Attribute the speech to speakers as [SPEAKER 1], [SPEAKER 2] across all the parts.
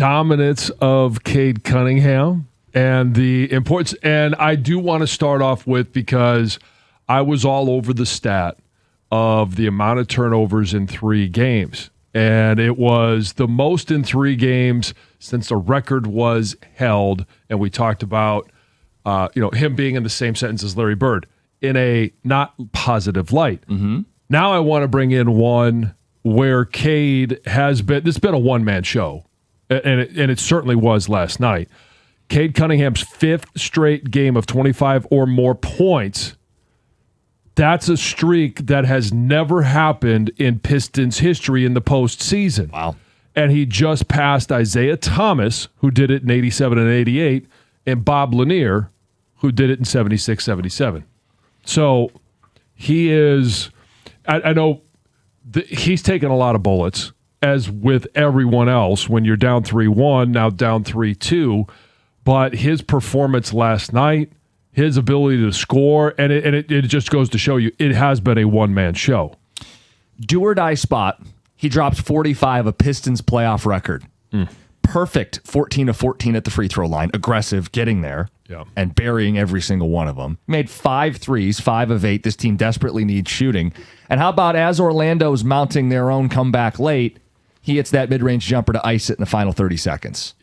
[SPEAKER 1] dominance of Cade Cunningham and the importance. And I do want to start off with, because I was all over the stat of the amount of turnovers in 3 games. And it was the most in 3 games since the record was held. And we talked about him being in the same sentence as Larry Bird in a not positive light. Mm-hmm. Now I want to bring in one where Cade has been, this has been a one-man show, and it certainly was last night. Cade Cunningham's 5th straight game of 25 or more points. That's a streak that has never happened in Pistons history in the postseason.
[SPEAKER 2] Wow.
[SPEAKER 1] And he just passed Isaiah Thomas, who did it in 87 and 88, and Bob Lanier, who did it in 76, 77. So he is, I know he's taken a lot of bullets, as with everyone else, when you're down 3-1, now down 3-2. But his performance last night, his ability to score, and it just goes to show you, it has been a one-man show.
[SPEAKER 2] Do or die spot. He dropped 45, a Pistons playoff record. Perfect 14 of 14 at the free throw line. Aggressive, getting there, and burying every single one of them. Made 5 threes, 5 of 8. This team desperately needs shooting. And how about as Orlando's mounting their own comeback late, he hits that mid-range jumper to ice it in the final 30 seconds.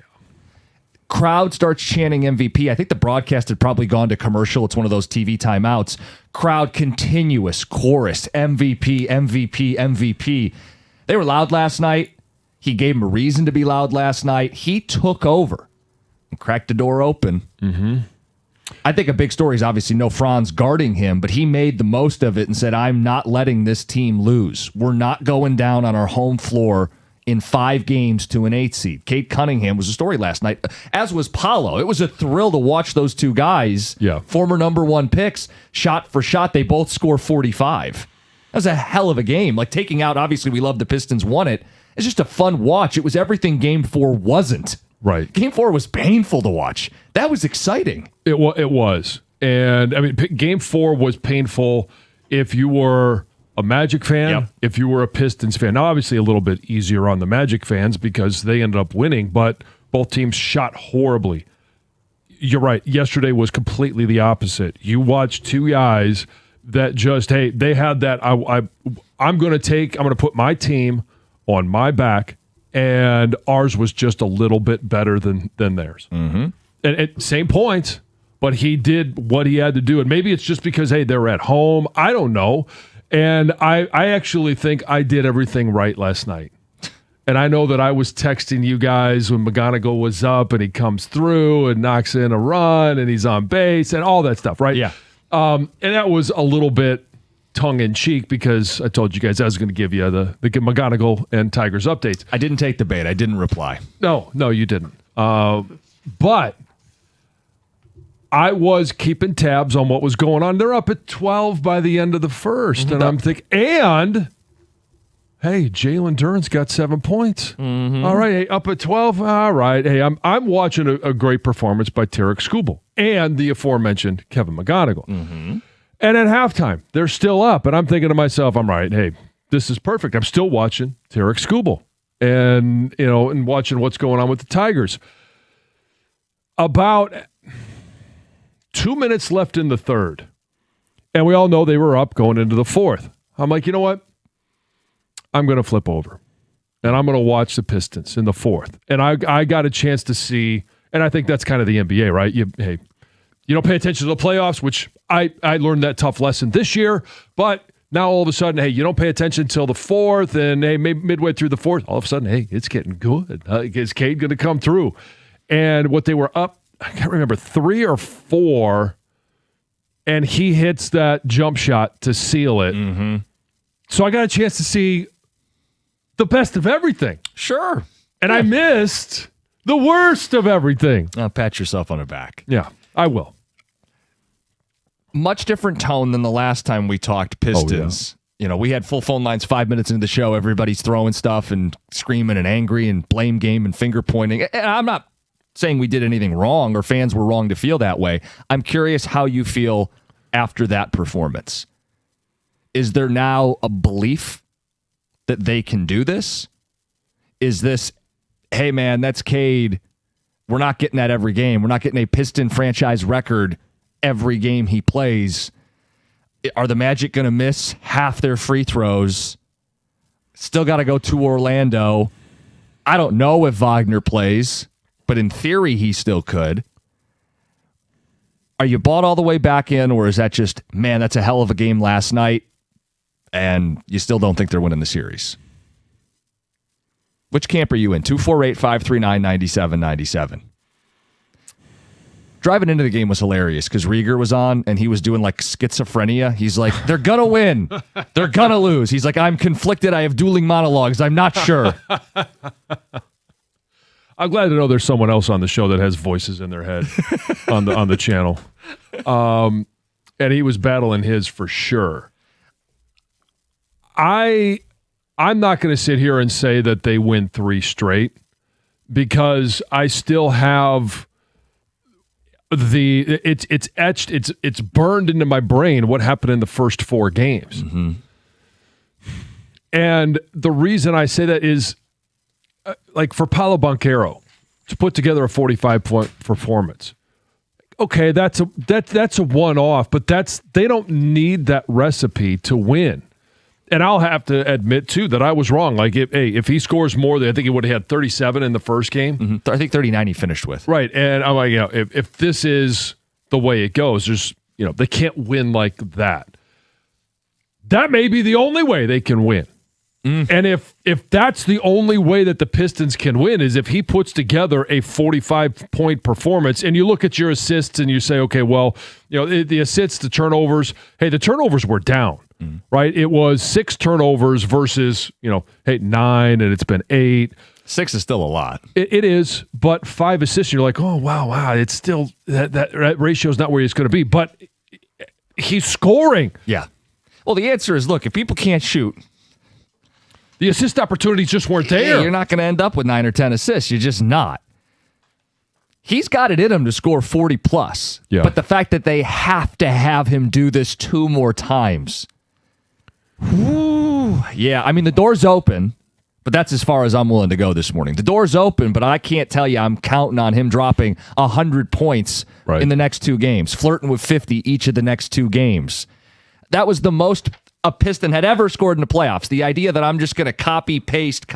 [SPEAKER 2] Crowd starts chanting MVP. I think the broadcast had probably gone to commercial. It's one of those TV timeouts. Crowd continuous chorus, MVP, MVP, MVP. They were loud last night. He gave him a reason to be loud last night. He took over and cracked the door open. Mm-hmm. I think a big story is obviously no Franz guarding him, but he made the most of it and said, I'm not letting this team lose. We're not going down on our home floor in 5 games to an 8 seed. Cade Cunningham was a story last night, as was Paolo. It was a thrill to watch those two guys, former number 1 picks, shot for shot. They both score 45. That was a hell of a game. Like, taking out, obviously, we love the Pistons won it. It's just a fun watch. It was everything Game 4 wasn't.
[SPEAKER 1] Right.
[SPEAKER 2] Game 4 was painful to watch. That was exciting.
[SPEAKER 1] It was. And, I mean, Game 4 was painful if you were a Magic fan, if you were a Pistons fan. Now, obviously, a little bit easier on the Magic fans because they ended up winning, but both teams shot horribly. You're right. Yesterday was completely the opposite. You watched 2 guys that just, hey, they had that, I'm going to put my team on my back, and ours was just a little bit better than theirs. Mm-hmm. And same points, but he did what he had to do. And maybe it's just because, hey, they're at home. I don't know. And I actually think I did everything right last night. And I know that I was texting you guys when McGonigal was up and he comes through and knocks in a run and he's on base and all that stuff, right?
[SPEAKER 2] Yeah.
[SPEAKER 1] And that was a little bit tongue-in-cheek because I told you guys I was going to give you the McGonigal and Tigers updates.
[SPEAKER 2] I didn't take the bait. I didn't reply.
[SPEAKER 1] No, you didn't. But I was keeping tabs on what was going on. They're up at 12 by the end of the first. Mm-hmm. And I'm thinking, and, hey, Jalen Duren's got 7 points. Mm-hmm. All right, hey, up at 12. All right, hey, I'm watching a great performance by Tarek Skubal and the aforementioned Kevin McGonigal. Mm-hmm. And at halftime, they're still up. And I'm thinking to myself, I'm right, hey, this is perfect. I'm still watching Tarek Skubal and, and watching what's going on with the Tigers. About 2 minutes left in the third. And we all know they were up going into the fourth. I'm like, you know what? I'm going to flip over. And I'm going to watch the Pistons in the fourth. And I got a chance to see, and I think that's kind of the NBA, right? You don't pay attention to the playoffs, which I learned that tough lesson this year. But now all of a sudden, hey, you don't pay attention until the fourth. And hey, maybe midway through the fourth, all of a sudden, hey, it's getting good. Is Cade going to come through? And what they were up, I can't remember, 3 or 4, and he hits that jump shot to seal it. Mm-hmm. So I got a chance to see the best of everything.
[SPEAKER 2] Sure.
[SPEAKER 1] And I missed the worst of everything.
[SPEAKER 2] Pat yourself on the back.
[SPEAKER 1] Yeah, I will.
[SPEAKER 2] Much different tone than the last time we talked Pistons. Oh, yeah. We had full phone lines 5 minutes into the show. Everybody's throwing stuff and screaming and angry and blame game and finger pointing. And I'm not saying we did anything wrong or fans were wrong to feel that way. I'm curious how you feel after that performance. Is there now a belief that they can do this? Is this hey, man, that's Cade. We're not getting that every game. We're not getting a Piston franchise record every game he plays. Are the Magic going to miss half their free throws? Still got to go to Orlando. I don't know if Vagner plays, but in theory, he still could. Are you bought all the way back in, or is that just, man, that's a hell of a game last night, and you still don't think they're winning the series? Which camp are you in? 248-539-9797. Driving into the game was hilarious because Rieger was on, and he was doing like schizophrenia. He's like, they're going to win. They're going to lose. He's like, I'm conflicted. I have dueling monologues. I'm not sure.
[SPEAKER 1] I'm glad to know there's someone else on the show that has voices in their head on the channel. And he was battling his for sure. I'm not going to sit here and say that they win 3 straight because I still have it's etched, it's burned into my brain what happened in the first 4 games.
[SPEAKER 2] Mm-hmm.
[SPEAKER 1] And the reason I say that is like for Paolo Banchero to put together a 45-point performance. Okay, that's a one-off, but they don't need that recipe to win. And I'll have to admit too that I was wrong. Like if he scores more, I think he would have had 37 in the first game.
[SPEAKER 2] Mm-hmm. I think 39 he finished with.
[SPEAKER 1] Right, and I'm like, if this is the way it goes, there's they can't win like that. That may be the only way they can win. And if that's the only way that the Pistons can win is if he puts together a 45-point performance, and you look at your assists and you say, okay, well, the assists, the turnovers, hey, the turnovers were down, right? It was 6 turnovers versus, 9, and it's been 8.
[SPEAKER 2] 6 is still a lot.
[SPEAKER 1] It is, but 5 assists, you're like, oh, wow, it's still, that ratio is not where it's going to be, but he's scoring.
[SPEAKER 2] Yeah. Well, the answer is, look, if people can't shoot,
[SPEAKER 1] the assist opportunities just weren't there.
[SPEAKER 2] Yeah, you're not going to end up with 9 or 10 assists. You're just not. He's got it in him to score 40+.
[SPEAKER 1] Yeah.
[SPEAKER 2] But the fact that they have to have him do this 2 more times. Whew, yeah, I mean, the door's open, but that's as far as I'm willing to go this morning. The door's open, but I can't tell you I'm counting on him dropping 100 points in the next 2 games, flirting with 50 each of the next 2 games. That was the most a Piston had ever scored in the playoffs. The idea that I'm just going to copy, paste.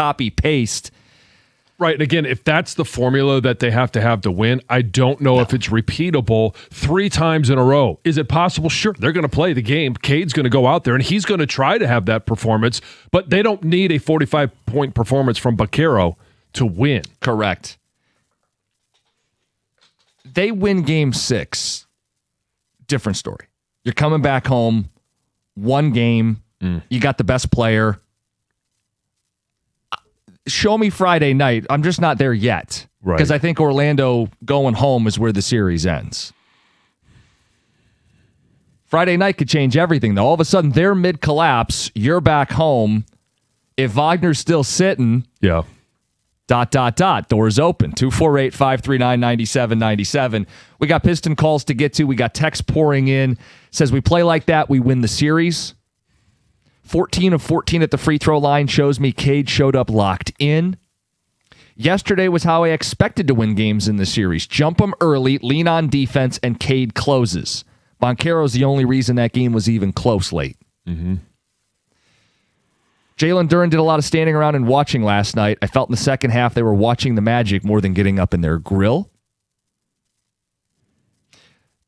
[SPEAKER 1] Right, and again, if that's the formula that they have to win, I don't know if it's repeatable 3 times in a row. Is it possible? Sure, they're going to play the game. Cade's going to go out there, and he's going to try to have that performance, but they don't need a 45-point performance from Banchero to win.
[SPEAKER 2] Correct. They win Game 6. Different story. You're coming back home. 1 game, you got the best player. Show me Friday night. I'm just not there yet.
[SPEAKER 1] Right.
[SPEAKER 2] Because I think Orlando going home is where the series ends. Friday night could change everything, though. All of a sudden, they're mid-collapse. You're back home. If Wagner's still sitting, doors open. 248-539-9797. We got Piston calls to get to. We got text pouring in. Says we play like that, we win the series. 14 of 14 at the free throw line shows me Cade showed up locked in. Yesterday was how I expected to win games in the series. Jump them early, lean on defense, and Cade closes. Banchero's the only reason that game was even close late.
[SPEAKER 1] Mm-hmm.
[SPEAKER 2] Jalen Duren did a lot of standing around and watching last night. I felt in the second half they were watching the Magic more than getting up in their grill.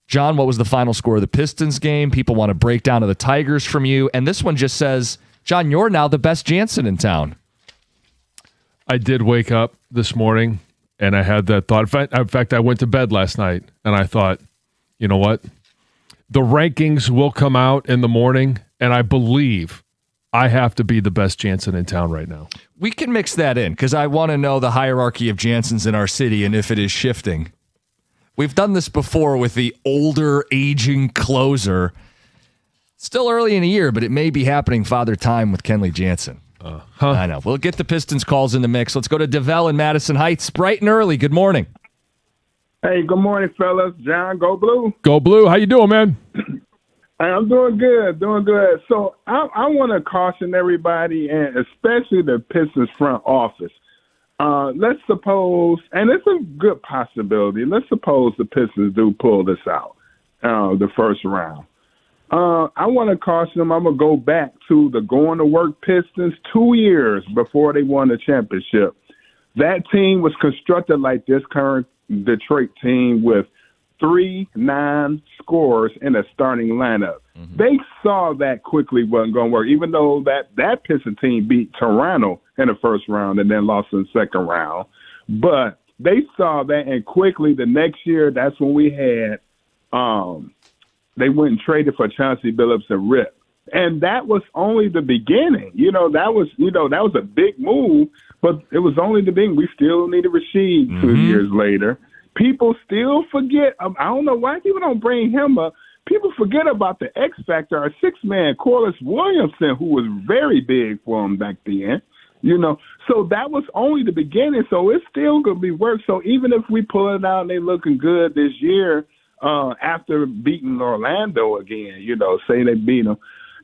[SPEAKER 2] John, what was the final score of the Pistons game? People want a breakdown of the Tigers from you. And this one just says, John, you're now the best Jansen in town.
[SPEAKER 1] I did wake up this morning and I had that thought. In fact, I went to bed last night and I thought, you know what? The rankings will come out in the morning, and I believe I have to be the best Jansen in town right now.
[SPEAKER 2] We can mix that in because I want to know the hierarchy of Jansens in our city and if it is shifting. We've done this before with the older, aging closer. Still early in the year, but it may be happening Father Time with Kenley Jansen. I know. We'll get the Pistons calls in the mix. Let's go to DeVell in Madison Heights. Bright and early. Good morning.
[SPEAKER 3] Hey, good morning, fellas. John, go Blue.
[SPEAKER 1] Go Blue. How you doing, man?
[SPEAKER 3] I'm doing good, So I want to caution everybody, and especially the Pistons front office. Let's suppose, and it's a good possibility. Let's suppose the Pistons do pull this out, the first round. I want to caution them. I'm going to go back to the going to work Pistons 2 years before they won the championship. That team was constructed like this current Detroit team with 3 9-scorers in a starting lineup. Mm-hmm. They saw that quickly wasn't going to work, even though that Piston team beat Toronto in the first round and then lost in the second round. But they saw that, and quickly the next year, that's when we had they went and traded for Chauncey Billups and Rip. And that was only the beginning. That was a big move, but it was only the beginning. We still needed Rasheed 2 years later. People still forget. I don't know why people don't bring him up. People forget about the X Factor, our six-man, Corliss Williamson, who was very big for him back then. So that was only the beginning. So it's still going to be work. So even if we pull it out and they're looking good this year, after beating Orlando again, say they beat them,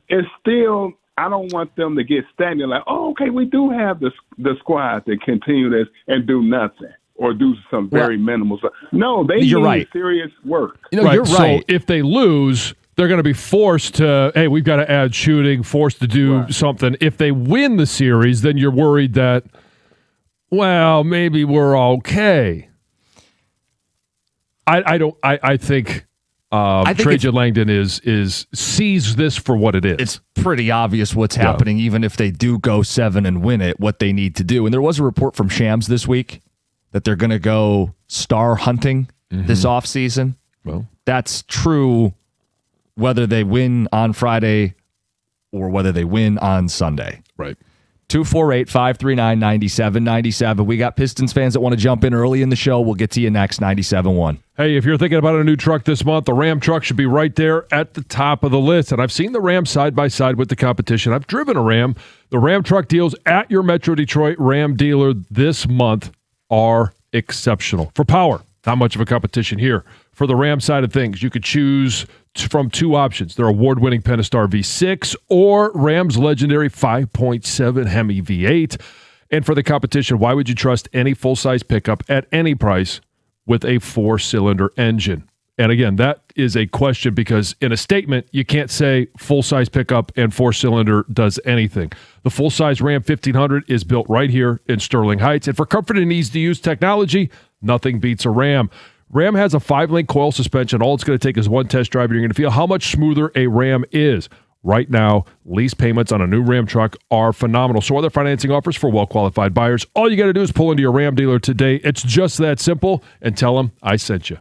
[SPEAKER 3] it's still, I don't want them to get stagnant like, oh, okay, we do have the squad to continue this and do nothing or do some very minimal stuff. No, they need serious work.
[SPEAKER 2] You're right.
[SPEAKER 1] So if they lose, they're going to be forced to, hey, we've got to add shooting, forced to do something. If they win the series, then you're worried that, well, maybe we're okay. I think Trajan Langdon is sees this for what it is.
[SPEAKER 2] It's pretty obvious what's happening, even if they do go 7 and win it, what they need to do. And there was a report from Shams this week that they're going to go star hunting this offseason. Well, that's true whether they win on Friday or whether they win on Sunday.
[SPEAKER 1] Right.
[SPEAKER 2] 248-539-9797. We got Pistons fans that want to jump in early in the show. We'll get to you next, 97.1.
[SPEAKER 1] Hey, if you're thinking about a new truck this month, the Ram truck should be right there at the top of the list. And I've seen the Ram side by side with the competition. I've driven a Ram. The Ram truck deals at your Metro Detroit Ram dealer this month are exceptional. For power, not much of a competition here. For the Ram side of things, you could choose from two options. Their award-winning Pentastar V6 or Ram's legendary 5.7 Hemi V8. And for the competition, why would you trust any full-size pickup at any price with a 4-cylinder engine? And again, that is a question because in a statement, you can't say full-size pickup and 4-cylinder does anything. The full-size Ram 1500 is built right here in Sterling Heights. And for comfort and easy-to-use technology, nothing beats a Ram. Ram has a 5-link coil suspension. All it's going to take is one test drive, and you're going to feel how much smoother a Ram is. Right now, lease payments on a new Ram truck are phenomenal. So are there financing offers for well-qualified buyers. All you got to do is pull into your Ram dealer today. It's just that simple, and tell them I sent you.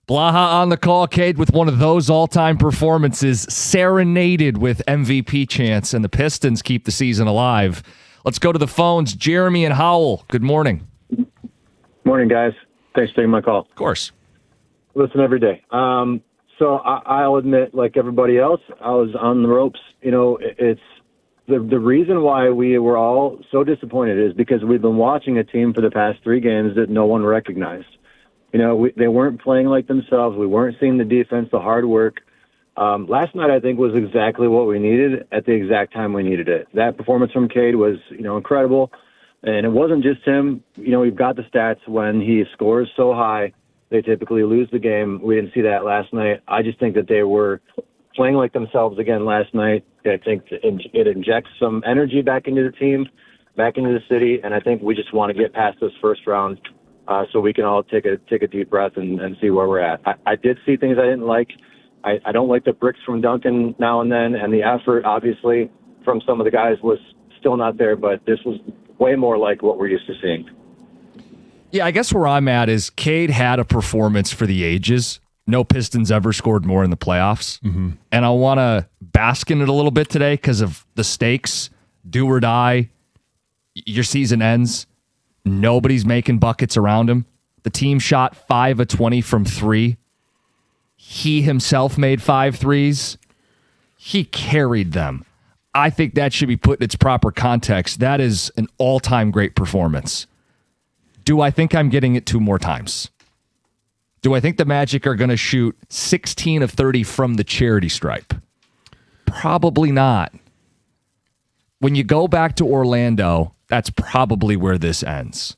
[SPEAKER 2] Blaha on the call, Cade, with one of those all-time performances, serenaded with MVP chants, and the Pistons keep the season alive. Let's go to the phones. Jeremy and Howell, good morning.
[SPEAKER 4] Morning, guys. Thanks for taking my call.
[SPEAKER 2] Of course.
[SPEAKER 4] Listen every day. So I'll admit, like everybody else, I was on the ropes. It's the reason why we were all so disappointed is because we've been watching a team for the past 3 games that no one recognized. They weren't playing like themselves. We weren't seeing the defense, the hard work. Last night, I think, was exactly what we needed at the exact time we needed it. That performance from Cade was, incredible. And it wasn't just him. We've got the stats. When he scores so high, they typically lose the game. We didn't see that last night. I just think that they were playing like themselves again last night. I think it injects some energy back into the team, back into the city, and I think we just want to get past this first round so we can all take a deep breath and see where we're at. I did see things I didn't like. I don't like the bricks from Duncan now and then, and the effort, obviously, from some of the guys was still not there, but this was way more like what we're used to seeing.
[SPEAKER 2] Yeah, I guess where I'm at is Cade had a performance for the ages. No Pistons ever scored more in the playoffs. Mm-hmm. And I want to bask in it a little bit today because of the stakes. Do or die. Your season ends. Nobody's making buckets around him. The team shot 5 of 20 from 3. He himself made 5 threes. He carried them. I think that should be put in its proper context. That is an all-time great performance. Do I think I'm getting it 2 more times? Do I think the Magic are going to shoot 16 of 30 from the charity stripe? Probably not. When you go back to Orlando, that's probably where this ends.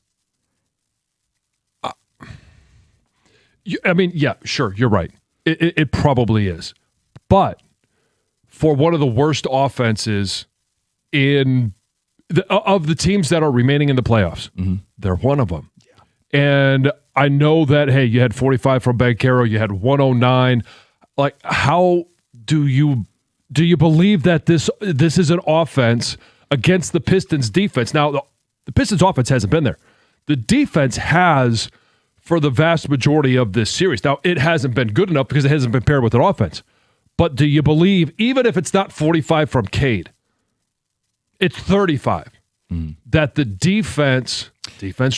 [SPEAKER 1] Yeah, sure, you're right. It probably is. But for one of the worst offenses of the teams that are remaining in the playoffs, they're one of them. Yeah. And I know that, hey, you had 45 from Banchero, you had 109. Like, how do you believe that this is an offense against the Pistons defense? Now, the Pistons offense hasn't been there. The defense has for the vast majority of this series. Now, it hasn't been good enough because it hasn't been paired with an offense. But do you believe, even if it's not 45 from Cade, it's 35, that the defense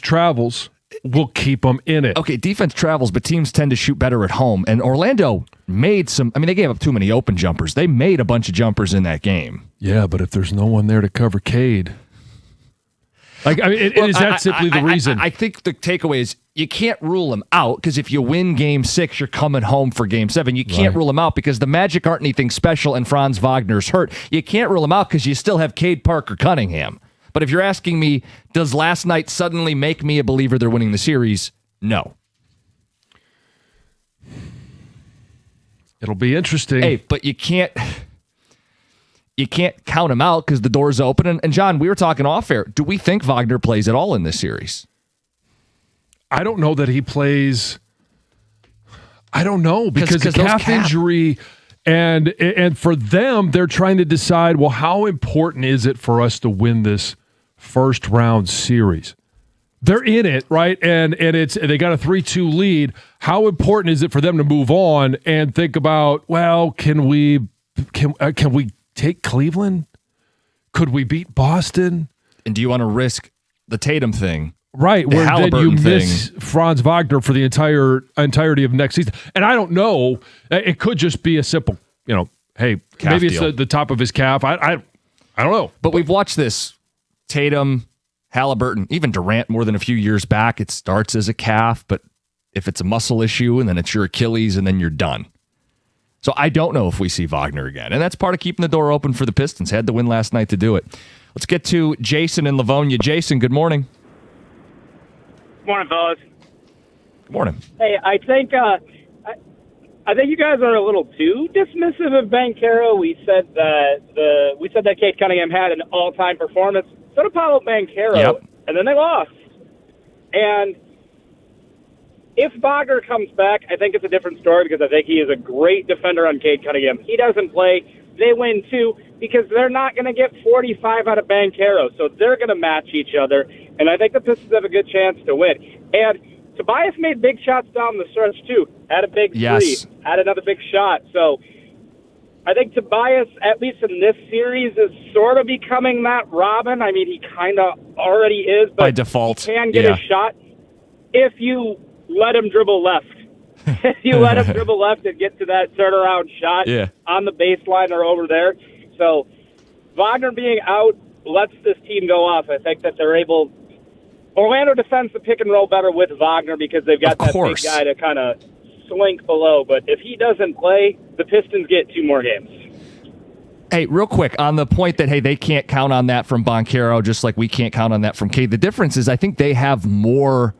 [SPEAKER 1] travels, will keep them in it?
[SPEAKER 2] Okay, defense travels, but teams tend to shoot better at home. And Orlando made they gave up too many open jumpers. They made a bunch of jumpers in that game.
[SPEAKER 1] Yeah, but if there's no one there to cover Cade... is that simply the reason?
[SPEAKER 2] I think the takeaway is you can't rule him out because if you win Game 6, you're coming home for Game 7. You can't rule him out because the Magic aren't anything special and Franz Wagner's hurt. You can't rule him out because you still have Cade Cunningham. But if you're asking me, does last night suddenly make me a believer they're winning the series? No.
[SPEAKER 1] It'll be interesting.
[SPEAKER 2] Hey, but you can't count him out because the door's open. And John, we were talking off air. Do we think Vagner plays at all in this series?
[SPEAKER 1] I don't know that he plays. I don't know because the calf injury, and for them, they're trying to decide, well, how important is it for us to win this first round series? They're in it, right? And they got a 3-2 lead. How important is it for them to move on and think about, well, can we take Cleveland? Could we beat Boston?
[SPEAKER 2] And do you want to risk the Tatum thing?
[SPEAKER 1] Right, where then you miss Franz Wagner for the entirety of next season. And I don't know. It could just be a simple, hey,
[SPEAKER 2] calf
[SPEAKER 1] maybe
[SPEAKER 2] deal.
[SPEAKER 1] It's the top of his calf. I don't know.
[SPEAKER 2] But we've watched this. Tatum, Halliburton, even Durant more than a few years back. It starts as a calf, but if it's a muscle issue and then it's your Achilles and then you're done. So I don't know if we see Vagner again. And that's part of keeping the door open for the Pistons. Had to win last night to do it. Let's get to Jason in Livonia. Jason, good morning.
[SPEAKER 5] Morning, fellas.
[SPEAKER 2] Good morning.
[SPEAKER 5] Hey, I think you guys are a little too dismissive of Banchero. We said that Cade Cunningham had an all-time performance. So did Paulo Banchero, and then they lost. And if Vagner comes back, I think it's a different story because I think he is a great defender on Cade Cunningham. He doesn't play. They win, too, because they're not going to get 45 out of Banchero. So they're going to match each other, and I think the Pistons have a good chance to win. And Tobias made big shots down the stretch, too. Had a big three. Had another big shot. So I think Tobias, at least in this series, is sort of becoming that Robin. I mean, he kind of already is. But
[SPEAKER 2] by default.
[SPEAKER 5] He can get a shot if you let him dribble left. If you let him dribble left and get to that turnaround shot on the baseline or over there. So Vagner being out lets this team go off. I think that they're able – Orlando defends the pick and roll better with Vagner because they've got that big guy to kind of slink below. But if he doesn't play, the Pistons get 2 more games.
[SPEAKER 2] Hey, real quick, on the point that, hey, they can't count on that from Banchero, just like we can't count on that from Cade. The difference is I think they have more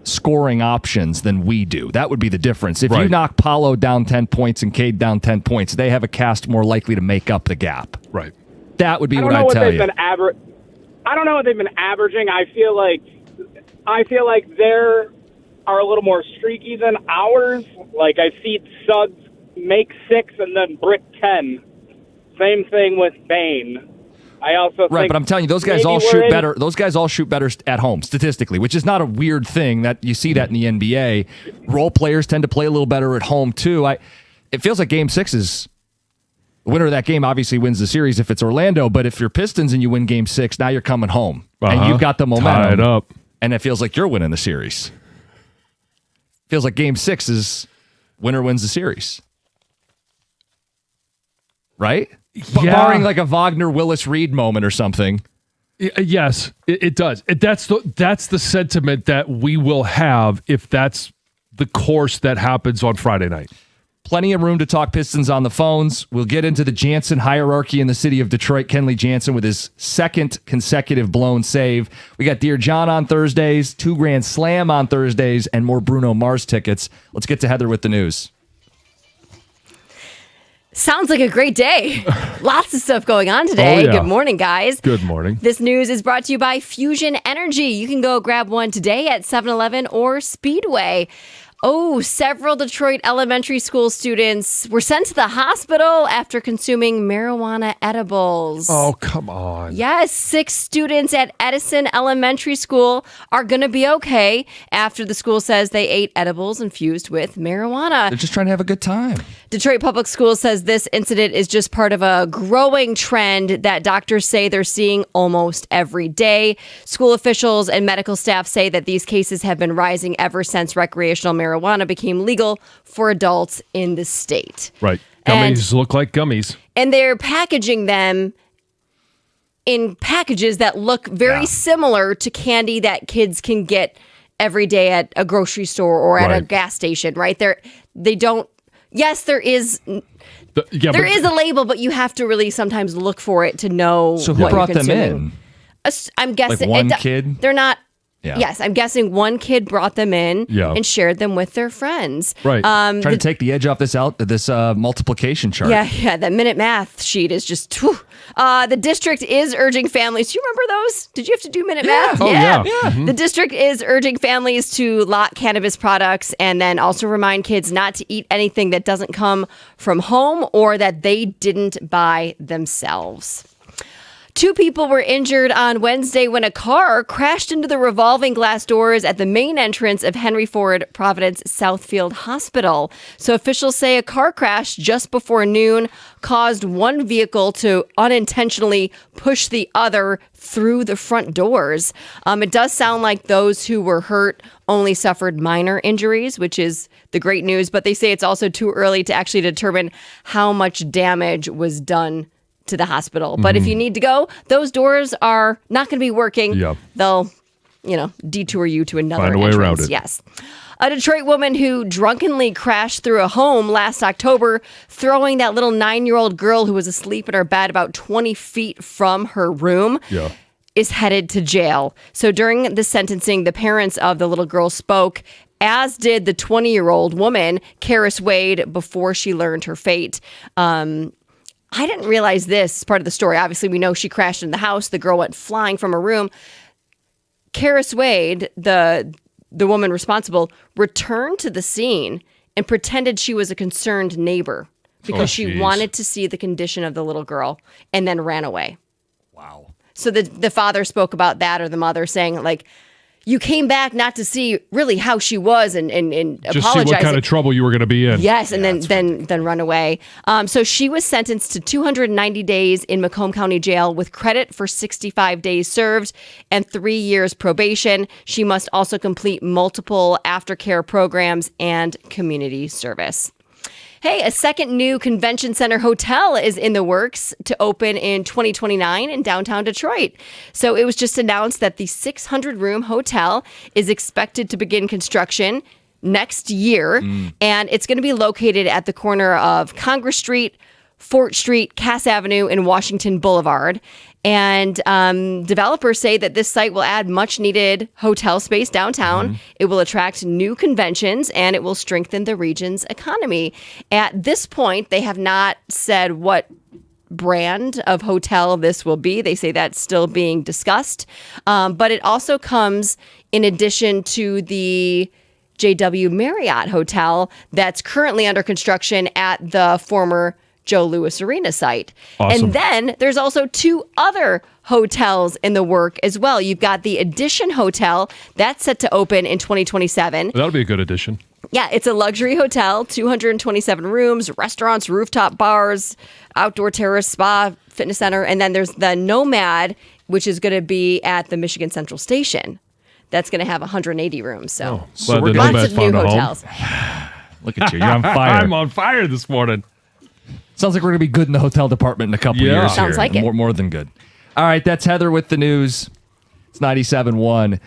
[SPEAKER 2] scoring options than we do. That would be the difference. If you knock Paolo down 10 points and Cade down 10 points, they have a cast more likely to make up the gap.
[SPEAKER 1] Right.
[SPEAKER 2] That would be what I'd tell you.
[SPEAKER 5] I don't know what they've been averaging. I feel like they're are a little more streaky than ours. Like I see Suggs make 6 and then brick 10. Same thing with Bane. I also
[SPEAKER 2] think but I'm telling you, those guys all shoot better. Those guys all shoot better at home statistically, which is not a weird thing that you see that in the NBA. Role players tend to play a little better at home too. It feels like Game 6 is. The winner of that game obviously wins the series if it's Orlando, but if you're Pistons and you win Game 6, now you're coming home. And you've got the momentum.
[SPEAKER 1] Tied up.
[SPEAKER 2] And it feels like you're winning the series. Feels like Game 6 is winner wins the series. Right?
[SPEAKER 1] Yeah.
[SPEAKER 2] Barring like a Vagner Willis Reed moment or something.
[SPEAKER 1] Yes, it does. That's the sentiment that we will have if that's the course that happens on Friday night.
[SPEAKER 2] Plenty of room to talk Pistons on the phones. We'll get into the Jansen hierarchy in the city of Detroit. Kenley Jansen with his 2nd consecutive blown save. We got Dear John on Thursdays, 2 Grand Slam on Thursdays, and more Bruno Mars tickets. Let's get to Heather with the news.
[SPEAKER 6] Sounds like a great day. Lots of stuff going on today.
[SPEAKER 1] Oh, yeah.
[SPEAKER 6] Good morning, guys.
[SPEAKER 1] Good morning.
[SPEAKER 6] This news is brought to you by Fusion Energy. You can go grab one today at 7-Eleven or Speedway. Several Detroit elementary school students were sent to the hospital after consuming marijuana edibles.
[SPEAKER 1] Oh, come on.
[SPEAKER 6] Yes, 6 students at Edison Elementary School are going to be okay after the school says they ate edibles infused with marijuana.
[SPEAKER 2] They're just trying to have a good time.
[SPEAKER 6] Detroit Public Schools says this incident is just part of a growing trend that doctors say they're seeing almost every day. School officials and medical staff say that these cases have been rising ever since recreational marijuana became legal for adults in the state.
[SPEAKER 1] Right. Gummies look like gummies.
[SPEAKER 6] And they're packaging them in packages that look very similar to candy that kids can get every day at a grocery store or at a gas station, right? They don't. Yes, there is. There is a label, but you have to really sometimes look for it to know.
[SPEAKER 2] So who brought them in?
[SPEAKER 6] I'm guessing
[SPEAKER 2] like one kid.
[SPEAKER 6] They're not.
[SPEAKER 2] Yeah.
[SPEAKER 6] Yes, I'm guessing one kid brought them in and shared them with their friends.
[SPEAKER 1] Right.
[SPEAKER 2] Trying to take the edge off this multiplication chart.
[SPEAKER 6] Yeah. That minute math sheet is just. Whew. The district is urging families. Do you remember those? Did you have to do minute math?
[SPEAKER 1] Oh, yeah. Mm-hmm.
[SPEAKER 6] The district is urging families to lock cannabis products and then also remind kids not to eat anything that doesn't come from home or that they didn't buy themselves. 2 people were injured on Wednesday when a car crashed into the revolving glass doors at the main entrance of Henry Ford Providence Southfield Hospital. So officials say a car crash just before noon caused one vehicle to unintentionally push the other through the front doors. It does sound like those who were hurt only suffered minor injuries, which is the great news, but they say it's also too early to actually determine how much damage was done to the hospital. But if you need to go, those doors are not going to be working.
[SPEAKER 1] Yeah.
[SPEAKER 6] They'll, detour you to another
[SPEAKER 1] Find a way around it.
[SPEAKER 6] Yes. A Detroit woman who drunkenly crashed through a home last October, throwing that little 9-year-old girl who was asleep in her bed about 20 feet from her room, is headed to jail. So during the sentencing, the parents of the little girl spoke, as did the 20-year-old woman, Karis Wade, before she learned her fate. I didn't realize this part of the story. Obviously, we know she crashed in the house. The girl went flying from her room. Karis Wade, the woman responsible, returned to the scene and pretended she was a concerned neighbor because she wanted to see the condition of the little girl and then ran away.
[SPEAKER 2] Wow.
[SPEAKER 6] So the father spoke about that, or the mother saying, like, you came back not to see really how she was and
[SPEAKER 1] Just
[SPEAKER 6] apologize.
[SPEAKER 1] see what kind of trouble you were going to be in.
[SPEAKER 6] Yes, and then run away. So she was sentenced to 290 days in Macomb County Jail with credit for 65 days served and 3 years probation. She must also complete multiple aftercare programs and community service. Hey, a second new convention center hotel is in the works to open in 2029 in downtown Detroit. So it was just announced that the 600-room hotel is expected to begin construction next year, and it's going to be located at the corner of Congress Street, Fort Street, Cass Avenue, and Washington Boulevard. And developers say that this site will add much needed hotel space downtown. It will attract new conventions and it will strengthen the region's economy. At this point, they have not said what brand of hotel this will be. They say that's still being discussed. But it also comes in addition to the JW Marriott Hotel that's currently under construction at the former Joe Louis Arena site.
[SPEAKER 1] Awesome.
[SPEAKER 6] And then there's also 2 other hotels in the work as well. You've got the Edition Hotel that's set to open in 2027.
[SPEAKER 1] That'll be a good addition.
[SPEAKER 6] Yeah, it's a luxury hotel, 227 rooms, restaurants, rooftop bars, outdoor terrace, spa, fitness center. And then there's the Nomad, which is going to be at the Michigan Central Station. That's going to have 180 rooms. So
[SPEAKER 1] we're
[SPEAKER 6] lots
[SPEAKER 1] Nomad's
[SPEAKER 6] of new
[SPEAKER 1] found a home.
[SPEAKER 6] hotels.
[SPEAKER 2] Look at you. You're on fire.
[SPEAKER 1] I'm on fire this morning.
[SPEAKER 2] Sounds like we're going to be good in the hotel department in a couple years
[SPEAKER 6] Sounds
[SPEAKER 2] here.
[SPEAKER 6] like it.
[SPEAKER 2] More than good. All right, that's Heather with the news. It's 97.1.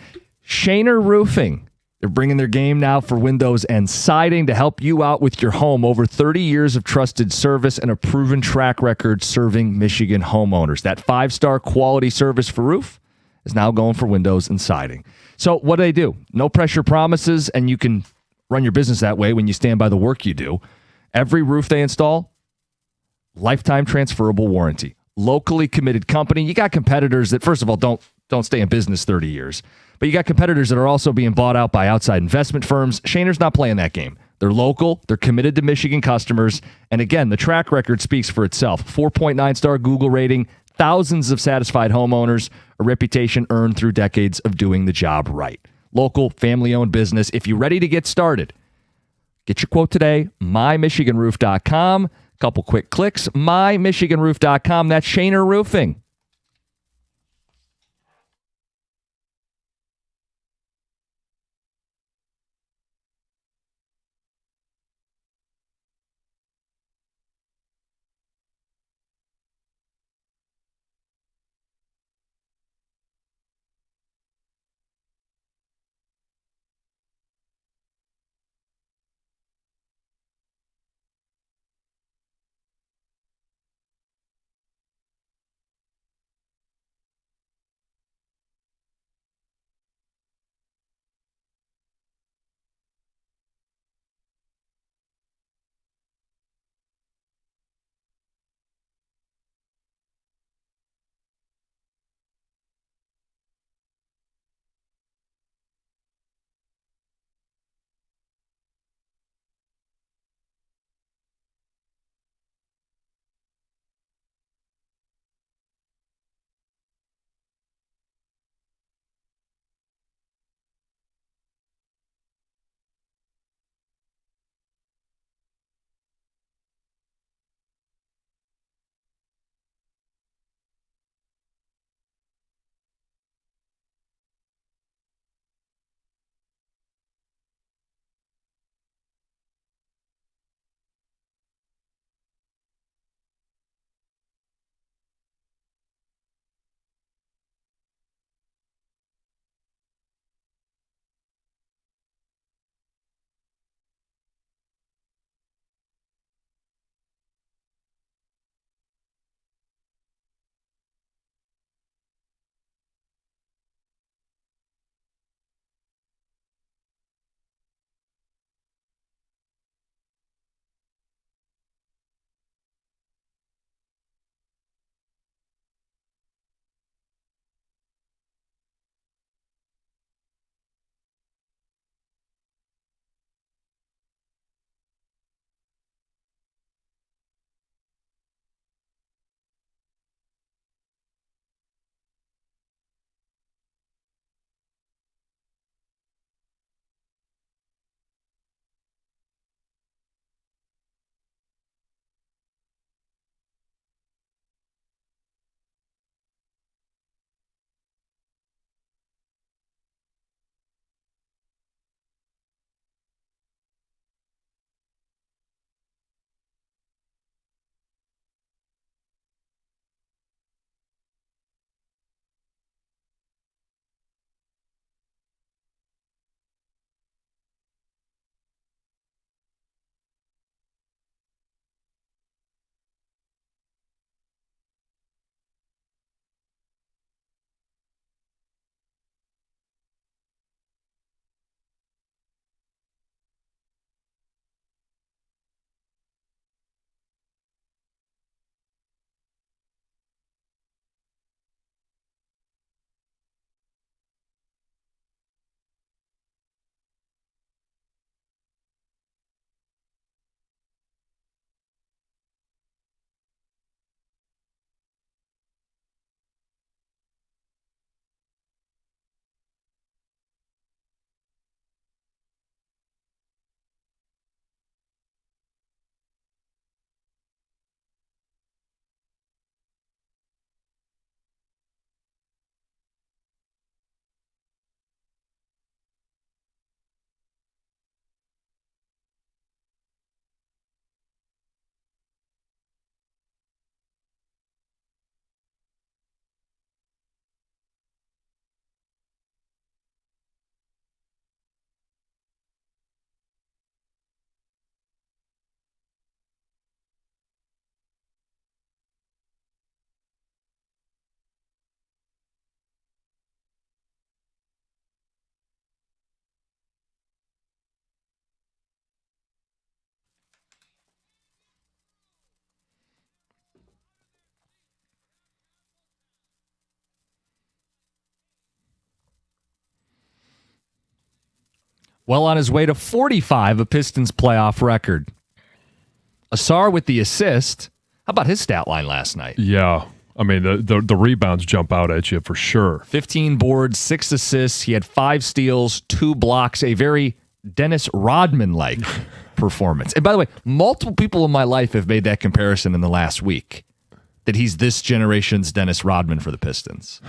[SPEAKER 2] Shaner Roofing. They're bringing their game now for windows and siding to help you out with your home. Over 30 years of trusted service and a proven track record serving Michigan homeowners. That 5-star quality service for roof is now going for windows and siding. So what do they do? No pressure promises, and you can run your business that way when you stand by the work you do. Every roof they install, lifetime transferable warranty. Locally committed company. You got competitors that, first of all, don't stay in business 30 years. But you got competitors that are also being bought out by outside investment firms. Shaner's not playing that game. They're local. They're committed to Michigan customers. And again, the track record speaks for itself. 4.9-star Google rating, thousands of satisfied homeowners, a reputation earned through decades of doing the job right. Local, family-owned business. If you're ready to get started, get your quote today, mymichiganroof.com. Couple quick clicks, mymichiganroof.com. That's Shaner Roofing. well on his way to 45, a Pistons playoff record. Assar with the assist. How about his stat line last night?
[SPEAKER 1] Yeah. I mean, the rebounds jump out at you for sure.
[SPEAKER 2] 15 boards, 6 assists. He had 5 steals, 2 blocks, a very Dennis Rodman-like performance. And by the way, multiple people in my life have made that comparison in the last week, that he's this generation's Dennis Rodman for the Pistons.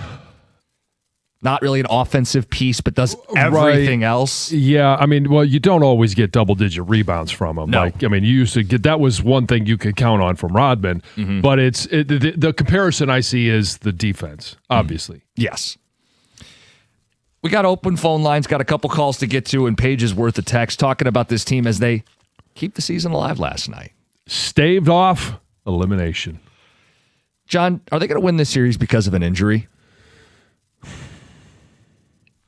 [SPEAKER 2] Not really an offensive piece, but does everything else.
[SPEAKER 1] Yeah, I mean, well, you don't always get double-digit rebounds from him.
[SPEAKER 2] No.
[SPEAKER 1] Like, I mean, you used to get, that was one thing you could count on from Rodman.
[SPEAKER 2] Mm-hmm.
[SPEAKER 1] But the comparison I see is the defense, obviously.
[SPEAKER 2] Yes. We got open phone lines, got a couple calls to get to, and pages worth of text talking about this team as they keep the season alive last night.
[SPEAKER 1] Staved off elimination.
[SPEAKER 2] John, are they going to win this series because of an injury?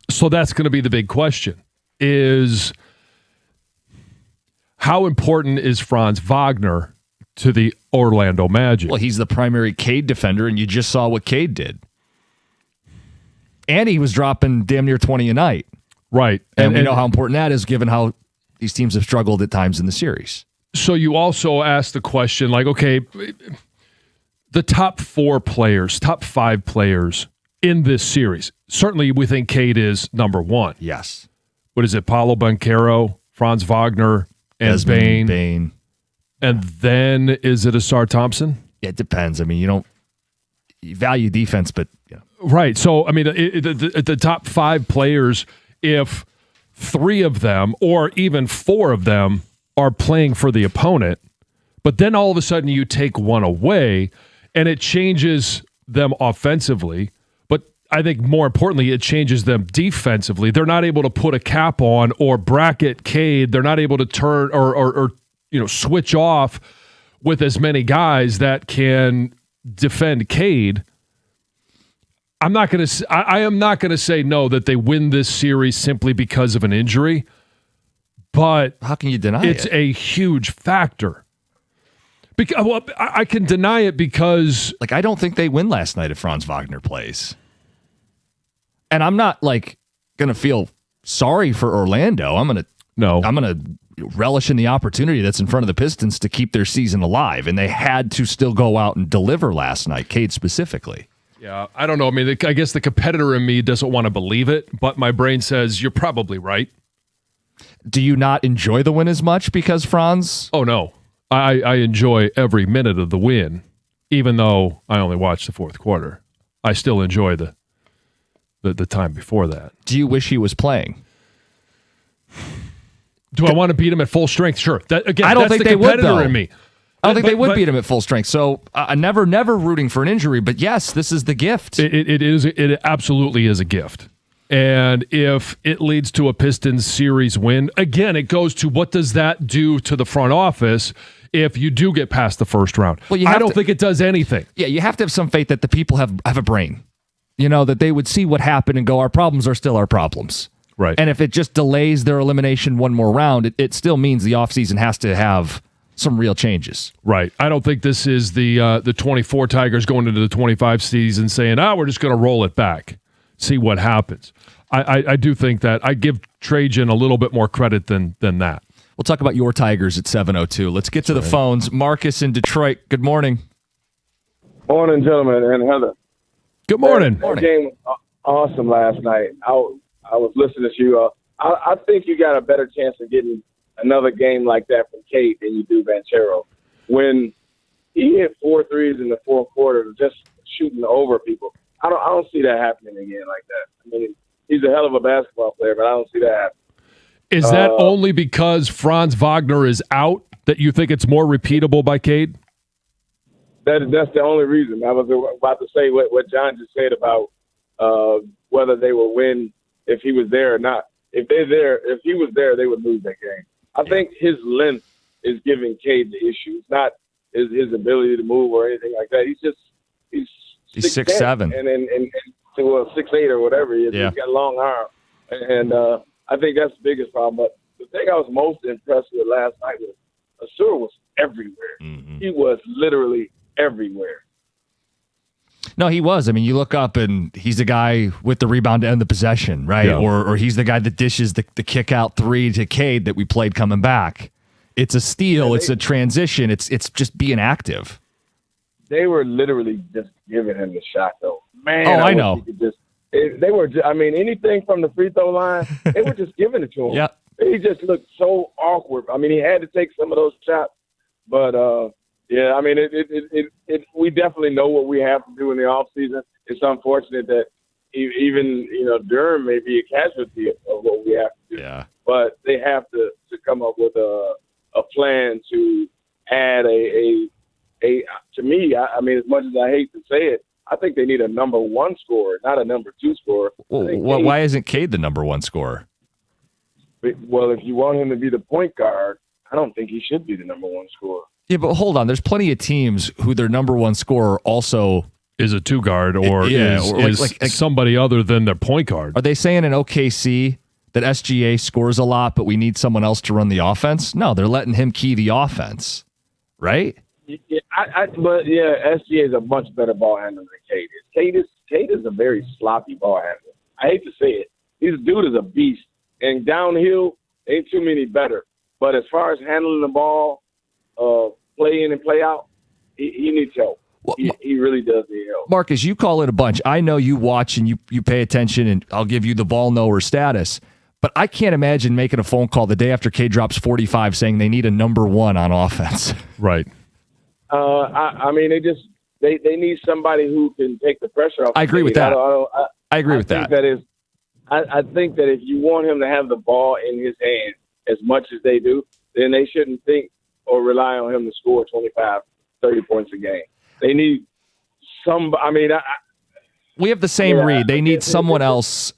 [SPEAKER 1] So that's going to be the big question, is how important is Franz Wagner to the Orlando Magic?
[SPEAKER 2] Well, he's the primary Cade defender, and you just saw what Cade did. And he was dropping damn near 20 a night.
[SPEAKER 1] Right.
[SPEAKER 2] And we know how important that is given how these teams have struggled at times in the series.
[SPEAKER 1] So you also asked the question, like, okay, the top 4 players, top 5 players in this series. Certainly, we think Cade is number 1.
[SPEAKER 2] Yes.
[SPEAKER 1] What is it? Paulo Banchero, Franz Wagner, and Bain. And then is it Assar Thompson?
[SPEAKER 2] It depends. I mean, you value defense, but you know.
[SPEAKER 1] Right. So, I mean, the top 5 players, if 3 of them or even 4 of them are playing for the opponent, but then all of a sudden you take one away and it changes them offensively. I think more importantly, it changes them defensively. They're not able to put a cap on or bracket Cade. They're not able to turn or switch off with as many guys that can defend Cade. I am not going to say no that they win this series simply because of an injury, but
[SPEAKER 2] how can you deny it?
[SPEAKER 1] It's a huge factor. I can deny it because
[SPEAKER 2] I don't think they win last night if Franz Wagner plays. And I'm not going to feel sorry for Orlando. I'm going to relish in the opportunity that's in front of the Pistons to keep their season alive. And they had to still go out and deliver last night, Cade specifically.
[SPEAKER 1] Yeah, I don't know. I mean, I guess the competitor in me doesn't want to believe it, but my brain says you're probably right.
[SPEAKER 2] Do you not enjoy the win as much because Franz?
[SPEAKER 1] Oh, no. I enjoy every minute of the win, even though I only watched the fourth quarter. I still enjoy the time before that.
[SPEAKER 2] Do you wish he was playing?
[SPEAKER 1] Do I want to beat him at full strength? Sure.
[SPEAKER 2] I don't think they would, though.
[SPEAKER 1] In me.
[SPEAKER 2] I don't think they would beat him at full strength. So never rooting for an injury. But yes, this is the gift.
[SPEAKER 1] It absolutely is a gift. And if it leads to a Pistons series win, again, it goes to what does that do to the front office if you do get past the first round? Well, I don't think it does anything.
[SPEAKER 2] Yeah, you have to have some faith that the people have a brain. That they would see what happened and go, our problems are still our problems.
[SPEAKER 1] Right.
[SPEAKER 2] And if it just delays their elimination one more round, it still means the offseason has to have some real changes.
[SPEAKER 1] Right. I don't think this is the 24 Tigers going into the 25 season saying, we're just going to roll it back, see what happens. I do think that I give Trajan a little bit more credit than that.
[SPEAKER 2] We'll talk about your Tigers at 7:02. Let's get to the phones. Marcus in Detroit. Good morning.
[SPEAKER 7] Morning, gentlemen, and Heather.
[SPEAKER 1] Good morning.
[SPEAKER 7] That game awesome last night. I was listening to you. I think you got a better chance of getting another game like that from Cade than you do Banchero. When he hit 4 threes in the fourth quarter, just shooting over people, I don't see that happening again like that. I mean, he's a hell of a basketball player, but I don't see that happening.
[SPEAKER 1] Is that only because Franz Wagner is out that you think it's more repeatable by Cade?
[SPEAKER 7] That's the only reason. I was about to say what John just said about whether they will win if he was there or not. If he was there, they would lose that game. I think his length is giving Cade the issue. It's not his ability to move or anything like that. He's
[SPEAKER 2] 6'7",
[SPEAKER 7] and to 6'8" or whatever he is.
[SPEAKER 2] Yeah.
[SPEAKER 7] He's got a long arm, and I think that's the biggest problem. But the thing I was most impressed with last night was Assar was everywhere.
[SPEAKER 2] Mm-hmm.
[SPEAKER 7] He was literally everywhere.
[SPEAKER 2] No, he was. I mean, you look up and he's the guy with the rebound to end the possession, right?
[SPEAKER 1] Yeah.
[SPEAKER 2] Or he's the guy that dishes the kick out three to Cade that we played coming back. It's a steal. It's a transition. It's just being active.
[SPEAKER 7] They were literally just giving him the shot, though. Man,
[SPEAKER 2] I know.
[SPEAKER 7] They were. I mean, anything from the free throw line, they were just giving it to him.
[SPEAKER 2] Yeah.
[SPEAKER 7] He just looked so awkward. I mean, he had to take some of those shots, but yeah. I mean, we definitely know what we have to do in the off season. It's unfortunate that even Durham may be a casualty of what we have to do.
[SPEAKER 2] Yeah.
[SPEAKER 7] But they have to come up with a plan to add a to me. I mean, as much as I hate to say it, I think they need a number one scorer, not a number two scorer.
[SPEAKER 2] Well, why isn't Cade the number one scorer?
[SPEAKER 7] Well, if you want him to be the point guard, I don't think he should be the number one scorer.
[SPEAKER 2] Yeah, but hold on. There's plenty of teams who their number one scorer also
[SPEAKER 1] is a two guard or is like somebody other than their point guard.
[SPEAKER 2] Are they saying in OKC that SGA scores a lot, but we need someone else to run the offense? No, they're letting him key the offense, right?
[SPEAKER 7] Yeah, but SGA is a much better ball handler than Cade is. Cade is a very sloppy ball handler. I hate to say it. This dude is a beast. And downhill, ain't too many better. But as far as handling the ball, play in and play out, he needs help. Well, he really does need help.
[SPEAKER 2] Marcus, you call it a bunch. I know you watch and you pay attention, and I'll give you the ball knower status. But I can't imagine making a phone call the day after Cade drops 45 saying they need a number one on offense.
[SPEAKER 1] Right.
[SPEAKER 7] I mean, they need somebody who can take the pressure off.
[SPEAKER 2] I agree with that. I agree with that.
[SPEAKER 7] I think that if you want him to have the ball in his hand as much as they do, then they shouldn't think or rely on him to score 25, 30 points a game. They need some. I mean,
[SPEAKER 2] we have the same read. They need someone else.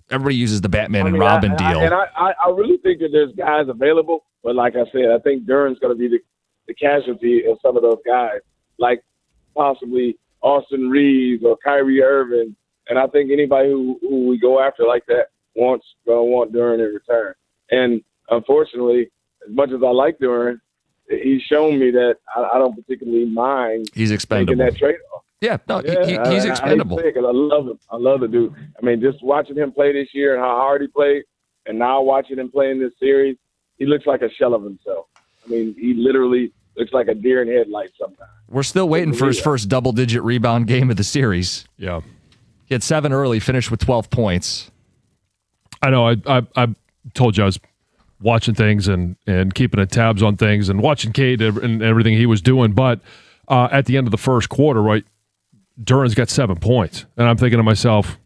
[SPEAKER 2] Everybody uses the Batman and Robin deal.
[SPEAKER 7] I really think that there's guys available, but like I said, I think Duran's going to be the casualty of some of those guys, like possibly Austin Reeves or Kyrie Irving. And I think anybody who we go after like that wants Duran in return. And unfortunately, as much as I like Duran, he's shown me that I don't particularly mind.
[SPEAKER 2] He's expendable.
[SPEAKER 7] Taking that trade-off.
[SPEAKER 2] Yeah, no, he's expendable.
[SPEAKER 7] I love him. I love the dude. I mean, just watching him play this year and how hard he played, and now watching him play in this series, he looks like a shell of himself. I mean, he literally looks like a deer in headlights sometimes.
[SPEAKER 2] We're still waiting for his first double-digit rebound game of the series.
[SPEAKER 1] Yeah.
[SPEAKER 2] He had 7 early, finished with 12 points.
[SPEAKER 1] I know. I told you I was watching things and keeping tabs on things and watching Cade and everything he was doing. But at the end of the first quarter, right, Duran's got 7 points, and I'm thinking to myself,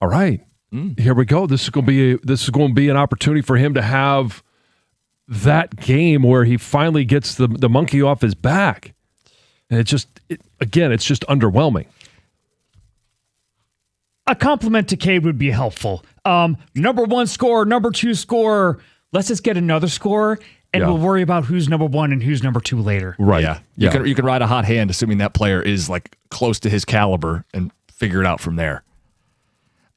[SPEAKER 1] all right, here we go. This is going to be an opportunity for him to have that game where he finally gets the monkey off his back. And it's just underwhelming.
[SPEAKER 8] A compliment to Cade would be helpful. Number one scorer, number two scorer. Let's just get another scorer, and we'll worry about who's number one and who's number two later.
[SPEAKER 1] Right.
[SPEAKER 2] Yeah. You can ride a hot hand, assuming that player is like close to his caliber, and figure it out from there.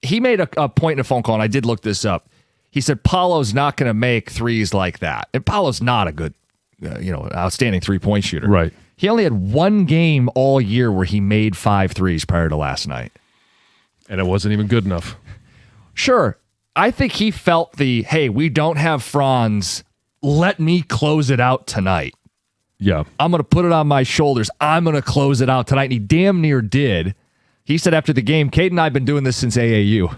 [SPEAKER 2] He made a point in a phone call, and I did look this up. He said Paolo's not going to make threes like that, and Paolo's not a good, outstanding 3-point shooter.
[SPEAKER 1] Right.
[SPEAKER 2] He only had one game all year where he made 5 threes prior to last night.
[SPEAKER 1] And it wasn't even good enough.
[SPEAKER 2] Sure. I think he felt hey, we don't have Franz. Let me close it out tonight.
[SPEAKER 1] Yeah.
[SPEAKER 2] I'm going to put it on my shoulders. I'm going to close it out tonight. And he damn near did. He said after the game, Cade and I have been doing this since AAU.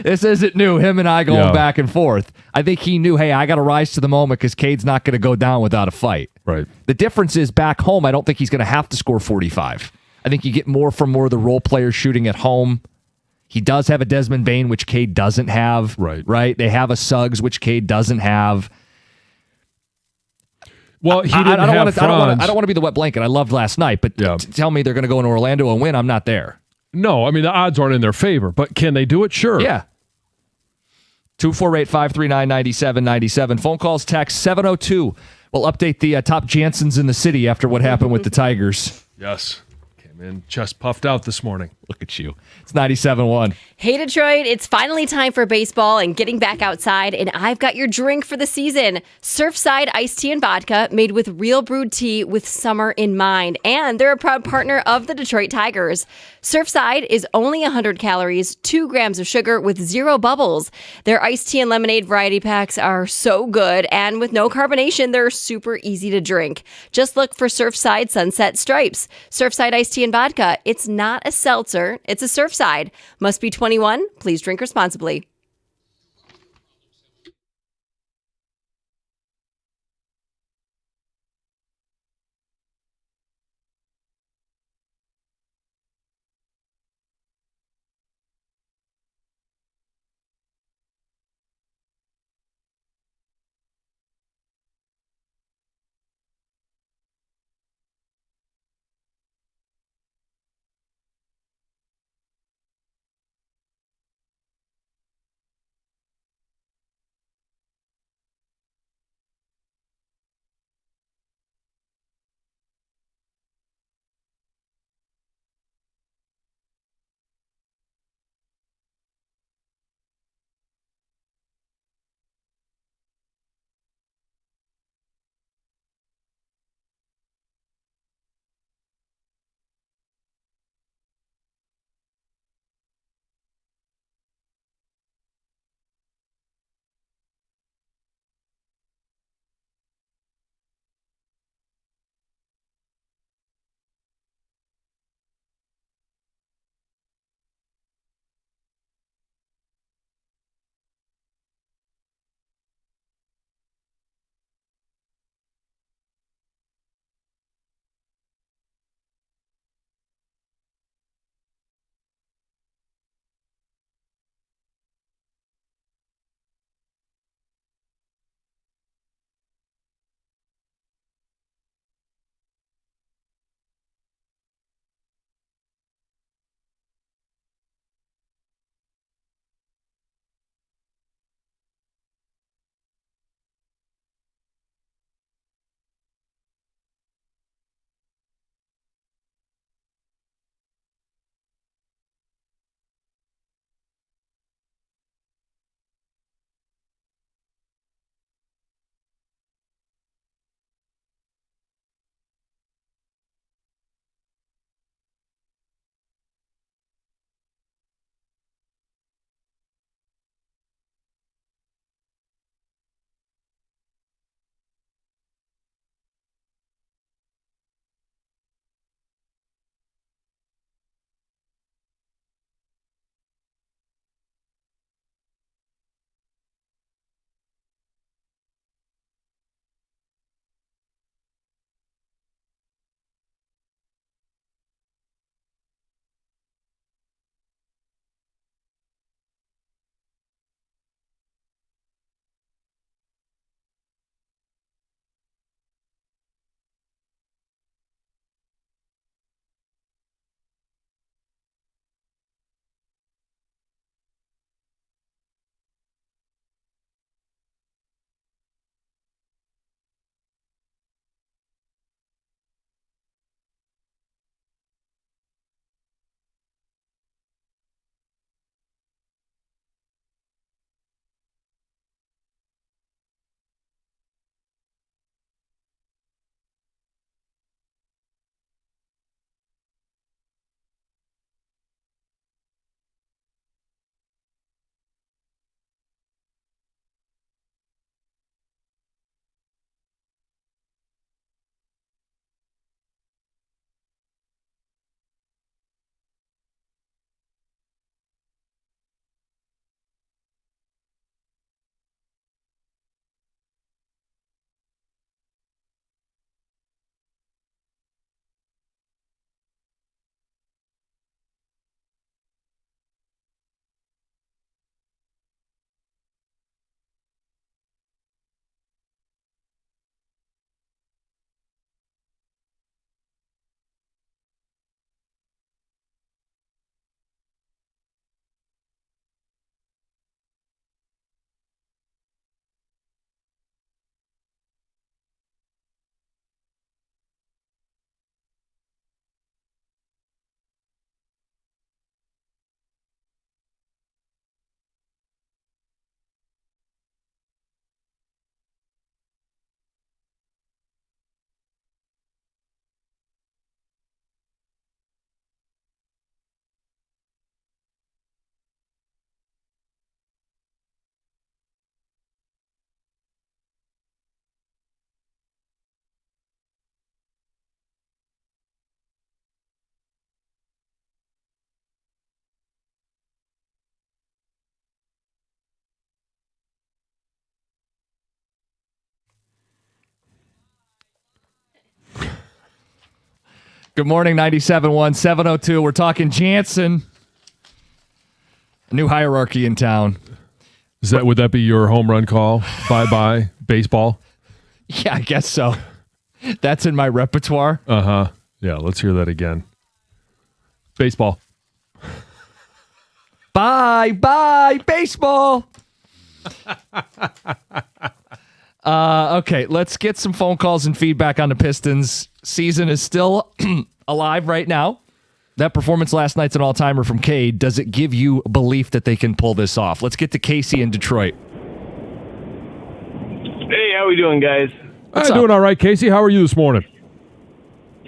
[SPEAKER 2] This isn't new. Him and I going back and forth. I think he knew, hey, I got to rise to the moment because Cade's not going to go down without a fight.
[SPEAKER 1] Right.
[SPEAKER 2] The difference is back home, I don't think he's going to have to score 45. I think you get more from more of the role players shooting at home. He does have a Desmond Bane, which Cade doesn't have. Right. They have a Suggs, which Cade doesn't have.
[SPEAKER 1] Well, I
[SPEAKER 2] don't want to be the wet blanket. I loved last night, but tell me they're going to go into Orlando and win. I'm not there.
[SPEAKER 1] No, I mean, the odds aren't in their favor, but can they do it? Sure.
[SPEAKER 2] Yeah. 248-539-9797. Phone calls, text 702. We'll update the top Jansens in the city after what happened with the Tigers.
[SPEAKER 1] Yes. Came in chest puffed out this morning.
[SPEAKER 2] Look at you. It's 97.1.
[SPEAKER 6] Hey, Detroit, it's finally time for baseball and getting back outside, and I've got your drink for the season. Surfside iced tea and vodka made with real brewed tea with summer in mind, and they're a proud partner of the Detroit Tigers. Surfside is only 100 calories, 2 grams of sugar with 0 bubbles. Their iced tea and lemonade variety packs are so good, and with no carbonation, they're super easy to drink. Just look for Surfside Sunset Stripes. Surfside iced tea and vodka. It's not a seltzer. It's a Surfside. Must be 21. Please drink responsibly.
[SPEAKER 2] Good morning, 97.1, 702. We're talking Jansen. A new hierarchy in town.
[SPEAKER 1] Would that be your home run call? Bye-bye, baseball?
[SPEAKER 2] Yeah, I guess so. That's in my repertoire.
[SPEAKER 1] Uh-huh. Yeah, let's hear that again. Baseball.
[SPEAKER 2] Bye, baseball. Okay, let's get some phone calls and feedback on the Pistons. Season is still alive right now. That performance last night's an all-timer from Cade. Does it give you belief that they can pull this off? Let's get to Casey in Detroit.
[SPEAKER 9] Hey, how we doing, guys?
[SPEAKER 1] I'm doing all right, Casey. How are you this morning?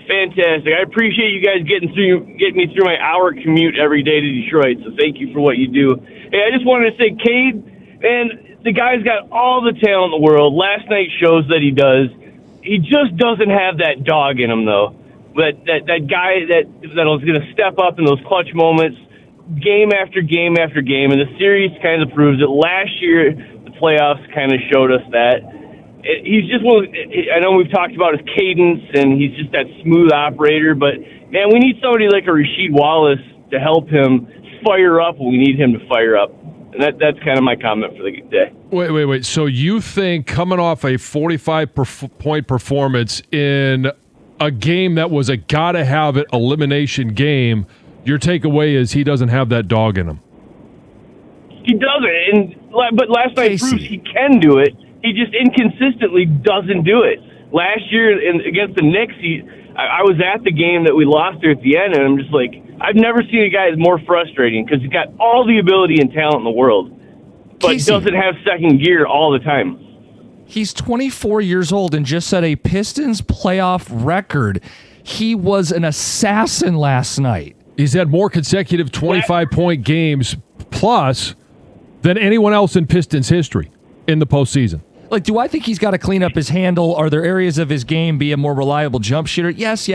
[SPEAKER 9] Fantastic. I appreciate you guys getting me through my hour commute every day to Detroit, so thank you for what you do. Hey, I just wanted to say, Cade, man, the guy's got all the talent in the world. Last night shows that he does. He just doesn't have that dog in him, though. That guy that'll going to step up in those clutch moments, game after game after game, and the series kind of proves it. Last year, the playoffs kind of showed us that. He's just I know we've talked about his cadence, and he's just that smooth operator, but, man, we need somebody like a Rasheed Wallace to help him fire up when we need him to fire up. And that's kind of my comment for the day.
[SPEAKER 1] Wait. So you think coming off a 45-point performance in a game that was a gotta-have-it elimination game, your takeaway is he doesn't have that dog in him?
[SPEAKER 9] He doesn't, but last night proves he can do it. He just inconsistently doesn't do it. Last year against the Knicks, I was at the game that we lost there at the end, and I'm just like, I've never seen a guy that's more frustrating because he's got all the ability and talent in the world, but
[SPEAKER 2] Casey,
[SPEAKER 9] doesn't have second gear all the time.
[SPEAKER 2] He's 24 years old and just set a Pistons playoff record. He was an assassin last night.
[SPEAKER 1] He's had more consecutive 25-point games plus than anyone else in Pistons history in the postseason.
[SPEAKER 2] Like, do I think he's got to clean up his handle? Are there areas of his game, be a more reliable jump shooter? Yes.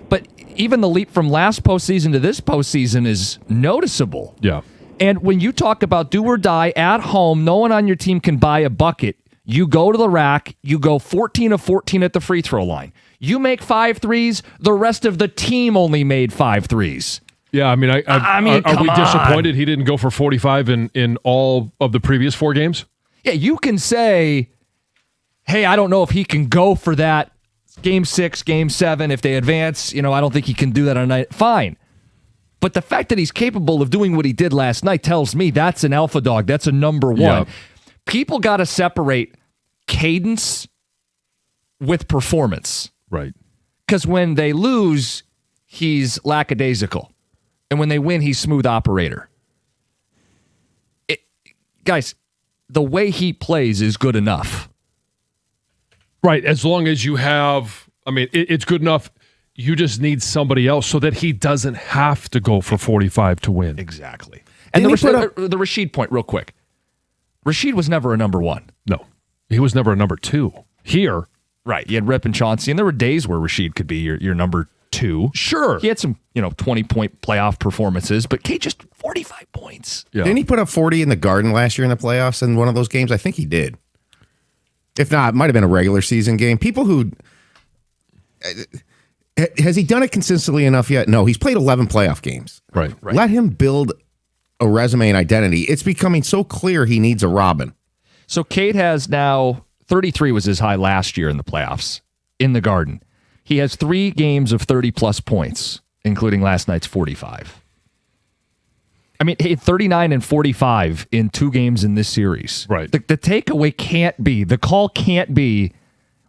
[SPEAKER 2] But even the leap from last postseason to this postseason is noticeable.
[SPEAKER 1] Yeah.
[SPEAKER 2] And when you talk about do or die at home, no one on your team can buy a bucket. You go to the rack, you go 14 of 14 at the free throw line. You make 5 threes, the rest of the team only made 5 threes.
[SPEAKER 1] Yeah, I mean, are we disappointed he didn't go for 45 in all of the previous 4 games?
[SPEAKER 2] Yeah, you can say, hey, I don't know if he can go for that game 6, game 7, if they advance. I don't think he can do that on a night. Fine. But the fact that he's capable of doing what he did last night tells me that's an alpha dog. That's a number 1. Yeah. People got to separate cadence with performance.
[SPEAKER 1] Right.
[SPEAKER 2] Because when they lose, he's lackadaisical. And when they win, he's smooth operator. Guys, the way he plays is good enough.
[SPEAKER 1] Right. As long as you have, it's good enough. You just need somebody else so that he doesn't have to go for 45 to win.
[SPEAKER 2] Exactly. And the Rasheed point, real quick. Rasheed was never a number 1.
[SPEAKER 1] No. He was never a number 2. Here.
[SPEAKER 2] Right. You had Rip and Chauncey, and there were days where Rasheed could be your number 2.
[SPEAKER 1] Sure.
[SPEAKER 2] He had some, 20-point playoff performances, but Cade just 45 points.
[SPEAKER 10] Yeah. Didn't he put up 40 in the Garden last year in the playoffs in one of those games? I think he did. If not, it might have been a regular season game. People who... Has he done it consistently enough yet? No, he's played 11 playoff games.
[SPEAKER 1] Right.
[SPEAKER 10] Let him build a resume and identity. It's becoming so clear he needs a Robin.
[SPEAKER 2] So Cade has now 33 was his high last year in the playoffs in the Garden. He has 3 games of 30-plus points, including last night's 45. I mean, 39 and 45 in 2 games in this series.
[SPEAKER 1] Right.
[SPEAKER 2] The takeaway can't be, the call can't be,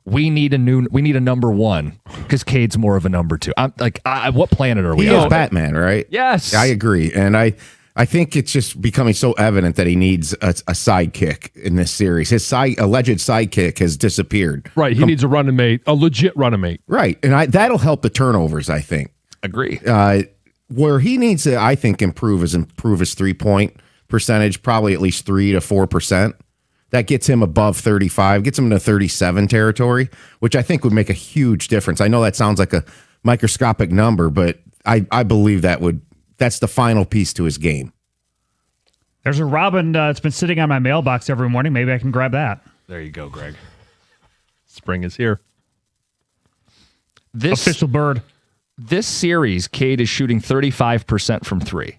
[SPEAKER 2] we need a number 1 because Cade's more of a number 2. I'm like, what planet are we on?
[SPEAKER 10] He is Batman, right?
[SPEAKER 2] Yes.
[SPEAKER 10] I agree. And I think it's just becoming so evident that he needs a sidekick in this series. His alleged sidekick has disappeared.
[SPEAKER 1] Right. He needs a running mate, a legit running mate.
[SPEAKER 10] Right. And that'll help the turnovers, I think.
[SPEAKER 2] Agree.
[SPEAKER 10] Where he needs to, I think, improve his 3-point percentage, probably at least 3 to 4%. That gets him above 35, gets him into 37 territory, which I think would make a huge difference. I know that sounds like a microscopic number, but I believe that's the final piece to his game.
[SPEAKER 8] There's a robin that's been sitting on my mailbox every morning. Maybe I can grab that.
[SPEAKER 2] There you go, Greg.
[SPEAKER 1] Spring is here.
[SPEAKER 8] Official bird.
[SPEAKER 2] This series, Cade is shooting 35% from three.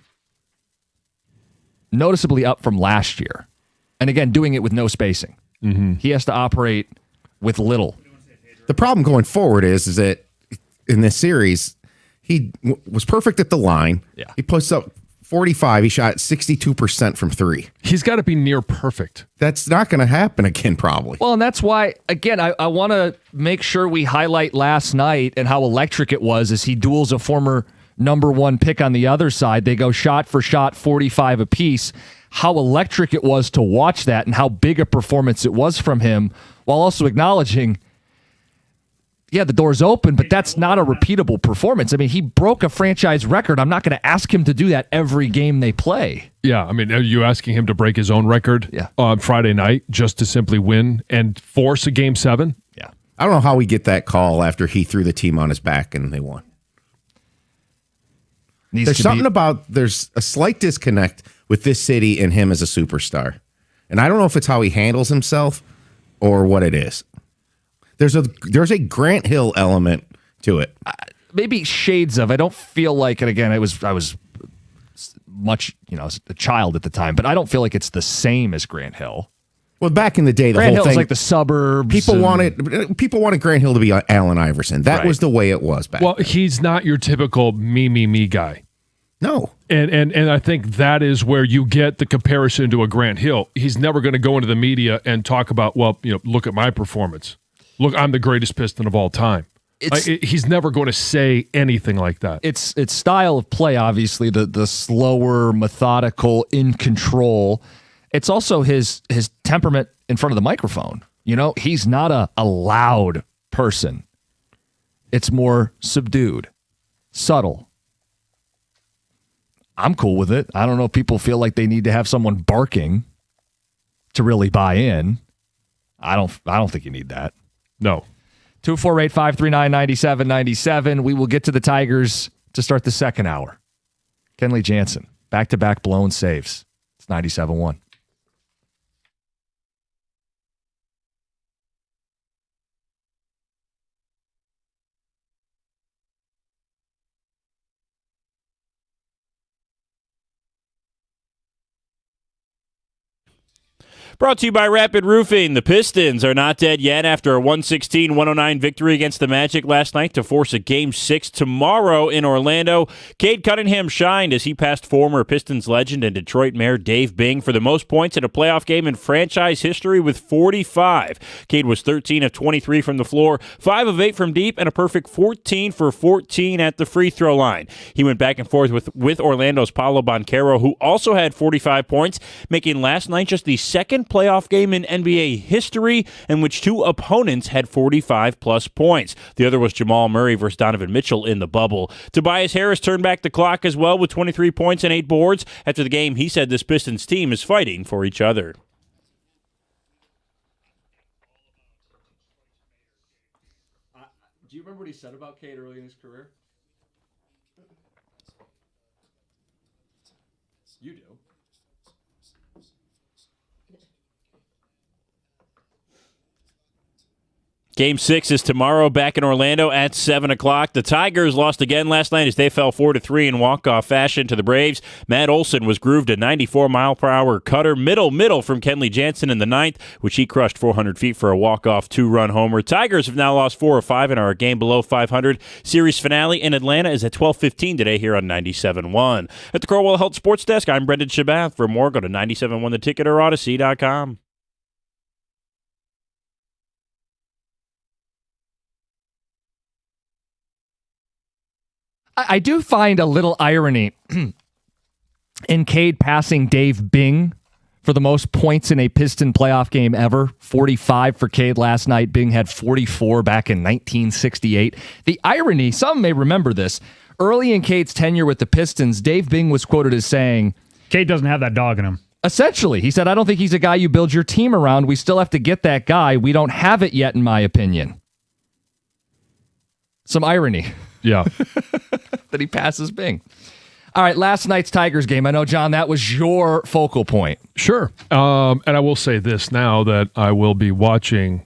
[SPEAKER 2] Noticeably up from last year. And again, doing it with no spacing.
[SPEAKER 1] Mm-hmm.
[SPEAKER 2] He has to operate with little.
[SPEAKER 10] The problem going forward is that in this series, he was perfect at the line.
[SPEAKER 2] Yeah.
[SPEAKER 10] He puts up 45. He shot 62% from three.
[SPEAKER 1] He's got to be near perfect.
[SPEAKER 10] That's not going to happen again, probably.
[SPEAKER 2] Well, and that's why, again, I want to make sure we highlight last night and how electric it was as he duels a former number one pick on the other side. They go shot for shot, 45 apiece. How electric it was to watch that and how big a performance it was from him, while also acknowledging, yeah, the door's open, but that's not a repeatable performance. I mean, he broke a franchise record. I'm not going to ask him to do that every game they play.
[SPEAKER 1] Yeah, I mean, are you asking him to break his own record on Friday night just to simply win and force a Game 7?
[SPEAKER 2] Yeah.
[SPEAKER 10] I don't know how we get that call after he threw the team on his back and they won. There's a slight disconnect with this city and him as a superstar. And I don't know if it's how he handles himself or what it is. There's a Grant Hill element to it.
[SPEAKER 2] Maybe shades of. I don't feel like, and again, I was much, a child at the time, but I don't feel like it's the same as Grant Hill.
[SPEAKER 10] Well, back in the day,
[SPEAKER 2] Grant
[SPEAKER 10] whole
[SPEAKER 2] Hill's
[SPEAKER 10] thing,
[SPEAKER 2] like the suburbs.
[SPEAKER 10] People wanted Grant Hill to be Allen Iverson. That was the way it was back.
[SPEAKER 1] Well, he's not your typical me guy.
[SPEAKER 10] No.
[SPEAKER 1] And I think that is where you get the comparison to a Grant Hill. He's never going to go into the media and talk about, look at my performance. Look, I'm the greatest Piston of all time. He's never going to say anything like that.
[SPEAKER 2] It's style of play, obviously, the slower, methodical, in control. It's also his temperament in front of the microphone. He's not a loud person. It's more subdued, subtle. I'm cool with it. I don't know if people feel like they need to have someone barking to really buy in. I don't think you need that.
[SPEAKER 1] No.
[SPEAKER 2] 248-539-9797. We will get to the Tigers to start the second hour. Kenley Jansen, back-to-back blown saves. It's 97-1.
[SPEAKER 11] Brought to you by Rapid Roofing. The Pistons are not dead yet after a 116-109 victory against the Magic last night to force a Game 6 tomorrow in Orlando. Cade Cunningham shined as he passed former Pistons legend and Detroit Mayor Dave Bing for the most points in a playoff game in franchise history with 45. Cade was 13 of 23 from the floor, 5 of 8 from deep, and a perfect 14 for 14 at the free throw line. He went back and forth with Orlando's Paolo Banchero, who also had 45 points, making last night just the second playoff game in NBA history in which two opponents had 45-plus points. The other was Jamal Murray versus Donovan Mitchell in the bubble. Tobias Harris turned back the clock as well with 23 points and 8 boards. After the game, he said this Pistons team is fighting for each other.
[SPEAKER 2] Do you remember what he said about Cade early in his career? You do.
[SPEAKER 11] Game 6 is tomorrow back in Orlando at 7 o'clock. The Tigers lost again last night as they fell 4-3 in walk-off fashion to the Braves. Matt Olson was grooved a 94-mile-per-hour cutter middle from Kenley Jansen in the ninth, which he crushed 400 feet for a walk-off 2-run homer. Tigers have now lost 4 of 5 and are a game below 500. Series finale in Atlanta is at 12:15 today here on 97.1. At the Corwell Health Sports Desk, I'm Brendan Shabath. For more, go to 97.1theticket or Odyssey.com.
[SPEAKER 2] I do find a little irony in Cade passing Dave Bing for the most points in a Piston playoff game ever. 45 for Cade last night. Bing had 44 back in 1968. The irony, some may remember this, early in Cade's tenure with the Pistons, Dave Bing was quoted as saying,
[SPEAKER 8] Cade doesn't have that dog in him.
[SPEAKER 2] Essentially, he said, I don't think he's a guy you build your team around. We still have to get that guy. We don't have it yet, in my opinion. Some irony.
[SPEAKER 1] Yeah.
[SPEAKER 2] That he passes Bing. All right, last night's Tigers game. I know, John, that was your focal point.
[SPEAKER 1] Sure. And I will say this now that I will be watching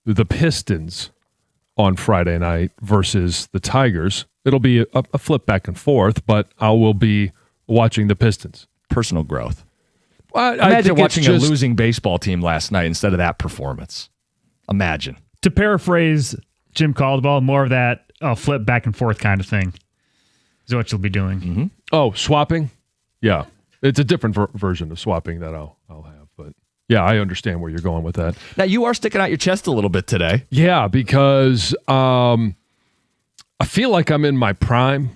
[SPEAKER 1] the Pistons on Friday night versus the Tigers. It'll be a flip back and forth, but I will be watching the Pistons.
[SPEAKER 2] Personal growth.
[SPEAKER 1] Well,
[SPEAKER 2] Imagine watching a losing baseball team last night instead of that performance. Imagine.
[SPEAKER 8] To paraphrase Jim Caldwell, more of that flip back and forth kind of thing is what you'll be doing.
[SPEAKER 2] Mm-hmm.
[SPEAKER 1] Oh, swapping? Yeah. It's a different version of swapping that I'll have. But yeah, I understand where you're going with that.
[SPEAKER 2] Now, you are sticking out your chest a little bit today.
[SPEAKER 1] Yeah, because I feel like I'm in my prime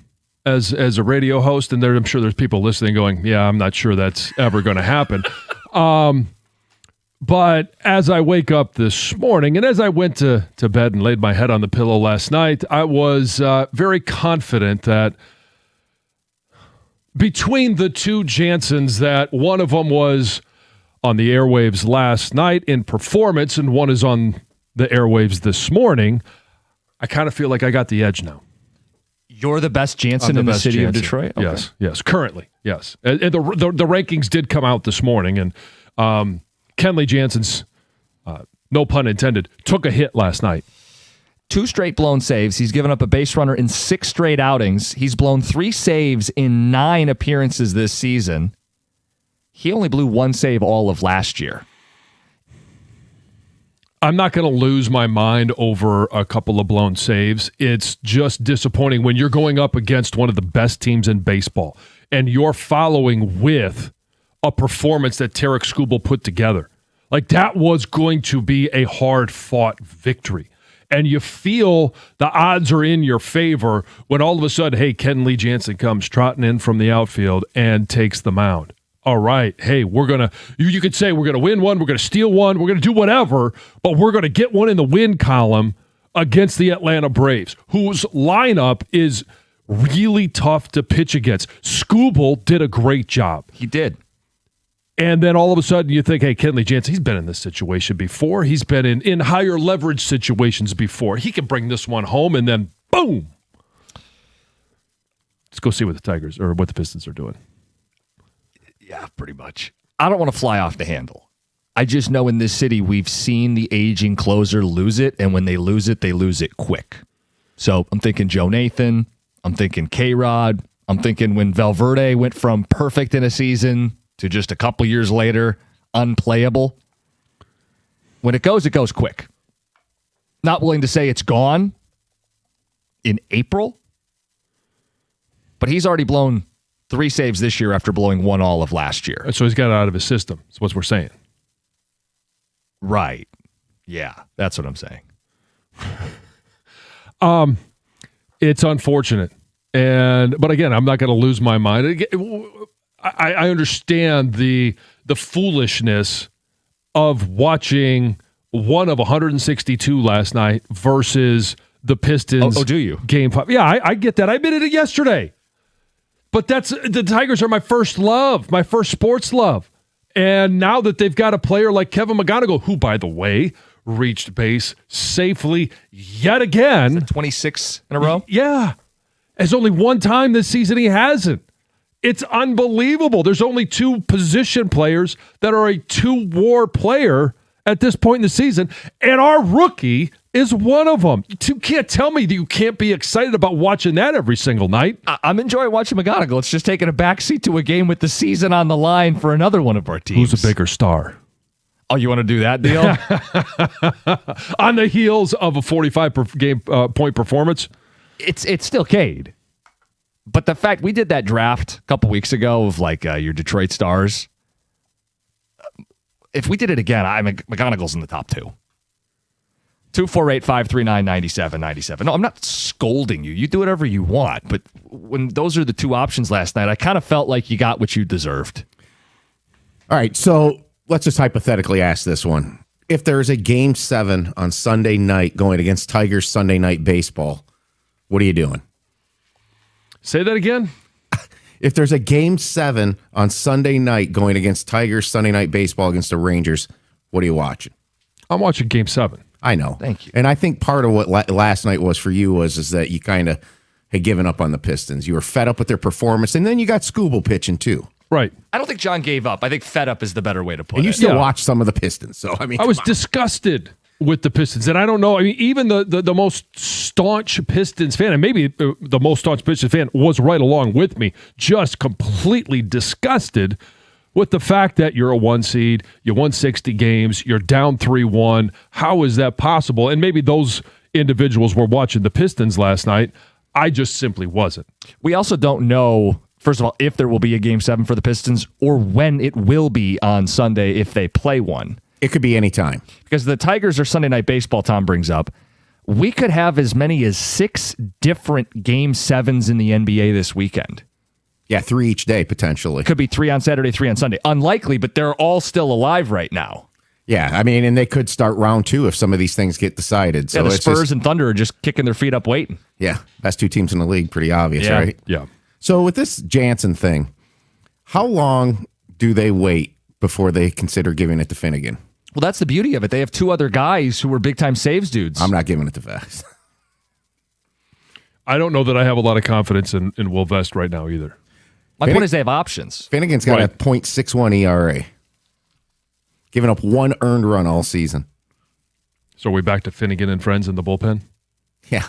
[SPEAKER 1] as a radio host, and I'm sure there's people listening going, yeah, I'm not sure that's ever going to happen. But as I wake up this morning, and as I went to bed and laid my head on the pillow last night, I was very confident that between the two Jansens, that one of them was on the airwaves last night in performance and one is on the airwaves this morning, I kind of feel like I got the edge now.
[SPEAKER 2] You're the best Jansen in the city of Detroit?
[SPEAKER 1] Okay. Yes, currently, yes. And the rankings did come out this morning, and Kenley Jansen's, no pun intended, took a hit last night.
[SPEAKER 2] 2 straight blown saves. He's given up a base runner in 6 straight outings. He's blown 3 saves in 9 appearances this season. He only blew 1 save all of last year.
[SPEAKER 1] I'm not going to lose my mind over a couple of blown saves. It's just disappointing when you're going up against one of the best teams in baseball and you're following with a performance that Tarek Skubal put together. Like, that was going to be a hard-fought victory. And you feel the odds are in your favor when all of a sudden, hey, Kenley Jansen comes trotting in from the outfield and takes the mound. All right, hey, we're going to, you could say we're going to win one, we're going to steal one, we're going to do whatever, but we're going to get one in the win column against the Atlanta Braves, whose lineup is really tough to pitch against. Skubal did a great job.
[SPEAKER 2] He did.
[SPEAKER 1] And then all of a sudden you think, hey, Kenley Jansen, he's been in this situation before. He's been in higher leverage situations before. He can bring this one home, and then boom. Let's go see what the Tigers or what the Pistons are doing.
[SPEAKER 2] Yeah, pretty much. I don't want to fly off the handle. I just know in this city we've seen the aging closer lose it, and when they lose it quick. So I'm thinking Joe Nathan. I'm thinking K-Rod. I'm thinking when Valverde went from perfect in a season to just a couple years later, unplayable. When it goes quick. Not willing to say it's gone in April, but he's already blown 3 saves this year after blowing 1 all of last year.
[SPEAKER 1] So he's got it out of his system. That's what we're saying.
[SPEAKER 2] Right. Yeah, that's what I'm saying.
[SPEAKER 1] It's unfortunate. But again, I'm not going to lose my mind. I understand the foolishness of watching one of 162 last night versus the Pistons.
[SPEAKER 2] Oh, do you?
[SPEAKER 1] Game 5. Yeah, I get that. I admitted it yesterday. But the Tigers are my first love, my first sports love. And now that they've got a player like Kevin McGonigal, who, by the way, reached base safely yet again.
[SPEAKER 2] 26 in a row?
[SPEAKER 1] Yeah. There's only one time this season he hasn't. It's unbelievable. There's only 2 position players that are a 2-WAR player at this point in the season, and our rookie is one of them. You can't tell me that you can't be excited about watching that every single night.
[SPEAKER 2] I'm enjoying watching McGonigal. It's just taking a backseat to a game with the season on the line for another one of our teams.
[SPEAKER 1] Who's a bigger star?
[SPEAKER 2] Oh, you want to do that deal?
[SPEAKER 1] On the heels of a 45-point performance?
[SPEAKER 2] It's still Cade. But the fact we did that draft a couple weeks ago of like your Detroit stars, if we did it again, McGonigal's in the top 2. 248-539-9797. No, I'm not scolding you. You do whatever you want. But when those are the 2 options last night, I kind of felt like you got what you deserved.
[SPEAKER 10] All right, so let's just hypothetically ask this one. If there's a Game 7 on Sunday night going against Tigers Sunday Night Baseball, what are you doing?
[SPEAKER 1] Say that again?
[SPEAKER 10] If there's a Game 7 on Sunday night going against Tigers Sunday Night Baseball against the Rangers, what are you watching?
[SPEAKER 1] I'm watching Game 7.
[SPEAKER 10] I know.
[SPEAKER 2] Thank you.
[SPEAKER 10] And I think part of what last night was for you is that you kind of had given up on the Pistons. You were fed up with their performance, and then you got Skubal pitching too.
[SPEAKER 1] Right.
[SPEAKER 2] I don't think John gave up. I think fed up is the better way to put it.
[SPEAKER 10] And you still watch some of the Pistons. So I mean,
[SPEAKER 1] I was disgusted. with the Pistons. And I don't know, I mean, even the most staunch Pistons fan, and maybe the most staunch Pistons fan was right along with me, just completely disgusted with the fact that you're a 1 seed, you won 60 games, you're down 3-1. How is that possible? And maybe those individuals were watching the Pistons last night. I just simply wasn't.
[SPEAKER 2] We also don't know, first of all, if there will be a Game 7 for the Pistons or when it will be on Sunday if they play one.
[SPEAKER 10] It could be any time.
[SPEAKER 2] Because the Tigers are Sunday Night Baseball, Tom brings up. We could have as many as 6 different Game 7s in the NBA this weekend.
[SPEAKER 10] Yeah, 3 each day, potentially.
[SPEAKER 2] Could be 3 on Saturday, 3 on Sunday. Unlikely, but they're all still alive right now.
[SPEAKER 10] Yeah, I mean, and they could start round 2 if some of these things get decided. So
[SPEAKER 2] the Spurs and Thunder are just kicking their feet up waiting.
[SPEAKER 10] Yeah, best 2 teams in the league, pretty obvious, right?
[SPEAKER 1] Yeah.
[SPEAKER 10] So with this Jansen thing, how long do they wait before they consider giving it to Finnegan?
[SPEAKER 2] Well, that's the beauty of it. They have 2 other guys who were big-time saves dudes.
[SPEAKER 10] I'm not giving it to Vest.
[SPEAKER 1] I don't know that I have a lot of confidence in Will Vest right now either.
[SPEAKER 2] My point is they have options.
[SPEAKER 10] Finnegan's got a .61 ERA. Giving up 1 earned run all season.
[SPEAKER 1] So are we back to Finnegan and friends in the bullpen?
[SPEAKER 10] Yeah.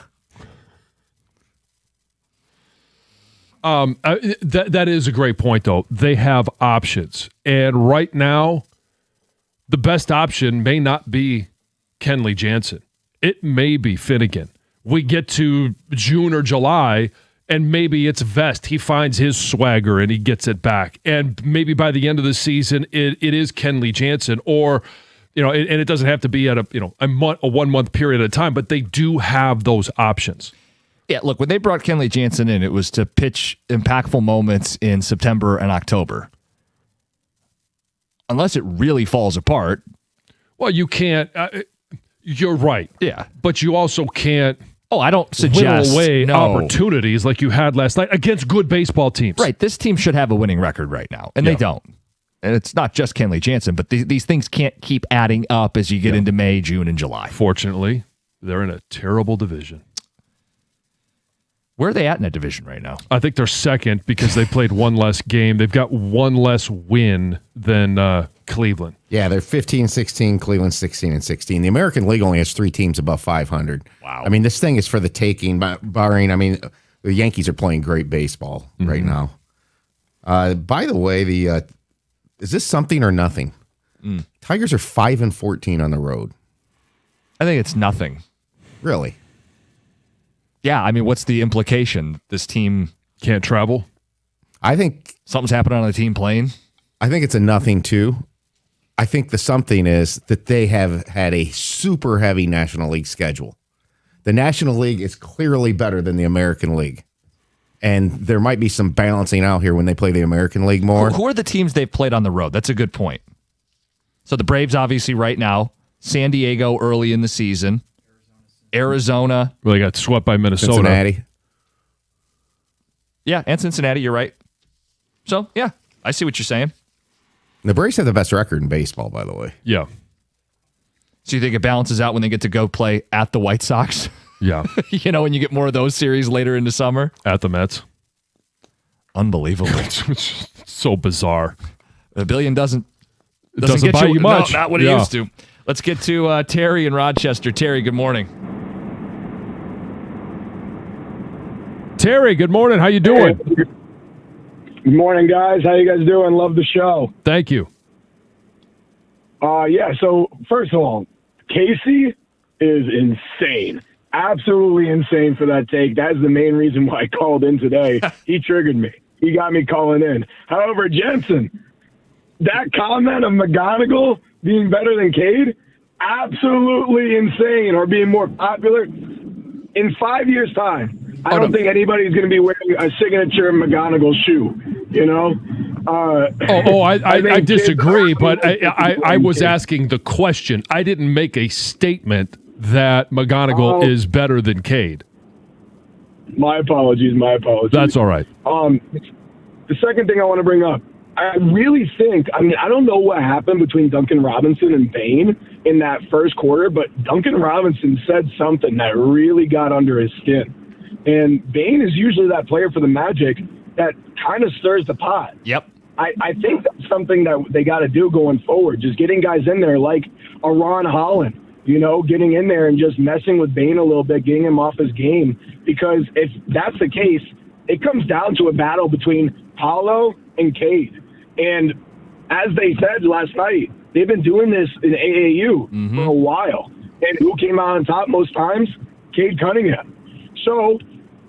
[SPEAKER 1] That is a great point, though. They have options. And right now, the best option may not be Kenley Jansen. It may be Finnegan. We get to June or July, and maybe it's Vest. He finds his swagger and he gets it back. And maybe by the end of the season, it is Kenley Jansen. Or, and it doesn't have to be at a 1 month period at a time, but they do have those options.
[SPEAKER 2] Yeah, look, when they brought Kenley Jansen in, it was to pitch impactful moments in September and October. Unless it really falls apart.
[SPEAKER 1] Well, you can't. You're right.
[SPEAKER 2] Yeah.
[SPEAKER 1] But you also can't.
[SPEAKER 2] Oh, I don't suggest
[SPEAKER 1] whittle away opportunities like you had last night against good baseball teams.
[SPEAKER 2] Right. This team should have a winning record right now, and they don't. And it's not just Kenley Jansen, but these things can't keep adding up as you get into May, June, and July.
[SPEAKER 1] Fortunately, they're in a terrible division.
[SPEAKER 2] Where are they at in that division right now?
[SPEAKER 1] I think they're second because they played 1 less game. They've got 1 less win than Cleveland.
[SPEAKER 10] Yeah, they're 15-16, Cleveland 16-16. The American League only has 3 teams above 500.
[SPEAKER 2] Wow.
[SPEAKER 10] I mean, this thing is for the taking, barring, the Yankees are playing great baseball right now. By the way, is this something or nothing? Tigers are 5-14 on the road.
[SPEAKER 2] I think it's nothing.
[SPEAKER 10] Really?
[SPEAKER 2] Yeah, I mean, what's the implication? This team
[SPEAKER 1] can't travel?
[SPEAKER 10] I think
[SPEAKER 2] something's happening on the team plane.
[SPEAKER 10] I think it's a nothing, too. I think the something is that they have had a super heavy National League schedule. The National League is clearly better than the American League. And there might be some balancing out here when they play the American League more.
[SPEAKER 2] Who are the teams they've played on the road? That's a good point. So the Braves, obviously, right now. San Diego early in the season. Arizona.
[SPEAKER 1] Well, they got swept by Minnesota.
[SPEAKER 10] Cincinnati.
[SPEAKER 2] Yeah, and Cincinnati, you're right. So, yeah, I see what you're saying.
[SPEAKER 10] The Braves have the best record in baseball, by the way.
[SPEAKER 1] Yeah.
[SPEAKER 2] So you think it balances out when they get to go play at the White Sox?
[SPEAKER 1] Yeah.
[SPEAKER 2] When you get more of those series later into summer?
[SPEAKER 1] At the Mets.
[SPEAKER 2] Unbelievable.
[SPEAKER 1] It's so bizarre.
[SPEAKER 2] $1 billion doesn't
[SPEAKER 1] get buy you much.
[SPEAKER 2] No, not what it used to. Let's get to Terry in Rochester. Terry, good morning.
[SPEAKER 1] Terry, good morning. How you doing?
[SPEAKER 12] Hey. Good morning, guys. How you guys doing? Love the show.
[SPEAKER 1] Thank you.
[SPEAKER 12] So first of all, Casey is insane. Absolutely insane for that take. That is the main reason why I called in today. He triggered me. He got me calling in. However, Jansen, that comment of McGonigal being better than Cade, absolutely insane, or being more popular. In 5 years' time, I don't think anybody's going to be wearing a signature McGonigal shoe,
[SPEAKER 1] I disagree, but I was asking the question. I didn't make a statement that McGonigal is better than Cade.
[SPEAKER 12] My apologies.
[SPEAKER 1] That's all right.
[SPEAKER 12] The second thing I want to bring up, I really think, I don't know what happened between Duncan Robinson and Bain in that first quarter, but Duncan Robinson said something that really got under his skin. And Bain is usually that player for the Magic that kind of stirs the pot.
[SPEAKER 2] Yep.
[SPEAKER 12] I think that's something that they got to do going forward, just getting guys in there like a Ron Holland, getting in there and just messing with Bane a little bit, getting him off his game. Because if that's the case, it comes down to a battle between Paolo and Cade. And as they said last night, they've been doing this in AAU for a while. And who came out on top most times? Cade Cunningham. So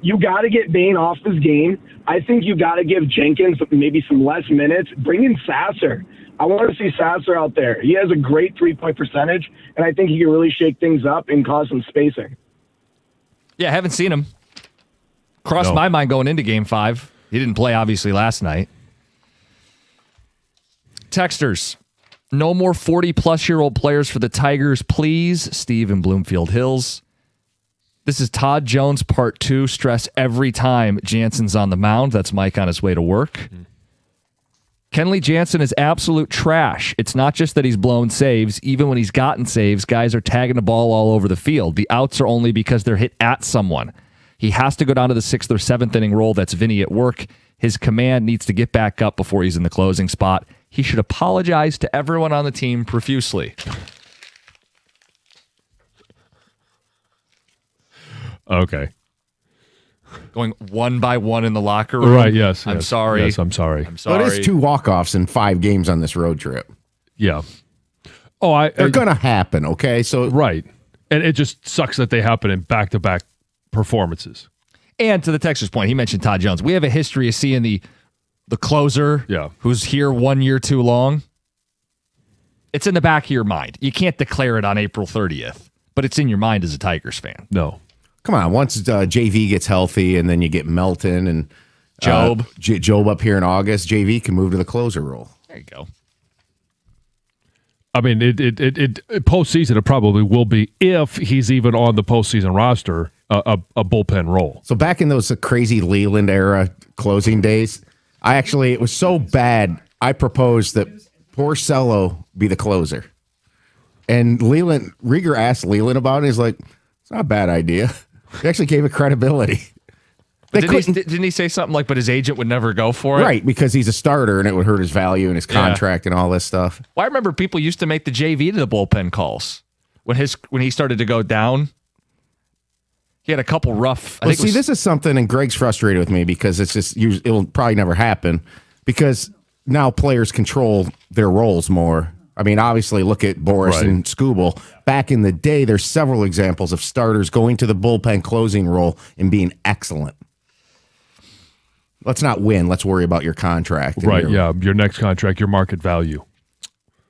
[SPEAKER 12] you got to get Bane off his game. I think you got to give Jenkins maybe some less minutes. Bring in Sasser. I want to see Sasser out there. He has a great three-point percentage, and I think he can really shake things up and cause some spacing.
[SPEAKER 2] Yeah, I haven't seen him. Crossed my mind going into Game 5. He didn't play, obviously, last night. Texters. No more 40-plus-year-old players for the Tigers, please. Steve in Bloomfield Hills. This is Todd Jones Part 2. Stress every time Jansen's on the mound. That's Mike on his way to work. Kenley Jansen is absolute trash. It's not just that he's blown saves. Even when he's gotten saves, guys are tagging the ball all over the field. The outs are only because they're hit at someone. He has to go down to the 6th or 7th inning role. That's Vinny at work. His command needs to get back up before he's in the closing spot. He should apologize to everyone on the team profusely.
[SPEAKER 1] Okay.
[SPEAKER 2] Going one by one in the locker room.
[SPEAKER 1] Right, yes.
[SPEAKER 2] I'm sorry.
[SPEAKER 1] Yes, I'm sorry.
[SPEAKER 2] I'm sorry.
[SPEAKER 10] But it's 2 walk-offs in 5 games on this road trip.
[SPEAKER 1] Yeah. Oh,
[SPEAKER 10] they're going to happen, okay? So
[SPEAKER 1] right. And it just sucks that they happen in back-to-back performances.
[SPEAKER 2] And to the Texas point, he mentioned Todd Jones. We have a history of seeing the closer who's here 1 year too long. It's in the back of your mind. You can't declare it on April 30th, but it's in your mind as a Tigers fan.
[SPEAKER 1] No.
[SPEAKER 10] Come on, once JV gets healthy and then you get Melton and
[SPEAKER 2] Job.
[SPEAKER 10] Job up here in August, JV can move to the closer role.
[SPEAKER 2] There you go.
[SPEAKER 1] I mean, it postseason, it probably will be, if he's even on the postseason roster, a bullpen role.
[SPEAKER 10] So back in those crazy Leland era closing days, it was so bad, I proposed that Porcello be the closer. And Rieger asked Leland about it. He's like, it's not a bad idea. He actually gave it credibility.
[SPEAKER 2] Didn't he say something like, but his agent would never go for it?
[SPEAKER 10] Right, because he's a starter and it would hurt his value and his contract and all this stuff.
[SPEAKER 2] Well, I remember people used to make the JV to the bullpen calls when he started to go down. He had a couple rough.
[SPEAKER 10] This is something, and Greg's frustrated with me because it'll probably never happen because now players control their roles more. I mean, obviously, look at Boris and Skubal. Back in the day, there's several examples of starters going to the bullpen closing role and being excellent. Let's not win. Let's worry about your contract.
[SPEAKER 1] Right, your next contract, your market value.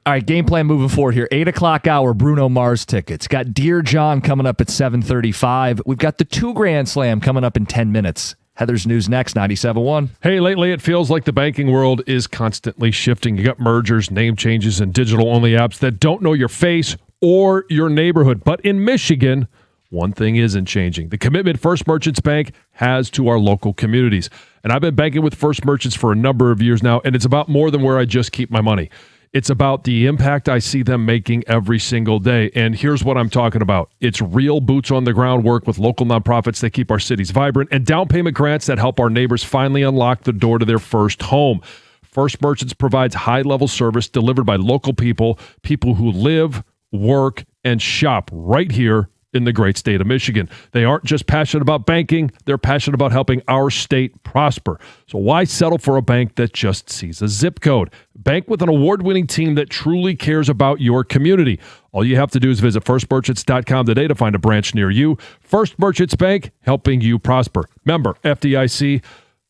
[SPEAKER 2] All right, game plan moving forward here. 8 o'clock hour, Bruno Mars tickets. Got Dear John coming up at 7:35. We've got the 2 Grand Slam coming up in 10 minutes. Heather's News next, 97.1.
[SPEAKER 1] Hey, lately it feels like the banking world is constantly shifting. You got mergers, name changes, and digital-only apps that don't know your face or your neighborhood. But in Michigan, one thing isn't changing. The commitment First Merchants Bank has to our local communities. And I've been banking with First Merchants for a number of years now, and it's about more than where I just keep my money. It's about the impact I see them making every single day. And here's what I'm talking about. It's real boots on the ground work with local nonprofits that keep our cities vibrant and down payment grants that help our neighbors finally unlock the door to their first home. First Merchants provides high-level service delivered by local people who live, work, and shop right here in the great state of Michigan. They aren't just passionate about banking, they're passionate about helping our state prosper. So why settle for a bank that just sees a zip code? Bank with an award-winning team that truly cares about your community. All you have to do is visit firstmerchants.com today to find a branch near you. First Merchants Bank, helping you prosper. Member FDIC,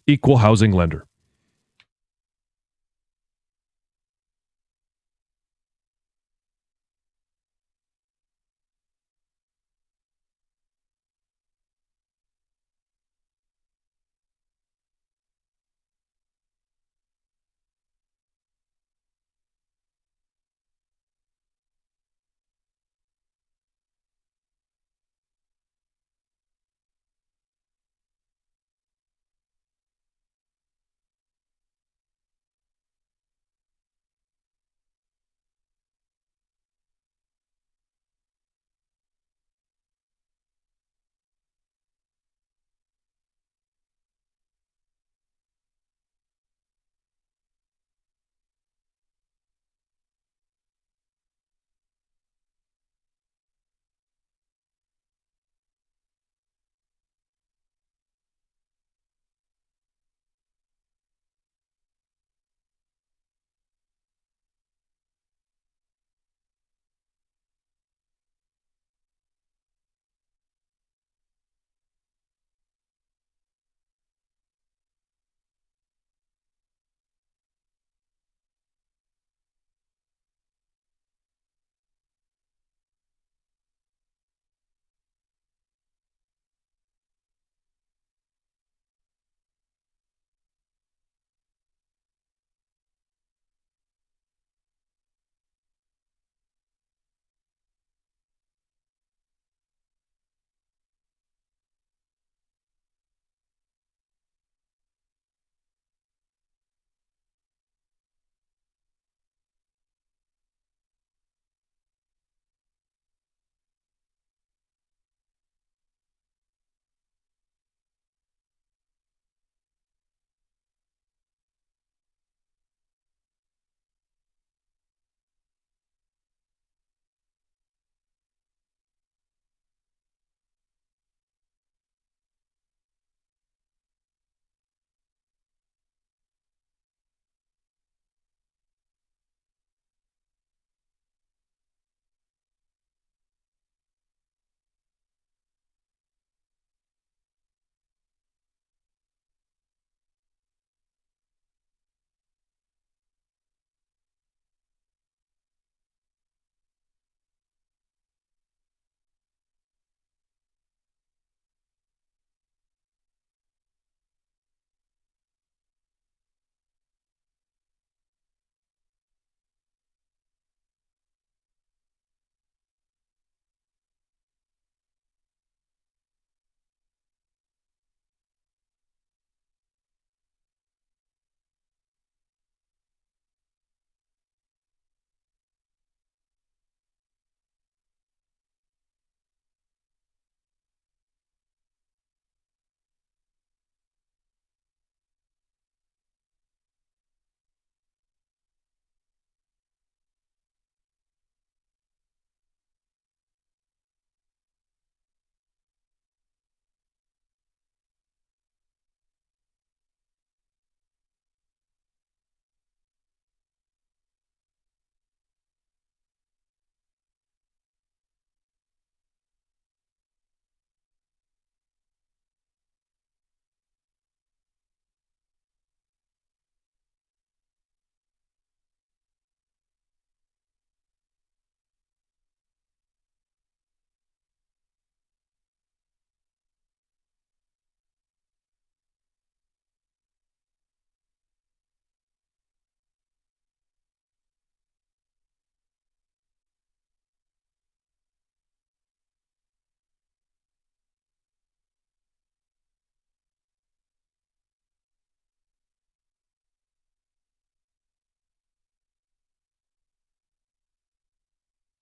[SPEAKER 1] equal housing lender.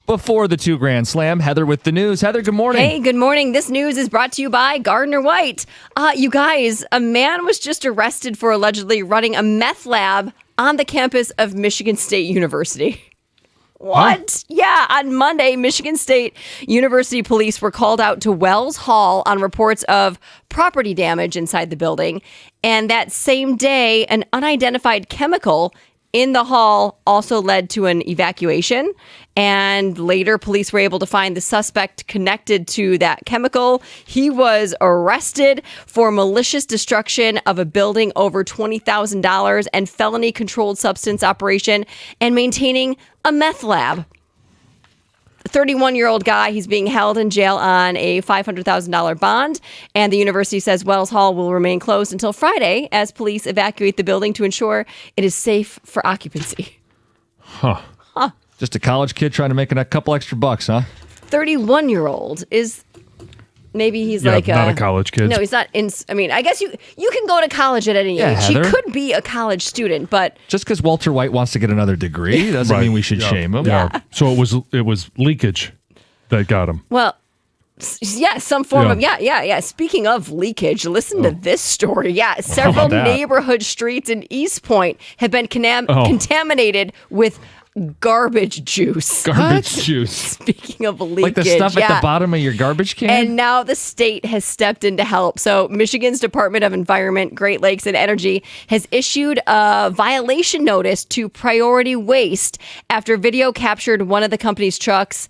[SPEAKER 2] Before the 2 Grand Slam, Heather with the news. Heather, good morning.
[SPEAKER 6] Hey, good morning. This news is brought to you by Gardner White. You guys, a man was just arrested for allegedly running a meth lab on the campus of Michigan State University. What? Huh? Yeah, on Monday, Michigan State University police were called out to Wells Hall on reports of property damage inside the building. And that same day, an unidentified chemical in the hall also led to an evacuation. And later, police were able to find the suspect connected to that chemical. He was arrested for malicious destruction of a building over $20,000 and felony controlled substance operation and maintaining a meth lab. A 31-year-old guy, he's being held in jail on a $500,000 bond. And the university says Wells Hall will remain closed until Friday as police evacuate the building to ensure it is safe for occupancy.
[SPEAKER 1] Huh.
[SPEAKER 2] Just a college kid trying to make a couple extra bucks, huh?
[SPEAKER 6] 31-year-old is... Maybe he's
[SPEAKER 1] not a college kid.
[SPEAKER 6] No, he's not. I guess you can go to college at any age.
[SPEAKER 2] Heather.
[SPEAKER 6] He could be a college student, but
[SPEAKER 2] just because Walter White wants to get another degree doesn't mean we should shame him.
[SPEAKER 1] Yeah. So it was leakage that got him.
[SPEAKER 6] Well, yeah, some form of Speaking of leakage, listen to this story. Yeah, several neighborhood streets in East Point have been contaminated with garbage juice.
[SPEAKER 1] Garbage juice.
[SPEAKER 6] Speaking of leakage.
[SPEAKER 2] Like the stuff at the bottom of your garbage can?
[SPEAKER 6] And now the state has stepped in to help. So Michigan's Department of Environment, Great Lakes, and Energy has issued a violation notice to Priority Waste after video captured one of the company's trucks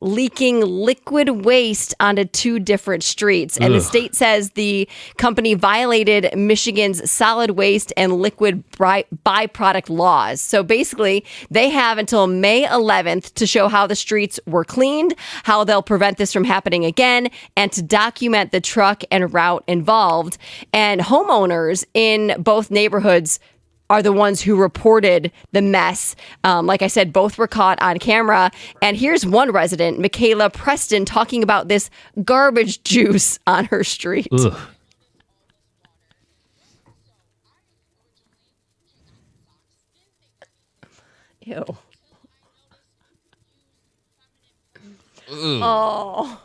[SPEAKER 6] leaking liquid waste onto 2 different streets. And the state says the company violated Michigan's solid waste and liquid byproduct laws. So basically, they have until May 11th to show how the streets were cleaned, how they'll prevent this from happening again, and to document the truck and route involved. And homeowners in both neighborhoods are the ones who reported the mess. Like I said, both were caught on camera. And here's one resident, Michaela Preston, talking about this garbage juice on her street.
[SPEAKER 1] Ugh.
[SPEAKER 6] Ew. Oh.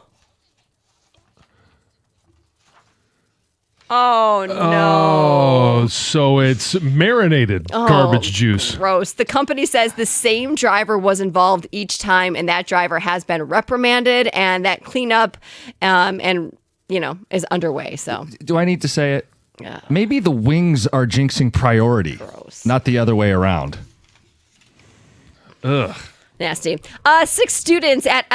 [SPEAKER 6] Oh, no.
[SPEAKER 1] Oh, so it's marinated garbage juice.
[SPEAKER 6] Gross. The company says the same driver was involved each time, and that driver has been reprimanded, and that cleanup is underway. So,
[SPEAKER 2] do I need to say it?
[SPEAKER 6] Yeah.
[SPEAKER 2] Maybe the wings are jinxing Priority, not the other way around.
[SPEAKER 1] Ugh.
[SPEAKER 6] Nasty. 6 students at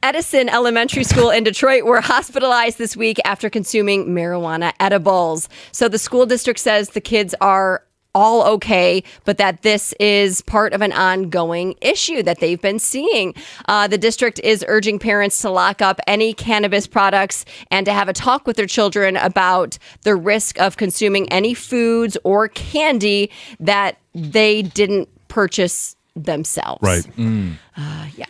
[SPEAKER 6] Edison Elementary School in Detroit were hospitalized this week after consuming marijuana edibles. So the school district says the kids are all okay, but that this is part of an ongoing issue that they've been seeing. The district is urging parents to lock up any cannabis products and to have a talk with their children about the risk of consuming any foods or candy that they didn't purchase themselves.
[SPEAKER 1] Right.
[SPEAKER 6] Yeah.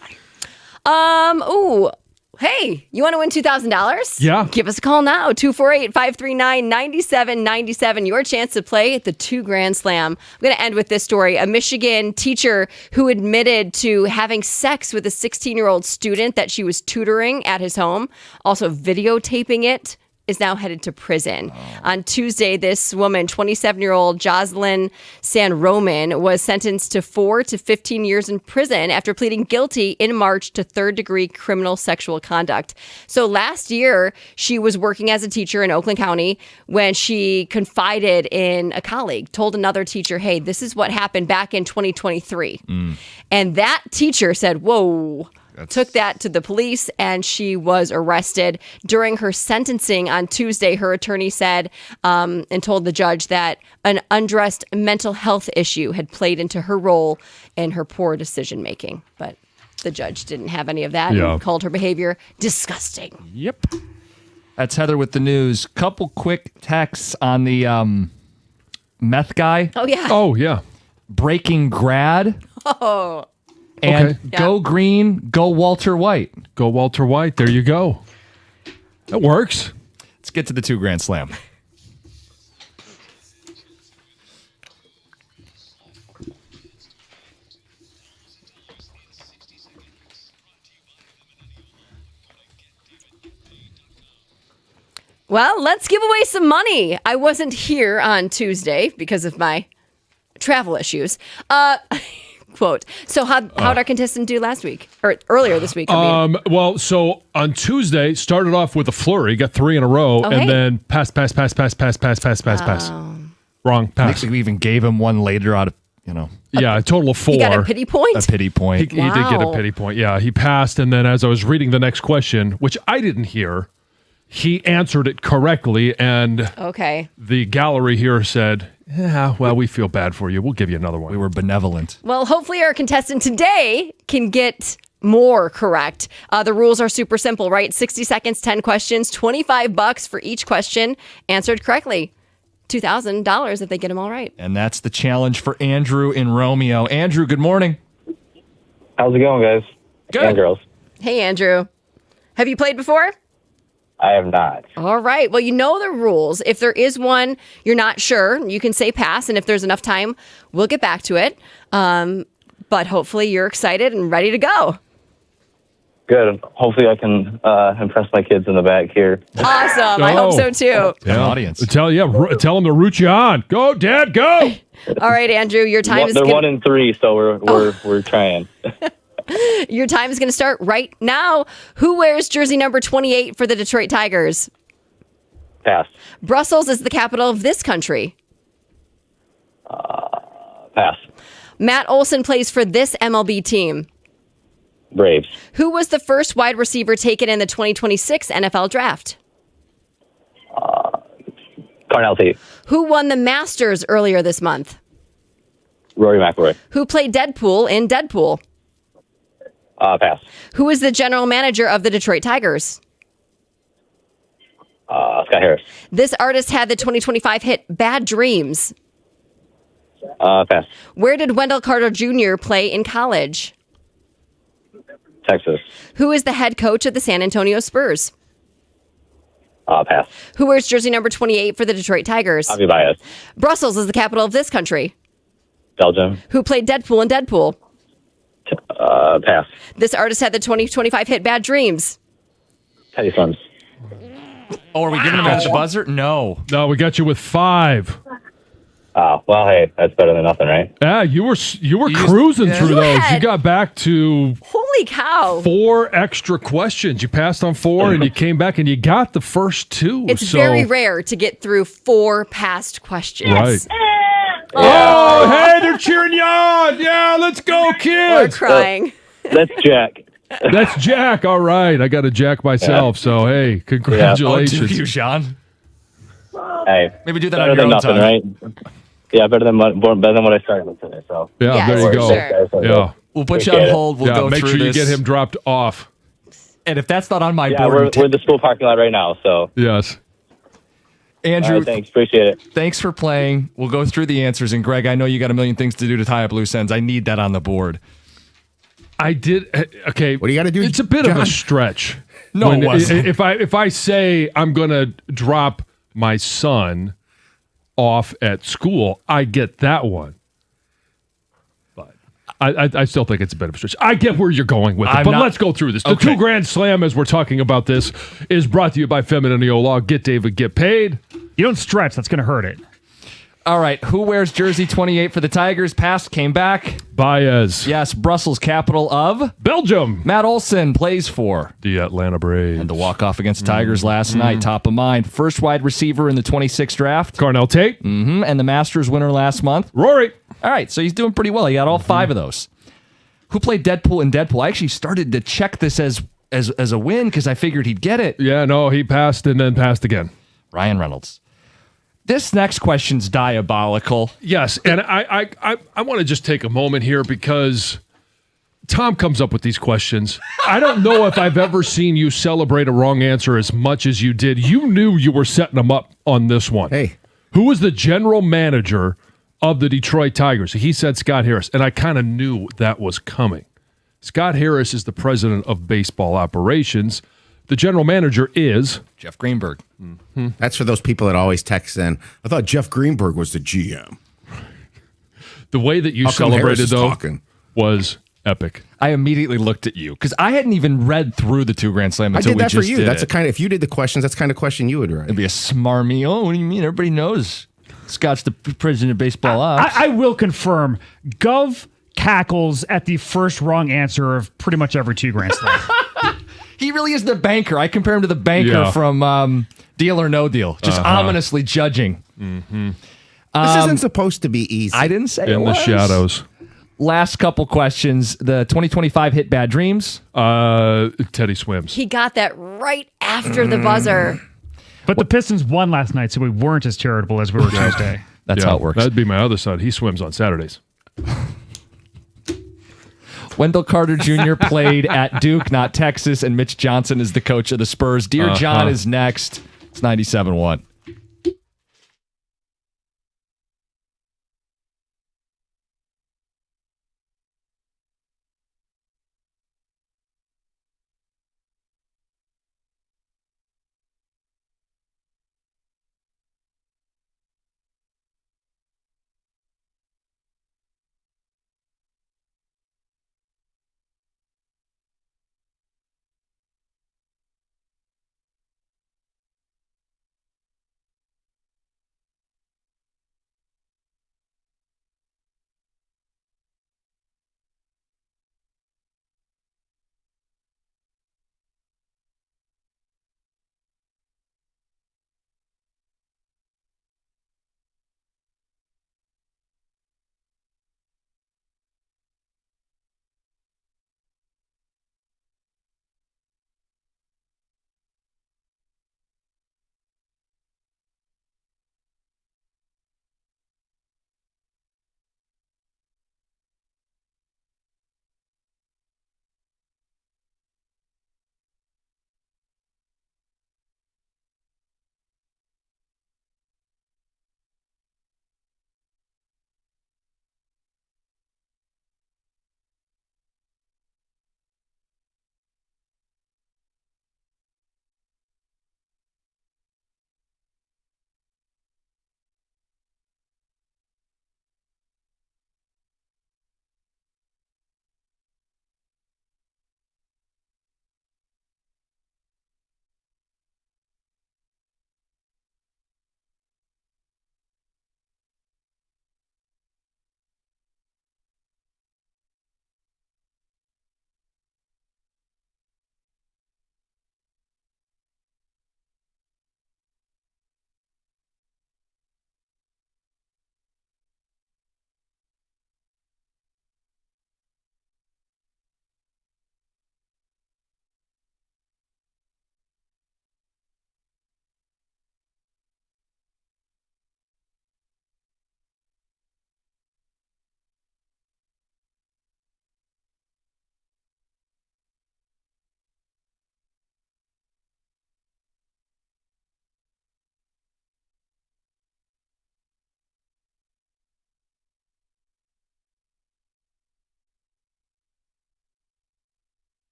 [SPEAKER 6] Hey, you want to win $2,000?
[SPEAKER 1] Yeah.
[SPEAKER 6] Give us a call now. 248-539-9797. Your chance to play at the 2 Grand Slam. I'm going to end with this story. A Michigan teacher who admitted to having sex with a 16-year-old student that she was tutoring at his home, also videotaping it, is now headed to prison. On Tuesday, this woman, 27-year-old Jocelyn San Roman, was sentenced to 4 to 15 years in prison after pleading guilty in March to third-degree criminal sexual conduct. So last year, she was working as a teacher in Oakland County when she confided in a colleague, told another teacher, hey, this is what happened back in 2023. And that teacher said, whoa. Took that to the police, and she was arrested. During her sentencing on Tuesday, her attorney said and told the judge that an unaddressed mental health issue had played into her role in her poor decision making. But the judge didn't have any of that and called her behavior disgusting.
[SPEAKER 2] Yep. That's Heather with the news. Couple quick texts on the meth guy.
[SPEAKER 6] Oh, yeah.
[SPEAKER 1] Oh, yeah.
[SPEAKER 2] Breaking grad.
[SPEAKER 6] Oh.
[SPEAKER 2] And go green, go Walter White.
[SPEAKER 1] Go Walter White. There you go. That works.
[SPEAKER 2] Let's get to the 2 Grand Slam.
[SPEAKER 6] Well, let's give away some money. I wasn't here on Tuesday because of my travel issues. Quote. So how'd our contestant do last week? Or earlier this week, I mean.
[SPEAKER 1] Well, so on Tuesday, started off with a flurry, got 3 in a row, and then pass. Wrong, pass.
[SPEAKER 2] I think we even gave him one later out of,
[SPEAKER 1] Yeah, a total of 4.
[SPEAKER 6] He got a pity point?
[SPEAKER 2] A pity point.
[SPEAKER 1] He did get a pity point. Yeah, he passed, and then as I was reading the next question, which I didn't hear, he answered it correctly, and the gallery here said, yeah, well, we feel bad for you. We'll give you another one.
[SPEAKER 2] We were benevolent.
[SPEAKER 6] Well, hopefully our contestant today can get more correct. The rules are super simple, right? 60 seconds, 10 questions, $25 for each question answered correctly. $2,000 if they get them all right.
[SPEAKER 2] And that's the challenge for Andrew in Romeo. Andrew, good morning.
[SPEAKER 13] How's it going, guys?
[SPEAKER 2] Good.
[SPEAKER 13] And girls.
[SPEAKER 6] Hey, Andrew. Have you played before?
[SPEAKER 13] I have not.
[SPEAKER 6] All right. Well, you know the rules. If there is one you're not sure, you can say pass. And if there's enough time, we'll get back to it. But hopefully you're excited and ready to go.
[SPEAKER 13] Good. Hopefully I can impress my kids in the back here.
[SPEAKER 6] Awesome. I hope so too.
[SPEAKER 2] Yeah. Audience.
[SPEAKER 1] Tell them to root you on. Go, Dad, go.
[SPEAKER 6] All right, Andrew, your time is
[SPEAKER 13] They're 1 and 3, so we're trying.
[SPEAKER 6] Your time is going to start right now. Who wears jersey number 28 for the Detroit Tigers?
[SPEAKER 13] Pass.
[SPEAKER 6] Brussels is the capital of this country.
[SPEAKER 13] Pass.
[SPEAKER 6] Matt Olson plays for this MLB team.
[SPEAKER 13] Braves.
[SPEAKER 6] Who was the first wide receiver taken in the 2026 NFL Draft?
[SPEAKER 13] Carnell Tate.
[SPEAKER 6] Who won the Masters earlier this month?
[SPEAKER 13] Rory McIlroy.
[SPEAKER 6] Who played Deadpool in Deadpool?
[SPEAKER 13] Pass.
[SPEAKER 6] Who is the general manager of the Detroit Tigers?
[SPEAKER 13] Scott Harris.
[SPEAKER 6] This artist had the 2025 hit Bad Dreams.
[SPEAKER 13] Pass.
[SPEAKER 6] Where did Wendell Carter Jr. play in college?
[SPEAKER 13] Texas.
[SPEAKER 6] Who is the head coach of the San Antonio Spurs?
[SPEAKER 13] Pass.
[SPEAKER 6] Who wears jersey number 28 for the Detroit Tigers?
[SPEAKER 13] Javi Baez.
[SPEAKER 6] Brussels is the capital of this country.
[SPEAKER 13] Belgium.
[SPEAKER 6] Who played Deadpool in Deadpool?
[SPEAKER 13] Pass.
[SPEAKER 6] This artist had the 2025 hit Bad Dreams.
[SPEAKER 13] Teddy Sons.
[SPEAKER 2] Oh, are we giving him at the buzzer? No.
[SPEAKER 1] No, we got you with 5.
[SPEAKER 13] Oh, well, hey, that's better than nothing, right?
[SPEAKER 1] Yeah, you were cruising through those. You got back to
[SPEAKER 6] holy cow
[SPEAKER 1] 4 extra questions. You passed on 4 and you came back and you got the first 2.
[SPEAKER 6] It's very rare to get through 4 past questions.
[SPEAKER 1] Right. Oh, hey, they're cheering you on. Yeah, let's go, kids.
[SPEAKER 6] We're crying.
[SPEAKER 13] That's Jack.
[SPEAKER 1] That's Jack. All right. I got a Jack myself. So, hey, congratulations.
[SPEAKER 2] Oh, to you, Sean.
[SPEAKER 13] Hey.
[SPEAKER 2] Maybe do that
[SPEAKER 13] better
[SPEAKER 2] on your own
[SPEAKER 13] nothing,
[SPEAKER 2] time.
[SPEAKER 13] Right? Yeah, better than what I started with today. So
[SPEAKER 1] yeah, there you go.
[SPEAKER 6] Sure.
[SPEAKER 1] Yeah.
[SPEAKER 2] We'll put you on hold. We'll go
[SPEAKER 1] make
[SPEAKER 2] through
[SPEAKER 1] sure
[SPEAKER 2] this.
[SPEAKER 1] you get him dropped off.
[SPEAKER 2] And if that's not on my
[SPEAKER 13] yeah,
[SPEAKER 2] board,
[SPEAKER 13] we're at the school parking lot right now. So
[SPEAKER 1] yes.
[SPEAKER 2] Andrew,
[SPEAKER 13] all right, thanks. Appreciate it.
[SPEAKER 2] Thanks for playing. We'll go through the answers. And Greg, I know you got a million things to do to tie up loose ends. I need that on the board.
[SPEAKER 1] I did. Okay.
[SPEAKER 10] What do you got to do?
[SPEAKER 1] It's a bit of a stretch.
[SPEAKER 2] No, it wasn't.
[SPEAKER 1] If I say I'm going to drop my son off at school, I get that one. But I still think it's a bit of a stretch. I get where you're going with it, but let's go through this. The 2 Grand Slam, as we're talking about this, is brought to you by Feminine Law. Get David, get paid.
[SPEAKER 8] You don't stretch. That's going to hurt it.
[SPEAKER 2] All right. Who wears jersey 28 for the Tigers? Passed, came back.
[SPEAKER 1] Baez.
[SPEAKER 2] Yes, Brussels, capital of
[SPEAKER 1] Belgium.
[SPEAKER 2] Matt Olson plays for
[SPEAKER 1] the Atlanta Braves.
[SPEAKER 2] And the walk-off against the Tigers last night, top of mind. First wide receiver in the 26th draft.
[SPEAKER 1] Carnell Tate.
[SPEAKER 2] And the Masters winner last month.
[SPEAKER 1] Rory.
[SPEAKER 2] All right, so he's doing pretty well. He got all 5 of those. Who played Deadpool in Deadpool? I actually started to check this as a win because I figured he'd get it.
[SPEAKER 1] Yeah, no, he passed and then passed again.
[SPEAKER 2] Ryan Reynolds. This next question's diabolical.
[SPEAKER 1] Yes, and I want to just take a moment here because Tom comes up with these questions. I don't know if I've ever seen you celebrate a wrong answer as much as you did. You knew you were setting them up on this one.
[SPEAKER 10] Hey.
[SPEAKER 1] Who was the general manager of the Detroit Tigers? He said Scott Harris, and I kind of knew that was coming. Scott Harris is the president of baseball operations. The general manager is
[SPEAKER 2] Jeff Greenberg.
[SPEAKER 10] Mm-hmm. That's for those people that always text in. I thought Jeff Greenberg was the GM.
[SPEAKER 1] The way that you celebrated, though, was Epic.
[SPEAKER 2] I immediately looked at you because I hadn't even read through the 2 Grand Slam
[SPEAKER 10] I
[SPEAKER 2] until
[SPEAKER 10] did that
[SPEAKER 2] we
[SPEAKER 10] for
[SPEAKER 2] just
[SPEAKER 10] you.
[SPEAKER 2] did
[SPEAKER 10] That's
[SPEAKER 2] it.
[SPEAKER 10] if you did the questions, that's the kind of question you would write.
[SPEAKER 2] It'd be a smarmy. Oh, what do you mean? Everybody knows Scott's the president of baseball ops.
[SPEAKER 8] I will confirm. Gov cackles at the first wrong answer of pretty much every 2 Grand Slam.
[SPEAKER 2] He really is the banker. I compare him to the banker from Deal or No Deal, just ominously judging.
[SPEAKER 1] Mm-hmm.
[SPEAKER 10] This isn't supposed to be easy.
[SPEAKER 2] I didn't say
[SPEAKER 1] in the shadows.
[SPEAKER 2] Last couple questions. The 2025 hit Bad Dreams.
[SPEAKER 1] Teddy Swims.
[SPEAKER 6] He got that right after the buzzer.
[SPEAKER 8] But the Pistons won last night, so we weren't as charitable as we were Tuesday.
[SPEAKER 2] That's how it works.
[SPEAKER 1] That'd be my other son. He swims on Saturdays.
[SPEAKER 2] Wendell Carter Jr. played at Duke, not Texas, and Mitch Johnson is the coach of the Spurs. Dear John is next. It's 97.1.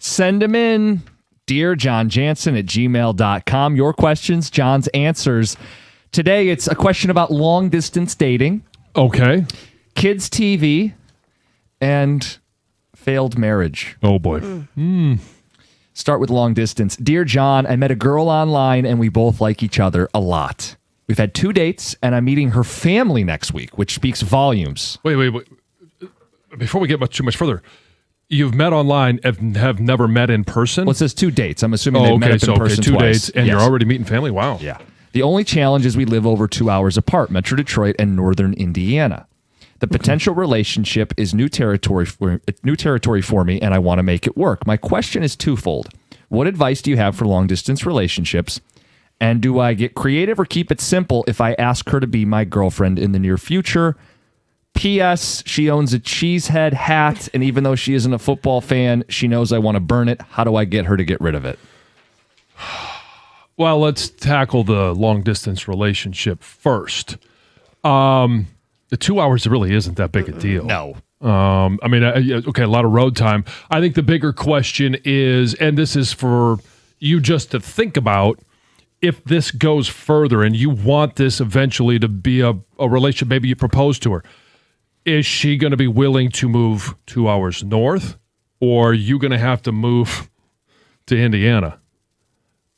[SPEAKER 2] Send them in. Dear John Jansen at gmail.com. Your questions, John's answers. Today, it's a question about long-distance dating.
[SPEAKER 1] Okay.
[SPEAKER 2] Kids TV and failed marriage.
[SPEAKER 1] Oh, boy.
[SPEAKER 2] Start with long distance. Dear John, I met a girl online and we both like each other a lot. We've had 2 dates and I'm meeting her family next week, which speaks volumes.
[SPEAKER 1] Wait. Before we get too much further, you've met online and have never met in person?
[SPEAKER 2] Well, it says 2 dates. I'm assuming they've met up in person
[SPEAKER 1] 2
[SPEAKER 2] twice.
[SPEAKER 1] dates and you're already meeting family? Wow.
[SPEAKER 2] Yeah. The only challenge is we live over 2 hours apart, Metro Detroit and Northern Indiana. The potential relationship is new territory for me, and I want to make it work. My question is twofold. What advice do you have for long-distance relationships? And do I get creative or keep it simple if I ask her to be my girlfriend in the near future? P.S. She owns a Cheesehead hat, and even though she isn't a football fan, she knows I want to burn it. How do I get her to get rid of it?
[SPEAKER 1] Well, let's tackle the long-distance relationship first. The 2 hours really isn't that big a deal.
[SPEAKER 2] No.
[SPEAKER 1] Okay, a lot of road time. I think the bigger question is, and this is for you just to think about, if this goes further and you want this eventually to be a relationship, maybe you propose to her, is she going to be willing to move 2 hours north, or are you going to have to move to Indiana?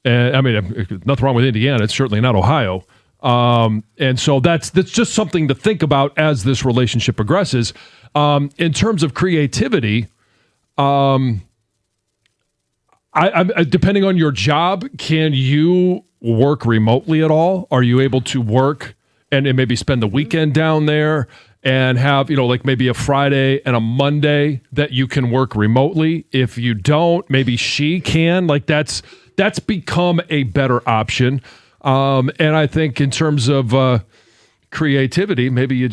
[SPEAKER 1] And nothing wrong with Indiana. It's certainly not Ohio. And so that's just something to think about as this relationship progresses. In terms of creativity, I depending on your job, can you work remotely at all? Are you able to work and maybe spend the weekend down there and have, like maybe a Friday and a Monday that you can work remotely? If you don't, maybe she can. Like that's become a better option. And I think in terms of creativity, maybe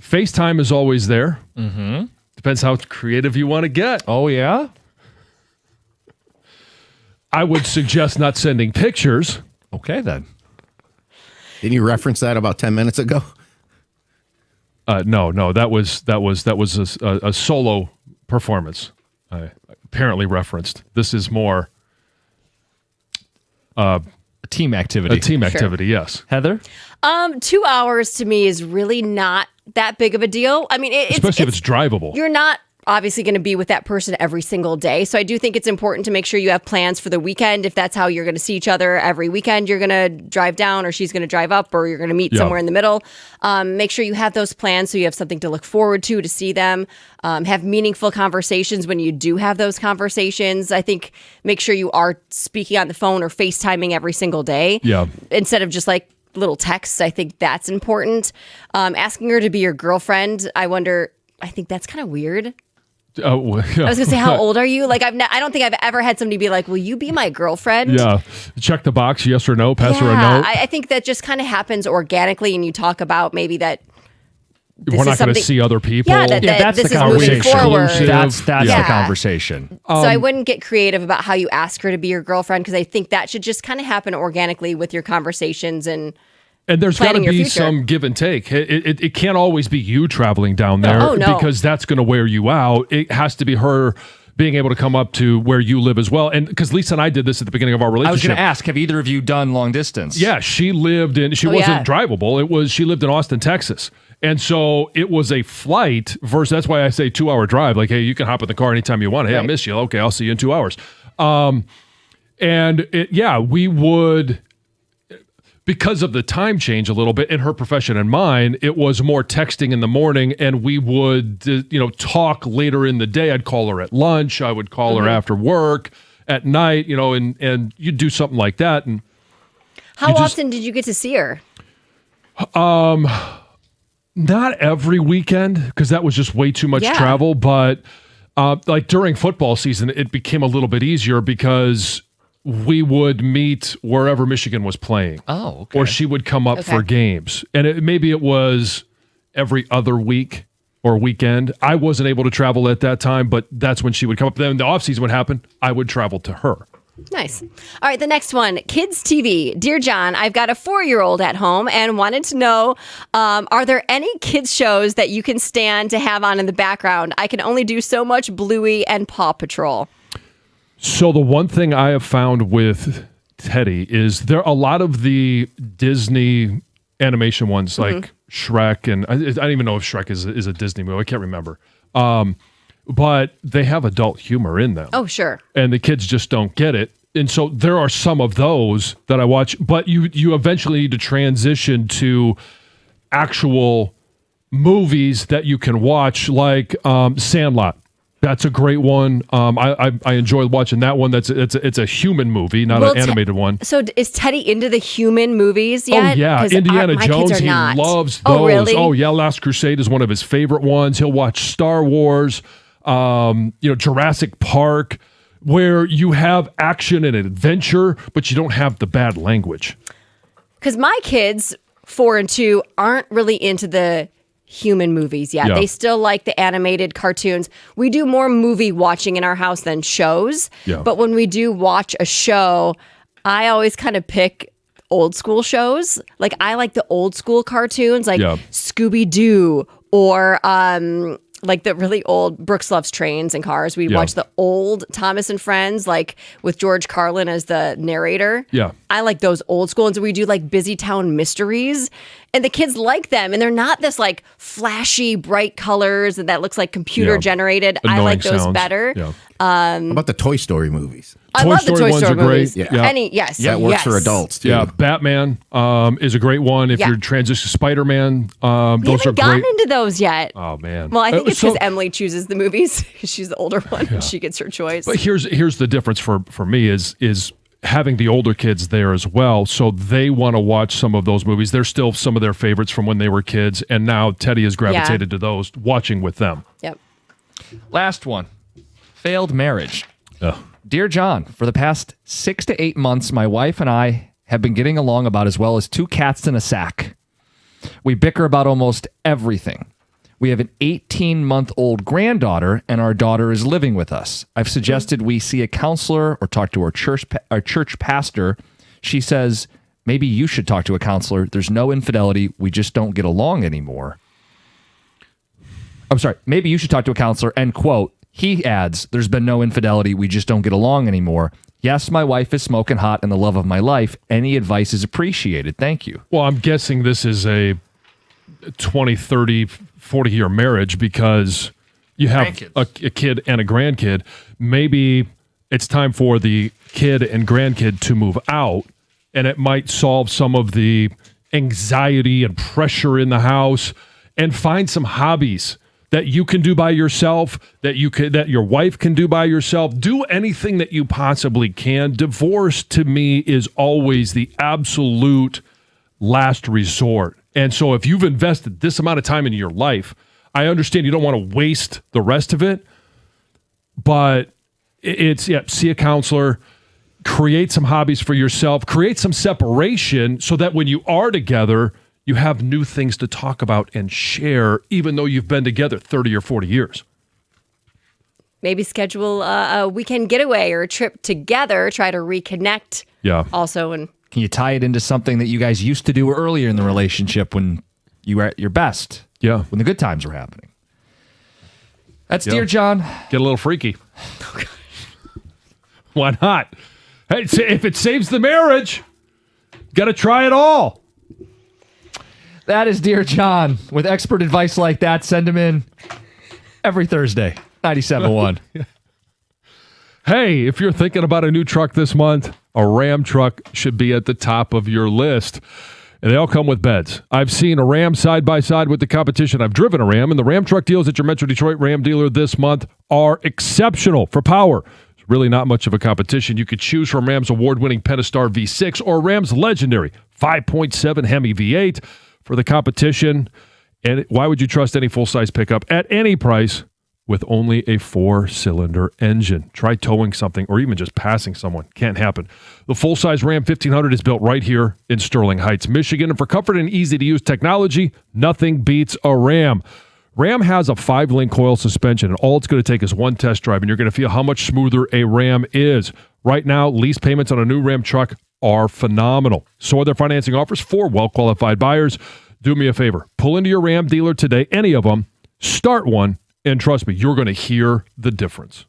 [SPEAKER 1] FaceTime is always there.
[SPEAKER 2] Mm-hmm.
[SPEAKER 1] Depends how creative you want to get.
[SPEAKER 2] Oh, yeah?
[SPEAKER 1] I would suggest not sending pictures.
[SPEAKER 2] Okay, then.
[SPEAKER 10] Didn't you reference that about 10 minutes ago?
[SPEAKER 1] No, that was a solo performance. I apparently referenced. This is more
[SPEAKER 2] a team activity.
[SPEAKER 1] A team activity, yes.
[SPEAKER 2] Heather?
[SPEAKER 6] 2 hours to me is really not that big of a deal. I mean,
[SPEAKER 1] especially if it's drivable.
[SPEAKER 6] You're not obviously going to be with that person every single day. So I do think it's important to make sure you have plans for the weekend. If that's how you're going to see each other every weekend, you're going to drive down or she's going to drive up or you're going to meet somewhere in the middle. Make sure you have those plans so you have something to look forward to see them. Have meaningful conversations when you do have those conversations. I think make sure you are speaking on the phone or FaceTiming every single day.
[SPEAKER 1] Yeah.
[SPEAKER 6] Instead of just like little texts. I think that's important. Asking her to be your girlfriend, I think that's kind of weird.
[SPEAKER 1] Yeah.
[SPEAKER 6] I was going to say, how old are you? Like, I don't think I've ever had somebody be like, will you be my girlfriend?
[SPEAKER 1] Yeah. Check the box, yes or no, pass her a note.
[SPEAKER 6] I think that just kind of happens organically, and you talk about maybe that
[SPEAKER 1] we're not going to see other people.
[SPEAKER 6] Yeah, that's
[SPEAKER 2] the
[SPEAKER 6] this conversation.
[SPEAKER 2] Is moving forward. That's the conversation.
[SPEAKER 6] So I wouldn't get creative about how you ask her to be your girlfriend, because I think that should just kind of happen organically with your conversations and
[SPEAKER 1] there's got to be some give and take. It can't always be you traveling down there because that's going to wear you out. It has to be her being able to come up to where you live as well. And because Lisa and I did this at the beginning of our relationship.
[SPEAKER 2] I was going to ask, have either of you done long distance?
[SPEAKER 1] Yeah, she lived in, she wasn't drivable. She lived in Austin, Texas. And so it was a flight versus, that's why I say 2 hour drive. Like, hey, you can hop in the car anytime you want. Hey, I miss you. Okay, I'll see you in 2 hours. We would, because of the time change a little bit in her profession and mine, it was more texting in the morning, and we would, talk later in the day. I'd call her at lunch. I would call her after work at night, and you'd do something like that. And
[SPEAKER 6] how often did you get to see her?
[SPEAKER 1] Not every weekend, because that was just way too much travel. But like during football season, it became a little bit easier because we would meet wherever Michigan was playing.
[SPEAKER 2] Oh, okay.
[SPEAKER 1] Or she would come up for games. And maybe it was every other week or weekend. I wasn't able to travel at that time, but that's when she would come up. Then the offseason would happen. I would travel to her.
[SPEAKER 6] Nice. All right, the next one, Kids TV. Dear John, I've got a 4-year-old at home and wanted to know, are there any kids shows that you can stand to have on in the background? I can only do so much Bluey and Paw Patrol.
[SPEAKER 1] So the one thing I have found with Teddy is there a lot of the Disney animation ones like Shrek, and I don't even know if Shrek is a Disney movie. I can't remember. But they have adult humor in them.
[SPEAKER 6] Oh, sure.
[SPEAKER 1] And the kids just don't get it. And so there are some of those that I watch, but you eventually need to transition to actual movies that you can watch, like Sandlot. That's a great one. I enjoy watching that one. It's a human movie, not an animated one.
[SPEAKER 6] So is Teddy into the human movies yet?
[SPEAKER 1] Oh yeah, Indiana Jones. He loves those.
[SPEAKER 6] Oh really?
[SPEAKER 1] Oh yeah, Last Crusade is one of his favorite ones. He'll watch Star Wars. Jurassic Park, where you have action and adventure, but you don't have the bad language.
[SPEAKER 6] Because my kids, 4 and 2, aren't really into the human movies yet.
[SPEAKER 1] Yeah.
[SPEAKER 6] They still like the animated cartoons. We do more movie watching in our house than shows.
[SPEAKER 1] Yeah.
[SPEAKER 6] But when we do watch a show, I always kind of pick old school shows. Like I like the old school cartoons, like Scooby-Doo or like the really old Brooks Loves Trains and Cars. We watch the old Thomas and Friends, like with George Carlin as the narrator.
[SPEAKER 1] Yeah.
[SPEAKER 6] I like those old school ones. We do like Busy Town Mysteries, and the kids like them. And they're not this like flashy, bright colors that looks like computer generated.
[SPEAKER 10] Annoying
[SPEAKER 6] I like those
[SPEAKER 10] sounds.
[SPEAKER 6] better.
[SPEAKER 10] Yeah. How about the Toy Story movies?
[SPEAKER 6] I love the Toy Story movies.
[SPEAKER 1] Yeah.
[SPEAKER 6] Yes.
[SPEAKER 10] That works for adults too.
[SPEAKER 1] Yeah, Batman is a great one. If you're transitioning Spider-Man,
[SPEAKER 6] We
[SPEAKER 1] those are
[SPEAKER 6] haven't gotten
[SPEAKER 1] great.
[SPEAKER 6] into those yet.
[SPEAKER 1] Oh man.
[SPEAKER 6] Well, I think it's
[SPEAKER 1] So-
[SPEAKER 6] because Emily chooses the movies. She's the older one. And she gets her choice.
[SPEAKER 1] But here's the difference for me is having the older kids there as well, so they want to watch some of those movies. They're still some of their favorites from when they were kids, and now Teddy has gravitated to those, watching with them.
[SPEAKER 6] Yep.
[SPEAKER 2] Last one. Failed marriage. Dear John, for the past 6 to 8 months, my wife and I have been getting along about as well as 2 cats in a sack. We bicker about almost everything. We have an 18-month-old granddaughter, and our daughter is living with us. I've suggested we see a counselor or talk to our church pastor. She says, maybe you should talk to a counselor. There's no infidelity. We just don't get along anymore. I'm sorry. Maybe you should talk to a counselor, end quote. He adds, there's been no infidelity. We just don't get along anymore. Yes, my wife is smoking hot and the love of my life. Any advice is appreciated. Thank you.
[SPEAKER 1] Well, I'm guessing this is a 20, 30, 40-year marriage because you have a kid and a grandkid. Maybe it's time for the kid and grandkid to move out, and it might solve some of the anxiety and pressure in the house, and find some hobbies that you can do by yourself, that your wife can do by yourself. Do anything that you possibly can. Divorce, to me, is always the absolute last resort. And so if you've invested this amount of time in your life, I understand you don't want to waste the rest of it, but see a counselor, create some hobbies for yourself, create some separation so that when you are together, you have new things to talk about and share, even though you've been together 30 or 40 years.
[SPEAKER 6] Maybe schedule a weekend getaway or a trip together. Try to reconnect.
[SPEAKER 1] Yeah.
[SPEAKER 6] Also, and
[SPEAKER 2] Can you tie it into something that you guys used to do earlier in the relationship when you were at your best?
[SPEAKER 1] Yeah.
[SPEAKER 2] When the good times were happening. That's Dear John.
[SPEAKER 1] Get a little freaky. Why not? Hey, if it saves the marriage, got to try it all.
[SPEAKER 2] That is Dear John. With expert advice like that, send him in every Thursday. 97.1.
[SPEAKER 1] Hey, if you're thinking about a new truck this month, a Ram truck should be at the top of your list. And they all come with beds. I've seen a Ram side by side with the competition. I've driven a Ram, and the Ram truck deals at your Metro Detroit Ram dealer this month are exceptional for power. There's really not much of a competition. You could choose from Ram's award-winning Pentastar V6 or Ram's legendary 5.7 Hemi V8 for the competition. And why would you trust any full-size pickup at any price with only a 4-cylinder engine? Try towing something or even just passing someone. Can't happen. The full-size Ram 1500 is built right here in Sterling Heights, Michigan. And for comfort and easy-to-use technology, nothing beats a Ram. Ram has a 5-link coil suspension, and all it's going to take is one test drive, and you're going to feel how much smoother a Ram is. Right now, lease payments on a new Ram truck are phenomenal. So are their financing offers for well-qualified buyers. Do me a favor. Pull into your Ram dealer today, any of them. Start one. And trust me, you're going to hear the difference.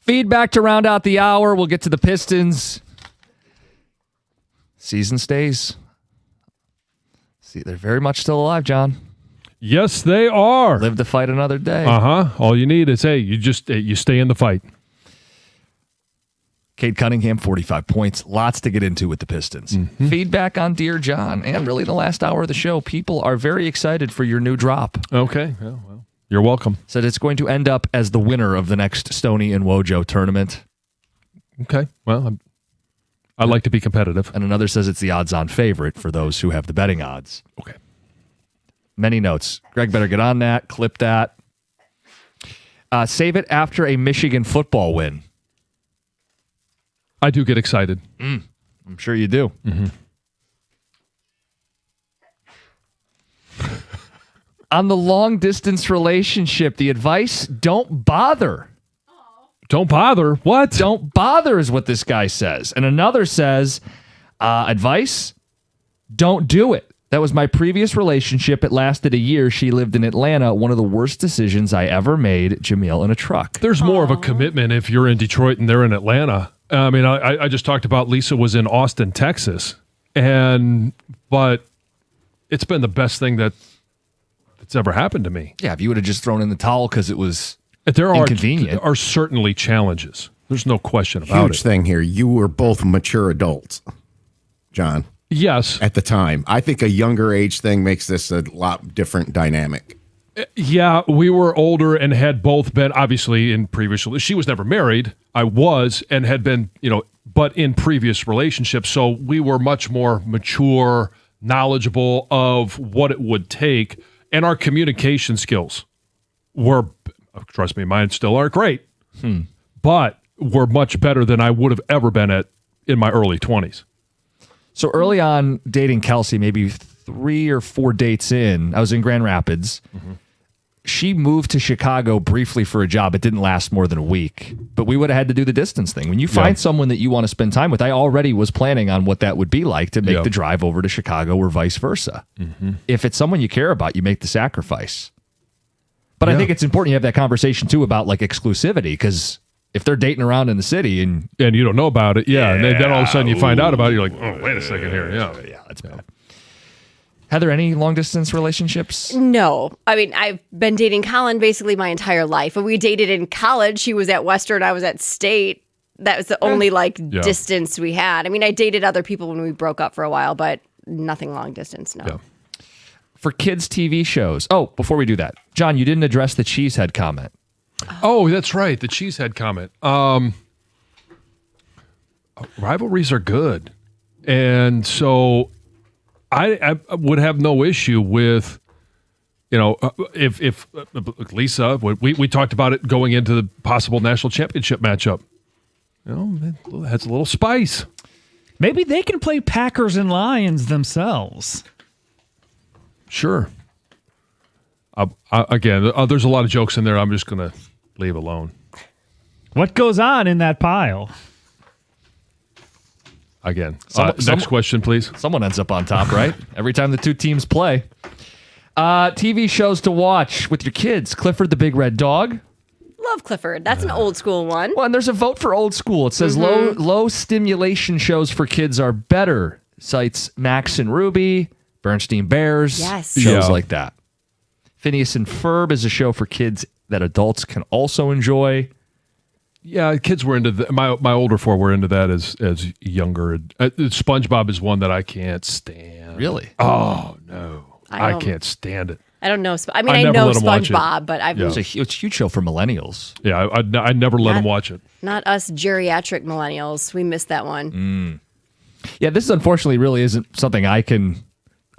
[SPEAKER 2] Feedback to round out the hour. We'll get to the Pistons. Season stays. See, they're very much still alive, John.
[SPEAKER 1] Yes, they are.
[SPEAKER 2] Live to fight another day.
[SPEAKER 1] All you need is, you stay in the fight.
[SPEAKER 2] Cade Cunningham, 45 points. Lots to get into with the Pistons.
[SPEAKER 1] Mm-hmm.
[SPEAKER 2] Feedback on Dear John and really the last hour of the show. People are very excited for your new drop.
[SPEAKER 1] Okay. Well, you're welcome.
[SPEAKER 2] Said it's going to end up as the winner of the next Stoney and Wojo tournament.
[SPEAKER 1] Okay. Well, I like to be competitive.
[SPEAKER 2] And another says it's the odds-on favorite for those who have the betting odds.
[SPEAKER 1] Okay.
[SPEAKER 2] Many notes. Greg better get on that. Clip that. Save it after a Michigan football win.
[SPEAKER 1] I do get excited.
[SPEAKER 2] I'm sure you do.
[SPEAKER 1] Mm-hmm.
[SPEAKER 2] On the long-distance relationship, the advice, don't bother.
[SPEAKER 1] Don't bother? What?
[SPEAKER 2] Don't bother is what this guy says. And another says, advice, don't do it. That was my previous relationship. It lasted a year. She lived in Atlanta. One of the worst decisions I ever made. Jamil in a truck.
[SPEAKER 1] There's more of a commitment if you're in Detroit and they're in Atlanta. I mean, I just talked about Lisa was in Austin, Texas. But it's been the best thing that's ever happened to me.
[SPEAKER 2] Yeah, if you would have just thrown in the towel because it was inconvenient.
[SPEAKER 1] There are certainly challenges. There's no question about it.
[SPEAKER 10] Huge thing here. You were both mature adults, John.
[SPEAKER 1] Yes.
[SPEAKER 10] At the time. I think a younger age thing makes this a lot different dynamic.
[SPEAKER 1] Yeah, we were older and had both been, obviously, in previous... She was never married. I was and had been, but in previous relationships. So we were much more mature, knowledgeable of what it would take. And our communication skills were, trust me, mine still aren't great. But were much better than I would have ever been in my early 20s.
[SPEAKER 2] So early on, dating Kelsey, maybe 3 or 4 dates in, I was in Grand Rapids. Mm-hmm. She moved to Chicago briefly for a job. It didn't last more than a week, but we would have had to do the distance thing. When you find someone that you want to spend time with, I already was planning on what that would be like to make the drive over to Chicago or vice versa. Mm-hmm. If it's someone you care about, you make the sacrifice. But I think it's important you have that conversation too about like exclusivity, because if they're dating around in the city and
[SPEAKER 1] you don't know about it, and then all of a sudden you find out about it, you're like, oh, wait a second here.
[SPEAKER 2] Yeah, that's bad. Heather, any long-distance relationships?
[SPEAKER 6] No. I mean, I've been dating Colin basically my entire life. When we dated in college, he was at Western, I was at State. That was the only distance we had. I mean, I dated other people when we broke up for a while, but nothing long distance, no. Yeah.
[SPEAKER 2] For kids' TV shows. Oh, before we do that, John, you didn't address the cheesehead comment.
[SPEAKER 1] Oh, that's right. The cheesehead comment. Rivalries are good. And so I would have no issue with, if Lisa, we talked about it going into the possible national championship matchup. It has a little spice.
[SPEAKER 8] Maybe they can play Packers and Lions themselves.
[SPEAKER 1] Sure. Again, there's a lot of jokes in there. I'm just going to leave alone.
[SPEAKER 8] What goes on in that pile?
[SPEAKER 1] Again, next question, please.
[SPEAKER 2] Someone ends up on top, right? Every time the two teams play. TV shows to watch with your kids. Clifford the Big Red Dog.
[SPEAKER 6] Love Clifford. That's an old school one.
[SPEAKER 2] Well, and there's a vote for old school. It says low stimulation shows for kids are better. Cites Max and Ruby, Bernstein Bears, shows like that. Phineas and Ferb is a show for kids that adults can also enjoy.
[SPEAKER 1] Yeah, kids were into my older 4 were into that as younger. SpongeBob is one that I can't stand.
[SPEAKER 2] Really?
[SPEAKER 1] Oh no, I can't stand it.
[SPEAKER 6] I don't know. I know SpongeBob, but
[SPEAKER 2] it's a huge show for millennials.
[SPEAKER 1] Yeah, I never let them watch it.
[SPEAKER 6] Not us geriatric millennials. We missed that one.
[SPEAKER 2] Yeah, this unfortunately really isn't something I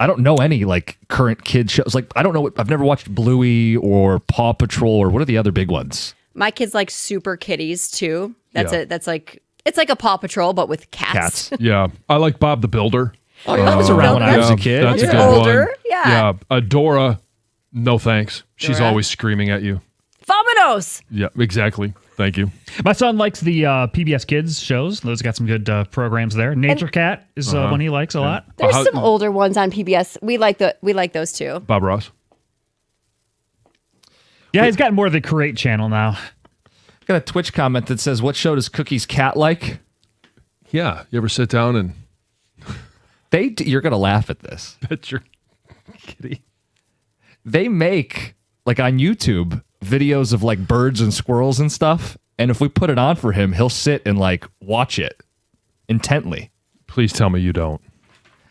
[SPEAKER 2] don't know any like current kid shows. Like I don't know. I've never watched Bluey or Paw Patrol or what are the other big ones?
[SPEAKER 6] My kids like Super Kitties too. That's like it's like a Paw Patrol but with cats.
[SPEAKER 1] Yeah, I like Bob the Builder.
[SPEAKER 2] Oh, yeah, that was around when I was a kid.
[SPEAKER 1] That's a good
[SPEAKER 6] older
[SPEAKER 1] one.
[SPEAKER 6] Yeah.
[SPEAKER 1] Dora, no thanks. She's always screaming at you.
[SPEAKER 6] Vamonos.
[SPEAKER 1] Yeah, exactly. Thank you.
[SPEAKER 8] My son likes the PBS Kids shows. Those got some good programs there. Nature Cat is one he likes a lot.
[SPEAKER 6] There's some older ones on PBS. We like those too.
[SPEAKER 1] Bob Ross.
[SPEAKER 8] Yeah, he's got more of the Create channel now.
[SPEAKER 2] Got a Twitch comment that says, "What show does Cookie's cat like?"
[SPEAKER 1] Yeah, you ever sit down and
[SPEAKER 2] you're gonna laugh at this.
[SPEAKER 1] pet your kitty?
[SPEAKER 2] They make, like, on YouTube videos of like birds and squirrels and stuff, and if we put it on for him, he'll sit and like watch it intently.
[SPEAKER 1] Please tell me you don't.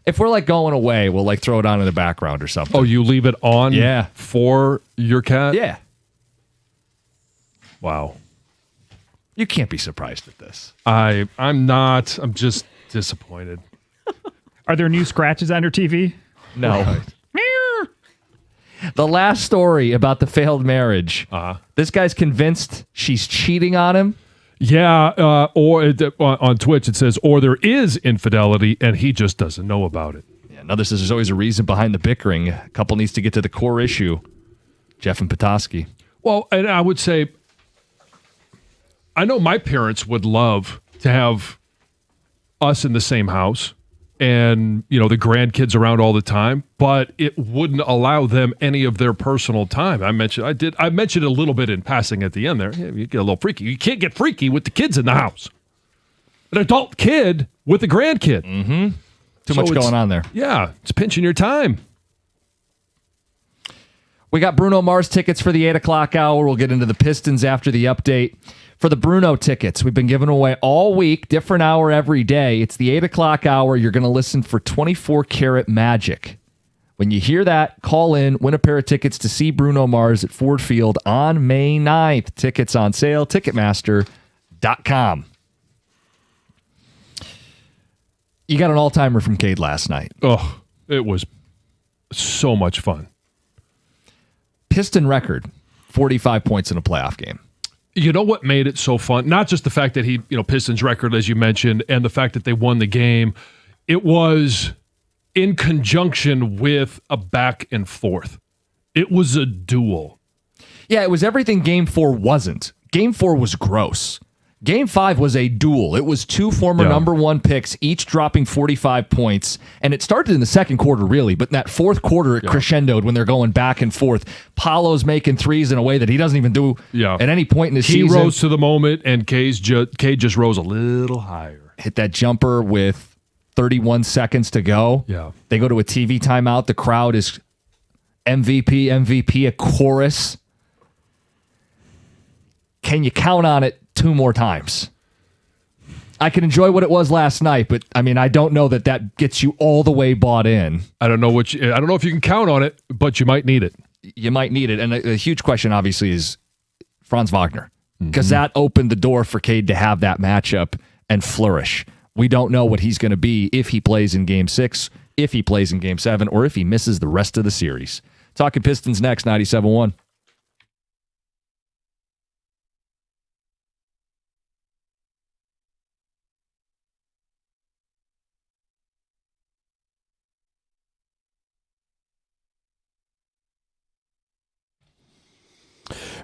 [SPEAKER 2] If we're like going away, we'll like throw it on in the background or something.
[SPEAKER 1] Oh, you leave it on?
[SPEAKER 2] Yeah.
[SPEAKER 1] For your cat?
[SPEAKER 2] Yeah.
[SPEAKER 1] Wow.
[SPEAKER 2] You can't be surprised at this.
[SPEAKER 1] I'm not. I'm just disappointed.
[SPEAKER 8] Are there new scratches on your TV?
[SPEAKER 2] No.
[SPEAKER 1] Right.
[SPEAKER 2] The last story about the failed marriage. This guy's convinced she's cheating on him.
[SPEAKER 1] Yeah, or on Twitch it says, or there is infidelity and he just doesn't know about it.
[SPEAKER 2] Yeah, now there's always a reason behind the bickering. A couple needs to get to the core issue. Jeff and Petoskey.
[SPEAKER 1] Well, and I would say, I know my parents would love to have us in the same house and, you know, the grandkids around all the time, but it wouldn't allow them any of their personal time. I mentioned it a little bit in passing at the end there. Yeah, you get a little freaky. You can't get freaky with the kids in the house. An adult kid with a grandkid.
[SPEAKER 2] Mm-hmm. Too much going on there.
[SPEAKER 1] Yeah, it's pinching your time.
[SPEAKER 2] We got Bruno Mars tickets for the 8 o'clock hour. We'll get into the Pistons after the update. For the Bruno tickets, we've been giving away all week, different hour every day. It's the 8 o'clock hour. You're going to listen for 24 Karat Magic. When you hear that, call in, win a pair of tickets to see Bruno Mars at Ford Field on May 9th. Tickets on sale, Ticketmaster.com. You got an all-timer from Cade last night.
[SPEAKER 1] Oh, it was so much fun.
[SPEAKER 2] Piston record, 45 points in a playoff game.
[SPEAKER 1] You know what made it so fun? Not just the fact that he, Pistons record, as you mentioned, and the fact that they won the game. It was in conjunction with a back and forth. It was a duel.
[SPEAKER 2] Yeah, it was everything Game 4 wasn't. Game 4 was gross. Game 5 was a duel. It was two former number one picks, each dropping 45 points. And it started in the second quarter, really. But in that fourth quarter, it crescendoed when they're going back and forth. Paolo's making threes in a way that he doesn't even do at any point in the season.
[SPEAKER 1] He rose to the moment, and Cade just rose a little higher.
[SPEAKER 2] Hit that jumper with 31 seconds to go.
[SPEAKER 1] Yeah.
[SPEAKER 2] They go to a TV timeout. The crowd is MVP, a chorus. Can you count on it 2 more times? I can enjoy what it was last night, but I mean, I don't know that gets you all the way bought in.
[SPEAKER 1] I don't know if you can count on it, but you might need it.
[SPEAKER 2] You might need it. And a huge question, obviously, is Franz Wagner, because that opened the door for Cade to have that matchup and flourish. We don't know what he's going to be if he plays in Game 6, if he plays in Game 7, or if he misses the rest of the series. Talking Pistons next, 97.1.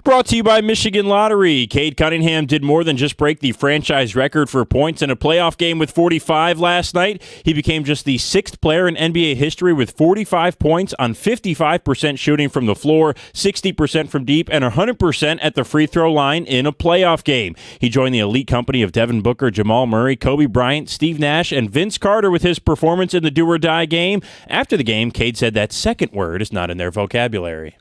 [SPEAKER 11] Brought to you by Michigan Lottery. Cade Cunningham did more than just break the franchise record for points in a playoff game with 45 last night. He became just the 6th player in NBA history with 45 points on 55% shooting from the floor, 60% from deep, and 100% at the free throw line in a playoff game. He joined the elite company of Devin Booker, Jamal Murray, Kobe Bryant, Steve Nash, and Vince Carter with his performance in the do-or-die game. After the game, Cade said that second word is not in their vocabulary.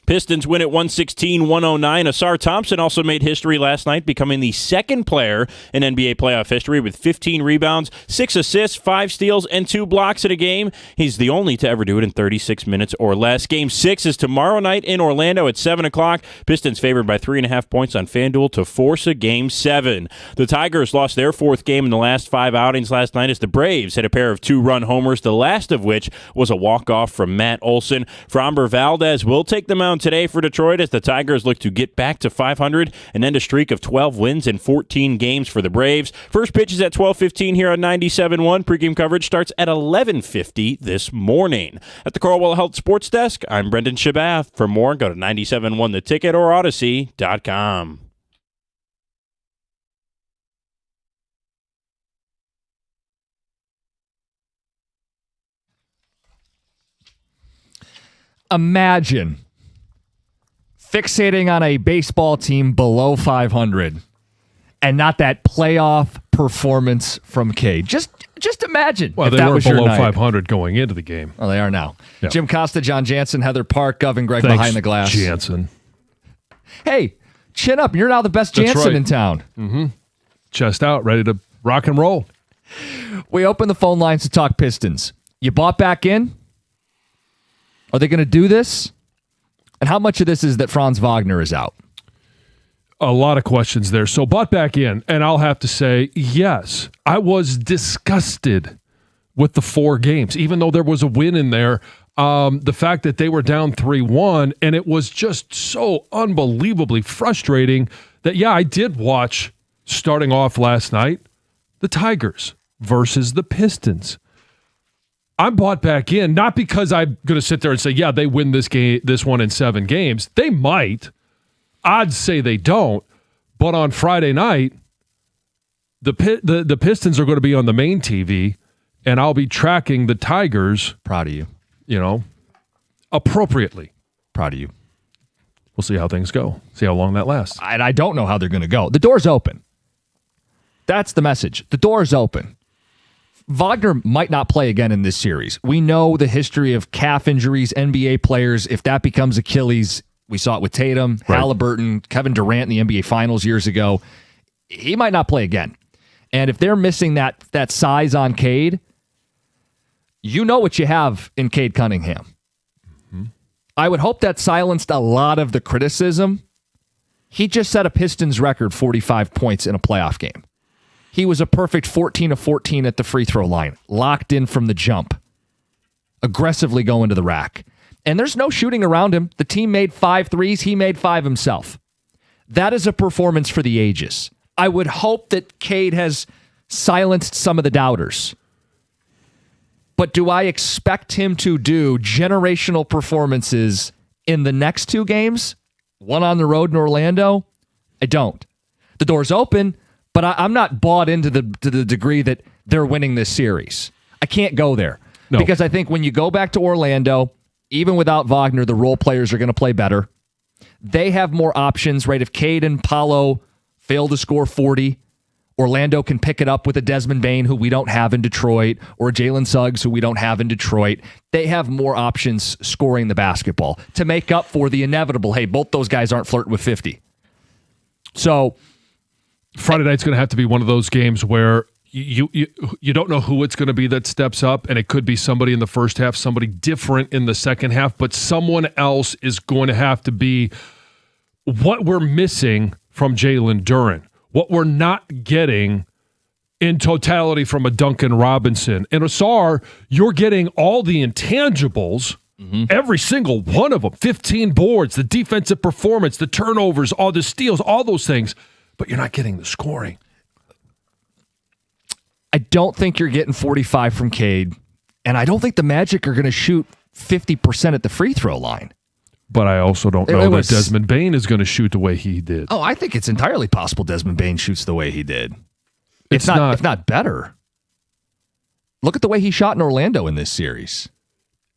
[SPEAKER 11] Pistons win at 116-109. Assar Thompson also made history last night, becoming the 2nd player in NBA playoff history with 15 rebounds, 6 assists, 5 steals, and 2 blocks in a game. He's the only to ever do it in 36 minutes or less. Game 6 is tomorrow night in Orlando at 7 o'clock. Pistons favored by 3.5 points on FanDuel to force a Game 7. The Tigers lost their 4th game in the last 5 outings last night as the Braves hit a pair of 2-run homers, the last of which was a walk-off from Matt Olson. Framber Valdez will take the mound today for Detroit as the Tigers look to get back to 500 and end a streak of 12 wins in 14 games for the Braves. First pitch is at 12:15 here on 97.1. Pregame coverage starts at 11:50 this morning. At the Coralwell Health Sports Desk, I'm Brendan Shabath. For more, go to 97.1 The Ticket or Odyssey.com.
[SPEAKER 2] Imagine fixating on a baseball team below 500 and not that playoff performance from Cade. Just imagine.
[SPEAKER 1] Well,
[SPEAKER 2] if
[SPEAKER 1] they
[SPEAKER 2] that
[SPEAKER 1] were
[SPEAKER 2] was
[SPEAKER 1] below
[SPEAKER 2] your night.
[SPEAKER 1] 500 going into the game.
[SPEAKER 2] Well, they are now.
[SPEAKER 1] Yeah.
[SPEAKER 2] Jim Costa, John Jansen, Heather Park, Gov, Greg
[SPEAKER 1] Thanks,
[SPEAKER 2] behind the glass.
[SPEAKER 1] Jansen.
[SPEAKER 2] Hey, chin up. You're now the best
[SPEAKER 1] That's
[SPEAKER 2] Jansen
[SPEAKER 1] right.
[SPEAKER 2] in town.
[SPEAKER 1] Mm-hmm. Chest out, ready to rock and roll.
[SPEAKER 2] We open the phone lines to talk Pistons. You bought back in? Are they going to do this? And how much of this is that Franz Wagner is out?
[SPEAKER 1] A lot of questions there. So bought back in, and I'll have to say, yes, I was disgusted with the 4 games, even though there was a win in there. The fact that they were down 3-1, and it was just so unbelievably frustrating that, yeah, I did watch, starting off last night, the Tigers versus the Pistons. I'm bought back in, not because I'm going to sit there and say, yeah, they win this one in 7 games. They might. I'd say they don't. But on Friday night, the Pistons are going to be on the main TV, and I'll be tracking the Tigers.
[SPEAKER 2] Proud of you.
[SPEAKER 1] Appropriately.
[SPEAKER 2] Proud of you.
[SPEAKER 1] We'll see how things go. See how long that lasts.
[SPEAKER 2] And I don't know how they're going to go. The door's open. That's the message. The door's open. Wagner might not play again in this series. We know the history of calf injuries, NBA players. If that becomes Achilles, we saw it with Tatum,
[SPEAKER 1] right.
[SPEAKER 2] Halliburton, Kevin Durant in the NBA Finals years ago. He might not play again. And if they're missing that size on Cade, you know what you have in Cade Cunningham. Mm-hmm. I would hope that silenced a lot of the criticism. He just set a Pistons record 45 points in a playoff game. He was a perfect 14 of 14 at the free throw line, locked in from the jump, aggressively going to the rack. And there's no shooting around him. The team made 5 threes. He made 5 himself. That is a performance for the ages. I would hope that Cade has silenced some of the doubters. But do I expect him to do generational performances in the next 2 games? One on the road in Orlando? I don't. The door's open. But I'm not bought into the degree that they're winning this series. I can't go there.
[SPEAKER 1] No.
[SPEAKER 2] Because I think when you go back to Orlando, even without Wagner, the role players are going to play better. They have more options, right? If Cade and Paolo fail to score 40, Orlando can pick it up with a Desmond Bane, who we don't have in Detroit, or a Jalen Suggs, who we don't have in Detroit. They have more options scoring the basketball to make up for the inevitable, hey, both those guys aren't flirting with 50. So
[SPEAKER 1] Friday night's going to have to be one of those games where you don't know who it's going to be that steps up, and it could be somebody in the first half, somebody different in the second half, but someone else is going to have to be what we're missing from Jalen Duren, what we're not getting in totality from a Duncan Robinson. And Assar, you're getting all the intangibles, every single one of them, 15 boards, the defensive performance, the turnovers, all the steals, all those things. But you're not getting the scoring.
[SPEAKER 2] I don't think you're getting 45 from Cade, and I don't think the Magic are going to shoot 50% at the free throw line.
[SPEAKER 1] But I also don't know that Desmond Bane is going to shoot the way he did.
[SPEAKER 2] Oh, I think it's entirely possible Desmond Bane shoots the way he did. If not better. Look at the way he shot in Orlando in this series.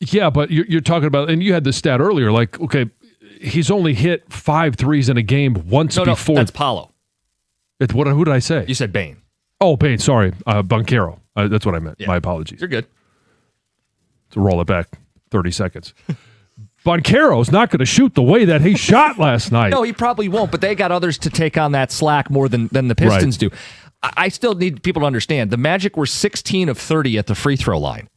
[SPEAKER 1] Yeah, but you're talking about, and you had the stat earlier, like, okay, he's only hit 5 threes in a game once before.
[SPEAKER 2] No, that's Paolo.
[SPEAKER 1] Who did I say?
[SPEAKER 2] You said Bane.
[SPEAKER 1] Oh, Bane, sorry. Banchero. That's what I meant. Yeah. My apologies.
[SPEAKER 2] You're good.
[SPEAKER 1] To roll it back 30 seconds. Banchero's not going to shoot the way that he shot last night.
[SPEAKER 2] No, he probably won't, but they got others to take on that slack more than the Pistons do. I still need people to understand, the Magic were 16 of 30 at the free throw line.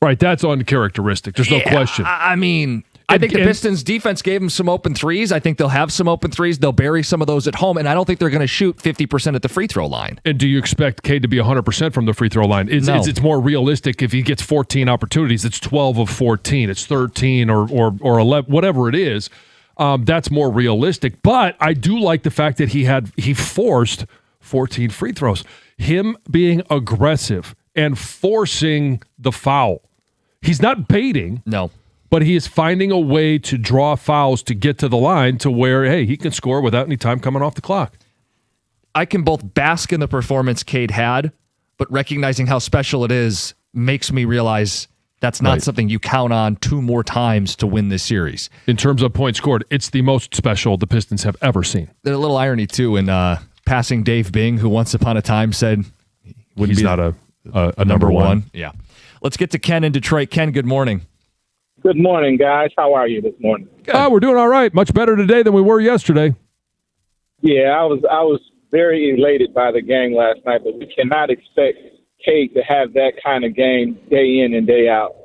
[SPEAKER 1] Right, that's uncharacteristic. There's no question.
[SPEAKER 2] I mean, I think the Pistons defense gave them some open threes. I think they'll have some open threes. They'll bury some of those at home, and I don't think they're going to shoot 50% at the free throw line.
[SPEAKER 1] And do you expect Cade to be 100% from the free throw line? It's more realistic if he gets 14 opportunities. It's 12 of 14. It's 13 or 11, whatever it is. That's more realistic. But I do like the fact that he forced 14 free throws. Him being aggressive and forcing the foul. He's not baiting.
[SPEAKER 2] No.
[SPEAKER 1] But he is finding a way to draw fouls to get to the line to where, hey, he can score without any time coming off the clock.
[SPEAKER 2] I can both bask in the performance Cade had, but recognizing how special it is makes me realize That's not something you count on 2 more times to win this series.
[SPEAKER 1] In terms of points scored, it's the most special the Pistons have ever seen.
[SPEAKER 2] There's a little irony, too, in passing Dave Bing, who once upon a time said
[SPEAKER 1] he's not a number one.
[SPEAKER 2] Yeah. Let's get to Ken in Detroit. Ken, good morning.
[SPEAKER 14] Good morning, guys. How are you this morning?
[SPEAKER 1] We're doing all right. Much better today than we were yesterday.
[SPEAKER 14] Yeah, I was very elated by the game last night, but we cannot expect Cade to have that kind of game day in and day out.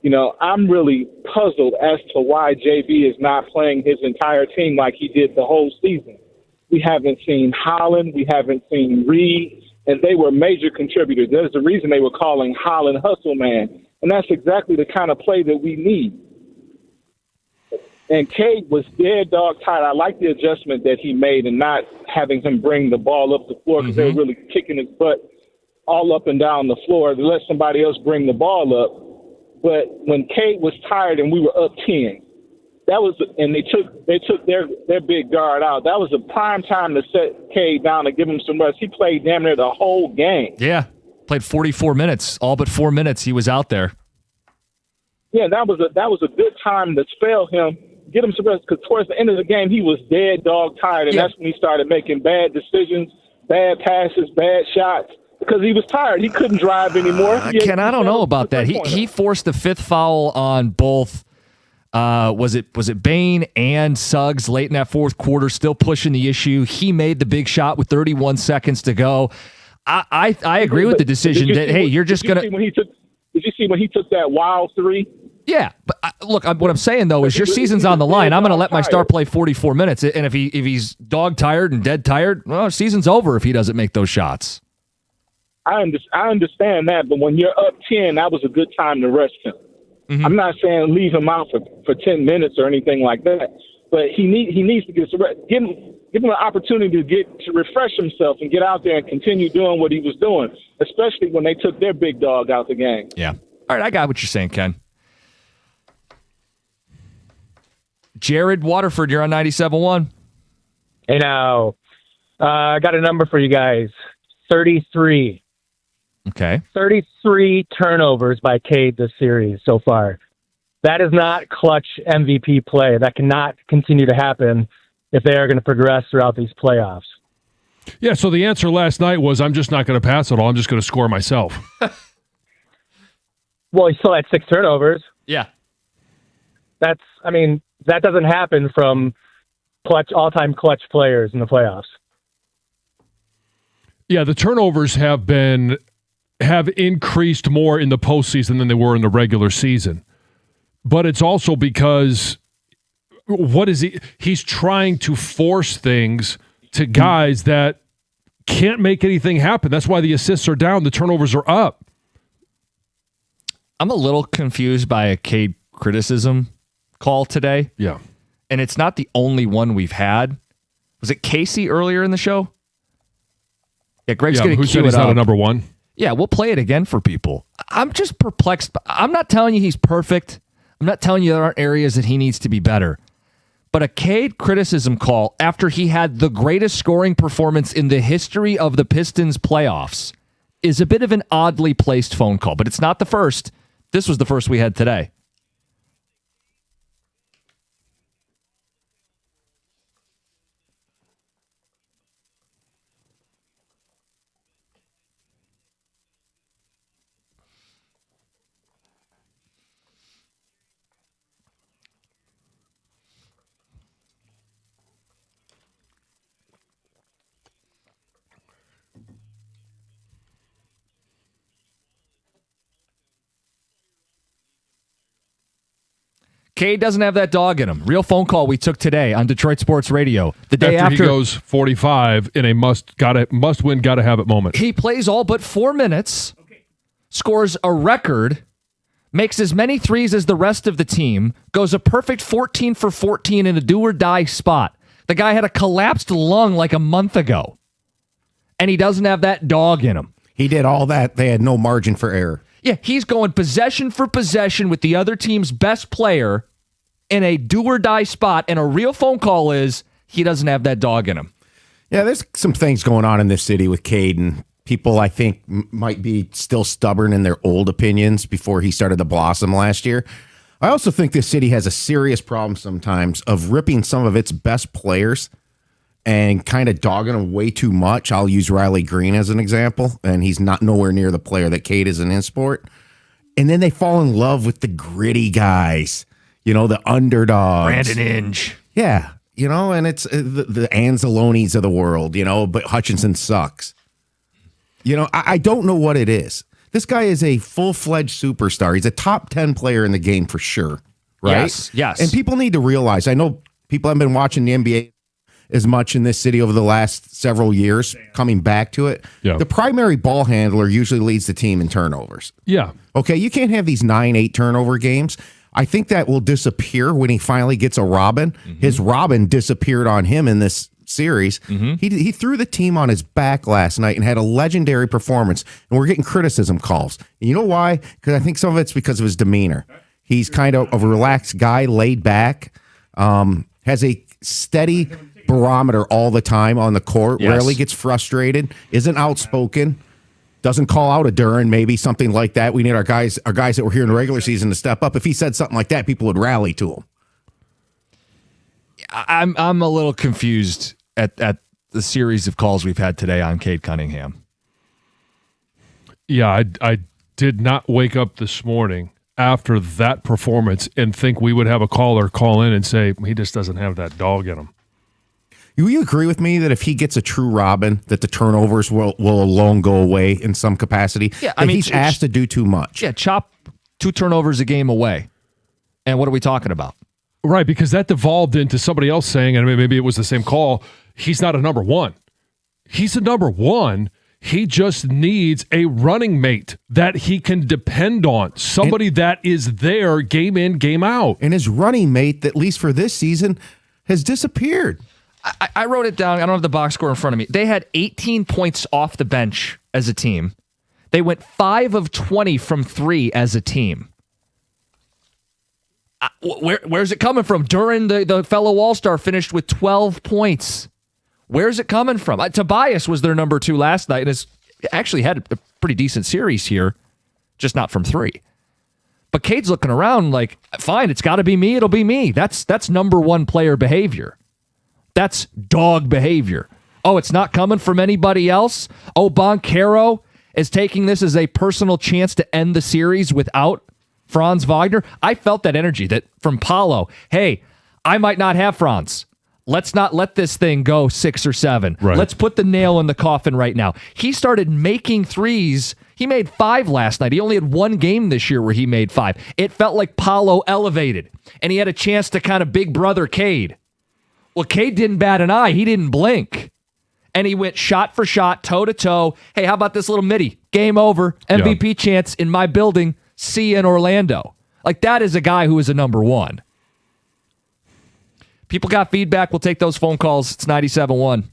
[SPEAKER 14] You know, I'm really puzzled as to why JB is not playing his entire team like he did the whole season. We haven't seen Holland. We haven't seen Reed, and they were major contributors. There's the reason they were calling Holland Hustle Man, and that's exactly the kind of play that we need. And Cade was dead dog tired. I like the adjustment that he made and not having him bring the ball up the floor because they were really kicking his butt all up and down the floor to let somebody else bring the ball up. But when Cade was tired and we were up 10, and they took their big guard out. That was a prime time to set Cade down and give him some rest. He played damn near the whole game.
[SPEAKER 2] Yeah, played 44 minutes, all but 4 minutes. He was out there.
[SPEAKER 14] Yeah, that was a good time to spell him, get him some rest, because towards the end of the game he was dead dog tired, and that's when he started making bad decisions, bad passes, bad shots. Because he was tired. He couldn't drive anymore.
[SPEAKER 2] Ken, I don't know about that. He forced the 5th foul on both, was it Bain and Suggs late in that 4th quarter, still pushing the issue. He made the big shot with 31 seconds to go. I agree with the decision that, hey, you're just going to...
[SPEAKER 14] Did you see when he took that wild 3?
[SPEAKER 2] Yeah, but look, what I'm saying, though, is your season's on the line. I'm going to let my star play 44 minutes, and if he's dog tired and dead tired, well, season's over if he doesn't make those shots.
[SPEAKER 14] I understand that, but when you're up 10, that was a good time to rest him. Mm-hmm. I'm not saying leave him out for 10 minutes or anything like that, but he needs to get some rest. Give him an opportunity to refresh himself and get out there and continue doing what he was doing, especially when they took their big dog out the game.
[SPEAKER 2] Yeah. All right, I got what you're saying, Ken. Jared Waterford, you're on 97.1.
[SPEAKER 15] Hey, now, I got a number for you guys. 33.
[SPEAKER 2] Okay.
[SPEAKER 15] 33 turnovers by Cade this series so far. That is not clutch MVP play. That cannot continue to happen if they are going to progress throughout these playoffs.
[SPEAKER 1] Yeah, so the answer last night was, I'm just not going to pass it all. I'm just going to score myself.
[SPEAKER 15] Well, he still had 6 turnovers.
[SPEAKER 2] Yeah.
[SPEAKER 15] That doesn't happen from all-time clutch players in the playoffs.
[SPEAKER 1] Yeah, the turnovers have increased more in the postseason than they were in the regular season. But it's also because he's trying to force things to guys that can't make anything happen. That's why the assists are down, the turnovers are up.
[SPEAKER 2] I'm a little confused by a Cade criticism call today.
[SPEAKER 1] Yeah.
[SPEAKER 2] And it's not the only one we've had. Was it Casey earlier in the show? Yeah, Greg's going to
[SPEAKER 1] who said he's not a number one?
[SPEAKER 2] Yeah, we'll play it again for people. I'm just perplexed. I'm not telling you he's perfect. I'm not telling you there aren't areas that he needs to be better. But a Cade criticism call after he had the greatest scoring performance in the history of the Pistons playoffs is a bit of an oddly placed phone call. But it's not the first. This was the first we had today. Cade doesn't have that dog in him. Real phone call we took today on Detroit Sports Radio. The day after
[SPEAKER 1] he goes 45 in a must win, gotta have it moment.
[SPEAKER 2] He plays all but 4 minutes, scores a record, makes as many threes as the rest of the team, goes a perfect 14 for 14 in a do or die spot. The guy had a collapsed lung like a month ago, and he doesn't have that dog in him.
[SPEAKER 10] He did all that. They had no margin for error.
[SPEAKER 2] Yeah, he's going possession for possession with the other team's best player in a do-or-die spot, and a real phone call is he doesn't have that dog in him.
[SPEAKER 10] Yeah, there's some things going on in this city with Cade, and people I think might be still stubborn in their old opinions before he started to blossom last year. I also think this city has a serious problem sometimes of ripping some of its best players and kind of dogging them way too much. I'll use Riley Green as an example, and he's not nowhere near the player that Cade is in sport. And then they fall in love with the gritty guys, the underdogs.
[SPEAKER 2] Brandon Inge.
[SPEAKER 10] Yeah, and it's the Anzalonis of the world, but Hutchinson sucks. I don't know what it is. This guy is a full-fledged superstar. He's a top 10 player in the game for sure, right?
[SPEAKER 2] Yes.
[SPEAKER 10] And people need to realize, I know people haven't been watching the NBA as much in this city over the last several years, coming back to it.
[SPEAKER 1] Yeah.
[SPEAKER 10] The primary ball handler usually leads the team in turnovers.
[SPEAKER 1] Yeah.
[SPEAKER 10] Okay, you can't have these 9-8 turnover games. I think that will disappear when he finally gets a Robin. Mm-hmm. His Robin disappeared on him in this series. Mm-hmm. He threw the team on his back last night and had a legendary performance, and we're getting criticism calls. And you know why? Because I think some of it's because of his demeanor. He's kind of a relaxed guy, laid back, has a steady barometer all the time on the court, rarely gets frustrated, isn't outspoken, doesn't call out a Duren, maybe something like that. We need our guys that were here in the regular season to step up. If he said something like that, people would rally to him.
[SPEAKER 2] I'm a little confused at the series of calls we've had today on Cade Cunningham.
[SPEAKER 1] Yeah, I did not wake up this morning after that performance and think we would have a caller call in and say he just doesn't have that dog in him.
[SPEAKER 10] Will you agree with me that if he gets a true Robin, that the turnovers will alone go away in some capacity?
[SPEAKER 2] Yeah,
[SPEAKER 10] he's asked to do too much.
[SPEAKER 2] Yeah, chop 2 turnovers a game away. And what are we talking about?
[SPEAKER 1] Right, because that devolved into somebody else saying, and maybe it was the same call, he's not a number one. He's a number one. He just needs a running mate that he can depend on, somebody that is there game in, game out.
[SPEAKER 10] And his running mate, at least for this season, has disappeared.
[SPEAKER 2] I wrote it down. I don't have the box score in front of me. They had 18 points off the bench as a team. They went 5 of 20 from 3 as a team. Where's it coming from? Duren, the fellow All-Star, finished with 12 points. Where's it coming from? Tobias was their number 2 last night and has actually had a pretty decent series here, just not from 3. But Cade's looking around like, fine, it's got to be me. It'll be me. That's number 1 player behavior. That's dog behavior. Oh, it's not coming from anybody else? Oh, Banchero is taking this as a personal chance to end the series without Franz Wagner. I felt that energy that from Paulo. Hey, I might not have Franz. Let's not let this thing go 6 or 7.
[SPEAKER 1] Right.
[SPEAKER 2] Let's put the nail in the coffin right now. He started making threes. He made 5 last night. He only had 1 game this year where he made 5. It felt like Paulo elevated, and he had a chance to kind of big brother Cade. Well, Cade didn't bat an eye. He didn't blink. And he went shot for shot, toe to toe. Hey, how about this little midi? Game over. MVP chance in my building. See you in Orlando. Like, that is a guy who is a number 1. People got feedback. We'll take those phone calls. It's 97.1.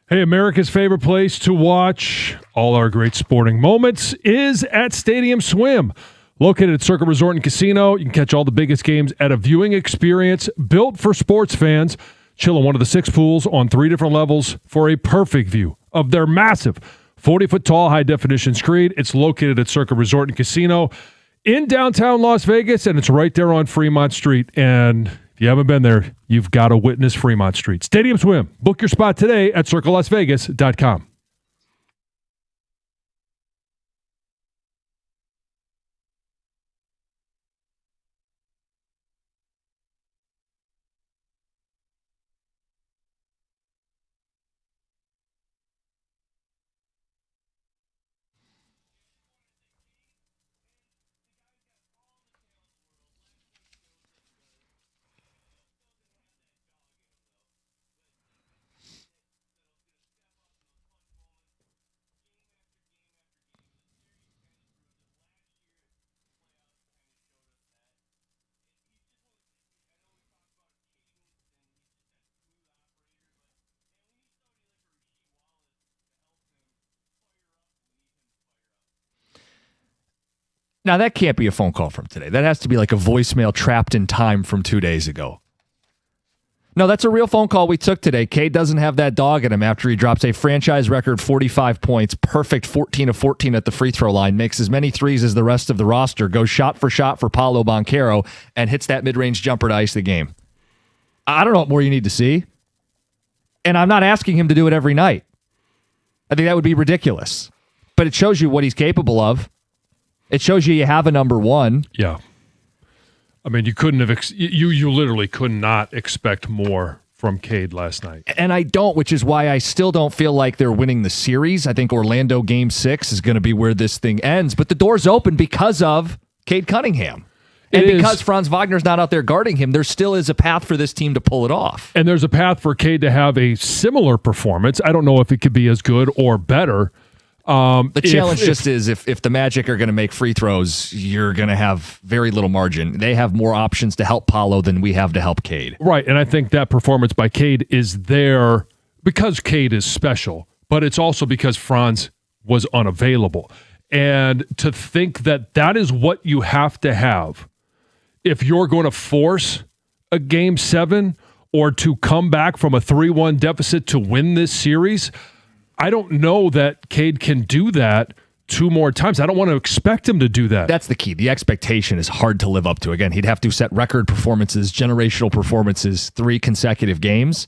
[SPEAKER 1] Hey, America's favorite place to watch all our great sporting moments is at Stadium Swim. Located at Circuit Resort and Casino, you can catch all the biggest games at a viewing experience built for sports fans. Chill in one of the 6 pools on 3 different levels for a perfect view of their massive 40-foot tall high-definition screen. It's located at Circuit Resort and Casino in downtown Las Vegas, and it's right there on Fremont Street. And if you haven't been there, you've got to witness Fremont Street. Stadium Swim. Book your spot today at circlelasvegas.com.
[SPEAKER 2] Now, that can't be a phone call from today. That has to be like a voicemail trapped in time from 2 days ago. No, that's a real phone call we took today. Cade doesn't have that dog in him after he drops a franchise record 45 points, perfect 14 of 14 at the free throw line, makes as many threes as the rest of the roster, goes shot for Paolo Banchero, and hits that mid-range jumper to ice the game. I don't know what more you need to see. And I'm not asking him to do it every night. I think that would be ridiculous. But it shows you what he's capable of. It shows you have a number one.
[SPEAKER 1] Yeah. I mean, you couldn't have you literally could not expect more from Cade last night.
[SPEAKER 2] And I don't, which is why I still don't feel like they're winning the series. I think Orlando Game 6 is going to be where this thing ends. But the door's open because of Cade Cunningham. And because Franz Wagner's not out there guarding him, there still is a path for this team to pull it off.
[SPEAKER 1] And there's a path for Cade to have a similar performance. I don't know if it could be as good or better.
[SPEAKER 2] The challenge is if the Magic are going to make free throws, you're going to have very little margin. They have more options to help Paolo than we have to help Cade.
[SPEAKER 1] Right, and I think that performance by Cade is there because Cade is special, but it's also because Franz was unavailable. And to think that that is what you have to have if you're going to force a Game 7 or to come back from a 3-1 deficit to win this series, I don't know that Cade can do that 2 more times. I don't want to expect him to do that.
[SPEAKER 2] That's the key. The expectation is hard to live up to. Again, he'd have to set record performances, generational performances, 3 consecutive games.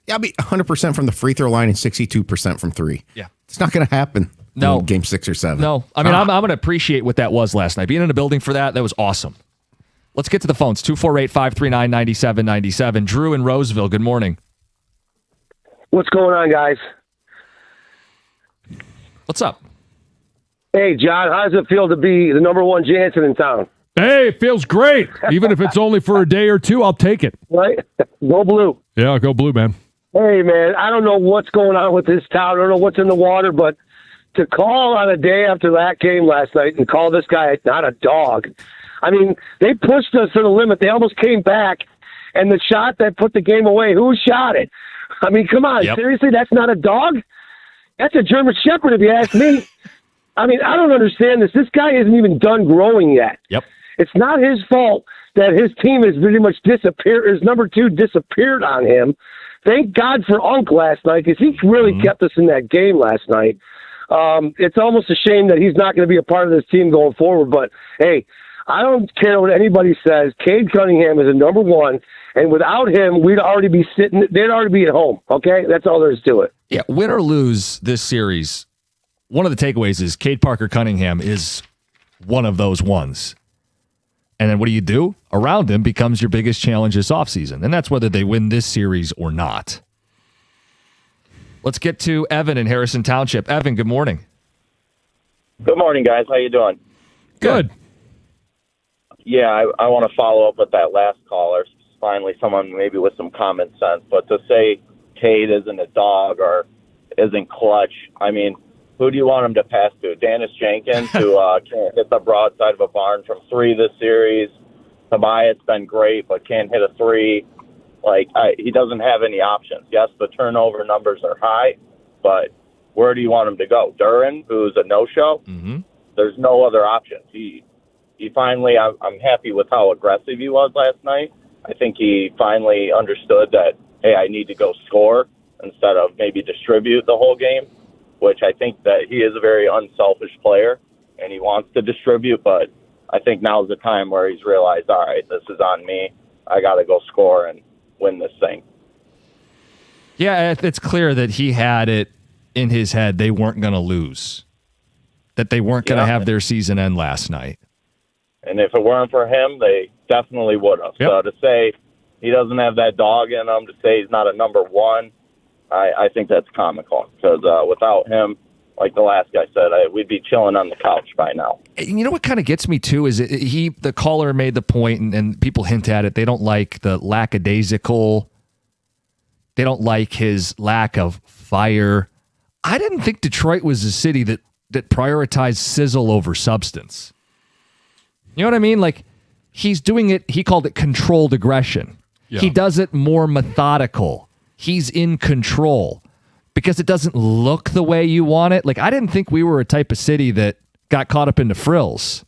[SPEAKER 10] Yeah, I'll be 100% from the free throw line and 62% from 3.
[SPEAKER 2] Yeah.
[SPEAKER 10] It's not going to happen.
[SPEAKER 2] No.
[SPEAKER 10] In Game 6 or 7.
[SPEAKER 2] No. I mean, I'm going to appreciate what that was last night. Being in a building for that was awesome. Let's get to the phones. 248-539-9797. Drew in Roseville, good morning.
[SPEAKER 16] What's going on, guys?
[SPEAKER 2] What's up?
[SPEAKER 16] Hey, John, how does it feel to be the number 1 Jansen in town?
[SPEAKER 1] Hey, it feels great. Even if it's only for a day or 2, I'll take it.
[SPEAKER 16] Right? Go blue.
[SPEAKER 1] Yeah, go blue, man.
[SPEAKER 16] Hey, man, I don't know what's going on with this town. I don't know what's in the water, but to call on a day after that game last night and call this guy not a dog. I mean, they pushed us to the limit. They almost came back, and the shot that put the game away, who shot it? I mean, come on, Seriously, that's not a dog? That's a German Shepherd, if you ask me. I mean, I don't understand this. This guy isn't even done growing yet.
[SPEAKER 2] Yep.
[SPEAKER 16] It's not his fault that his team has pretty much disappeared. His number 2 disappeared on him. Thank God for Unk last night because he really kept us in that game last night. It's almost a shame that he's not going to be a part of this team going forward. But, hey, I don't care what anybody says. Cade Cunningham is a number 1. And without him, they'd already be at home, okay? That's all there is to it.
[SPEAKER 2] Yeah, win or lose this series, one of the takeaways is Cade Parker Cunningham is one of those ones. And then what do? Around him becomes your biggest challenge this offseason. And that's whether they win this series or not. Let's get to Evan in Harrison Township. Evan, good morning.
[SPEAKER 17] Good morning, guys. How you doing?
[SPEAKER 1] Good.
[SPEAKER 17] Yeah, I want to follow up with that last caller. Finally, someone maybe with some common sense. But to say Cade isn't a dog or isn't clutch, I mean, who do you want him to pass to? Dennis Jenkins, who can't hit the broadside of a barn from 3 this series. Tobias been great, but can't hit a 3. Like, he doesn't have any options. Yes, the turnover numbers are high, but where do you want him to go? Duren, who's a no-show?
[SPEAKER 2] Mm-hmm.
[SPEAKER 17] There's no other options. He finally, I'm happy with how aggressive he was last night. I think he finally understood that, hey, I need to go score instead of maybe distribute the whole game, which I think that he is a very unselfish player, and he wants to distribute, but I think now's the time where he's realized, all right, this is on me. I got to go score and win this thing.
[SPEAKER 2] Yeah, it's clear that he had it in his head they weren't going to lose, that they weren't going to have their season end last night.
[SPEAKER 17] And if it weren't for him, they definitely would have.
[SPEAKER 2] Yep.
[SPEAKER 17] So to say he doesn't have that dog in him, to say he's not a number one, I think that's comical. Because without him, like the last guy said, we'd be chilling on the couch by now.
[SPEAKER 2] You know what kind of gets me, too, is the caller made the point, and people hint at it, they don't like the lackadaisical, they don't like his lack of fire. I didn't think Detroit was a city that prioritized sizzle over substance. You know what I mean? Like, he's doing it, he called it controlled aggression. Yeah. He does it more methodical. He's in control because it doesn't look the way you want it. Like, I didn't think we were a type of city that got caught up in the frills.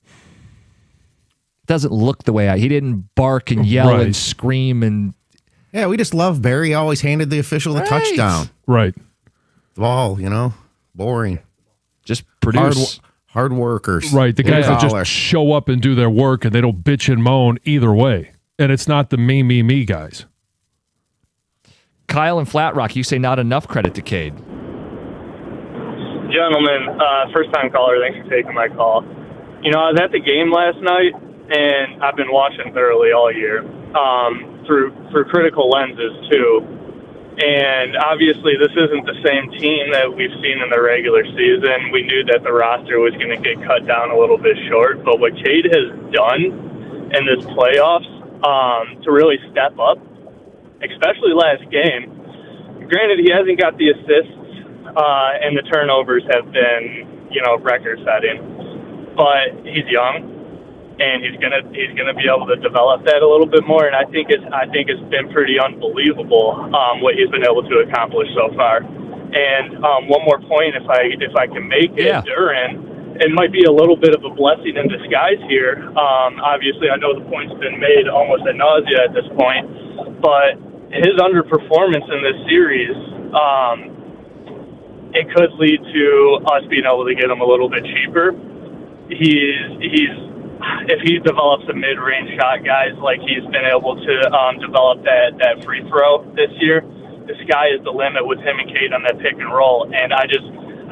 [SPEAKER 2] It doesn't look the way he didn't bark and yell and scream and...
[SPEAKER 10] Yeah, we just love Barry always handed the official the touchdown.
[SPEAKER 1] Right.
[SPEAKER 10] The ball, boring.
[SPEAKER 2] Just produce.
[SPEAKER 10] Hard workers.
[SPEAKER 1] Right. The guys that just show up and do their work and they don't bitch and moan either way. And it's not the me guys.
[SPEAKER 2] Kyle in Flat Rock, you say not enough credit to Cade.
[SPEAKER 18] Gentlemen, first-time caller, thanks for taking my call. I was at the game last night, and I've been watching thoroughly all year, through critical lenses, too. And obviously, this isn't the same team that we've seen in the regular season. We knew that the roster was going to get cut down a little bit short, but what Cade has done in this playoffs to really step up, especially last game, granted, he hasn't got the assists, and the turnovers have been, record-setting, but he's young. And he's gonna be able to develop that a little bit more, and I think it's been pretty unbelievable what he's been able to accomplish so far. And one more point, if I can make it, Duren, it might be a little bit of a blessing in disguise here. Obviously, I know the point's been made almost ad nausea at this point, but his underperformance in this series, it could lead to us being able to get him a little bit cheaper. If he develops a mid-range shot, guys, like he's been able to develop that free throw this year, the sky is the limit with him and Cade on that pick and roll. And I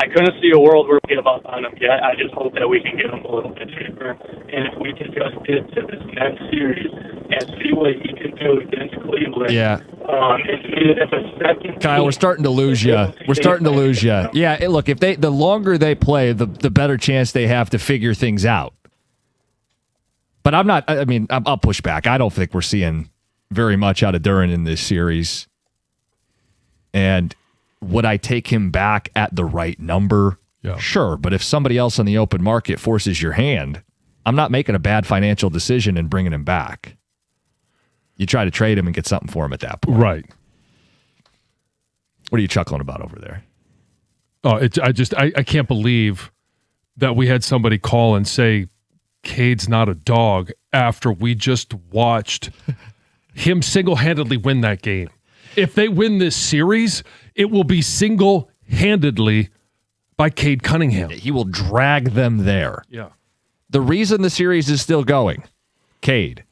[SPEAKER 18] couldn't see a world where we give up on him yet. I just hope that we can get him a little bit cheaper. And if we can just get to this next series and see what he can do against Cleveland.
[SPEAKER 2] Yeah.
[SPEAKER 18] If a second
[SPEAKER 2] Kyle, we're starting to lose you. Yeah, look, the longer they play, the better chance they have to figure things out. But I'll push back. I don't think we're seeing very much out of Duren in this series. And would I take him back at the right number? Yeah. Sure, but if somebody else on the open market forces your hand, I'm not making a bad financial decision and bringing him back. You try to trade him and get something for him at that point.
[SPEAKER 1] Right.
[SPEAKER 2] What are you chuckling about over there?
[SPEAKER 1] Oh, I can't believe that we had somebody call and say, Cade's not a dog after we just watched him single-handedly win that game. If they win this series, it will be single-handedly by Cade Cunningham.
[SPEAKER 2] He will drag them there.
[SPEAKER 1] Yeah.
[SPEAKER 2] The reason the series is still going, Cade,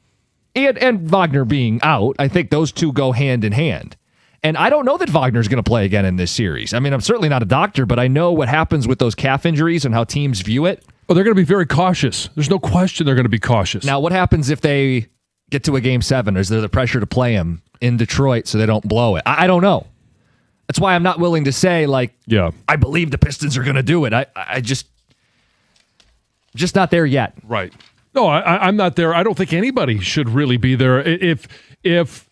[SPEAKER 2] and Vagner being out, I think those two go hand in hand. And I don't know that Wagner's going to play again in this series. I mean, I'm certainly not a doctor, but I know what happens with those calf injuries and how teams view it.
[SPEAKER 1] Oh, they're going to be very cautious. There's no question they're going to be cautious.
[SPEAKER 2] Now, what happens if they get to a Game 7? Is there the pressure to play him in Detroit so they don't blow it? I don't know. That's why I'm not willing to say, I believe the Pistons are going to do it. I just not there yet.
[SPEAKER 1] Right. No, I'm not there. I don't think anybody should really be there. If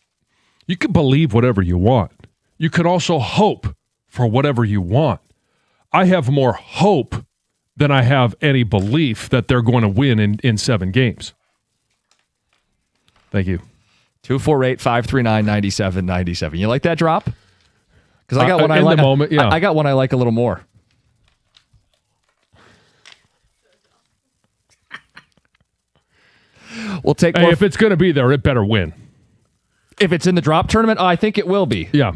[SPEAKER 1] you can believe whatever you want, you can also hope for whatever you want. I have more hope than I have any belief that they're going to win in 7 games. Thank you.
[SPEAKER 2] 248-539-9797. You like that drop? Because I got one I
[SPEAKER 1] in
[SPEAKER 2] like.
[SPEAKER 1] the moment, yeah.
[SPEAKER 2] I got one I like a little more. We'll take.
[SPEAKER 1] Hey, if it's going to be there, it better win.
[SPEAKER 2] If it's in the drop tournament, I think it will be.
[SPEAKER 1] Yeah.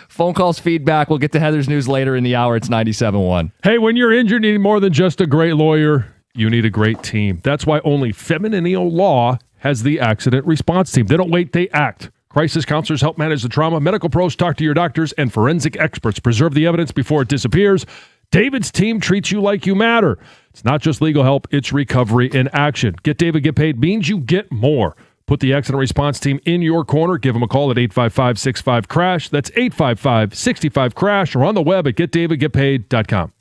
[SPEAKER 2] Phone calls, feedback. We'll get to Heather's news later in the hour. It's 97.1.
[SPEAKER 1] Hey, when you're injured, you need more than just a great lawyer. You need a great team. That's why only Feminine Law has the accident response team. They don't wait, they act. Crisis counselors help manage the trauma. Medical pros talk to your doctors, and forensic experts preserve the evidence before it disappears. David's team treats you like you matter. It's not just legal help, it's recovery in action. Get David, get paid means you get more. Put the accident response team in your corner. Give them a call at 855-65-CRASH. That's 855-65-CRASH, or on the web at getdavidgetpaid.com.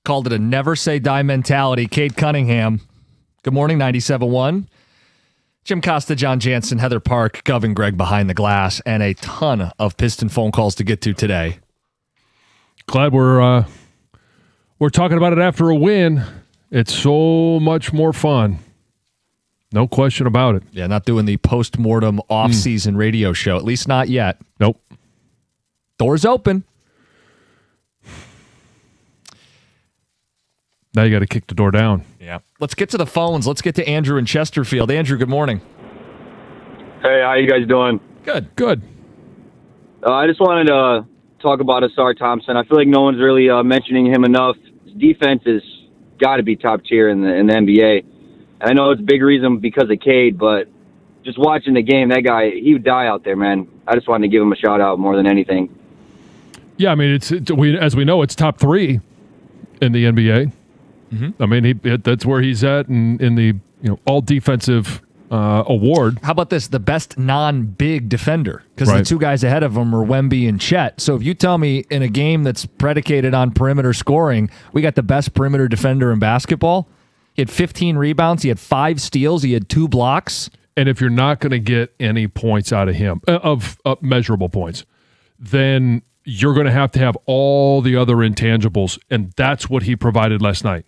[SPEAKER 2] Called it a never say die mentality. Cade Cunningham. Good morning, 97.1. Jim Costa, John Jansen, Heather Park, Gov and Greg behind the glass, and a ton of Piston phone calls to get to today.
[SPEAKER 1] Glad we're talking about it after a win. It's so much more fun. No question about it.
[SPEAKER 2] Yeah, not doing the post-mortem off-season radio show, at least not yet.
[SPEAKER 1] Nope.
[SPEAKER 2] Doors open.
[SPEAKER 1] Now you got to kick the door down.
[SPEAKER 2] Yeah. Let's get to the phones. Let's get to Andrew in Chesterfield. Andrew, good morning.
[SPEAKER 19] Hey, how you guys doing?
[SPEAKER 2] Good.
[SPEAKER 1] Good.
[SPEAKER 19] I just wanted to talk about Assar Thompson. I feel like no one's really mentioning him enough. His defense has got to be top tier in the NBA. And I know it's a big reason because of Cade, but just watching the game, that guy, he would die out there, man. I just wanted to give him a shout out more than anything.
[SPEAKER 1] Yeah, I mean, as we know, it's top 3 in the NBA. I mean, that's where he's at in the all defensive award.
[SPEAKER 2] How about this? The best non-big defender, because
[SPEAKER 1] Right.
[SPEAKER 2] the two guys ahead of him are Wemby and Chet. So if you tell me in a game that's predicated on perimeter scoring, we got the best perimeter defender in basketball. He had 15 rebounds. He had 5 steals. He had 2 blocks.
[SPEAKER 1] And if you're not going to get any points out of him, of measurable points, then you're going to have all the other intangibles, and that's what he provided last night.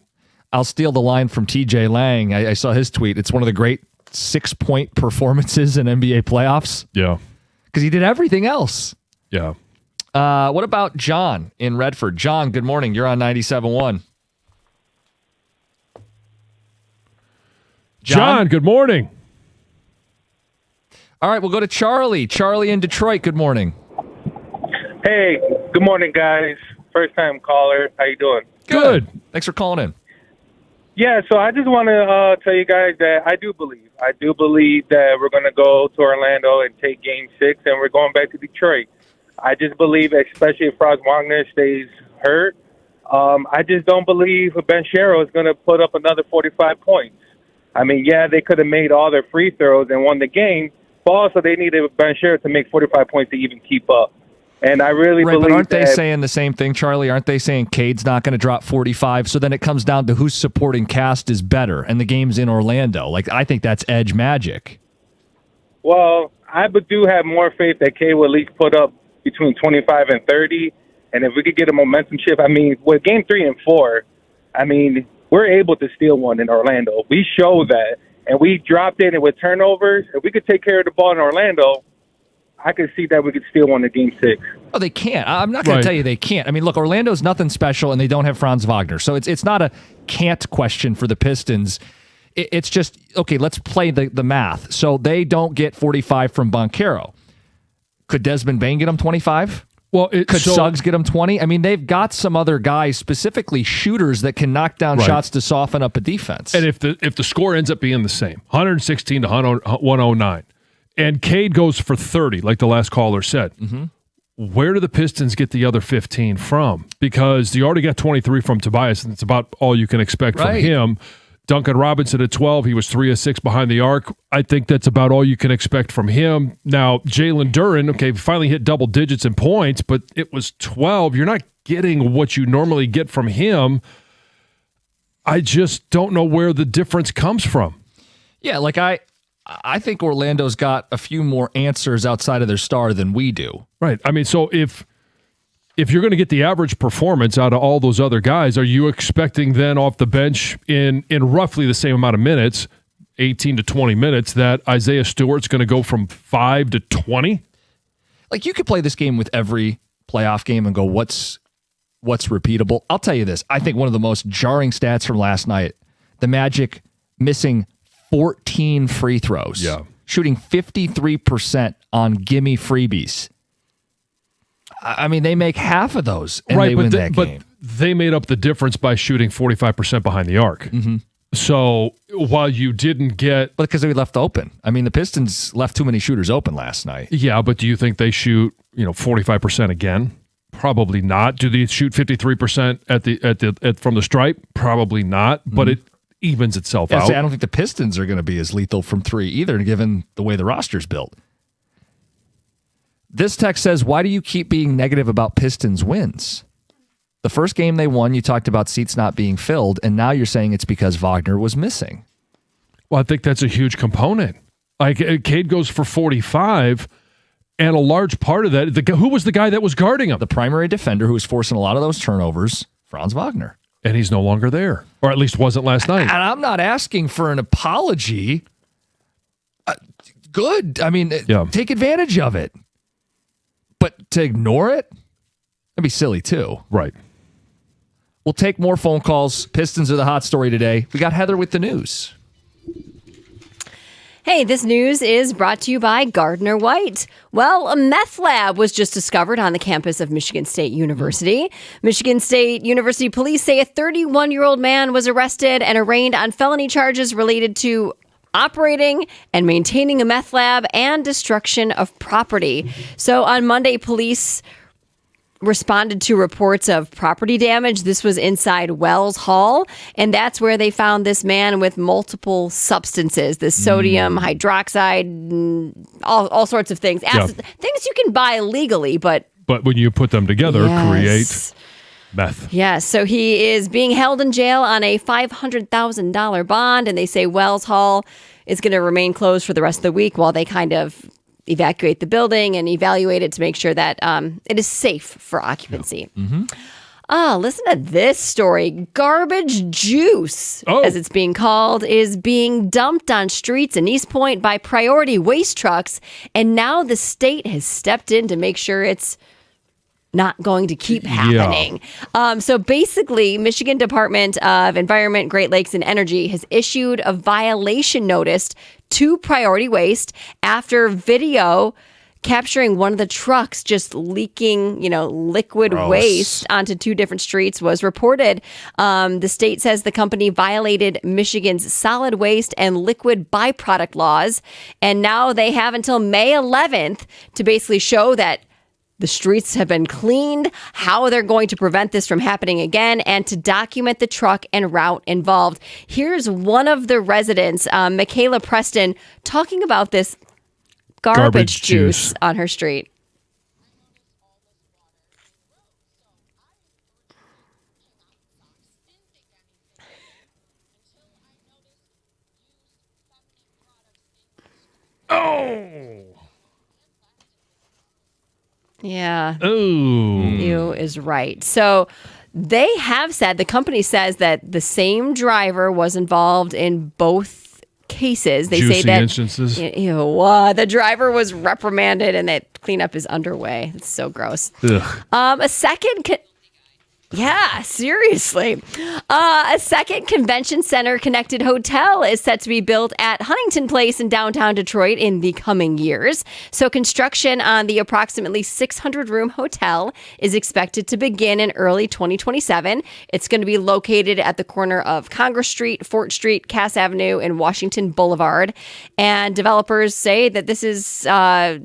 [SPEAKER 2] I'll steal the line from TJ Lang. I saw his tweet. It's one of the great 6-point performances in NBA playoffs.
[SPEAKER 1] Yeah.
[SPEAKER 2] Because he did everything else.
[SPEAKER 1] Yeah.
[SPEAKER 2] What about John in Redford? John, good morning. You're on 97.1.
[SPEAKER 1] John, good morning.
[SPEAKER 2] All right, we'll go to Charlie. Charlie in Detroit, good morning.
[SPEAKER 20] Hey, good morning, guys. First-time caller. How you doing?
[SPEAKER 2] Good. Thanks for calling in.
[SPEAKER 20] Yeah, so I just want to tell you guys that I do believe that we're going to go to Orlando and take Game 6, and we're going back to Detroit. I just believe, especially if Vagner stays hurt, I just don't believe Banchero is going to put up another 45 points. I mean, yeah, they could have made all their free throws and won the game, but also they needed Banchero to make 45 points to even keep up. And I really believe
[SPEAKER 2] but aren't they saying the same thing, Charlie? Aren't they saying Cade's not going to drop 45? So then it comes down to whose supporting cast is better, and the game's in Orlando. Like, I think that's edge magic.
[SPEAKER 20] Well, I do have more faith that Cade will at least put up between 25 and 30. And if we could get a momentum shift, I mean, with Game 3 and 4, I mean, we're able to steal one in Orlando. We show that, and we dropped it, and with turnovers, if we could take care of the ball in Orlando, I could see that we could steal one in Game 6.
[SPEAKER 2] Oh, they can't. I'm not going to tell you they can't. I mean, look, Orlando's nothing special, and they don't have Franz Wagner. So it's not a can't question for the Pistons. It's just, okay, let's play the math. So they don't get 45 from Banchero. Could Desmond Bane get them 25?
[SPEAKER 1] Well,
[SPEAKER 2] could Suggs get them 20? I mean, they've got some other guys, specifically shooters, that can knock down shots to soften up a defense.
[SPEAKER 1] And if the score ends up being the same, 116 to 109, and Cade goes for 30, like the last caller said, where do the Pistons get the other 15 from? Because you already got 23 from Tobias, and it's about all you can expect from him. Duncan Robinson at 12, he was 3 of 6 behind the arc. I think that's about all you can expect from him. Now, Jalen Duren, okay, finally hit double digits in points, but it was 12. You're not getting what you normally get from him. I just don't know where the difference comes from.
[SPEAKER 2] Yeah, like I think Orlando's got a few more answers outside of their star than we do.
[SPEAKER 1] Right. I mean, so if you're going to get the average performance out of all those other guys, are you expecting then off the bench in roughly the same amount of minutes, 18 to 20 minutes, that Isaiah Stewart's going to go from 5 to 20?
[SPEAKER 2] Like, you could play this game with every playoff game and go, what's repeatable? I'll tell you this. I think one of the most jarring stats from last night, the Magic missing 14 free throws, shooting 53% on gimme freebies. I mean, they make half of those and they win that game.
[SPEAKER 1] But they made up the difference by shooting 45% behind the arc. So while you didn't get...
[SPEAKER 2] Because they left open. I mean, the Pistons left too many shooters open last night.
[SPEAKER 1] Yeah, but do you think they shoot 45% again? Probably not. Do they shoot 53% from the stripe? Probably not. But it evens itself out.
[SPEAKER 2] I don't think the Pistons are going to be as lethal from 3 either, given the way the roster's built. This text says, why do you keep being negative about Pistons wins? The first game they won, you talked about seats not being filled, and now you're saying it's because Vagner was missing.
[SPEAKER 1] Well, I think that's a huge component. Like, Cade goes for 45, and a large part of that, who was the guy that was guarding him?
[SPEAKER 2] The primary defender who was forcing a lot of those turnovers, Franz Vagner.
[SPEAKER 1] And he's no longer there, or at least wasn't last night.
[SPEAKER 2] And I'm not asking for an apology. Good. I mean, take advantage of it. But to ignore it, that'd be silly too.
[SPEAKER 1] Right.
[SPEAKER 2] We'll take more phone calls. Pistons are the hot story today. We got Heather with the news.
[SPEAKER 6] Hey, this news is brought to you by Gardner White. Well, a meth lab was just discovered on the campus of Michigan State University. Michigan State University police say a 31-year-old man was arrested and arraigned on felony charges related to operating and maintaining a meth lab and destruction of property. So on Monday, police responded to reports of property damage. This was inside Wells Hall, and that's where they found this man with multiple substances, the sodium hydroxide, all sorts of things. Things you can buy legally, but
[SPEAKER 1] when you put them together, create meth.
[SPEAKER 6] Yes, so he is being held in jail on a $500,000 bond, and they say Wells Hall is going to remain closed for the rest of the week while they kind of evacuate the building and evaluate it to make sure that it is safe for occupancy. Listen to this story. Garbage juice, as it's being called, is being dumped on streets in East Point by priority waste trucks, and now the state has stepped in to make sure it's not going to keep happening. So basically, Michigan Department of Environment, Great Lakes, and Energy has issued a violation notice to Priority Waste after video capturing one of the trucks just leaking, liquid waste onto two different streets was reported. The state says the company violated Michigan's solid waste and liquid byproduct laws, and now they have until May 11th to basically show that the streets have been cleaned, how they're going to prevent this from happening again, and to document the truck and route involved. Here's one of the residents, Michaela Preston, talking about this garbage juice on her street. Yeah. You is right. So they have said, the company says that the same driver was involved in both cases. They say that
[SPEAKER 1] instances.
[SPEAKER 6] The driver was reprimanded and that cleanup is underway. It's so gross. A second Yeah, seriously. A second convention center connected hotel is set to be built at Huntington Place in downtown Detroit in the coming years. So construction on the approximately 600-room hotel is expected to begin in early 2027. It's going to be located at the corner of Congress Street, Fort Street, Cass Avenue, and Washington Boulevard. And developers say that this is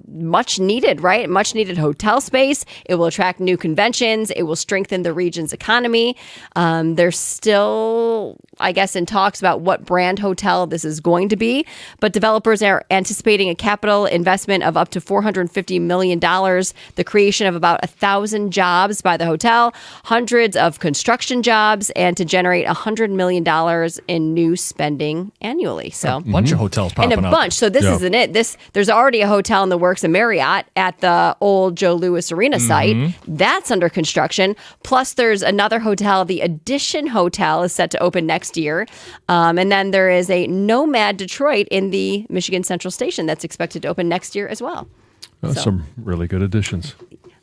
[SPEAKER 6] much needed, right? Much needed hotel space. It will attract new conventions. It will strengthen the region's economy. They're still, I guess, in talks about what brand hotel this is going to be, but developers are anticipating a capital investment of up to $450 million, the creation of about 1,000 jobs by the hotel, hundreds of construction jobs, and to generate $100 million in new spending annually. So
[SPEAKER 2] a bunch of hotels popping up.
[SPEAKER 6] And a bunch. So this isn't it. There's already a hotel in the works in Marriott at the old Joe Louis Arena site. That's under construction. Plus there's another hotel, the Edition Hotel, is set to open next year. And then there is a Nomad Detroit in the Michigan Central Station that's expected to open next year as well.
[SPEAKER 1] Some really good additions.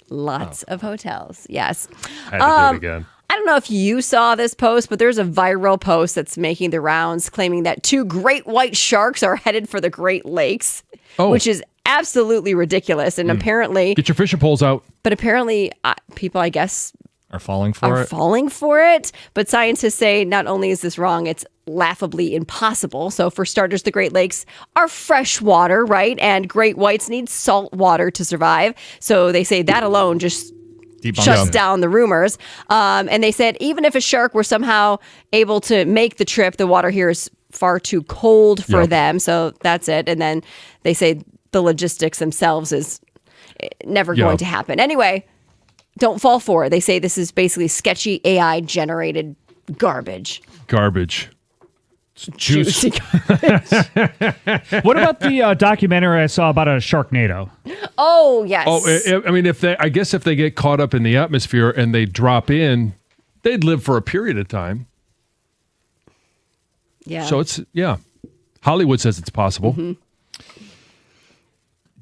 [SPEAKER 6] Lots of hotels, yes.
[SPEAKER 1] Had to do it again.
[SPEAKER 6] I don't know if you saw this post, but there's a viral post that's making the rounds claiming that 2 great white sharks are headed for the Great Lakes, which is absolutely ridiculous. And apparently...
[SPEAKER 1] Get your fishing poles out.
[SPEAKER 6] But apparently people, I guess...
[SPEAKER 2] Are falling for
[SPEAKER 6] it. But scientists say not only is this wrong, it's laughably impossible. So for starters, the Great Lakes are fresh water, right? And great whites need salt water to survive. So they say that alone just shuts down the rumors. And they said even if a shark were somehow able to make the trip, the water here is far too cold for them. So that's it. And then they say the logistics themselves is never going to happen. Anyway, don't fall for it. They say this is basically sketchy AI generated garbage.
[SPEAKER 1] Garbage.
[SPEAKER 6] Juicy.
[SPEAKER 8] What about the documentary I saw about a Sharknado?
[SPEAKER 6] Oh, yes.
[SPEAKER 1] Oh, I mean, if they get caught up in the atmosphere and they drop in, they'd live for a period of time.
[SPEAKER 6] Yeah.
[SPEAKER 1] So Hollywood says it's possible.
[SPEAKER 6] Mm-hmm.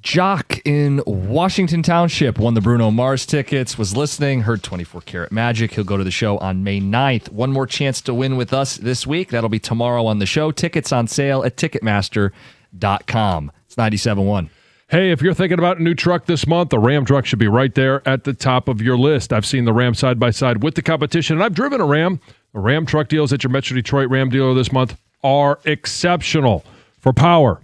[SPEAKER 2] Jock in Washington Township won the Bruno Mars tickets, was listening, heard 24 Karat Magic. He'll go to the show on May 9th. One more chance to win with us this week. That'll be tomorrow on the show. Tickets on sale at Ticketmaster.com. It's 97.1.
[SPEAKER 1] Hey, if you're thinking about a new truck this month, the Ram truck should be right there at the top of your list. I've seen the Ram side by side with the competition, and I've driven a Ram. The Ram truck deals at your Metro Detroit Ram dealer this month are exceptional. For power,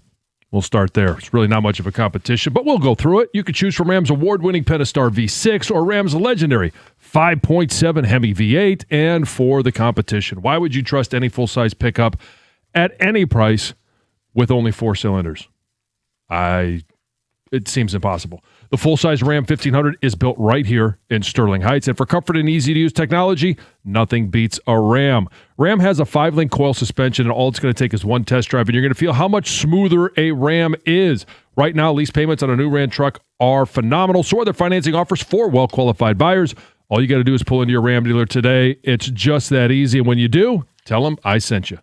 [SPEAKER 1] we'll start there. It's really not much of a competition, but we'll go through it. You can choose from Ram's award-winning Pentastar V6 or Ram's legendary 5.7 Hemi V8. And for the competition, why would you trust any full-size pickup at any price with only 4 cylinders? It seems impossible. The full-size Ram 1500 is built right here in Sterling Heights, and for comfort and easy-to-use technology, nothing beats a Ram. Ram has a 5-link coil suspension, and all it's going to take is one test drive, and you're going to feel how much smoother a Ram is. Right now, lease payments on a new Ram truck are phenomenal. So are their financing offers for well-qualified buyers. All you got to do is pull into your Ram dealer today. It's just that easy, and when you do, tell them I sent you.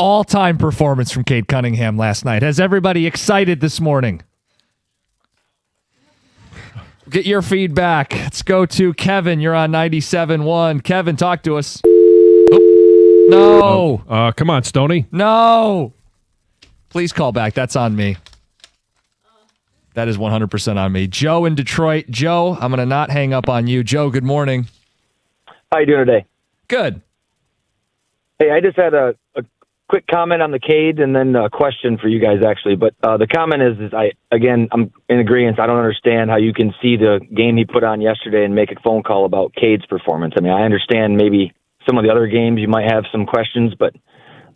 [SPEAKER 2] all-time performance from Cade Cunningham last night. Has everybody excited this morning? Get your feedback. Let's go to Kevin. You're on 97.1. Kevin, talk to us. Oh, no.
[SPEAKER 1] Come on, Stoney.
[SPEAKER 2] No. Please call back. That's on me. That is 100% on me. Joe in Detroit. Joe, I'm going to not hang up on you. Joe, good morning.
[SPEAKER 21] How you doing today?
[SPEAKER 2] Good.
[SPEAKER 21] Hey, I just had a quick comment on the Cade and then a question for you guys, actually. But the comment is I'm in agreement. I don't understand how you can see the game he put on yesterday and make a phone call about Cade's performance. I mean, I understand maybe some of the other games you might have some questions, but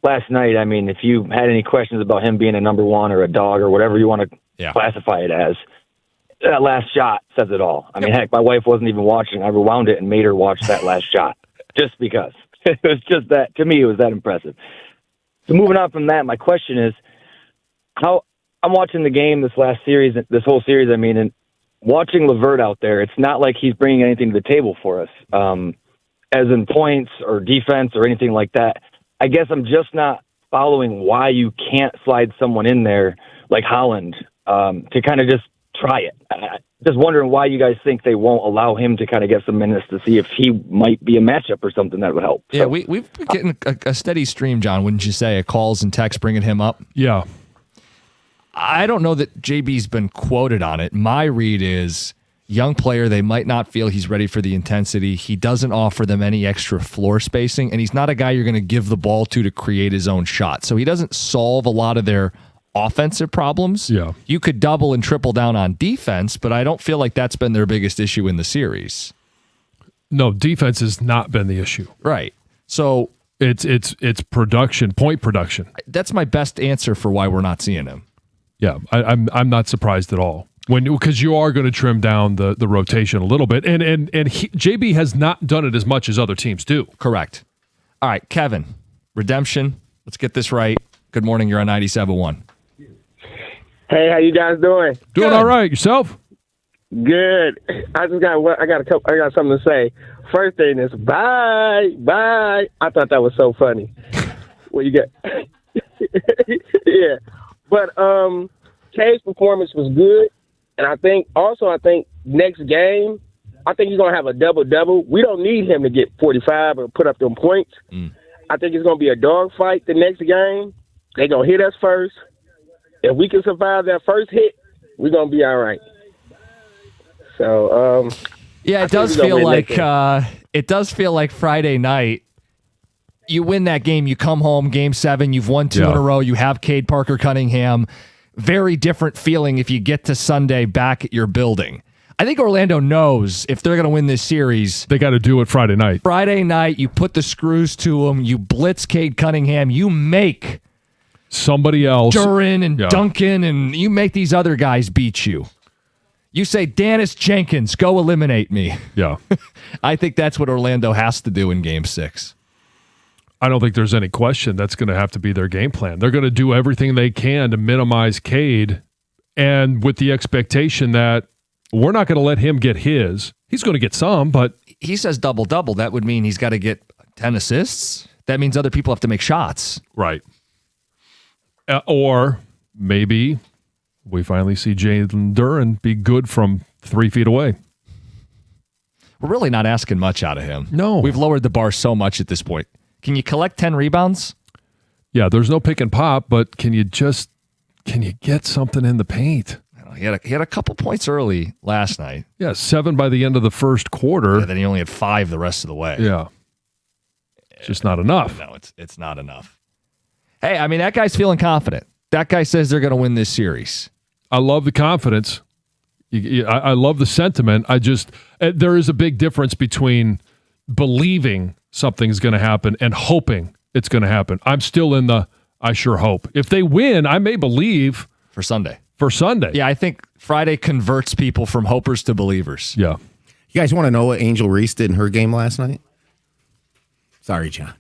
[SPEAKER 21] last night, I mean, if you had any questions about him being a number one or a dog or whatever you want to classify it as, that last shot says it all. I mean, heck, my wife wasn't even watching. I rewound it and made her watch that last shot just because. It was just that, to me, it was that impressive. So moving on from that, my question is, how I'm watching the game this whole series, I mean, and watching LeVert out there, it's not like he's bringing anything to the table for us, as in points or defense or anything like that. I guess I'm just not following why you can't slide someone in there like Holland to kind of just try it. Just wondering why you guys think they won't allow him to kind of get some minutes to see if he might be a matchup or something that would help.
[SPEAKER 2] Yeah, we've been getting a steady stream, John, wouldn't you say? Calls and texts bringing him up.
[SPEAKER 1] Yeah.
[SPEAKER 2] I don't know that JB's been quoted on it. My read is young player, they might not feel he's ready for the intensity. He doesn't offer them any extra floor spacing, and he's not a guy you're going to give the ball to create his own shot. So he doesn't solve a lot of their offensive problems.
[SPEAKER 1] Yeah.
[SPEAKER 2] You could double and triple down on defense, but I don't feel like that's been their biggest issue in the series.
[SPEAKER 1] No, defense has not been the issue.
[SPEAKER 2] Right. So
[SPEAKER 1] it's production, point production.
[SPEAKER 2] That's my best answer for why we're not seeing him.
[SPEAKER 1] Yeah, I'm not surprised at all. Because you are going to trim down the rotation a little bit, and JB has not done it as much as other teams do.
[SPEAKER 2] Correct. All right, Kevin, redemption. Let's get this right. Good morning. You're on 97.1.
[SPEAKER 22] Hey, how you guys doing?
[SPEAKER 1] Doing all right. Yourself?
[SPEAKER 22] Good. I got something to say. First thing is bye. I thought that was so funny. What you get? Yeah, but Cade's performance was good, and I think next game, I think he's gonna have a double-double. We don't need him to get 45 or put up them points. I think it's gonna be a dogfight the next game. They're gonna hit us first. If we can survive that first hit, we're gonna be all right. So,
[SPEAKER 2] it does feel like Friday night. You win that game, you come home, Game 7. You've won 2 in a row. You have Cade Parker Cunningham. Very different feeling if you get to Sunday back at your building. I think Orlando knows if they're going to win this series,
[SPEAKER 1] they got to do it Friday night.
[SPEAKER 2] Friday night, you put the screws to them. You blitz Cade Cunningham. You make
[SPEAKER 1] somebody else,
[SPEAKER 2] Duren and Duncan, and you make these other guys beat you. You say, Dennis Jenkins, go eliminate me.
[SPEAKER 1] Yeah.
[SPEAKER 2] I think that's what Orlando has to do in Game 6.
[SPEAKER 1] I don't think there's any question that's going to have to be their game plan. They're going to do everything they can to minimize Cade, and with the expectation that we're not going to let him get his. He's going to get some, but
[SPEAKER 2] he says double-double. That would mean he's got to get 10 assists. That means other people have to make shots.
[SPEAKER 1] Right. Or maybe we finally see Jalen Duren be good from 3 feet away.
[SPEAKER 2] We're really not asking much out of him.
[SPEAKER 1] No.
[SPEAKER 2] We've lowered the bar so much at this point. Can you collect 10 rebounds?
[SPEAKER 1] Yeah, there's no pick and pop, but can you get something in the paint?
[SPEAKER 2] He had a couple points early last night.
[SPEAKER 1] Yeah, 7 by the end of the first quarter.
[SPEAKER 2] Yeah, then he only had 5 the rest of the way.
[SPEAKER 1] Yeah. It's just not enough.
[SPEAKER 2] No, it's not enough. Hey, I mean, that guy's feeling confident. That guy says they're going to win this series.
[SPEAKER 1] I love the confidence. I love the sentiment. There is a big difference between believing something's going to happen and hoping it's going to happen. I'm still in the I sure hope. If they win, I may believe.
[SPEAKER 2] For Sunday.
[SPEAKER 1] Yeah,
[SPEAKER 2] I think Friday converts people from hopers to believers.
[SPEAKER 1] Yeah.
[SPEAKER 10] You guys want to know what Angel Reese did in her game last night? Sorry, John.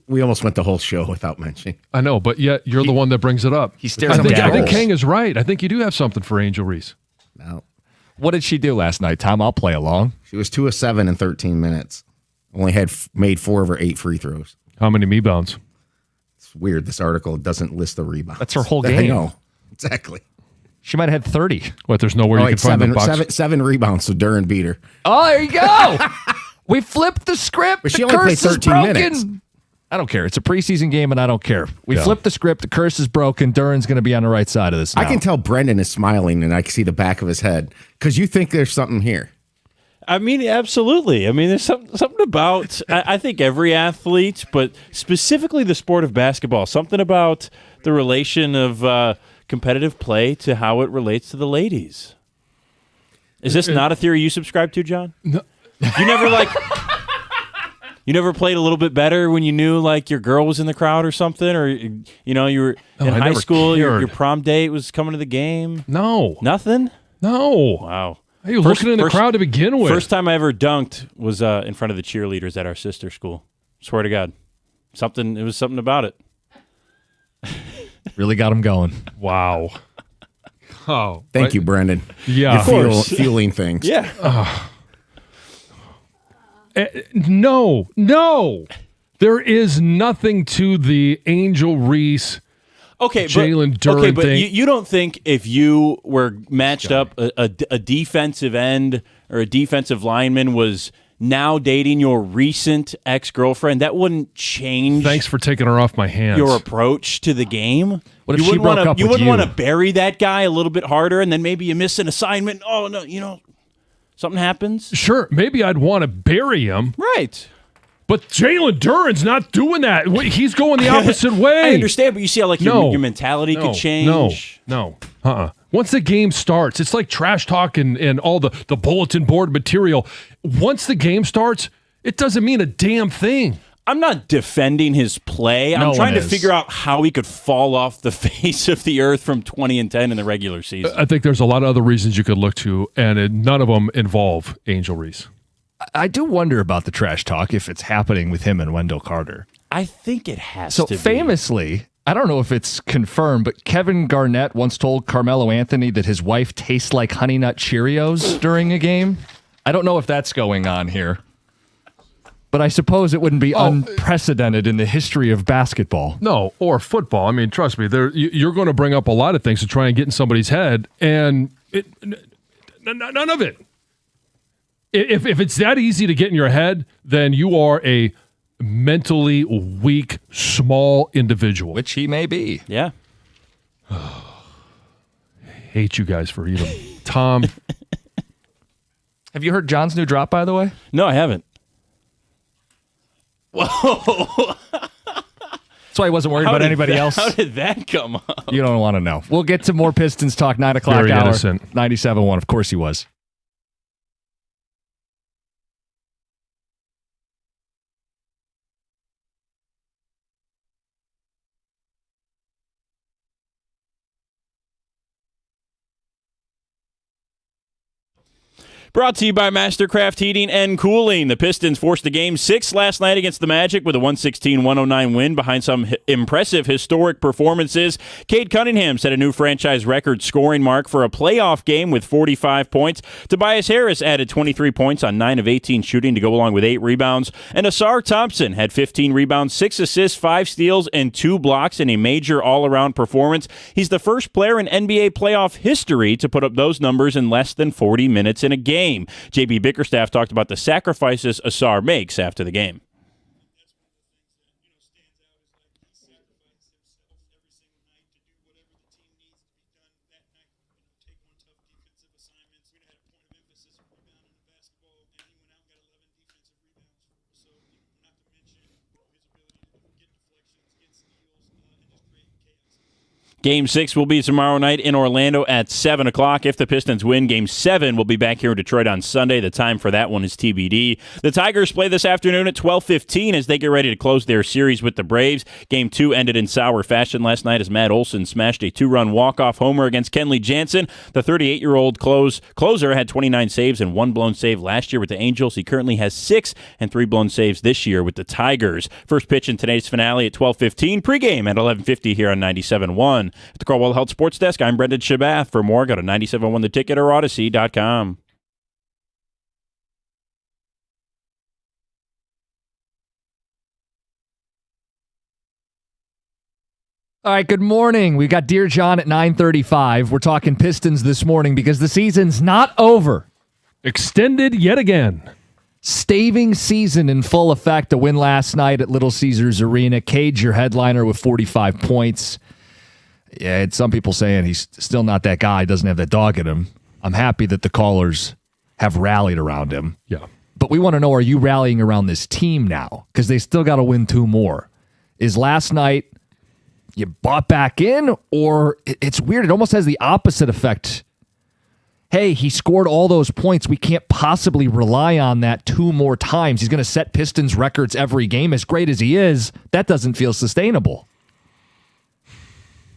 [SPEAKER 10] We almost went the whole show without mentioning.
[SPEAKER 1] I know, but yet you're the one that brings it up.
[SPEAKER 2] He stares
[SPEAKER 1] I think King is right. I think you do have something for Angel Reese.
[SPEAKER 10] No.
[SPEAKER 2] What did she do last night, Tom? I'll play along.
[SPEAKER 10] She was 2 of 7 in 13 minutes. Only had made 4 of her 8 free throws.
[SPEAKER 1] How many rebounds?
[SPEAKER 10] It's weird. This article doesn't list the rebounds.
[SPEAKER 2] That's her whole
[SPEAKER 10] I
[SPEAKER 2] game.
[SPEAKER 10] know. Exactly.
[SPEAKER 2] She might have had 30.
[SPEAKER 1] What, there's nowhere you can find the box?
[SPEAKER 10] Seven rebounds, so Duren beat her.
[SPEAKER 2] Oh, there you go. We flipped the script.
[SPEAKER 10] But she
[SPEAKER 2] The
[SPEAKER 10] only played
[SPEAKER 2] curse is
[SPEAKER 10] 13
[SPEAKER 2] broken.
[SPEAKER 10] minutes.
[SPEAKER 2] I don't care. It's a preseason game, and I don't care. We
[SPEAKER 10] Yeah.
[SPEAKER 2] flipped the script. The curse is broken. Duren's going to be on the right side of this now.
[SPEAKER 10] I can tell Brendan is smiling, and I can see the back of his head because you think there's something here.
[SPEAKER 11] I mean, absolutely. I mean, there's something about, I think every athlete, but specifically the sport of basketball, something about the relation of competitive play to how it relates to the ladies. Is this not a theory you subscribe to, John?
[SPEAKER 1] No.
[SPEAKER 11] You never you never played a little bit better when you knew like your girl was in the crowd or something, or you were in
[SPEAKER 1] I
[SPEAKER 11] high
[SPEAKER 1] never
[SPEAKER 11] school, your
[SPEAKER 1] cared.
[SPEAKER 11] prom date was coming to the game?
[SPEAKER 1] No.
[SPEAKER 11] Nothing?
[SPEAKER 1] No.
[SPEAKER 11] Wow.
[SPEAKER 1] How are you looking in the crowd to begin with?
[SPEAKER 11] First time I ever dunked was in front of the cheerleaders at our sister school. Swear to God. It was something about it.
[SPEAKER 2] Really got him going.
[SPEAKER 1] Wow. Oh,
[SPEAKER 10] Thank you, Brendan.
[SPEAKER 1] Yeah.
[SPEAKER 10] You're fueling things.
[SPEAKER 11] Yeah.
[SPEAKER 1] No. There is nothing to the Angel Reese, Jalen Duren
[SPEAKER 11] but
[SPEAKER 1] thing.
[SPEAKER 11] you don't think if you were matched up, a defensive end or a defensive lineman was now dating your recent ex-girlfriend, that wouldn't change
[SPEAKER 1] Thanks for taking her off my hands.
[SPEAKER 11] your approach to the game?
[SPEAKER 2] What if
[SPEAKER 11] you
[SPEAKER 2] she
[SPEAKER 11] wouldn't
[SPEAKER 2] broke
[SPEAKER 11] wanna,
[SPEAKER 2] up
[SPEAKER 11] you
[SPEAKER 2] with
[SPEAKER 11] wouldn't
[SPEAKER 2] you?
[SPEAKER 11] want to bury that guy a little bit harder, and then maybe you miss an assignment. Oh, no, something happens.
[SPEAKER 1] Sure, maybe I'd want to bury him.
[SPEAKER 11] Right.
[SPEAKER 1] But Jalen Duren's not doing that. He's going the opposite way.
[SPEAKER 11] I understand, but you see how your mentality could change?
[SPEAKER 1] No. Once the game starts, it's like trash talk and all the bulletin board material. Once the game starts, it doesn't mean a damn thing.
[SPEAKER 11] I'm not defending his play. I'm trying to figure out how he could fall off the face of the earth from 20-10 in the regular season.
[SPEAKER 1] I think there's a lot of other reasons you could look to, and none of them involve Angel Reese.
[SPEAKER 2] I do wonder about the trash talk if it's happening with him and Wendell Carter.
[SPEAKER 11] I think it has
[SPEAKER 2] So
[SPEAKER 11] to be.
[SPEAKER 2] famously, I don't know if it's confirmed, but Kevin Garnett once told Carmelo Anthony that his wife tastes like Honey Nut Cheerios during a game. I don't know if that's going on here. But I suppose it wouldn't be unprecedented in the history of basketball.
[SPEAKER 1] No, or football. I mean, trust me, you're going to bring up a lot of things to try and get in somebody's head, and none of it. If it's that easy to get in your head, then you are a mentally weak, small individual.
[SPEAKER 2] Which he may be.
[SPEAKER 11] Yeah.
[SPEAKER 1] Hate you guys for even. Tom.
[SPEAKER 2] Have you heard John's new drop, by the way?
[SPEAKER 11] No, I haven't.
[SPEAKER 2] Whoa. That's why I wasn't worried about anybody else.
[SPEAKER 11] How did that come up?
[SPEAKER 2] You don't want to know. We'll get to more Pistons talk, 9 o'clock
[SPEAKER 1] Very
[SPEAKER 2] hour.
[SPEAKER 1] innocent.
[SPEAKER 2] 97.1. Of course he was.
[SPEAKER 11] Brought to you by Mastercraft Heating and Cooling. The Pistons forced the Game 6 last night against the Magic with a 116-109 win behind some impressive historic performances. Cade Cunningham set a new franchise record scoring mark for a playoff game with 45 points. Tobias Harris added 23 points on 9 of 18 shooting to go along with 8 rebounds. And Assar Thompson had 15 rebounds, 6 assists, 5 steals, and 2 blocks in a major all-around performance. He's the first player in NBA playoff history to put up those numbers in less than 40 minutes in a game. JB Bickerstaff talked about the sacrifices Assar makes after the game. Game 6 will be tomorrow night in Orlando at 7 o'clock. If the Pistons win, Game 7 will be back here in Detroit on Sunday. The time for that one is TBD. The Tigers play this afternoon at 12:15 as they get ready to close their series with the Braves. Game 2 ended in sour fashion last night as Matt Olson smashed a 2-run walk-off homer against Kenley Jansen. The 38-year-old closer had 29 saves and 1 blown save last year with the Angels. He currently has 6 and 3 blown saves this year with the Tigers. First pitch in today's finale at 12:15. Pregame at 11:50 here on 97.1. At the Caldwell Health Sports Desk, I'm Brendan Shabath. For more, go to 971theticket or Odyssey.com.
[SPEAKER 2] All right, good morning. We got Dear John at 9:35. We're talking Pistons this morning because the season's not over.
[SPEAKER 1] Extended yet again.
[SPEAKER 2] Staving season in full effect. A win last night at Little Caesars Arena. Cade, your headliner, with 45 points. Yeah, it's some people saying he's still not that guy, doesn't have that dog in him. I'm happy that the callers have rallied around him.
[SPEAKER 1] Yeah.
[SPEAKER 2] But we want to know, are you rallying around this team now? Because they still got to win 2 more. Is last night you bought back in, or it's weird. It almost has the opposite effect. Hey, he scored all those points. We can't possibly rely on that 2 more times. He's going to set Pistons records every game. As great as he is, that doesn't feel sustainable.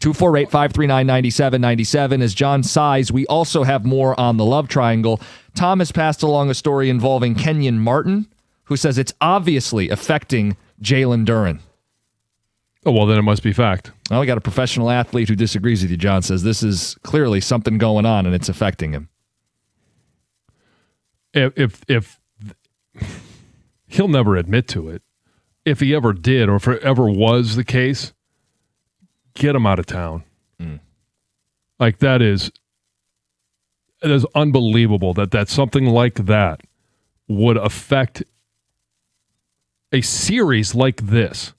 [SPEAKER 2] 248-539-9797. As John sighs, we also have more on the love triangle. Tom has passed along a story involving Kenyon Martin, who says it's obviously affecting Jalen Duren.
[SPEAKER 1] Oh, well, then it must be fact.
[SPEAKER 2] Well, we got a professional athlete who disagrees with you, John, says this is clearly something going on and it's affecting him.
[SPEAKER 1] If he'll never admit to it, if he ever did or if it ever was the case, get him out of town. Like it is unbelievable that something like that would affect a series like this.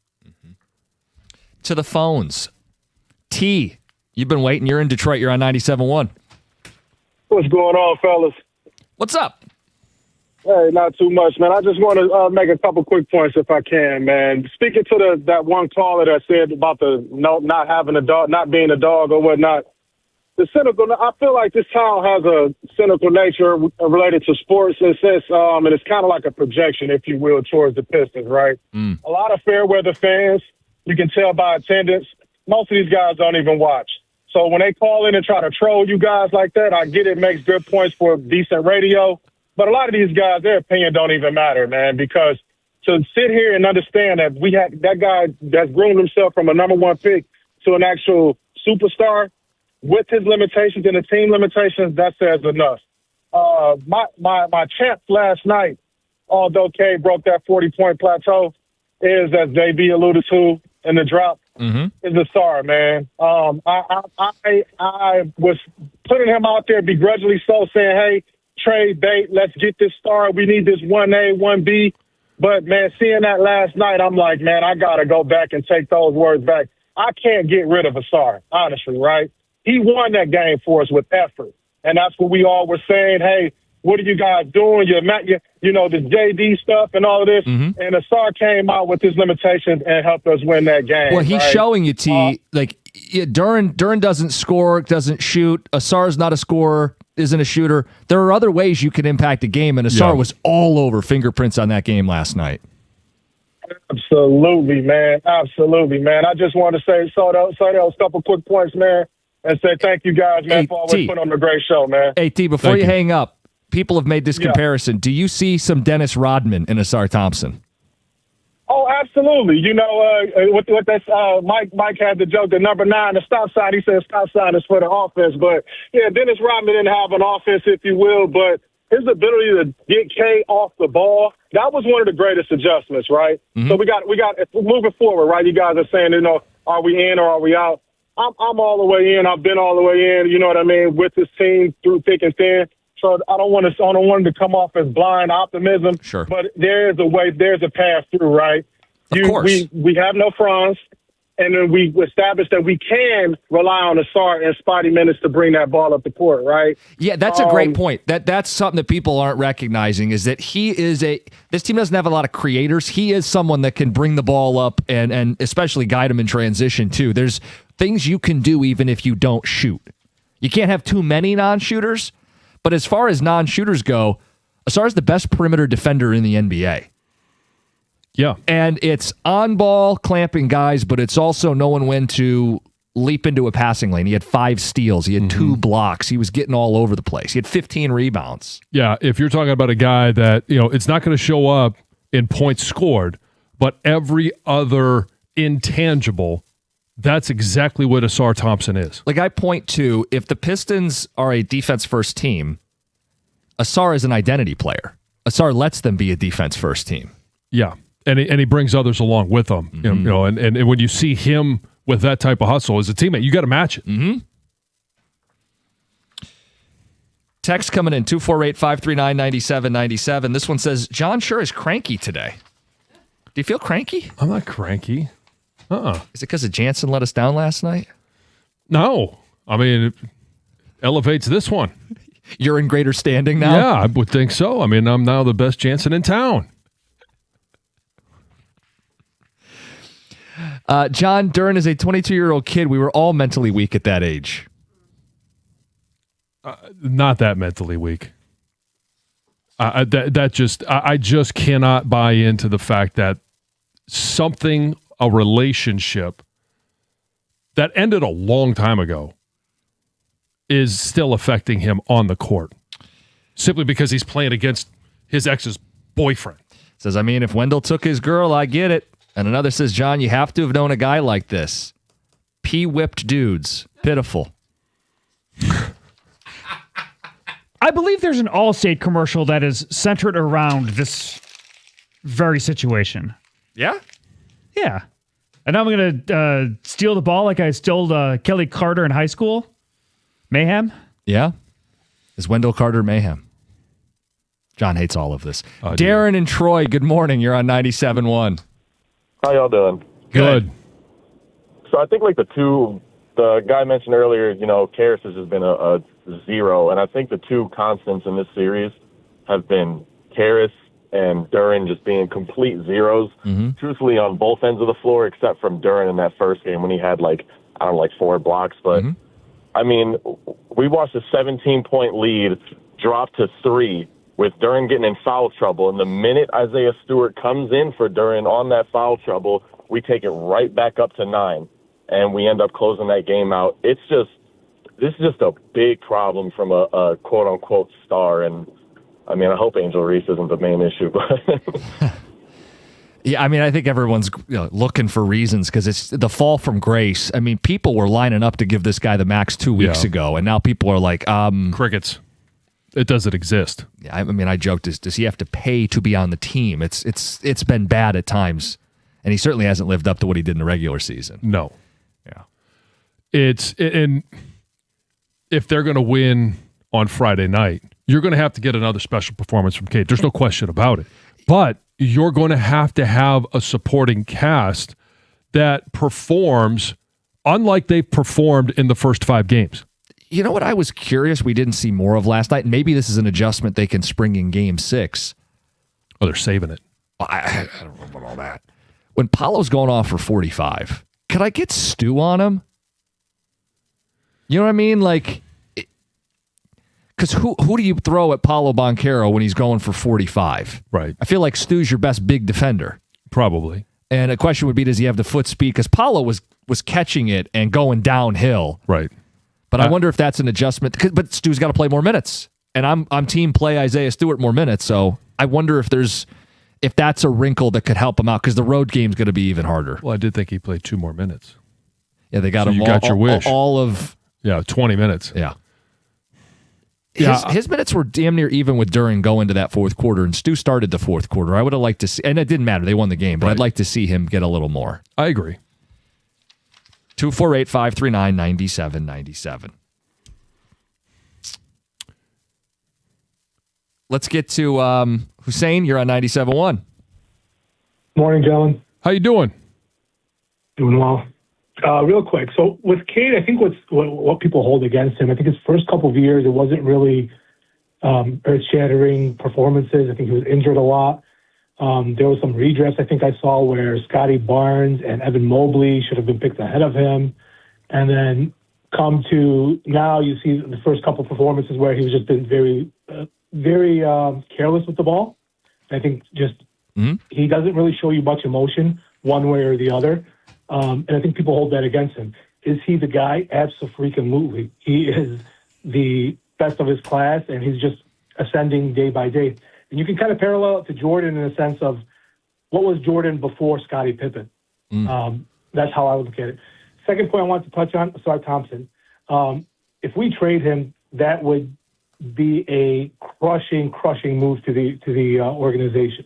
[SPEAKER 2] To the phones. T, you've been waiting. You're in Detroit. You're on 97.1.
[SPEAKER 12] What's going on, fellas?
[SPEAKER 2] What's up?
[SPEAKER 12] Hey, not too much, man. I just want to make a couple quick points if I can, man. Speaking to that one caller that said about the not having a dog, not being a dog or whatnot. The cynical. I feel like this town has a cynical nature related to sports in a sense, and it's kind of like a projection, if you will, towards the Pistons, right? A lot of fair weather fans. You can tell by attendance, most of these guys don't even watch. So when they call in and try to troll you guys like that, I get it makes good points for decent radio. But a lot of these guys, their opinion don't even matter, man, because to sit here and understand that we had that guy that's groomed himself from a number 1 pick to an actual superstar with his limitations and the team limitations, that says enough. My champ last night, although Cade broke that 40-point plateau, is, as JB alluded to in the drop, is Assar, man. I was putting him out there begrudgingly so, saying, hey, trade bait, let's get this star. We need this 1A, 1B. But, man, seeing that last night, I'm like, man, I got to go back and take those words back. I can't get rid of Assar, honestly, right? He won that game for us with effort. And that's what we all were saying, hey, what are you guys doing? You know, this JD stuff and all of this. And Assar came out with his limitations and helped us win that game.
[SPEAKER 2] Well, he's showing you, T, Duren doesn't score, doesn't shoot. Assar's not a scorer, isn't a shooter. There are other ways you can impact a game, and Assar was all over fingerprints on that game last night.
[SPEAKER 12] Absolutely, man. Absolutely, man. I just want to say those couple quick points, man, and say thank you guys, man, for always putting on a great show, man.
[SPEAKER 2] Hey, T, before you hang up, people have made this comparison. Do you see some Dennis Rodman in Assar Thompson?
[SPEAKER 12] Oh, absolutely. You know, what that's Mike had the joke, the number 9, the stop sign. He said stop sign is for the offense. But, yeah, Dennis Rodman didn't have an offense, if you will, but his ability to get K off the ball, that was one of the greatest adjustments, right? So we got moving forward, right? You guys are saying, you know, are we in or are we out? I'm all the way in. I've been all the way in, you know what I mean, with this team through thick and thin. So I don't want to come off as blind optimism.
[SPEAKER 2] Sure.
[SPEAKER 12] But there is a way, there's a path through, right?
[SPEAKER 2] Of course.
[SPEAKER 12] We have no fronts, and then we established that we can rely on Assar and spotty minutes to bring that ball up the court, right?
[SPEAKER 2] Yeah, that's a great point. That's something that people aren't recognizing, is that this team doesn't have a lot of creators. He is someone that can bring the ball up and especially guide him in transition too. There's things you can do even if you don't shoot. You can't have too many non-shooters, but as far as non-shooters go, Assar's the best perimeter defender in the NBA.
[SPEAKER 1] Yeah.
[SPEAKER 2] And it's on ball, clamping guys, but it's also knowing when to leap into a passing lane. He had 5 steals. He had 2 blocks. He was getting all over the place. He had 15 rebounds.
[SPEAKER 1] Yeah, if you're talking about a guy that, you know, it's not going to show up in points scored, but every other intangible, that's exactly what Assar Thompson is.
[SPEAKER 2] Like I point to, if the Pistons are a defense-first team, Assar is an identity player. Assar lets them be a defense-first team.
[SPEAKER 1] Yeah. And he brings others along with him, you know, and when you see him with that type of hustle as a teammate. You got to match it.
[SPEAKER 2] Mm-hmm. Text coming in, 248-539-9797. This one says, John sure is cranky today. Do you feel cranky?
[SPEAKER 1] I'm not cranky.
[SPEAKER 2] Is it because of Jansen let us down last night?
[SPEAKER 1] No. I mean, it elevates this one.
[SPEAKER 2] You're in greater standing now?
[SPEAKER 1] Yeah, I would think so. I mean, I'm now the best Jansen in town.
[SPEAKER 2] John, Duren is a 22-year-old kid. We were all mentally weak at that age.
[SPEAKER 1] Not that mentally weak. I just cannot buy into the fact that a relationship that ended a long time ago is still affecting him on the court simply because he's playing against his ex's boyfriend.
[SPEAKER 2] Says, I mean, if Wendell took his girl, I get it. And another says, John, you have to have known a guy like this. P-whipped dudes. Pitiful.
[SPEAKER 8] I believe there's an Allstate commercial that is centered around this very situation.
[SPEAKER 2] Yeah?
[SPEAKER 8] Yeah. And I'm going to steal the ball like I stole Kelly Carter in high school. Mayhem?
[SPEAKER 2] Yeah. Is Wendell Carter mayhem? John hates all of this. Darren and Troy, good morning. You're on 97.1.
[SPEAKER 3] How y'all doing?
[SPEAKER 1] Good.
[SPEAKER 3] So I think like the guy mentioned earlier, Karras has just been a zero. And I think the two constants in this series have been Karras and Duren just being complete zeros, truthfully, on both ends of the floor, except from Duren in that first game when he had 4 blocks. But, I mean, we watched a 17-point lead drop to 3 with Duren getting in foul trouble. And the minute Isaiah Stewart comes in for Duren on that foul trouble, we take it right back up to 9. And we end up closing that game out. This is just a big problem from a quote-unquote star. And, I mean, I hope Angel Reese isn't the main issue. But
[SPEAKER 2] yeah, I mean, I think everyone's looking for reasons because it's the fall from grace. I mean, people were lining up to give this guy the max 2 weeks ago, and now people are like,
[SPEAKER 1] crickets. It doesn't exist.
[SPEAKER 2] Yeah, I mean, I joked, does he have to pay to be on the team? It's been bad at times, and he certainly hasn't lived up to what he did in the regular season.
[SPEAKER 1] No.
[SPEAKER 2] Yeah.
[SPEAKER 1] And if they're going to win on Friday night, you're going to have to get another special performance from Cade. There's no question about it. But you're going to have a supporting cast that performs unlike they've performed in the first 5 games.
[SPEAKER 2] You know what I was curious we didn't see more of last night? Maybe this is an adjustment they can spring in Game 6.
[SPEAKER 1] Oh, they're saving it.
[SPEAKER 2] I don't know about all that. When Paolo's going off for 45, could I get Stu on him? You know what I mean? Because who do you throw at Paolo Banchero when he's going for 45?
[SPEAKER 1] Right.
[SPEAKER 2] I feel like Stu's your best big defender.
[SPEAKER 1] Probably.
[SPEAKER 2] And a question would be, does he have the foot speed? Because Paolo was catching it and going downhill.
[SPEAKER 1] Right.
[SPEAKER 2] But I wonder if that's an adjustment. But Stu's got to play more minutes. And I'm team play Isaiah Stewart more minutes. So I wonder if that's a wrinkle that could help him out because the road game's going to be even harder.
[SPEAKER 1] Well, I did think he played 2 more minutes.
[SPEAKER 2] Yeah, they got
[SPEAKER 1] so
[SPEAKER 2] him
[SPEAKER 1] you got your wish.
[SPEAKER 2] All of
[SPEAKER 1] 20 minutes.
[SPEAKER 2] Yeah. His minutes were damn near even with Duren going to that fourth quarter, and Stu started the fourth quarter. I would have liked to see, and it didn't matter. They won the game, but I'd like to see him get a little more.
[SPEAKER 1] I agree.
[SPEAKER 2] 248-539-9797. Let's get to Hussein. You're on 97.1.
[SPEAKER 4] Morning, gentlemen.
[SPEAKER 1] How you doing?
[SPEAKER 4] Doing well. Real quick, so with Cade, I think what people hold against him, I think his first couple of years, it wasn't really earth-shattering performances. I think he was injured a lot. There was some redress I think I saw where Scotty Barnes and Evan Mobley should have been picked ahead of him. And then come to now, you see the first couple of performances where he was just been very careless with the ball. I think just he doesn't really show you much emotion one way or the other. And I think people hold that against him. Is he the guy? Abso-freaking-lutely. He is the best of his class, and he's just ascending day by day. And you can kind of parallel it to Jordan in a sense of what was Jordan before Scottie Pippen. That's how I would look at it. Second point I want to touch on, Assar Thompson. If we trade him, that would be a crushing move to the organization.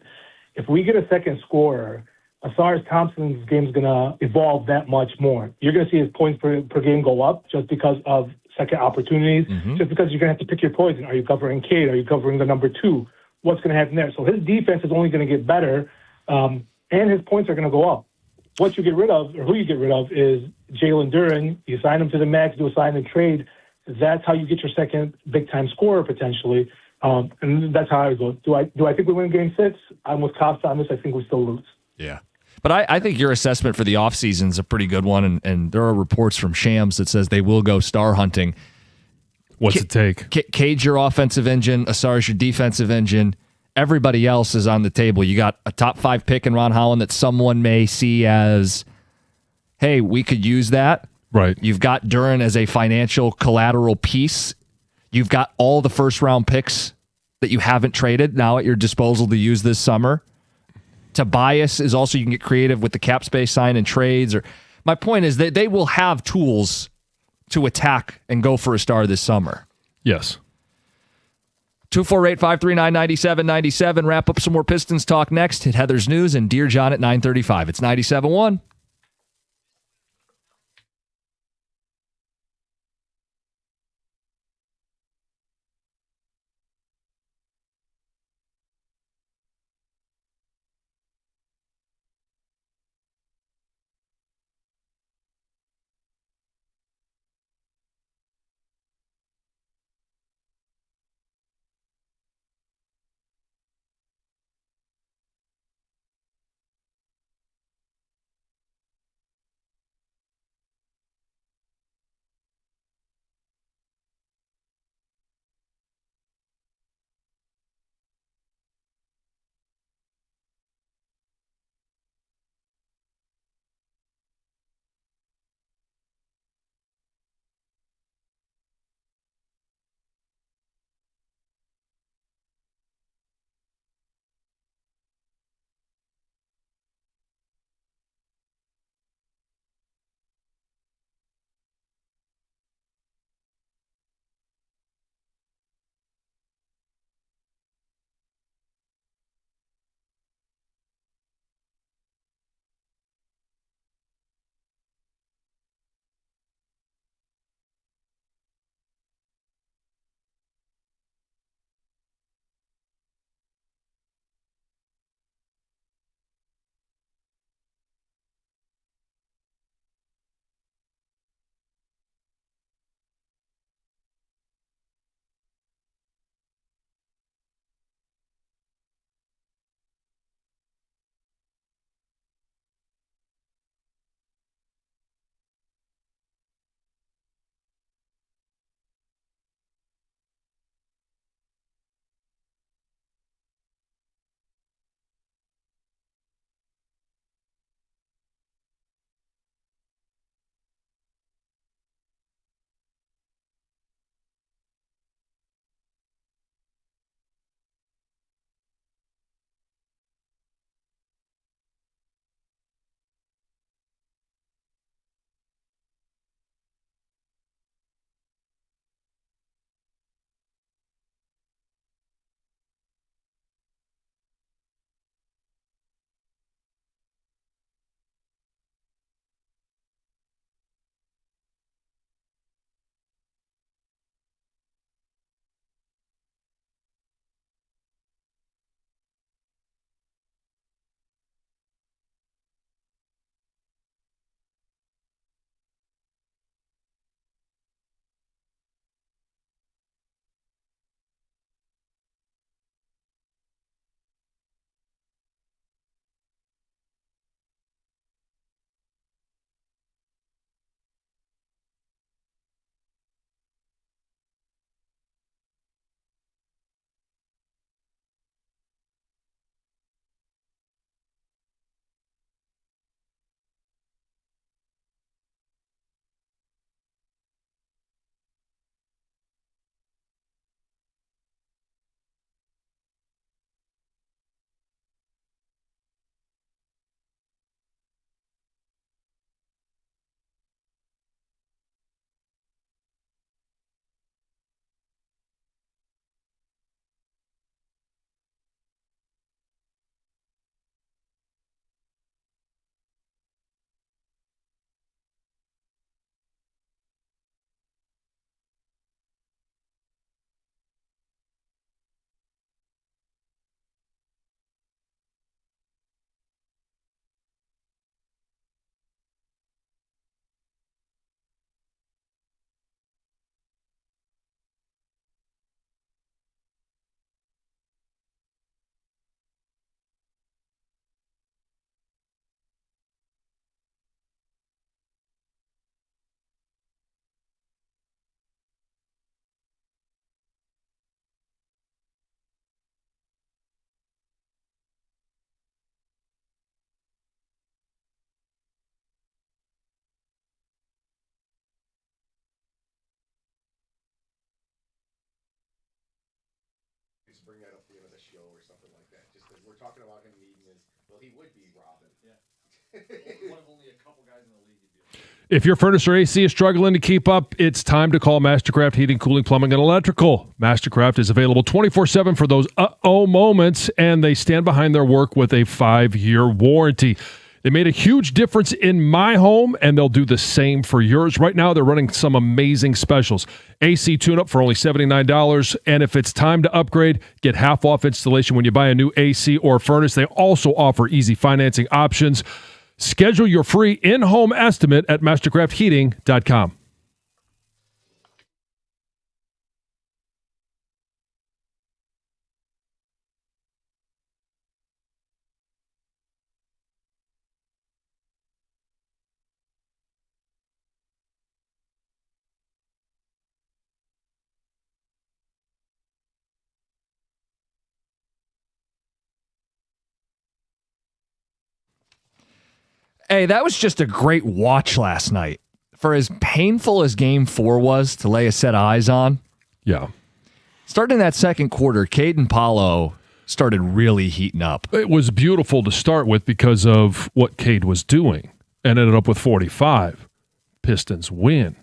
[SPEAKER 4] If we get a second scorer Assar Thompson's game is going to evolve that much more. You're going to see his points per game go up just because of second opportunities, just because you're going to have to pick your poison. Are you covering Cade? Are you covering the number 2? What's going to happen there? So his defense is only going to get better, and his points are going to go up. What you get rid of, or who you get rid of, is Jalen Duren. You sign him to the max, do a sign and trade. That's how you get your second big-time scorer, potentially. And that's how I would go. Do I think we win Game 6? I'm with Costa on this. I think we still lose.
[SPEAKER 2] Yeah. But I think your assessment for the offseason is a pretty good one, and there are reports from Shams that says they will go star hunting.
[SPEAKER 1] What's it take?
[SPEAKER 2] Cade's your offensive engine. Assar's your defensive engine. Everybody else is on the table. You got a top 5 pick in Ron Holland that someone may see as, hey, we could use that.
[SPEAKER 1] Right.
[SPEAKER 2] You've got Duren as a financial collateral piece. You've got all the first-round picks that you haven't traded now at your disposal to use this summer. Tobias is also, you can get creative with the cap space sign and trades. Or my point is that they will have tools to attack and go for a star this summer.
[SPEAKER 1] Yes.
[SPEAKER 2] 248-539-9797. Wrap up some more Pistons talk next. Hit Heather's News and Dear John at 9:35. It's 97.1.
[SPEAKER 1] If your furnace or AC is struggling to keep up, it's time to call Mastercraft Heating, Cooling, Plumbing, and Electrical. Mastercraft is available 24/7 for those uh-oh moments, and they stand behind their work with a 5-year warranty. They made a huge difference in my home, and they'll do the same for yours. Right now, they're running some amazing specials. AC tune-up for only $79, and if it's time to upgrade, get half off installation when you buy a new AC or furnace. They also offer easy financing options. Schedule your free in-home estimate at mastercraftheating.com.
[SPEAKER 2] Hey, that was just a great watch last night. For as painful as Game 4 was to lay a set of eyes on.
[SPEAKER 1] Yeah.
[SPEAKER 2] Starting in that second quarter, Cade and Paolo started really heating up.
[SPEAKER 1] It was beautiful to start with because of what Cade was doing and ended up with 45. Pistons win.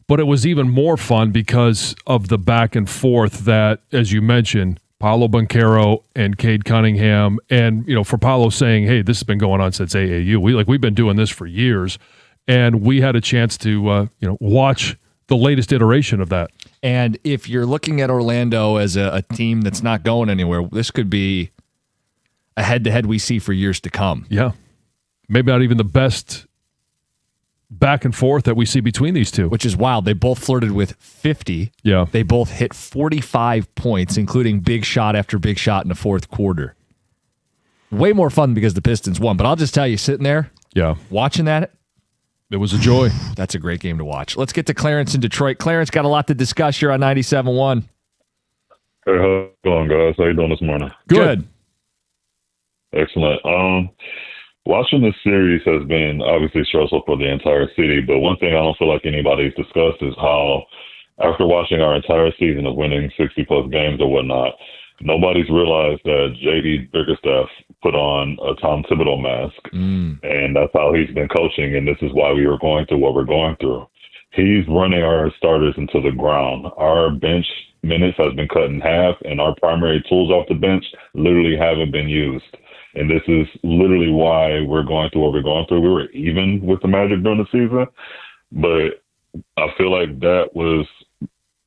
[SPEAKER 1] But it was even more fun because of the back and forth that, as you mentioned, Paolo Banchero and Cade Cunningham, and for Paolo saying, "Hey, this has been going on since AAU. We've been doing this for years," and we had a chance to watch the latest iteration of that.
[SPEAKER 2] And if you're looking at Orlando as a team that's not going anywhere, this could be a head-to-head we see for years to come.
[SPEAKER 1] Yeah, maybe not even the best back and forth that we see between these two.
[SPEAKER 2] Which is wild. They both flirted with 50.
[SPEAKER 1] Yeah.
[SPEAKER 2] They both hit 45 points, including big shot after big shot in the fourth quarter. Way more fun because the Pistons won. But I'll just tell you, sitting there, watching that,
[SPEAKER 1] it was a joy.
[SPEAKER 2] That's a great game to watch. Let's get to Clarence in Detroit. Clarence, got a lot to discuss here on 97.1.
[SPEAKER 5] Hey, how's it going, guys? How you doing this morning?
[SPEAKER 2] Good.
[SPEAKER 5] Excellent. Watching this series has been obviously stressful for the entire city, but one thing I don't feel like anybody's discussed is how, after watching our entire season of winning 60-plus games or whatnot, nobody's realized that J.D. Bickerstaff put on a Tom Thibodeau mask, and that's how he's been coaching, and this is why we were going through what we're going through. He's running our starters into the ground. Our bench minutes has been cut in half, and our primary tools off the bench literally haven't been used. And this is literally why we're going through what we're going through. We were even with the Magic during the season, but I feel like that was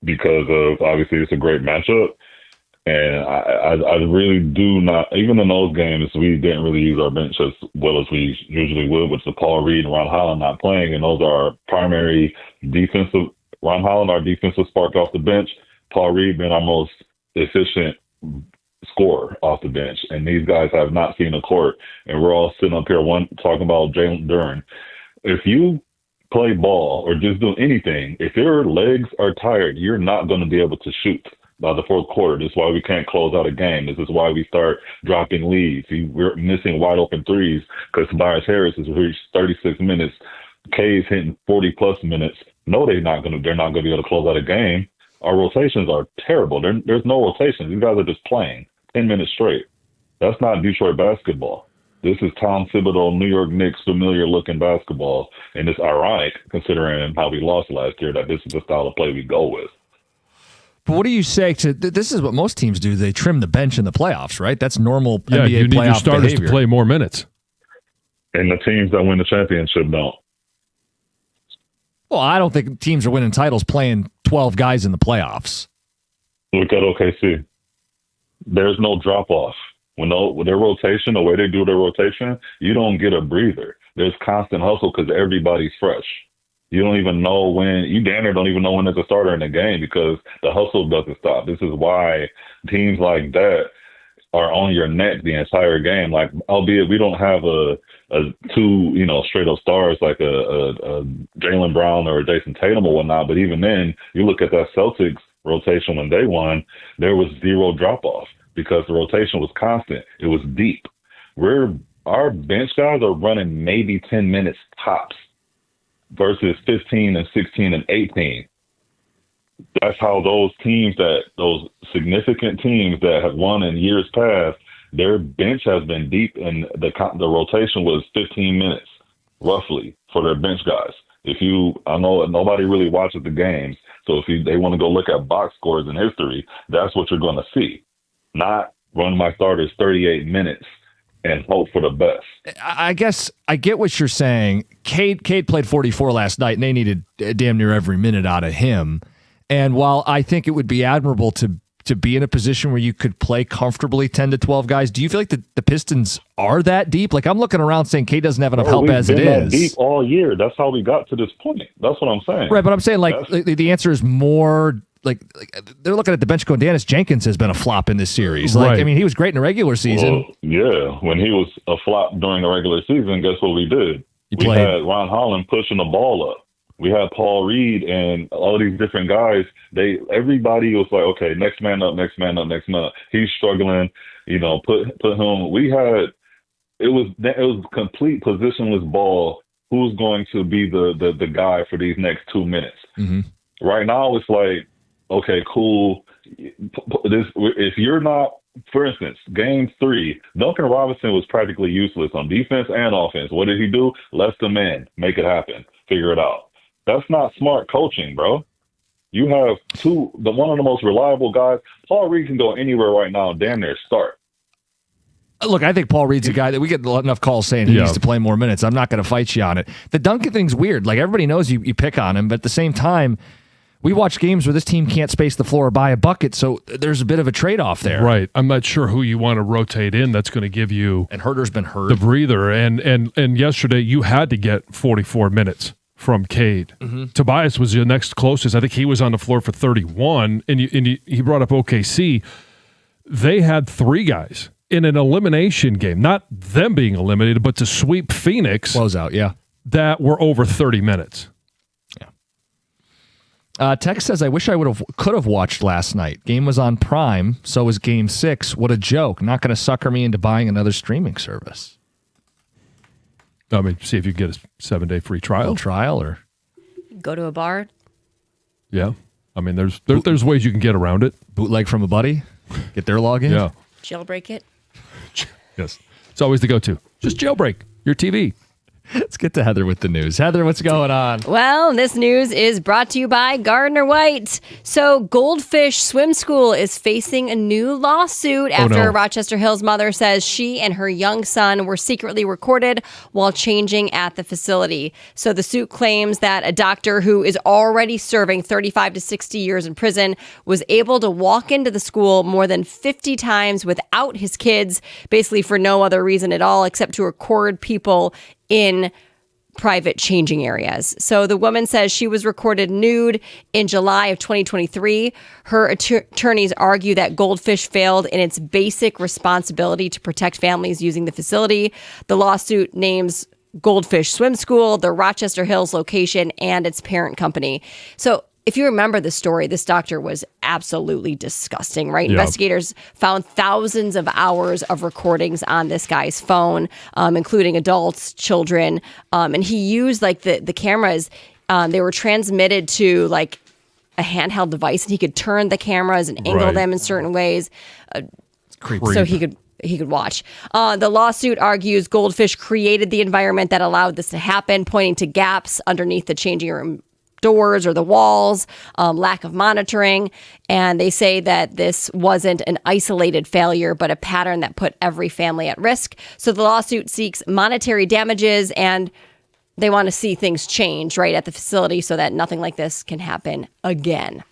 [SPEAKER 5] because of, obviously, it's a great matchup. And I really do not, even in those games, we didn't really use our bench as well as we usually would, with the Paul Reed and Ron Holland not playing. And those are our primary defensive, Ron Holland, our defensive spark off the bench, Paul Reed being our most efficient scorer off the bench, and these guys have not seen a court, and we're all sitting up here talking about Jalen Duren. If you play ball or just do anything, if your legs are tired, you're not going to be able to shoot by the fourth quarter. This is why we can't close out a game. This is why we start dropping leads. We're missing wide open threes because Tobias Harris has reached 36 minutes. Kay's hitting 40-plus minutes. No, they're not going to be able to close out a game. Our rotations are terrible. There's no rotations. These guys are just playing 10 minutes straight. That's not Detroit basketball. This is Tom Thibodeau, New York Knicks, familiar-looking basketball, and it's ironic, considering how we lost last year, that this is the style of play we go with.
[SPEAKER 2] But what do you say to this? Is what most teams do. They trim the bench in the playoffs, right? That's normal NBA playoff
[SPEAKER 1] you need your starters
[SPEAKER 2] behavior.
[SPEAKER 1] to play more minutes.
[SPEAKER 5] And the teams that win the championship don't.
[SPEAKER 2] Well, I don't think teams are winning titles playing 12 guys in the playoffs.
[SPEAKER 5] Look at OKC. There's no drop-off. When their rotation, the way they do their rotation, you don't get a breather. There's constant hustle because everybody's fresh. You don't even know when, you damn near don't even know when there's a starter in the game because the hustle doesn't stop. This is why teams like that are on your neck the entire game. Like, albeit we don't have a two, straight up stars like a Jaylen Brown or a Jason Tatum or whatnot. But even then, you look at that Celtics rotation when they won, there was zero drop off because the rotation was constant. It was deep. Our bench guys are running maybe 10 minutes tops versus 15 and 16 and 18. that's how those significant teams that have won in years past, their bench has been deep, and the rotation was 15 minutes roughly for their bench guys. I know nobody really watches the games, so if they want to go look at box scores in history, that's what you're going to see. Not run my starters 38 minutes and hope for the best.
[SPEAKER 2] I guess I get what you're saying. Cade played 44 last night, and they needed damn near every minute out of him. And while I think it would be admirable to be in a position where you could play comfortably 10 to 12 guys, do you feel like the Pistons are that deep? Like, I'm looking around saying Cade doesn't have enough help as it is.
[SPEAKER 5] We've been that deep all year. That's how we got to this point. That's what I'm saying.
[SPEAKER 2] Right, but I'm saying, like, the answer is more... Like they're looking at the bench going, Dennis Jenkins has been a flop in this series. Like, I mean, he was great in the regular season.
[SPEAKER 5] Well, yeah, when he was a flop during the regular season, guess what we did? We had Ron Holland pushing the ball up. We had Paul Reed and all these different guys. Everybody was like, okay, next man up, next man up, next man up. He's struggling, put him. It was complete positionless ball. Who's going to be the guy for these next 2 minutes?
[SPEAKER 2] Mm-hmm.
[SPEAKER 5] Right now, it's like, okay, cool. If you're not, for instance, game 3, Duncan Robinson was practically useless on defense and offense. What did he do? Let them in, make it happen, figure it out. That's not smart coaching, bro. You have one of the most reliable guys. Paul Reed can go anywhere right now, damn near start.
[SPEAKER 2] Look, I think Paul Reed's a guy that we get enough calls saying he needs to play more minutes. I'm not going to fight you on it. The Duncan thing's weird. Like, everybody knows you pick on him, but at the same time, we watch games where this team can't space the floor or buy a bucket, so there's a bit of a trade-off there.
[SPEAKER 1] Right. I'm not sure who you want to rotate in that's going to give you
[SPEAKER 2] and Herter's been hurt.
[SPEAKER 1] The breather. And yesterday you had to get 44 minutes from Cade.
[SPEAKER 2] Mm-hmm.
[SPEAKER 1] Tobias was your next closest. I think he was on the floor for 31, and he brought up OKC. They had 3 guys in an elimination game, not them being eliminated, but to sweep Phoenix.
[SPEAKER 2] Close out, yeah.
[SPEAKER 1] That were over 30 minutes.
[SPEAKER 2] Tex says, I wish I could have watched last night. Game was on Prime, so was Game 6. What a joke. Not going to sucker me into buying another streaming service.
[SPEAKER 1] I mean, see if you can get a 7-day free trial.
[SPEAKER 2] Or
[SPEAKER 6] go to a bar.
[SPEAKER 1] Yeah. I mean, there's ways you can get around it.
[SPEAKER 2] Bootleg from a buddy. Get their login.
[SPEAKER 1] Yeah.
[SPEAKER 6] Jailbreak it.
[SPEAKER 1] Yes. It's always the go-to. Just jailbreak your TV.
[SPEAKER 2] Let's get to Heather with the news. Heather, what's going on?
[SPEAKER 6] Well, this news is brought to you by Gardner White. So Goldfish Swim School is facing a new lawsuit after Rochester Hills' mother says she and her young son were secretly recorded while changing at the facility. So the suit claims that a doctor who is already serving 35 to 60 years in prison was able to walk into the school more than 50 times without his kids, basically for no other reason at all except to record people in private changing areas. So the woman says she was recorded nude in July of 2023. Her attorneys argue that Goldfish failed in its basic responsibility to protect families using the facility. The lawsuit names Goldfish Swim School, the Rochester Hills location, and its parent company. So if you remember the story, this doctor was absolutely disgusting, right?
[SPEAKER 1] Yeah.
[SPEAKER 6] Investigators found thousands of hours of recordings on this guy's phone, including adults, children, and he used like the cameras. They were transmitted to like a handheld device, and he could turn the cameras and angle them in certain ways, so he could watch. The lawsuit argues Goldfish created the environment that allowed this to happen, pointing to gaps underneath the changing room doors or the walls, lack of monitoring. And they say that this wasn't an isolated failure, but a pattern that put every family at risk. So the lawsuit seeks monetary damages, and they want to see things change right at the facility so that nothing like this can happen again.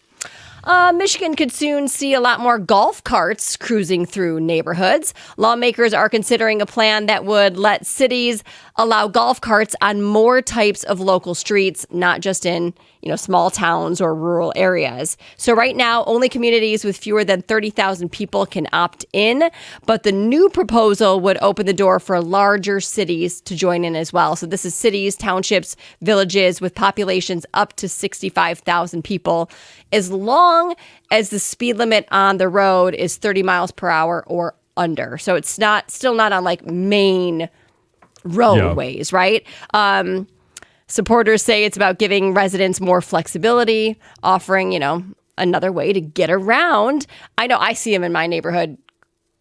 [SPEAKER 6] Michigan could soon see a lot more golf carts cruising through neighborhoods. Lawmakers are considering a plan that would let cities allow golf carts on more types of local streets, not just in, small towns or rural areas. So right now, only communities with fewer than 30,000 people can opt in, but the new proposal would open the door for larger cities to join in as well. So this is cities, townships, villages with populations up to 65,000 people, as long as the speed limit on the road is 30 miles per hour or under. So it's still not on like main roadways, right? Supporters say it's about giving residents more flexibility, offering, another way to get around. I know I see them in my neighborhood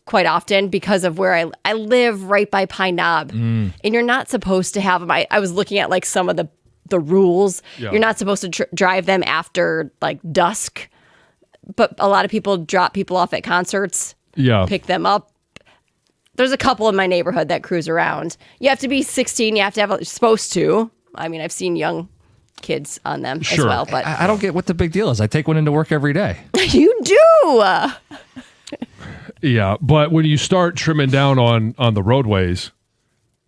[SPEAKER 6] quite often because of where I live right by Pine Knob. And you're not supposed to have them. I was looking at like some of the rules. Yeah. You're not supposed to drive them after like dusk. But a lot of people drop people off at concerts, pick them up. There's a couple in my neighborhood that cruise around. You have to be 16. You have to have supposed to. I mean, I've seen young kids on them as well. But
[SPEAKER 2] I don't get what the big deal is. I take one into work every day.
[SPEAKER 6] You do.
[SPEAKER 1] Yeah, but when you start trimming down on the roadways,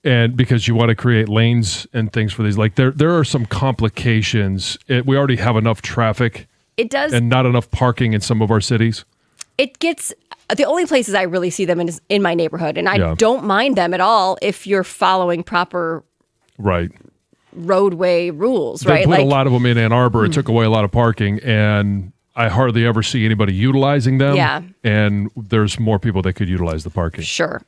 [SPEAKER 1] and because you want to create lanes and things for these, like there are some complications. We already have enough traffic.
[SPEAKER 6] It does,
[SPEAKER 1] and not enough parking in some of our cities.
[SPEAKER 6] It gets. The only places I really see them is in my neighborhood, and I don't mind them at all if you're following proper roadway rules,
[SPEAKER 1] They put a lot of them in Ann Arbor. It took away a lot of parking, and I hardly ever see anybody utilizing them.
[SPEAKER 6] Yeah.
[SPEAKER 1] And there's more people that could utilize the parking.
[SPEAKER 6] Sure.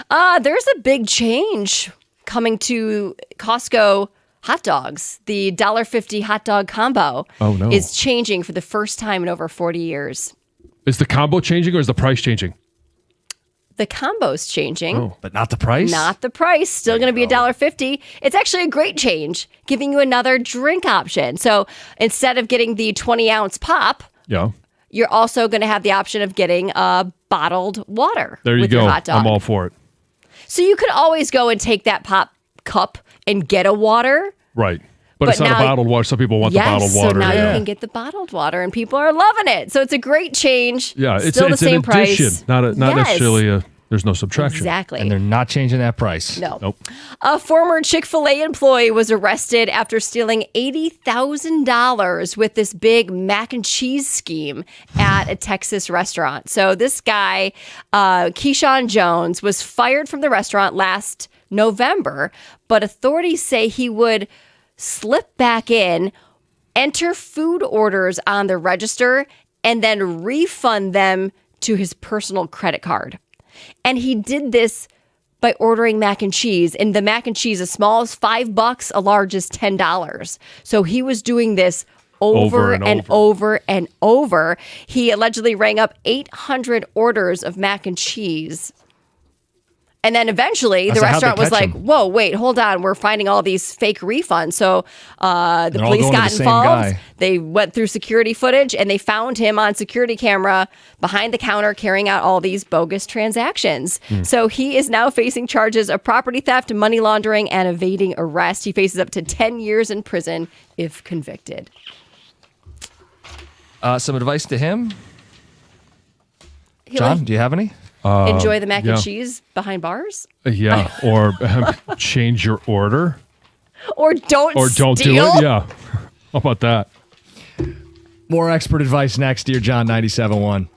[SPEAKER 6] There's a big change coming to Costco hot dogs. The $1.50 hot dog combo is changing for the first time in over 40 years.
[SPEAKER 1] Is the combo changing or is the price changing?
[SPEAKER 6] The combo's changing.
[SPEAKER 2] But not the price?
[SPEAKER 6] Not the price. Still going to be $1.50. It's actually a great change, giving you another drink option. So instead of getting the 20-ounce pop, you're also going to have the option of getting bottled water.
[SPEAKER 1] There you
[SPEAKER 6] with
[SPEAKER 1] go.
[SPEAKER 6] Your hot dog.
[SPEAKER 1] I'm all for it.
[SPEAKER 6] So you could always go and take that pop cup and get a water.
[SPEAKER 1] Right. But it's not a bottled water. Some people want the bottled water.
[SPEAKER 6] So now you can get the bottled water, and people are loving it. So it's a great change.
[SPEAKER 1] Yeah, it's
[SPEAKER 6] still the same
[SPEAKER 1] an addition,
[SPEAKER 6] price.
[SPEAKER 1] not necessarily there's no subtraction.
[SPEAKER 6] Exactly.
[SPEAKER 2] And they're not changing that price.
[SPEAKER 6] No.
[SPEAKER 1] Nope.
[SPEAKER 6] A former Chick-fil-A employee was arrested after stealing $80,000 with this big mac and cheese scheme at a Texas restaurant. So this guy, Keyshawn Jones, was fired from the restaurant last November, but authorities say he would slip back in, enter food orders on the register, and then refund them to his personal credit card. And he did this by ordering mac and cheese. And the mac and cheese, as small as $5, a large is $10. So he was doing this over and over. He allegedly rang up 800 orders of mac and cheese. And then eventually the restaurant was like, whoa, wait, hold on. We're finding all these fake refunds. So the police got involved. They went through security footage and they found him on security camera behind the counter carrying out all these bogus transactions. So he is now facing charges of property theft, money laundering, and evading arrest. He faces up to 10 years in prison if convicted.
[SPEAKER 2] Some advice to him? John, do you have any?
[SPEAKER 6] Enjoy the mac and cheese behind bars?
[SPEAKER 1] Yeah, or change your order.
[SPEAKER 6] Or don't
[SPEAKER 1] do it. Yeah. How about that?
[SPEAKER 2] More expert advice next, dear John 97.1.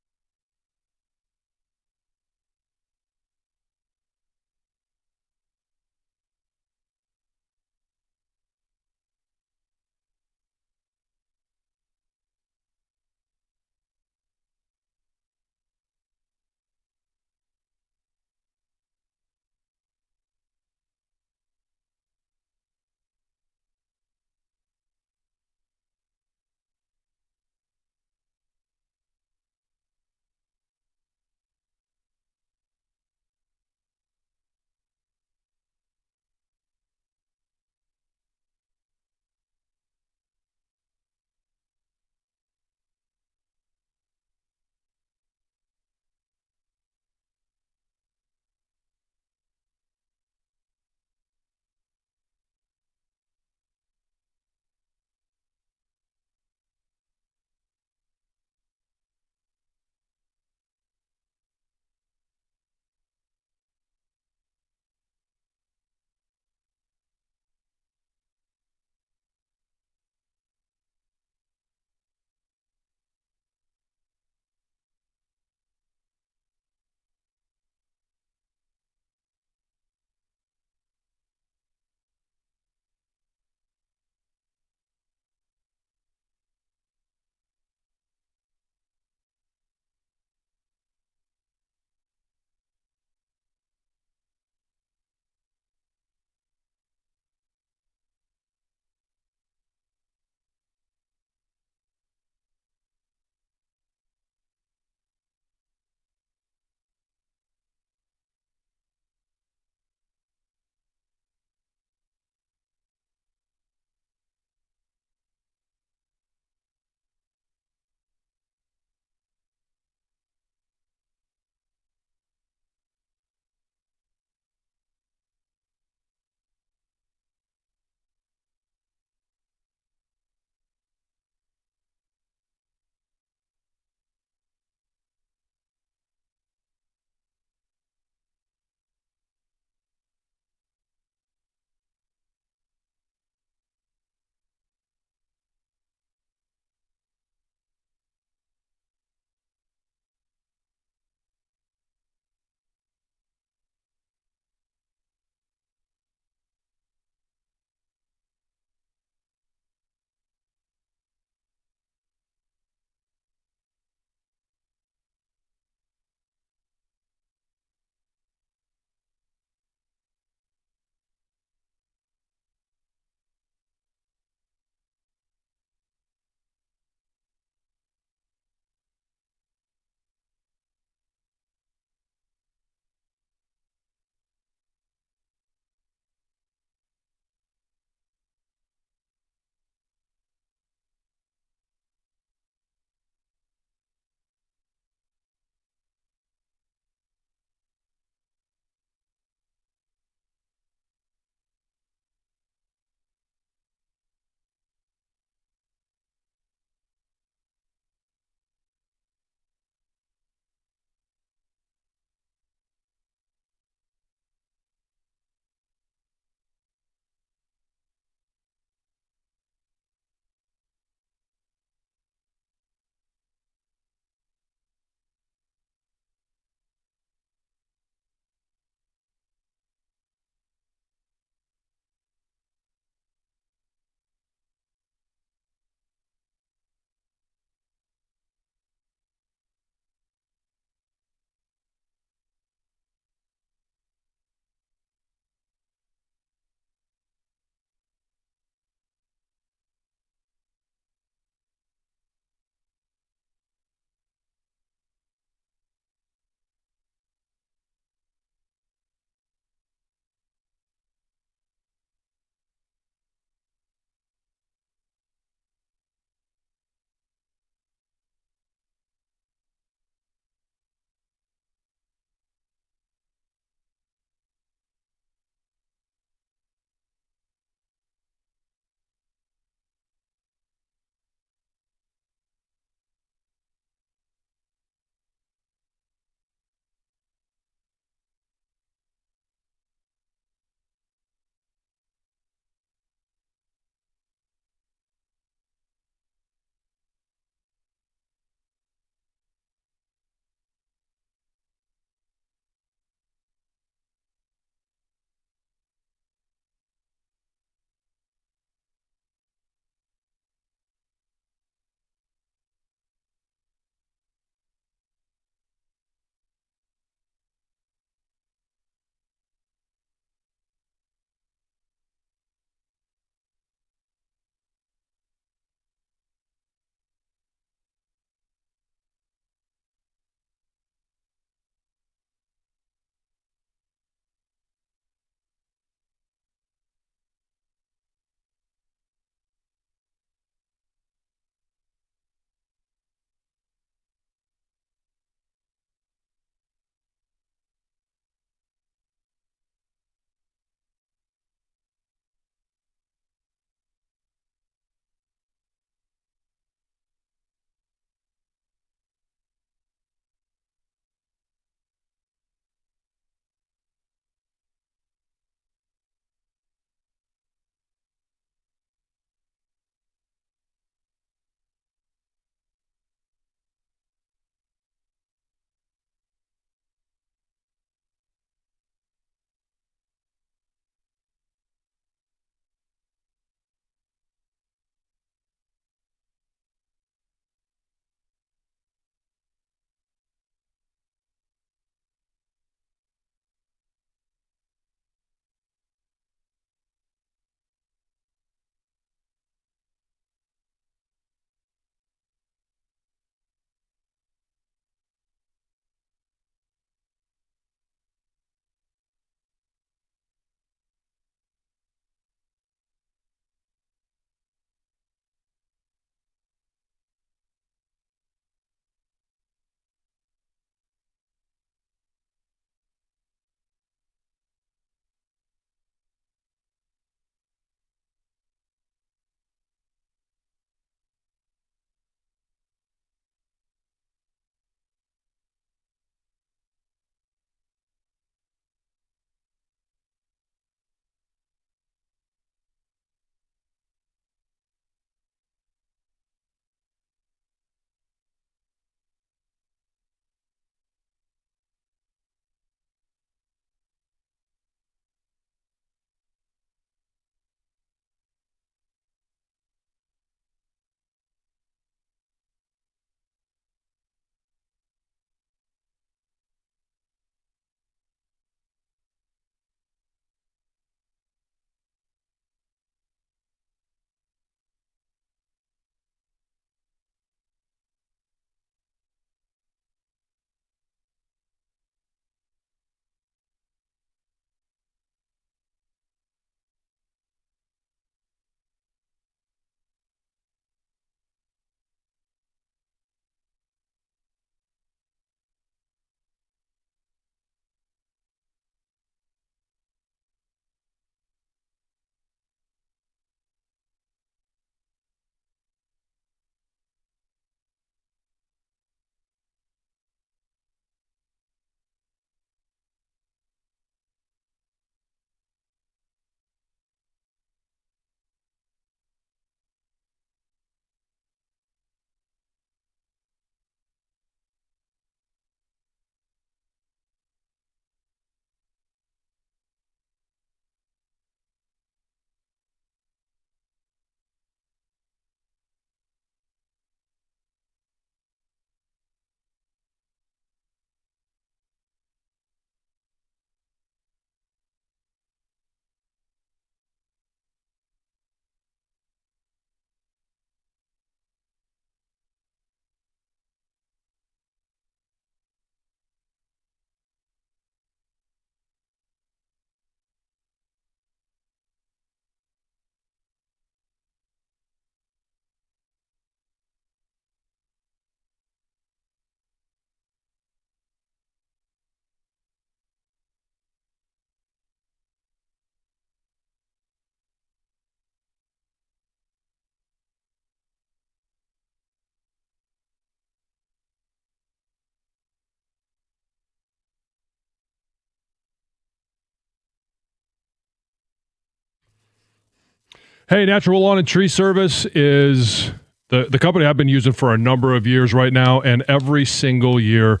[SPEAKER 1] Hey, Natural Lawn and Tree Service is the company I've been using for a number of years right now, and every single year,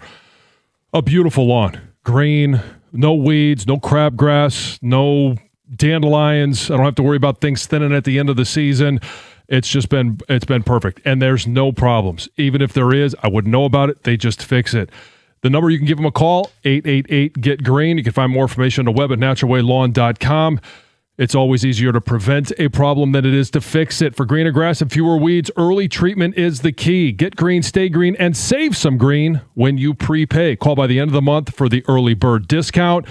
[SPEAKER 1] a beautiful lawn. Green, no weeds, no crabgrass, no dandelions. I don't have to worry about things thinning at the end of the season. It's been perfect, and there's no problems. Even if there is, I wouldn't know about it. They just fix it. The number you can give them a call, 888-GET-GREEN. You can find more information on the web at naturalwaylawn.com. It's always easier to prevent a problem than it is to fix it. For greener grass and fewer weeds, early treatment is the key. Get green, stay green, and save some green when you prepay. Call by the end of the month for the early bird discount.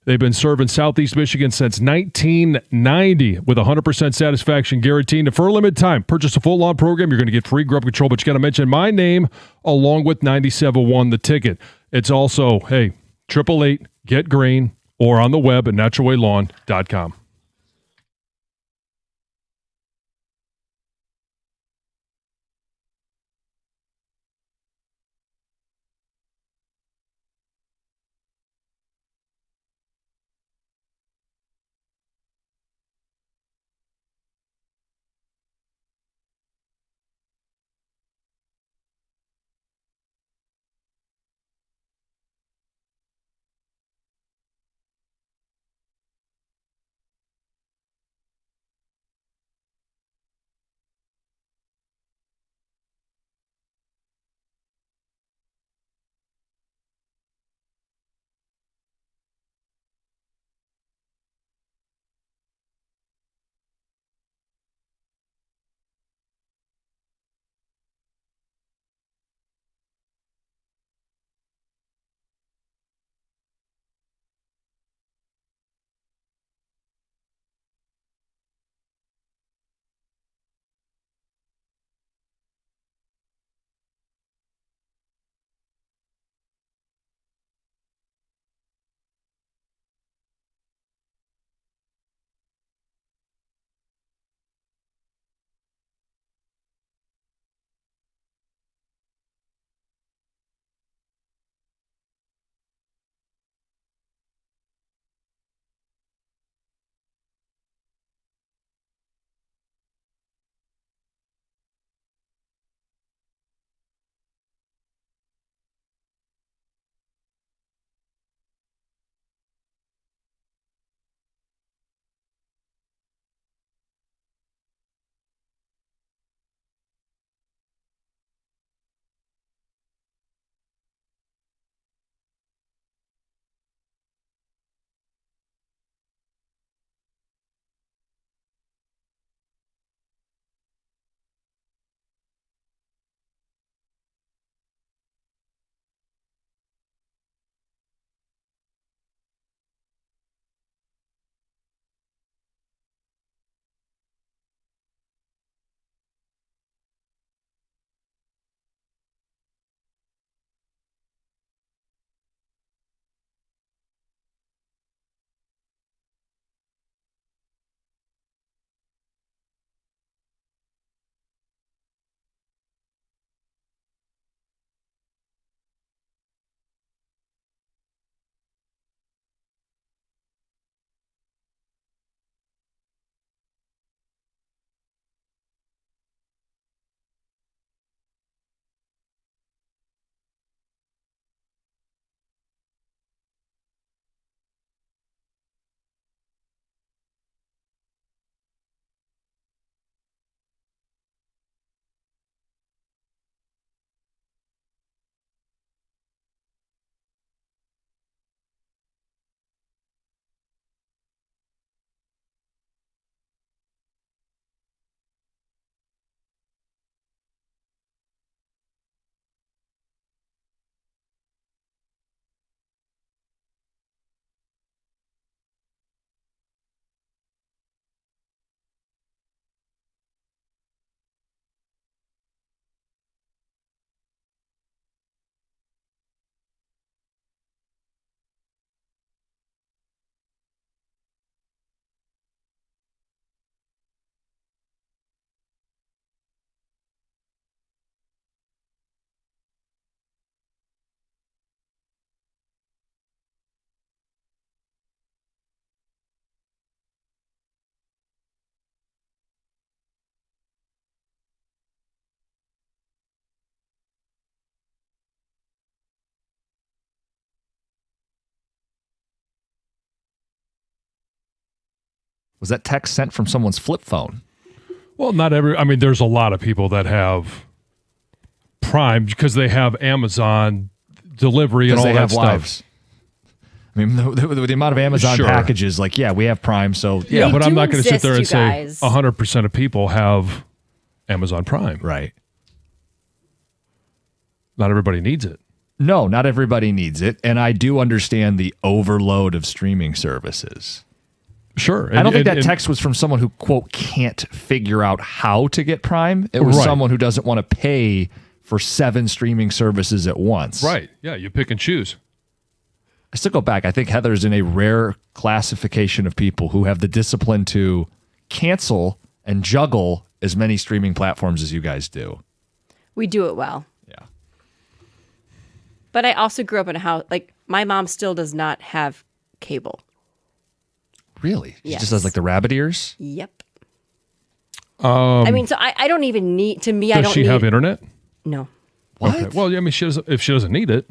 [SPEAKER 1] They've been serving Southeast Michigan since 1990 with 100% satisfaction guaranteed. And for a limited time, purchase a full lawn program. You're going to get free grub control, but you got to mention my name along with 97.1 the ticket. It's also, hey, 888-GET-GREEN or on the web at naturalwaylawn.com.
[SPEAKER 2] Was that text sent from someone's flip phone?
[SPEAKER 1] Well, there's a lot of people that have Prime because they have Amazon delivery and all that stuff.
[SPEAKER 2] Lives. I mean, the amount of Amazon packages, we have Prime, so
[SPEAKER 1] yeah. But I'm not going to sit there and say 100% of people have Amazon Prime.
[SPEAKER 2] Right.
[SPEAKER 1] Not everybody needs it.
[SPEAKER 2] No, not everybody needs it, and I do understand the overload of streaming services.
[SPEAKER 1] Sure.
[SPEAKER 2] I don't think that text was from someone who, quote, can't figure out how to get Prime. It was someone who doesn't want to pay for 7 streaming services at once.
[SPEAKER 1] Right. Yeah, you pick and choose.
[SPEAKER 2] I still go back. I think Heather's in a rare classification of people who have the discipline to cancel and juggle as many streaming platforms as you guys do.
[SPEAKER 6] We do it well.
[SPEAKER 2] Yeah.
[SPEAKER 6] But I also grew up in a house, my mom still does not have cable.
[SPEAKER 2] Really? She
[SPEAKER 6] Yes.
[SPEAKER 2] just does the rabbit ears?
[SPEAKER 6] Yep.
[SPEAKER 1] So
[SPEAKER 6] I don't even need, to me, I don't need.
[SPEAKER 1] Does she have internet?
[SPEAKER 6] No.
[SPEAKER 2] What?
[SPEAKER 1] Okay. Well, if she doesn't need it.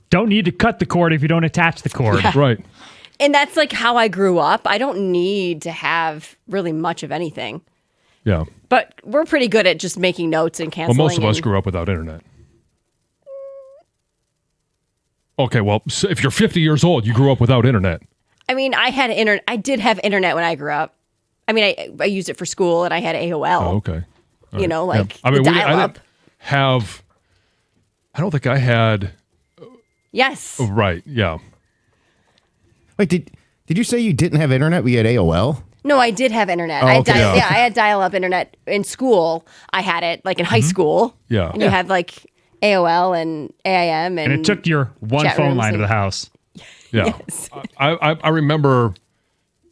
[SPEAKER 8] Don't need to cut the cord if you don't attach the cord.
[SPEAKER 6] Yeah.
[SPEAKER 1] Right.
[SPEAKER 6] And that's how I grew up. I don't need to have really much of anything.
[SPEAKER 1] Yeah.
[SPEAKER 6] But we're pretty good at just making notes and canceling.
[SPEAKER 1] Well, most of us grew up without internet. Okay, well, so if you're 50 years old, you grew up without internet.
[SPEAKER 6] I had internet. I did have internet when I grew up. I used it for school and I had AOL.
[SPEAKER 1] Oh, okay. All
[SPEAKER 6] You
[SPEAKER 1] right.
[SPEAKER 6] know,
[SPEAKER 1] Yeah.
[SPEAKER 6] the dial-up.
[SPEAKER 1] I don't think I had.
[SPEAKER 6] Yes.
[SPEAKER 1] Oh, right. Yeah.
[SPEAKER 10] Wait, did you say you didn't have internet? We had AOL.
[SPEAKER 6] No, I did have internet.
[SPEAKER 10] Oh,
[SPEAKER 6] I had
[SPEAKER 10] okay.
[SPEAKER 6] I had dial-up internet in school. I had it in high school.
[SPEAKER 1] Yeah.
[SPEAKER 6] And you had AOL and AIM and
[SPEAKER 8] it took your one
[SPEAKER 6] chat
[SPEAKER 8] phone
[SPEAKER 6] rooms
[SPEAKER 8] line to
[SPEAKER 6] and-
[SPEAKER 8] the house.
[SPEAKER 1] Yeah.
[SPEAKER 6] Yes.
[SPEAKER 1] I remember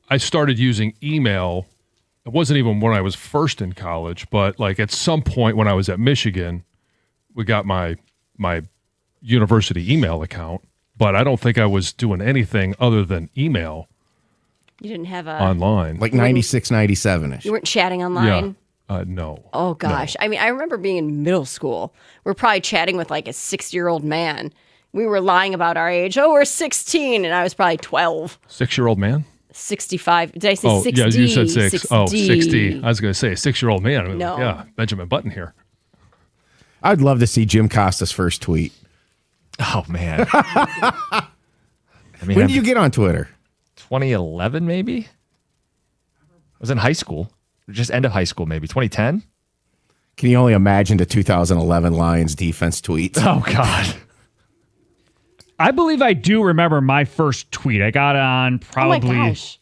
[SPEAKER 1] I started using email. It wasn't even when I was first in college, but at some point when I was at Michigan, we got my university email account, but I don't think I was doing anything other than email.
[SPEAKER 6] You didn't have a
[SPEAKER 1] online.
[SPEAKER 10] 96, 97-ish.
[SPEAKER 6] You weren't chatting online?
[SPEAKER 1] Yeah. No.
[SPEAKER 6] Oh gosh.
[SPEAKER 1] No.
[SPEAKER 6] I remember being in middle school. We're probably chatting with a 6-year-old man. We were lying about our age. Oh, we're 16 and I was probably 12.
[SPEAKER 1] 6-year-old man?
[SPEAKER 6] 65. Did I say 60?
[SPEAKER 1] Yeah, you said 6.
[SPEAKER 6] 60.
[SPEAKER 1] Oh, 60. I was going to say a 6-year-old man.
[SPEAKER 6] No.
[SPEAKER 1] Yeah, Benjamin Button here.
[SPEAKER 10] I'd love to see Jim Costa's first tweet.
[SPEAKER 2] Oh, man.
[SPEAKER 10] When did you get on Twitter?
[SPEAKER 2] 2011, maybe? I was in high school. Just end of high school, maybe. 2010?
[SPEAKER 10] Can you only imagine the 2011 Lions defense tweets?
[SPEAKER 2] Oh, God.
[SPEAKER 8] I believe I do remember my first tweet. I got on probably.
[SPEAKER 6] Oh my gosh.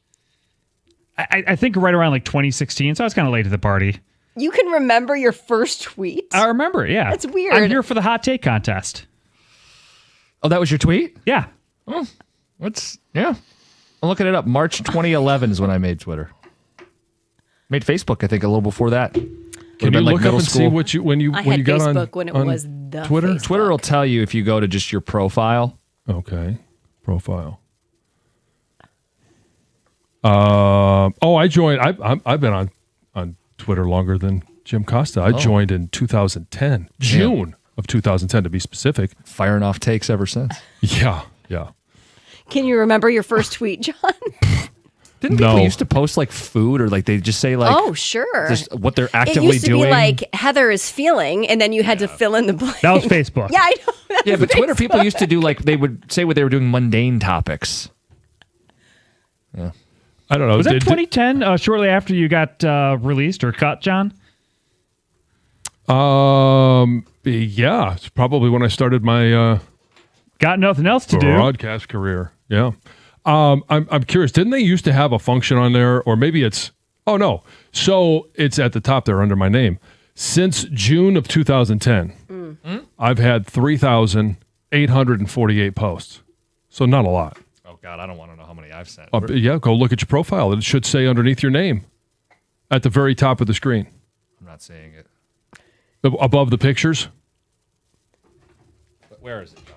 [SPEAKER 8] I think right around 2016, so I was kind of late to the party.
[SPEAKER 6] You can remember your first tweet?
[SPEAKER 8] I remember, yeah.
[SPEAKER 6] That's weird.
[SPEAKER 8] I'm here for the hot take contest.
[SPEAKER 2] Oh, that was your tweet?
[SPEAKER 8] Yeah.
[SPEAKER 2] Oh, yeah. I'm looking it up. March 2011 is when I made Twitter. Made Facebook, I think, a little before that.
[SPEAKER 1] Can you look up and see what when you
[SPEAKER 6] I
[SPEAKER 1] when
[SPEAKER 6] had
[SPEAKER 1] you got
[SPEAKER 6] Facebook
[SPEAKER 1] on
[SPEAKER 6] when it
[SPEAKER 1] on
[SPEAKER 6] was the
[SPEAKER 1] Twitter?
[SPEAKER 6] Facebook.
[SPEAKER 2] Twitter will tell you if you go to just your profile.
[SPEAKER 1] Okay, profile. I joined. I've been on Twitter longer than Jim Costa. I joined in 2010, June of 2010 to be specific.
[SPEAKER 2] Firing off takes ever since.
[SPEAKER 1] Yeah.
[SPEAKER 6] Can you remember your first tweet, John?
[SPEAKER 2] Didn't people used to post food or they just say
[SPEAKER 6] oh, sure.
[SPEAKER 2] just what they're actively
[SPEAKER 6] it used to
[SPEAKER 2] doing?
[SPEAKER 6] be Heather is feeling, and then you had to fill in the blank.
[SPEAKER 8] That was Facebook.
[SPEAKER 6] Yeah, I know.
[SPEAKER 2] Yeah, but Twitter people used to do they would say what they were doing mundane topics. Yeah.
[SPEAKER 1] I don't know.
[SPEAKER 8] Was that 2010, shortly after you got released or cut, John?
[SPEAKER 1] Yeah, it's probably when I started my
[SPEAKER 8] got nothing else to do
[SPEAKER 1] broadcast career. Yeah. I'm curious. Didn't they used to have a function on there, or maybe it's? Oh no. So it's at the top there under my name. Since June of 2010, I've had 3,848 posts. So not a lot.
[SPEAKER 2] Oh God, I don't want to know how many I've sent.
[SPEAKER 1] Yeah, go look at your profile. It should say underneath your name, at the very top of the screen.
[SPEAKER 2] I'm not saying it.
[SPEAKER 1] Above the pictures.
[SPEAKER 2] But where is it, John?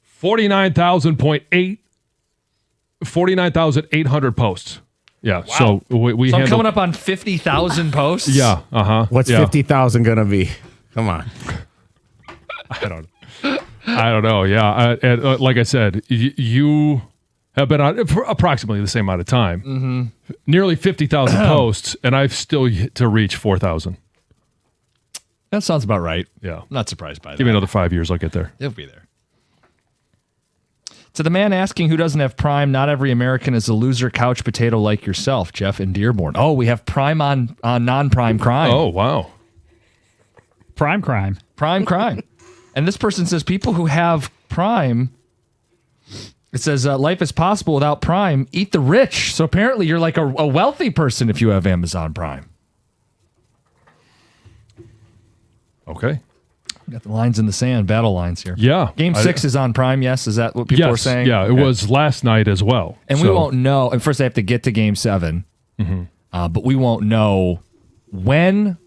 [SPEAKER 1] 49,800 posts. Yeah.
[SPEAKER 2] Wow.
[SPEAKER 1] So we
[SPEAKER 2] I'm
[SPEAKER 1] handle,
[SPEAKER 2] coming up on 50,000 posts.
[SPEAKER 1] Yeah.
[SPEAKER 10] What's 50,000 going to be? Come on.
[SPEAKER 1] I don't know. Yeah. And, like I said, you have been on for approximately the same amount of time.
[SPEAKER 2] Mm-hmm.
[SPEAKER 1] Nearly 50,000 posts, and I've still yet to reach 4,000.
[SPEAKER 2] That sounds about right.
[SPEAKER 1] Yeah.
[SPEAKER 2] I'm not surprised by that.
[SPEAKER 1] Give me another 5 years, I'll get there.
[SPEAKER 2] He'll be there. To the man asking who doesn't have Prime, not every American is a loser couch potato like yourself, Jeff in Dearborn. Oh, we have Prime on non-Prime crime.
[SPEAKER 1] Oh, wow.
[SPEAKER 8] Prime crime.
[SPEAKER 2] Prime crime. And this person says people who have Prime, it says life is possible without Prime. Eat the rich. So apparently you're like a wealthy person if you have Amazon Prime.
[SPEAKER 1] Okay.
[SPEAKER 2] Got the lines in the sand, battle lines here.
[SPEAKER 1] Yeah.
[SPEAKER 2] Game 6 is on Prime, yes? Is that what people are saying?
[SPEAKER 1] Yeah, it was last night as well.
[SPEAKER 2] And we won't know. And first, they have to get to Game 7.
[SPEAKER 1] Mm-hmm.
[SPEAKER 2] But we won't know when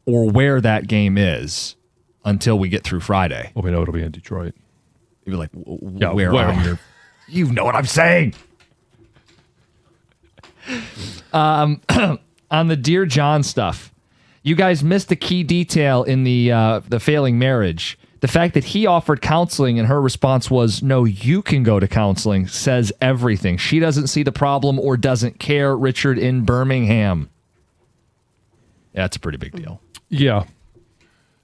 [SPEAKER 2] or where that game is until we get through Friday.
[SPEAKER 1] Well, we know it'll be in Detroit.
[SPEAKER 2] You'll be like,
[SPEAKER 1] Yeah,
[SPEAKER 2] where
[SPEAKER 1] where?
[SPEAKER 2] on your... You know what I'm saying. On the Dear John stuff, you guys missed a key detail in the failing marriage. The fact that he offered counseling and her response was, no, you can go to counseling, says everything. She doesn't see the problem or doesn't care. Richard in Birmingham. Yeah, that's a pretty big deal.
[SPEAKER 1] Yeah.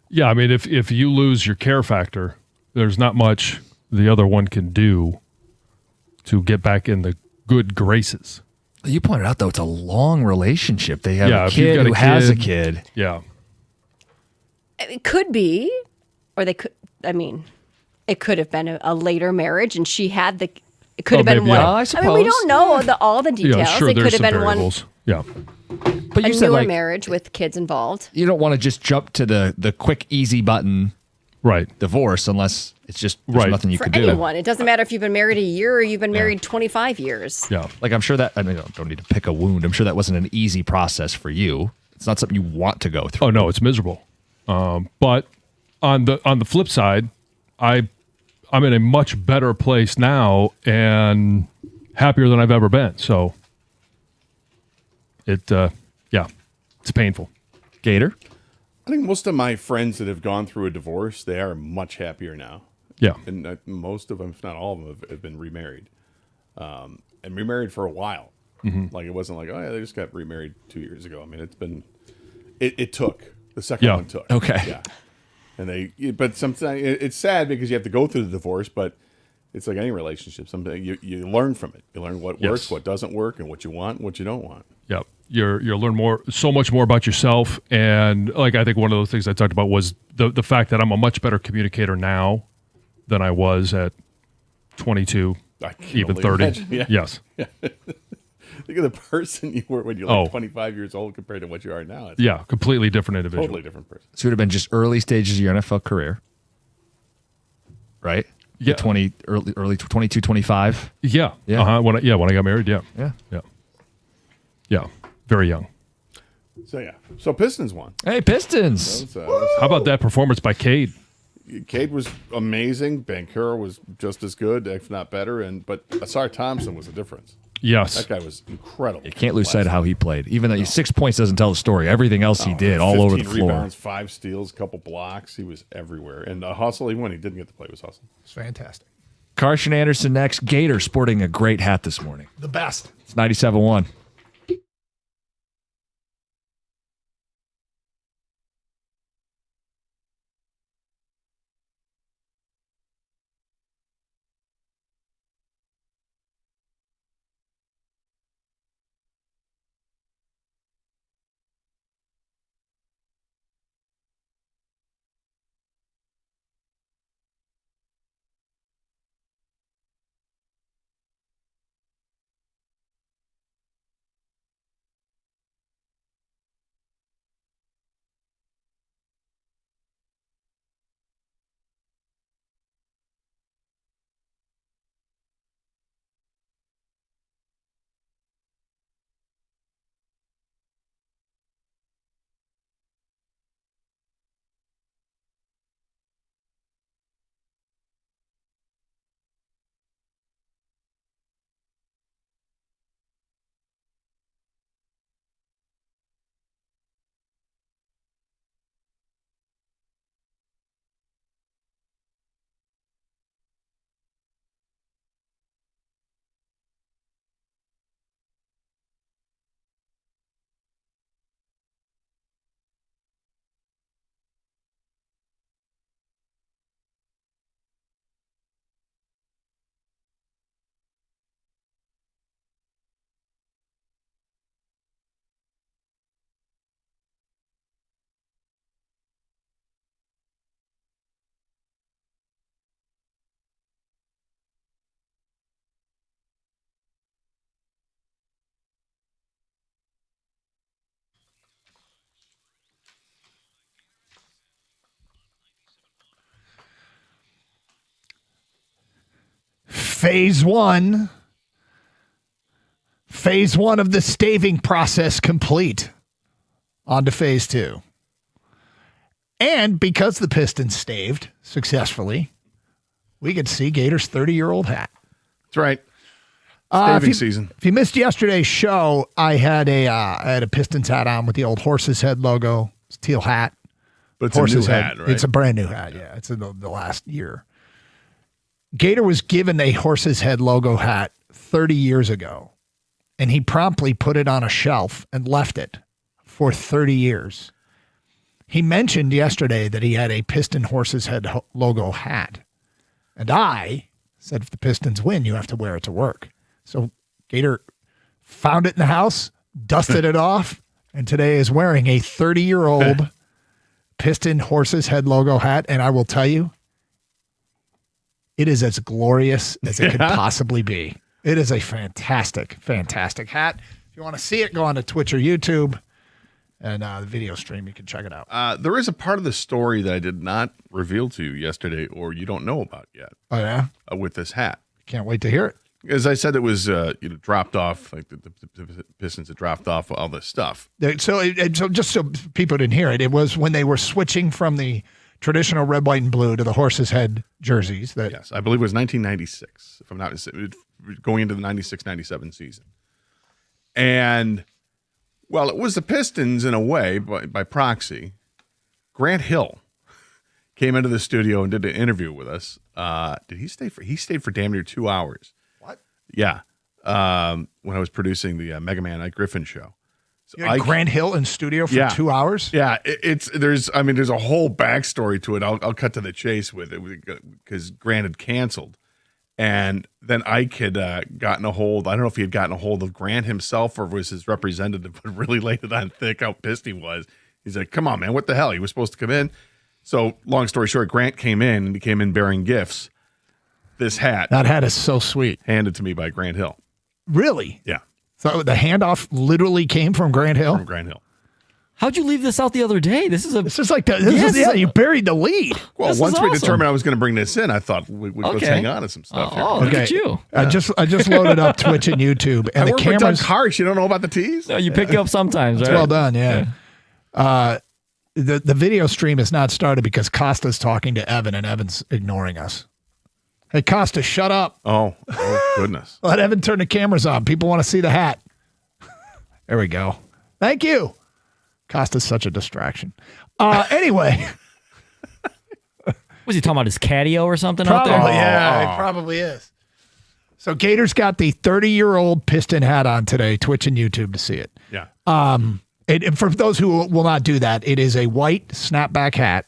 [SPEAKER 1] Yeah, I mean, if you lose your care factor, there's not much the other one can do to get back in the good graces.
[SPEAKER 2] You pointed out, though, it's a long relationship. They have a
[SPEAKER 1] if you've
[SPEAKER 2] kid
[SPEAKER 1] got
[SPEAKER 2] who has a kid.
[SPEAKER 1] Yeah.
[SPEAKER 6] It could be, or they could, I mean, it could have been a later marriage and she had the, it could have been
[SPEAKER 2] maybe,
[SPEAKER 6] one.
[SPEAKER 2] yeah. I
[SPEAKER 6] I mean, we
[SPEAKER 2] suppose.
[SPEAKER 6] don't know all the details.
[SPEAKER 1] Yeah, sure,
[SPEAKER 6] it could
[SPEAKER 1] there's
[SPEAKER 6] have
[SPEAKER 1] some
[SPEAKER 6] been
[SPEAKER 1] variables. Yeah.
[SPEAKER 2] But
[SPEAKER 6] a
[SPEAKER 2] you said,
[SPEAKER 6] newer
[SPEAKER 2] like,
[SPEAKER 6] marriage with kids involved.
[SPEAKER 2] you don't want to just jump to the quick, easy button divorce unless it's just there's nothing you
[SPEAKER 6] For
[SPEAKER 2] can do.
[SPEAKER 6] anyone. It doesn't matter if you've been married a year or you've been married 25 years.
[SPEAKER 1] Yeah.
[SPEAKER 2] Like, I'm sure that, I mean, I don't need to pick a wound. I'm sure that wasn't an easy process for you. It's not something you want to go through.
[SPEAKER 1] Oh, no, it's miserable. But on the flip side, I'm in a much better place now and happier than I've ever been. So it's painful.
[SPEAKER 2] Gator?
[SPEAKER 7] I think most of my friends that have gone through a divorce, they are much happier now.
[SPEAKER 1] Yeah.
[SPEAKER 7] And most of them, if not all of them, have been remarried. And remarried for a while.
[SPEAKER 1] Mhm.
[SPEAKER 7] Like, it wasn't like, oh, yeah, they just got remarried 2 years ago. I mean, it's been, it took. The second one took.
[SPEAKER 2] Okay.
[SPEAKER 7] Yeah. And but sometimes it's sad because you have to go through the divorce, but it's like any relationship. Something you learn from it. You learn what works, what doesn't work, and what you want, and what you don't want.
[SPEAKER 1] Yeah. You'll learn so much more about yourself. And like, I think one of those things I talked about was the fact that I'm a much better communicator now than I was at 22, even 30.
[SPEAKER 7] Imagine, yeah.
[SPEAKER 1] Yes.
[SPEAKER 7] Yeah. Think of the person you were when you were 25 years old compared to what you are now. It's
[SPEAKER 1] completely different individual.
[SPEAKER 7] Totally different person.
[SPEAKER 2] So it would have been just early stages of your NFL career, right?
[SPEAKER 1] Yeah.
[SPEAKER 2] Early 22, 25.
[SPEAKER 1] Yeah.
[SPEAKER 2] Yeah.
[SPEAKER 1] Uh-huh. When I got married, yeah.
[SPEAKER 2] Yeah.
[SPEAKER 1] Yeah. Yeah. Very young.
[SPEAKER 7] So Pistons won.
[SPEAKER 2] Hey, Pistons.
[SPEAKER 1] How about that performance by Cade?
[SPEAKER 7] Cade was amazing. Banchero was just as good, if not better. But Assar Thompson was a difference.
[SPEAKER 1] Yes.
[SPEAKER 7] That guy was incredible.
[SPEAKER 2] You can't lose sight of how he played. Even though 6 points doesn't tell the story. Everything else he did all over the
[SPEAKER 7] 15
[SPEAKER 2] floor.
[SPEAKER 7] rebounds, 5 steals, a couple blocks. He was everywhere. And hustle, even when he didn't get to play, was hustle.
[SPEAKER 9] It's fantastic.
[SPEAKER 2] Carson Anderson next. Gator sporting a great hat this morning.
[SPEAKER 9] The best.
[SPEAKER 2] It's 97.1.
[SPEAKER 9] Phase one of the staving process complete. On to phase two. And because the Pistons staved successfully, we could see Gator's 30-year-old hat.
[SPEAKER 7] That's right. Staving season.
[SPEAKER 9] If you missed yesterday's show, I had a Pistons hat on with the old Horse's Head logo. It's a teal hat.
[SPEAKER 7] But it's Horse's a new hat, right?
[SPEAKER 9] It's a brand new hat, yeah. It's in the last year. Gator was given a Horse's Head logo hat 30 years ago, and he promptly put it on a shelf and left it for 30 years. He mentioned yesterday that he had a Piston Horse's Head logo hat. And I said, if the Pistons win, you have to wear it to work. So Gator found it in the house, dusted it off, and today is wearing a 30-year-old Piston Horse's Head logo hat. And I will tell you, it is as glorious as it could possibly be. It is a fantastic, fantastic hat. If you want to see it, go on to Twitch or YouTube. And the video stream, you can check it out.
[SPEAKER 7] There is a part of the story that I did not reveal to you yesterday, or you don't know about yet.
[SPEAKER 9] Oh, yeah?
[SPEAKER 7] With this hat.
[SPEAKER 9] Can't wait to hear it.
[SPEAKER 7] As I said, it was dropped off, like the Pistons had dropped off all this stuff.
[SPEAKER 9] So just so people didn't hear it, it was when they were switching from the traditional red, white, and blue to the Horse's Head jerseys.
[SPEAKER 7] Yes, I believe it was 1996, if I'm not mistaken, going into the 96-97 season. And... well, it was the Pistons in a way, by proxy. Grant Hill came into the studio and did an interview with us. Did he stay for? He stayed for damn near 2 hours.
[SPEAKER 9] What?
[SPEAKER 7] Yeah. When I was producing the Mega Man Ike Griffin show. So
[SPEAKER 9] you had Grant Hill in studio for 2 hours?
[SPEAKER 7] Yeah. There's a whole backstory to it. I'll cut to the chase with it because Grant had canceled. And then Ike had gotten a hold, I don't know if he had gotten a hold of Grant himself or was his representative, but really laid it on thick how pissed he was. He's like, come on, man, what the hell? He was supposed to come in. So long story short, Grant came in and he came in bearing gifts. This hat.
[SPEAKER 9] That hat is so sweet.
[SPEAKER 7] Handed to me by Grant Hill.
[SPEAKER 9] Really?
[SPEAKER 7] Yeah.
[SPEAKER 9] So the handoff literally came from Grant Hill?
[SPEAKER 7] From Grant Hill.
[SPEAKER 2] How'd you leave this out the other day?
[SPEAKER 9] You buried the lead.
[SPEAKER 7] Well, once we determined I was going to bring this in, I thought let's hang on to some stuff here.
[SPEAKER 2] Look at you.
[SPEAKER 9] I just loaded up Twitch and YouTube, and the cameras.
[SPEAKER 7] Harsh. You don't know about the tees?
[SPEAKER 2] No, you pick up sometimes, right?
[SPEAKER 9] It's well done, yeah. The video stream is not started because Costa's talking to Evan, and Evan's ignoring us. Hey, Costa, shut up.
[SPEAKER 7] Oh goodness.
[SPEAKER 9] Let Evan turn the cameras on. People want to see the hat. There we go. Thank you. Costa's such a distraction. Anyway.
[SPEAKER 2] Was he talking about his catio or something
[SPEAKER 9] Probably,
[SPEAKER 2] out there?
[SPEAKER 9] Yeah, it probably is. So Gator's got the 30-year-old Piston hat on today, Twitch and YouTube to see it.
[SPEAKER 7] Yeah.
[SPEAKER 9] And for those who will not do that, it is a white snapback hat,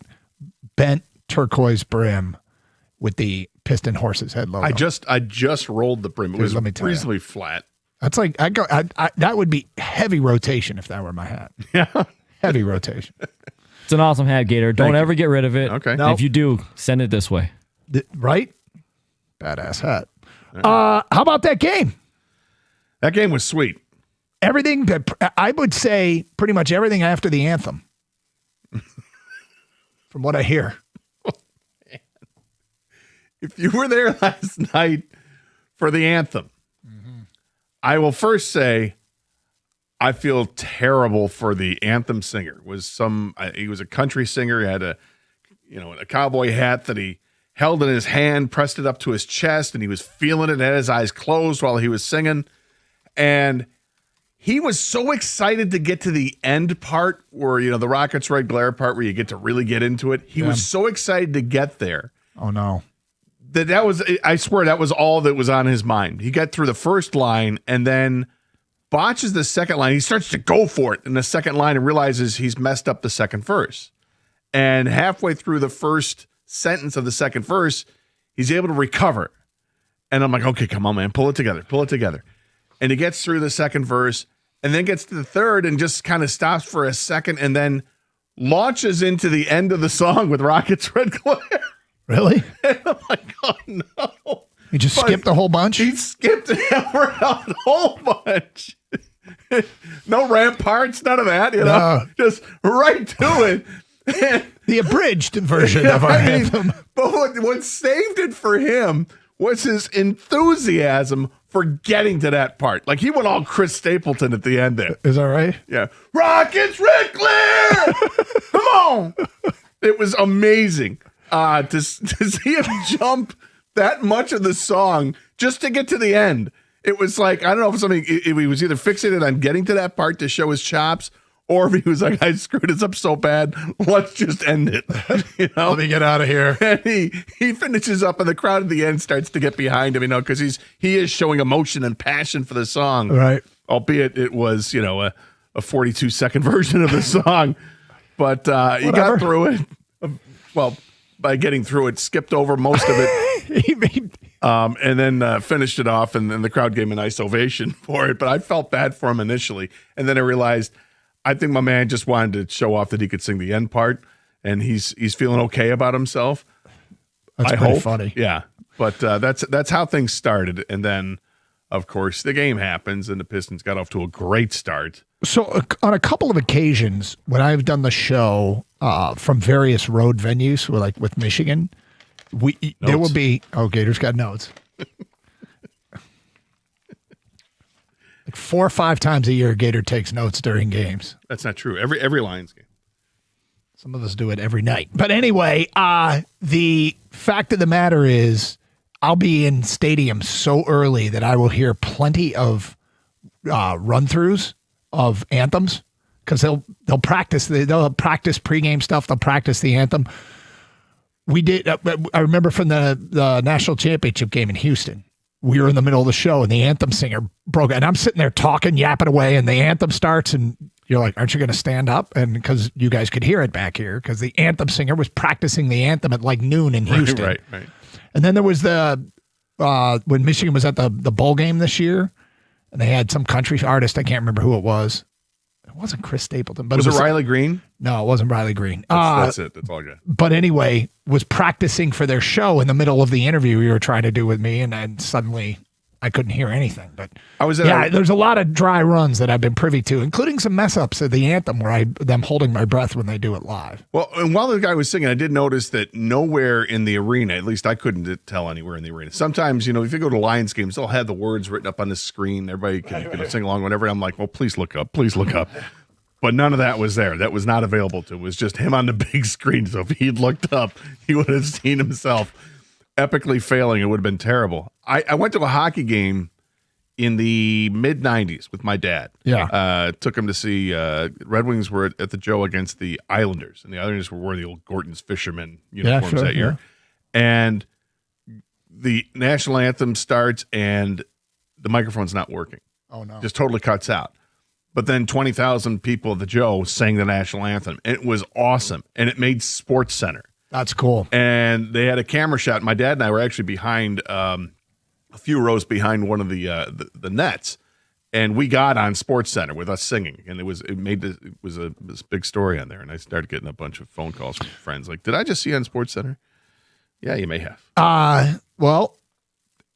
[SPEAKER 9] bent turquoise brim with the Piston Horse's Head logo.
[SPEAKER 7] I just rolled the brim. It was reasonably flat.
[SPEAKER 9] That's like that would be heavy rotation if that were my hat.
[SPEAKER 7] Yeah.
[SPEAKER 9] Heavy rotation.
[SPEAKER 2] It's an awesome hat, Gator. Don't ever get rid of it.
[SPEAKER 7] Okay.
[SPEAKER 2] Nope. If you do, send it this way.
[SPEAKER 9] Right? Badass hat. How about that game?
[SPEAKER 7] That game was sweet.
[SPEAKER 9] Everything, I would say pretty much everything after the anthem. From what I hear.
[SPEAKER 7] If you were there last night for the anthem, I will first say I feel terrible for the anthem singer. He was a country singer. He had a cowboy hat that he held in his hand, pressed it up to his chest, and he was feeling it, had his eyes closed while he was singing. And he was so excited to get to the end part where, the Rockets Red Glare part where you get to really get into it. He was so excited to get there.
[SPEAKER 9] Oh, no.
[SPEAKER 7] That was, I swear, that was all that was on his mind. He got through the first line and then botches the second line. He starts to go for it in the second line and realizes he's messed up the second verse. And halfway through the first sentence of the second verse, he's able to recover. And I'm like, okay, come on, man, pull it together. And he gets through the second verse and then gets to the third and just kind of stops for a second and then launches into the end of the song with Rockets Red Glare.
[SPEAKER 9] Really?
[SPEAKER 7] And I'm like, oh no.
[SPEAKER 9] He just skipped a whole bunch?
[SPEAKER 7] He skipped a whole bunch. No ramparts, none of that,
[SPEAKER 9] No.
[SPEAKER 7] Just right to it.
[SPEAKER 9] The abridged version of our anthem.
[SPEAKER 7] But what saved it for him was his enthusiasm for getting to that part. Like he went all Chris Stapleton at the end there.
[SPEAKER 9] Is that right?
[SPEAKER 7] Yeah. Rockets Rickler! Come on! It was amazing to see him jump that much of the song just to get to the end. It was like, I don't know if something, he was either fixated on getting to that part to show his chops, or if he was like, I screwed this up so bad, let's just end it. You know?
[SPEAKER 9] Let me get out of here.
[SPEAKER 7] And he finishes up, and the crowd at the end starts to get behind him, you know, because he is showing emotion and passion for the song.
[SPEAKER 9] Right.
[SPEAKER 7] Albeit it was, you know, a 42-second version of the song. But he got through it. Well, by getting through it, skipped over most of it. And then finished it off, and then the crowd gave him a nice ovation for it. But I felt bad for him initially. And then I realized, I think my man just wanted to show off that he could sing the end part, and he's feeling okay about himself.
[SPEAKER 9] That's pretty funny.
[SPEAKER 7] Yeah. But that's how things started. And then, of course, the game happens, and the Pistons got off to a great start.
[SPEAKER 9] So on a couple of occasions, when I've done the show from various road venues, like with Michigan, there will be, Gator's got notes. Like 4 or 5 times a year, Gator takes notes during games.
[SPEAKER 7] That's not true. Every Lions game.
[SPEAKER 9] Some of us do it every night. But anyway, the fact of the matter is, I'll be in stadiums so early that I will hear plenty of run-throughs of anthems, because they'll practice pregame stuff. They'll practice the anthem. We did. I remember from the national championship game in Houston, we were in the middle of the show, and the anthem singer broke, and I'm sitting there talking, yapping away, and the anthem starts, and you're like, aren't you going to stand up? And because you guys could hear it back here, because the anthem singer was practicing the anthem at like noon in Houston.
[SPEAKER 7] Right.
[SPEAKER 9] And then there was when Michigan was at the bowl game this year, and they had some country artist, I can't remember who it was. It wasn't Chris Stapleton. But
[SPEAKER 7] was it Riley Green?
[SPEAKER 9] No, it wasn't Riley Green.
[SPEAKER 7] That's it. That's all I got.
[SPEAKER 9] But anyway, was practicing for their show in the middle of the interview we were trying to do with me, and then suddenly I couldn't hear anything. But there's a lot of dry runs that I've been privy to, including some mess ups of the anthem where them holding my breath when they do it live.
[SPEAKER 7] Well, and while the guy was singing, I did notice that nowhere in the arena, at least I couldn't tell anywhere in the arena. Sometimes, you know, if you go to Lions games, they'll have the words written up on the screen. Everybody can sing along whenever. I'm like, well, please look up. Please look up. But none of that was there. That was not available to him. It was just him on the big screen. So if he'd looked up, he would have seen himself epically failing. It would have been terrible. I went to a hockey game in the mid-'90s with my dad.
[SPEAKER 9] Yeah.
[SPEAKER 7] Took him to see Red Wings were at the Joe against the Islanders. And the Islanders were wearing the old Gorton's Fisherman uniforms that year. Yeah. And the national anthem starts and the microphone's not working.
[SPEAKER 9] Oh, no.
[SPEAKER 7] Just totally cuts out. But then 20,000 people at the Joe sang the national anthem. It was awesome. And it made Sports Center.
[SPEAKER 9] That's cool.
[SPEAKER 7] And they had a camera shot. My dad and I were actually behind a few rows behind one of the nets. And we got on Sports Center with us singing. And it was this big story on there. And I started getting a bunch of phone calls from friends like, did I just see you on Sports Center? Yeah, you may have.
[SPEAKER 9] Well,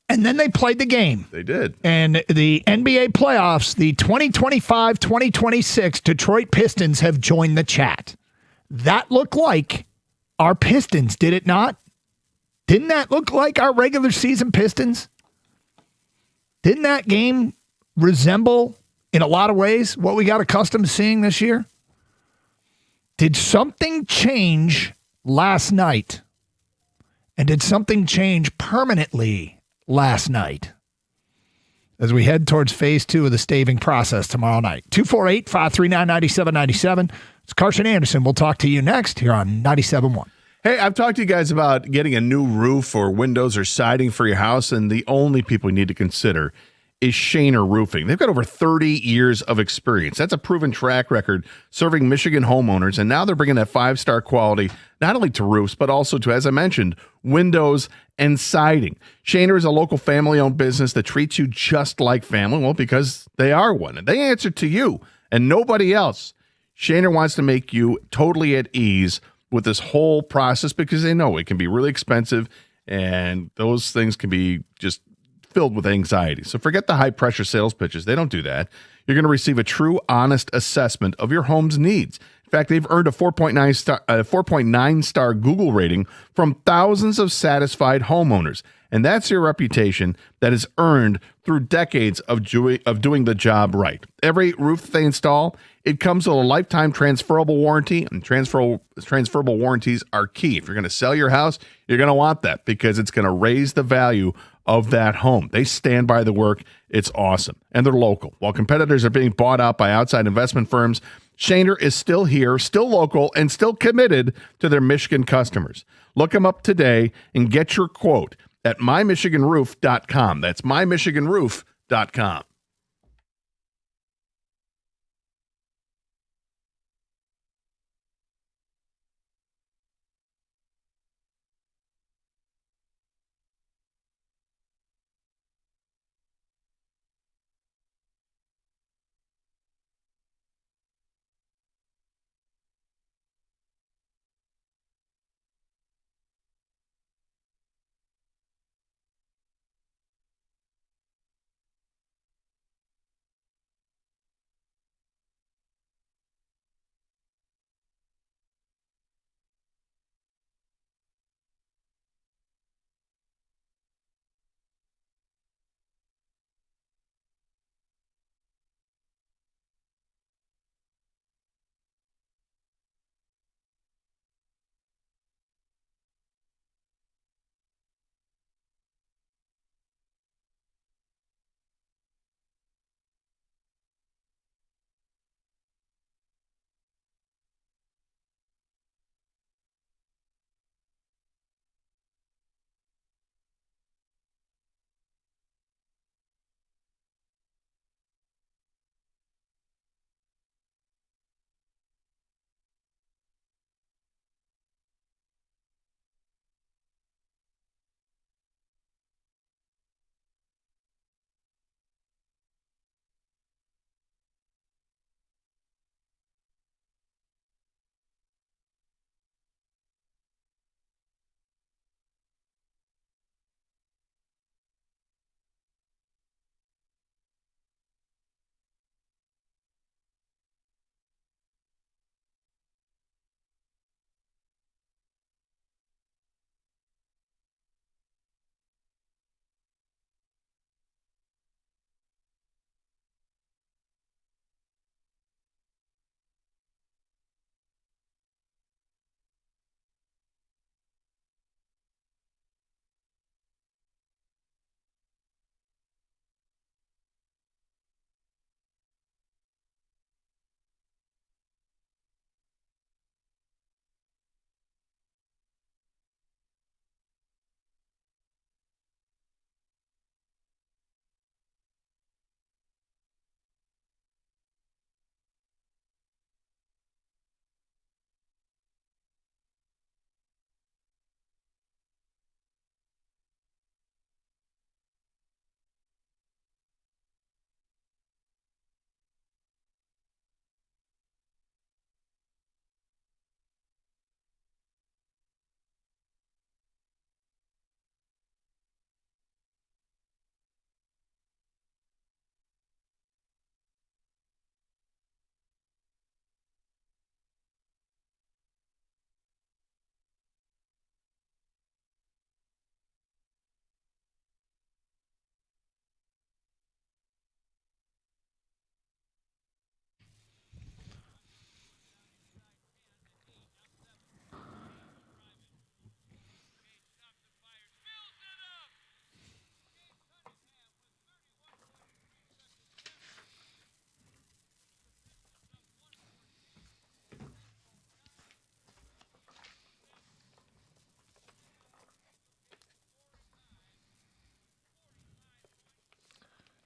[SPEAKER 9] and then they played the game.
[SPEAKER 7] They did.
[SPEAKER 9] And the NBA playoffs, the 2025-2026 Detroit Pistons have joined the chat. That looked like our Pistons, did it not? Didn't that look like our regular season Pistons? Didn't that game resemble, in a lot of ways, what we got accustomed to seeing this year? Did something change last night? And did something change permanently last night as we head towards phase 2 of the staving process tomorrow night? 248-539-9797. It's Carson Anderson. We'll talk to you next here on 97.1.
[SPEAKER 7] Hey, I've talked to you guys about getting a new roof or windows or siding for your house, and the only people you need to consider is Shaner Roofing. They've got over 30 years of experience. That's a proven track record serving Michigan homeowners, and now they're bringing that 5-star quality not only to roofs, but also to, as I mentioned, windows and siding. Shaner is a local family-owned business that treats you just like family, well, because they are one, and they answer to you and nobody else. Shaner wants to make you totally at ease with this whole process because they know it can be really expensive, and those things can be just filled with anxiety. So forget the high-pressure sales pitches. They don't do that. You're going to receive a true, honest assessment of your home's needs. In fact, they've earned a 4.9 star Google rating from thousands of satisfied homeowners. And that's your reputation that is earned through decades of doing the job right. Every roof they install, it comes with a lifetime transferable warranty, and transferable warranties are key. If you're going to sell your house, you're going to want that because it's going to raise the value of that home. They stand by the work. It's awesome. And they're local. While competitors are being bought out by outside investment firms, Shaner is still here, still local, and still committed to their Michigan customers. Look them up today and get your quote at mymichiganroof.com. That's mymichiganroof.com.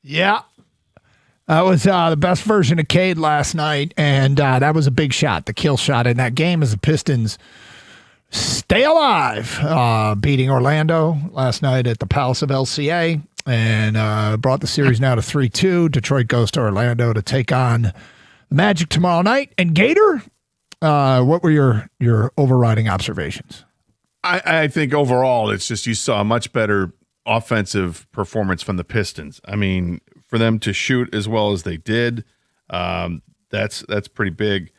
[SPEAKER 9] Yeah. That was the best version of Cade last night, and that was a big shot, the kill shot in that game as the Pistons stay alive, beating Orlando last night at the Palace of LCA, and brought the series now to 3-2. Detroit goes to Orlando to take on the Magic tomorrow night. And Gator, what were your overriding observations?
[SPEAKER 7] I think overall, it's just you saw a much better offensive performance from the Pistons. I mean, for them to shoot as well as they did, that's pretty big.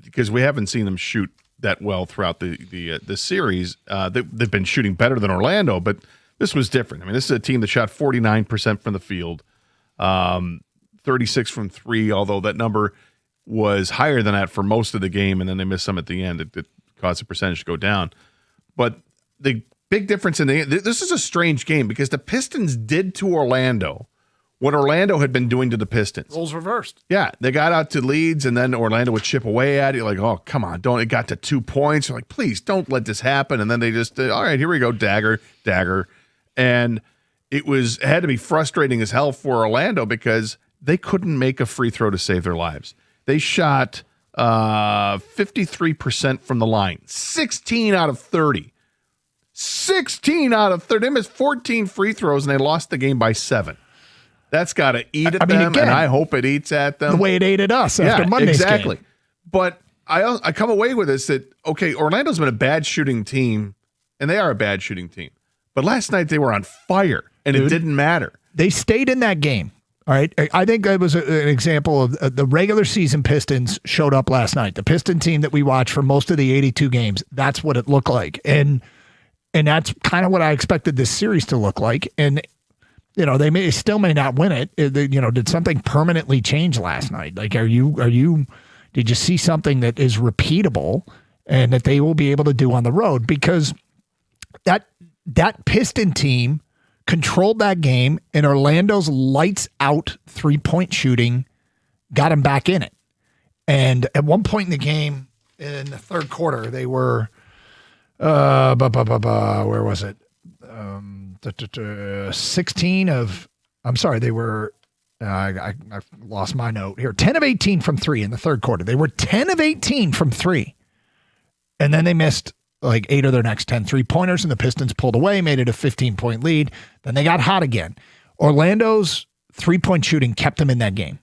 [SPEAKER 7] because we haven't seen them shoot that well throughout the series. They've been shooting better than Orlando, but this was different. I mean, this is a team that shot 49% from the field, 36 from three, although that number was higher than that for most of the game, and then they missed some at the end. It caused the percentage to go down. But the big difference this is a strange game because the Pistons did to Orlando what Orlando had been doing to the Pistons.
[SPEAKER 9] Roles reversed.
[SPEAKER 7] Yeah, they got out to leads, and then Orlando would chip away at it. You're like, oh, come on, don't. It got to 2 points. You're like, please, don't let this happen. And then they just, all right, here we go, dagger. And it had to be frustrating as hell for Orlando because they couldn't make a free throw to save their lives. They shot 53% from the line, 16 out of 30. 16 out of 30. They missed 14 free throws, and they lost the game by 7. That's got to eat at them, again, and I hope it eats at them.
[SPEAKER 9] The way it ate at us after Monday's
[SPEAKER 7] exactly.
[SPEAKER 9] game.
[SPEAKER 7] But I come away with this that, okay, Orlando's been a bad shooting team, and they are a bad shooting team. But last night they were on fire, and it didn't matter.
[SPEAKER 9] They stayed in that game. All right. I think it was an example of the regular season Pistons showed up last night. The Piston team that we watched for most of the 82 games, that's what it looked like. And that's kind of what I expected this series to look like. And, they still may not win it. Did something permanently change last night? Like, did you see something that is repeatable and that they will be able to do on the road? Because that Piston team controlled that game, and Orlando's lights out 3-point shooting got him back in it. And at one point in the game, in the third quarter, they were, where was it? 16 of, I'm sorry, they were, I lost my note here. 10 of 18 from three in the third quarter. They were 10 of 18 from three. And then they missed like 8 of their next 10 3-pointers, and the Pistons pulled away, made it a 15-point lead. Then they got hot again. Orlando's 3-point shooting kept them in that game.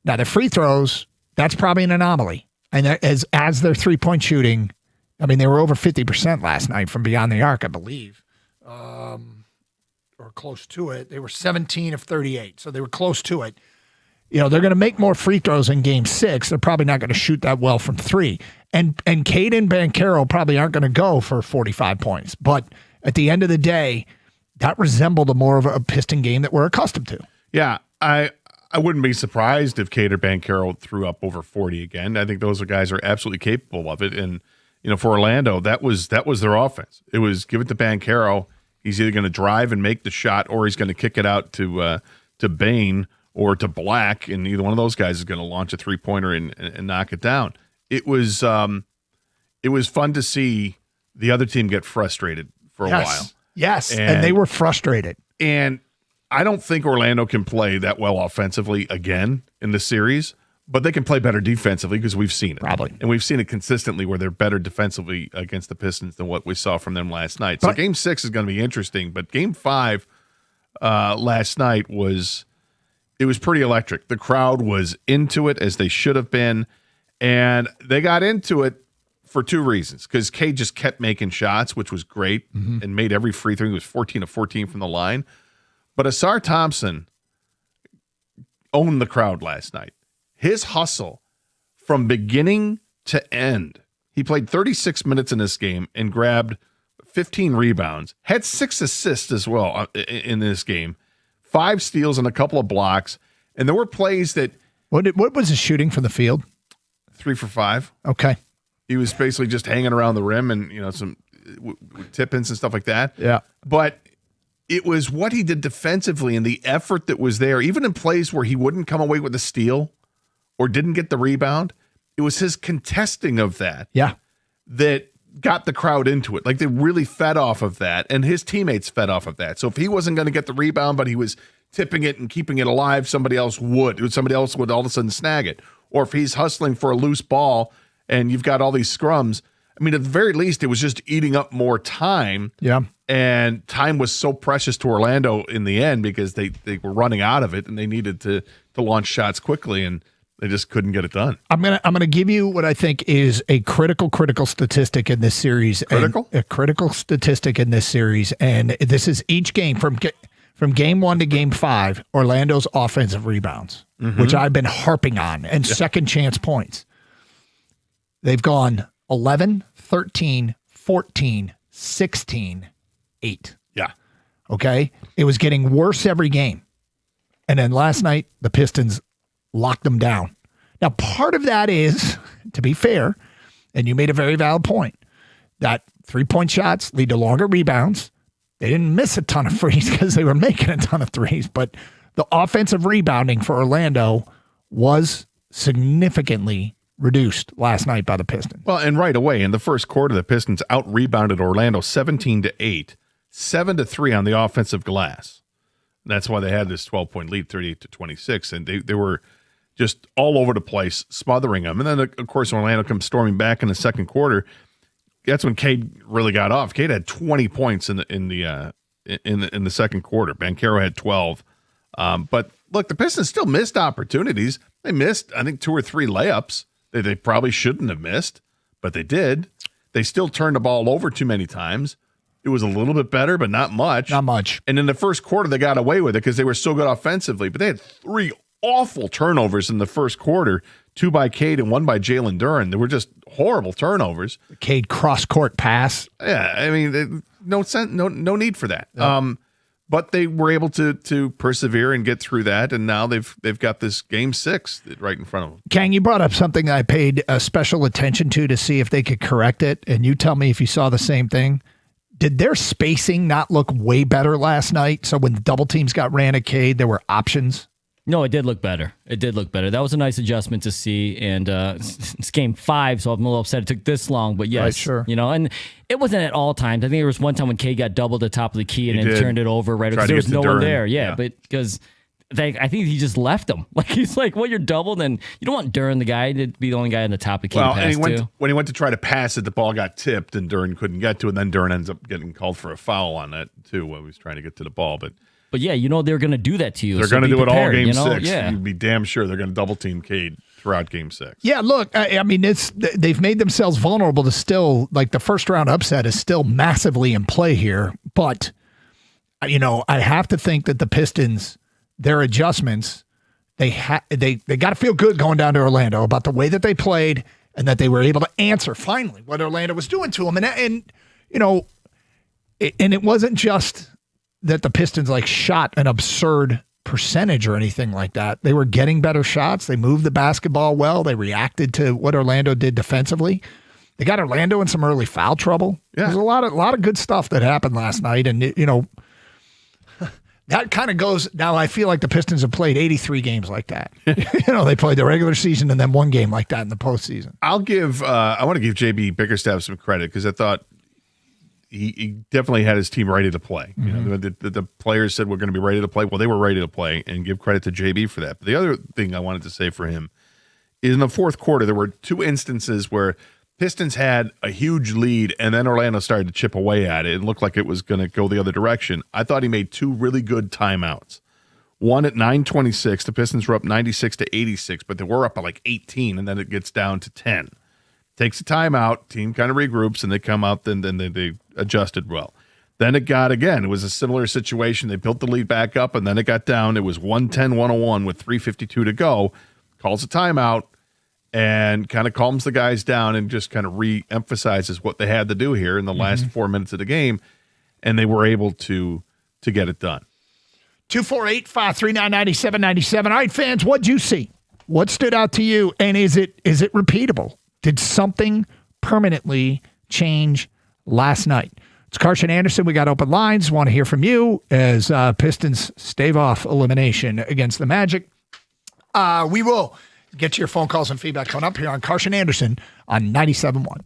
[SPEAKER 9] Now, the free throws, that's probably an anomaly. And as their 3-point shooting, I mean, they were over 50% last night from beyond the arc, I believe, or close to it. They were 17 of 38, so they were close to it. They're going to make more free throws in Game 6. They're probably not going to shoot that well from three. And Cade and Banchero probably aren't going to go for 45 points. But at the end of the day, that resembled more of a Piston game that we're accustomed to.
[SPEAKER 7] Yeah, I wouldn't be surprised if Cade or Banchero threw up over 40 again. I think those guys are absolutely capable of it. And, for Orlando, that was their offense. It was give it to Banchero. He's either going to drive and make the shot, or he's going to kick it out to Bain or to Black, and either one of those guys is going to launch a 3-pointer and knock it down. It was fun to see the other team get frustrated for a while.
[SPEAKER 9] Yes, and they were frustrated.
[SPEAKER 7] And I don't think Orlando can play that well offensively again in the series, but they can play better defensively because we've seen it.
[SPEAKER 9] Probably.
[SPEAKER 7] And we've seen it consistently where they're better defensively against the Pistons than what we saw from them last night. So Game 6 is going to be interesting, but Game 5 last night was pretty electric. The crowd was into it as they should have been, and they got into it for 2 reasons. Because Cade just kept making shots, which was great, and made every free throw. He was 14 of 14 from the line. But Assar Thompson owned the crowd last night. His hustle from beginning to end. He played 36 minutes in this game and grabbed 15 rebounds, had 6 assists as well in this game, 5 steals and a couple of blocks. And there were plays that...
[SPEAKER 9] What was his shooting from the field?
[SPEAKER 7] 3 for 5.
[SPEAKER 9] Okay.
[SPEAKER 7] He was basically just hanging around the rim and, some tip-ins and stuff like that.
[SPEAKER 9] Yeah.
[SPEAKER 7] But it was what he did defensively and the effort that was there, even in plays where he wouldn't come away with a steal or didn't get the rebound. It was his contesting of that.
[SPEAKER 9] Yeah.
[SPEAKER 7] That got the crowd into it. Like, they really fed off of that, and his teammates fed off of that. So if he wasn't going to get the rebound, but he was tipping it and keeping it alive, somebody else would. Somebody else would all of a sudden snag it. Or if he's hustling for a loose ball and you've got all these scrums, I mean, at the very least, it was just eating up more time.
[SPEAKER 9] Yeah.
[SPEAKER 7] And time was so precious to Orlando in the end because they were running out of it and they needed to launch shots quickly, and they just couldn't get it done.
[SPEAKER 9] I'm gonna give you what I think is a critical statistic in this series. A critical statistic in this series, and this is each game from game 1 to game 5. Orlando's offensive rebounds, which I've been harping on, and second chance points. They've gone 11, 13, 14, 16, 8.
[SPEAKER 7] Yeah.
[SPEAKER 9] Okay? It was getting worse every game. And then last night, the Pistons locked them down. Now, part of that is, to be fair, and you made a very valid point, that three-point shots lead to longer rebounds. They didn't miss a ton of threes because they were making a ton of threes, but the offensive rebounding for Orlando was significantly reduced last night by the Pistons.
[SPEAKER 7] Well, and right away in the first quarter, the Pistons out-rebounded Orlando 17-8, 7-3 on the offensive glass. That's why they had this 12-point lead, 38-26, and they were just all over the place, smothering them. And then, of course, Orlando comes storming back in the second quarter. That's when Cade really got off. Cade had 20 points in the second quarter. Banchero had 12. But look, the Pistons still missed opportunities. They missed, I think, 2 or 3 layups that they probably shouldn't have missed, but they did. They still turned the ball over too many times. It was a little bit better, but not much.
[SPEAKER 9] Not much.
[SPEAKER 7] And in the first quarter, they got away with it because they were so good offensively. But they had 3 awful turnovers in the first quarter, 2 by Cade and 1 by Jalen Duren. They were just horrible turnovers.
[SPEAKER 9] Cade cross-court pass.
[SPEAKER 7] Yeah, I mean, no need for that. Yep. But they were able to persevere and get through that, and now they've got this game 6 right in front of them.
[SPEAKER 9] Kang, you brought up something I paid special attention to see if they could correct it, and you tell me if you saw the same thing. Did their spacing not look way better last night? So when the double teams got ran at Cade, there were options?
[SPEAKER 13] No, it did look better. That was a nice adjustment to see, and it's game 5, so I'm a little upset it took this long, but yes.
[SPEAKER 9] Right, sure.
[SPEAKER 13] And it wasn't at all times. I think there was one time when Cade got doubled at the top of the key and then turned it over right because there was no one there. Yeah, but because I think he just left him. Like, he's like, well, you're doubled, and you don't want Duren, the guy, to be the only guy on the top of the key to pass to.
[SPEAKER 7] When he went to try to pass it, the ball got tipped, and Duren couldn't get to it, and then Duren ends up getting called for a foul on that, too, when he was trying to get to the ball, But
[SPEAKER 13] yeah, they're going to do that to you.
[SPEAKER 7] They're going to do
[SPEAKER 13] prepared,
[SPEAKER 7] it all game 6.
[SPEAKER 13] Yeah.
[SPEAKER 7] You'd be damn sure they're going to double team Cade throughout game 6.
[SPEAKER 9] Yeah, look, I mean, they've made themselves vulnerable to still, like, the first round upset is still massively in play here. But, I have to think that the Pistons, their adjustments, they got to feel good going down to Orlando about the way that they played and that they were able to answer finally what Orlando was doing to them. And it wasn't just that the Pistons shot an absurd percentage or anything like that. They were getting better shots. They moved the basketball well. They reacted to what Orlando did defensively. They got Orlando in some early foul trouble. Yeah. There's a lot of good stuff that happened last night. And, that kind of goes. Now, I feel like the Pistons have played 83 games like that. They played the regular season and then one game like that in the postseason.
[SPEAKER 7] I want to give JB Bickerstaff some credit because I thought he definitely had his team ready to play.
[SPEAKER 9] Mm-hmm.
[SPEAKER 7] The players said we're going to be ready to play. Well, they were ready to play, and give credit to JB for that. But the other thing I wanted to say for him is in the fourth quarter, there were 2 instances where Pistons had a huge lead, and then Orlando started to chip away at it. It looked like it was going to go the other direction. I thought he made 2 really good timeouts. One at 9:26, the Pistons were up 96-86, but they were up by 18, and then it gets down to 10. Takes a timeout, team kind of regroups, and they come out, then they adjusted well. Then it was a similar situation. They built the lead back up, and then it got down. It was 110-101 with 3:52 to go. Calls a timeout and kind of calms the guys down and just kind of re-emphasizes what they had to do here in the last 4 minutes of the game, and they were able to get it done.
[SPEAKER 9] 248-539-9797. All right, fans, what'd you see? What stood out to you, and is it repeatable? Did something permanently change last night? It's Carson Anderson. We got open lines. Want to hear from you as Pistons stave off elimination against the Magic. We will get to your phone calls and feedback coming up here on Carson Anderson on 97.1.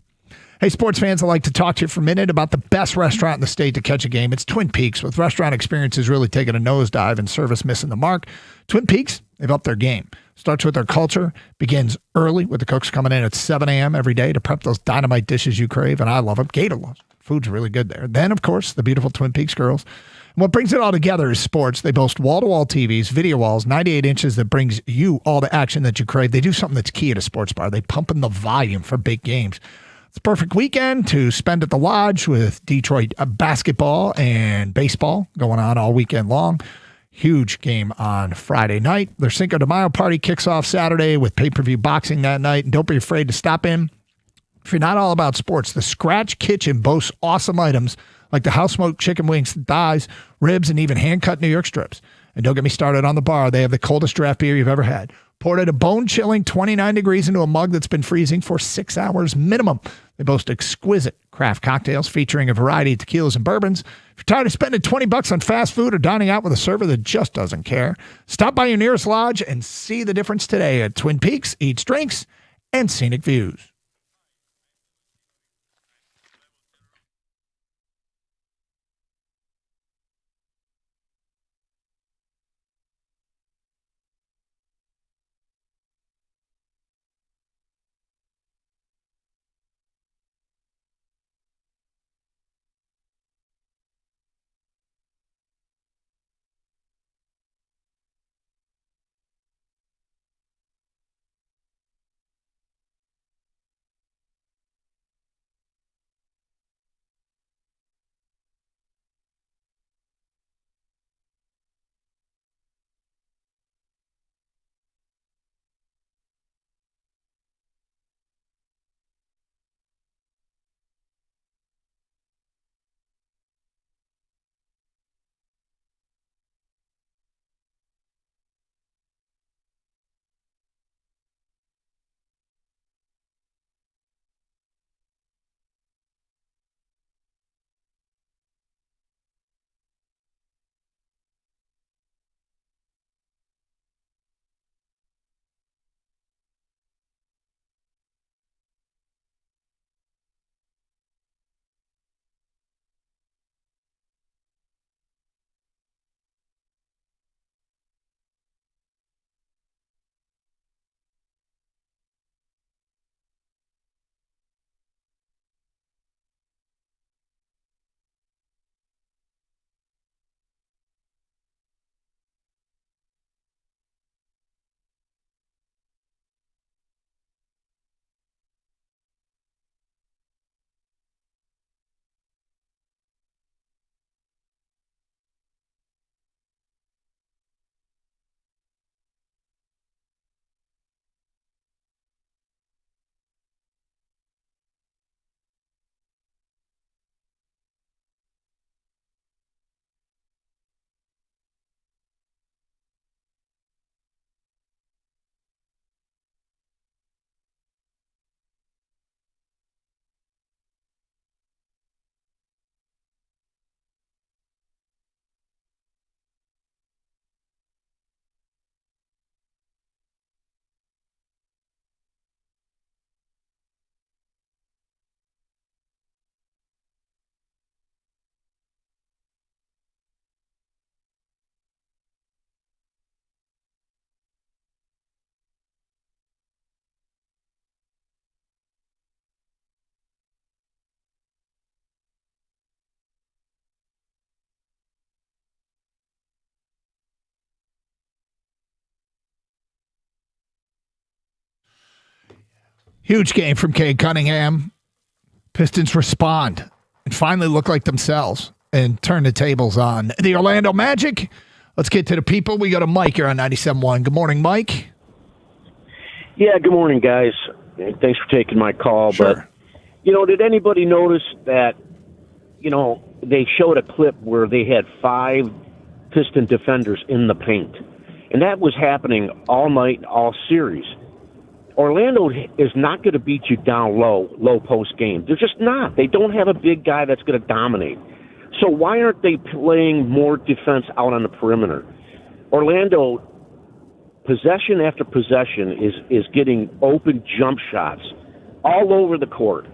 [SPEAKER 9] Hey, sports fans, I'd like to talk to you for a minute about the best restaurant in the state to catch a game. It's Twin Peaks, with restaurant experiences really taking a nosedive and service missing the mark. Twin Peaks, they've upped their game. Starts with their culture, begins early with the cooks coming in at 7 a.m. every day to prep those dynamite dishes you crave, and I love them. Gator loves them. Food's really good there. Then, of course, the beautiful Twin Peaks girls. And what brings it all together is sports. They boast wall-to-wall TVs, video walls, 98 inches that brings you all the action that you crave. They do something that's key at a sports bar. They pump in the volume for big games. It's a perfect weekend to spend at the Lodge with Detroit basketball and baseball going on all weekend long. Huge game on Friday night. Their Cinco de Mayo party kicks off Saturday with pay-per-view boxing that night. And don't be afraid to stop in If you're not all about sports, the Scratch Kitchen boasts awesome items like the house-smoked chicken wings, thighs, ribs, and even hand-cut New York strips. And don't get me started on the bar. They have the coldest draft beer you've ever had. Poured at a bone-chilling 29 degrees into a mug that's been freezing for 6 hours minimum. They boast exquisite craft cocktails featuring a variety of tequilas and bourbons. If you're tired of spending $20 on fast food or dining out with a server that just doesn't care, stop by your nearest lodge and see the difference today at Twin Peaks, Eats, Drinks, and Scenic Views. Huge game from Cade Cunningham. Pistons respond and finally look like themselves and turn the tables on the Orlando Magic. Let's get to the people. We go to Mike here on 97.1. Good morning, Mike.
[SPEAKER 14] Yeah, good morning, guys. Thanks for taking my call.
[SPEAKER 9] Sure.
[SPEAKER 14] But, did anybody notice that, they showed a clip where they had 5 Piston defenders in the paint? And that was happening all night, all series. Orlando is not going to beat you down low post game. They're just not. They don't have a big guy that's going to dominate. So why aren't they playing more defense out on the perimeter? Orlando, possession after possession, is getting open jump shots all over the court.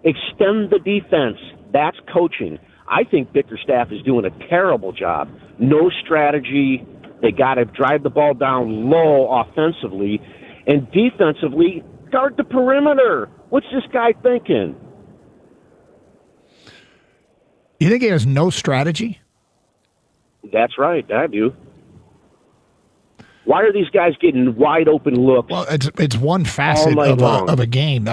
[SPEAKER 14] Extend the defense. That's coaching. I think Bickerstaff is doing a terrible job. No strategy. They got to drive the ball down low offensively. And defensively, guard the perimeter. What's this guy thinking?
[SPEAKER 9] You think he has no strategy?
[SPEAKER 14] That's right. I do. Why are these guys getting wide open looks?
[SPEAKER 9] Well, it's one facet of a game.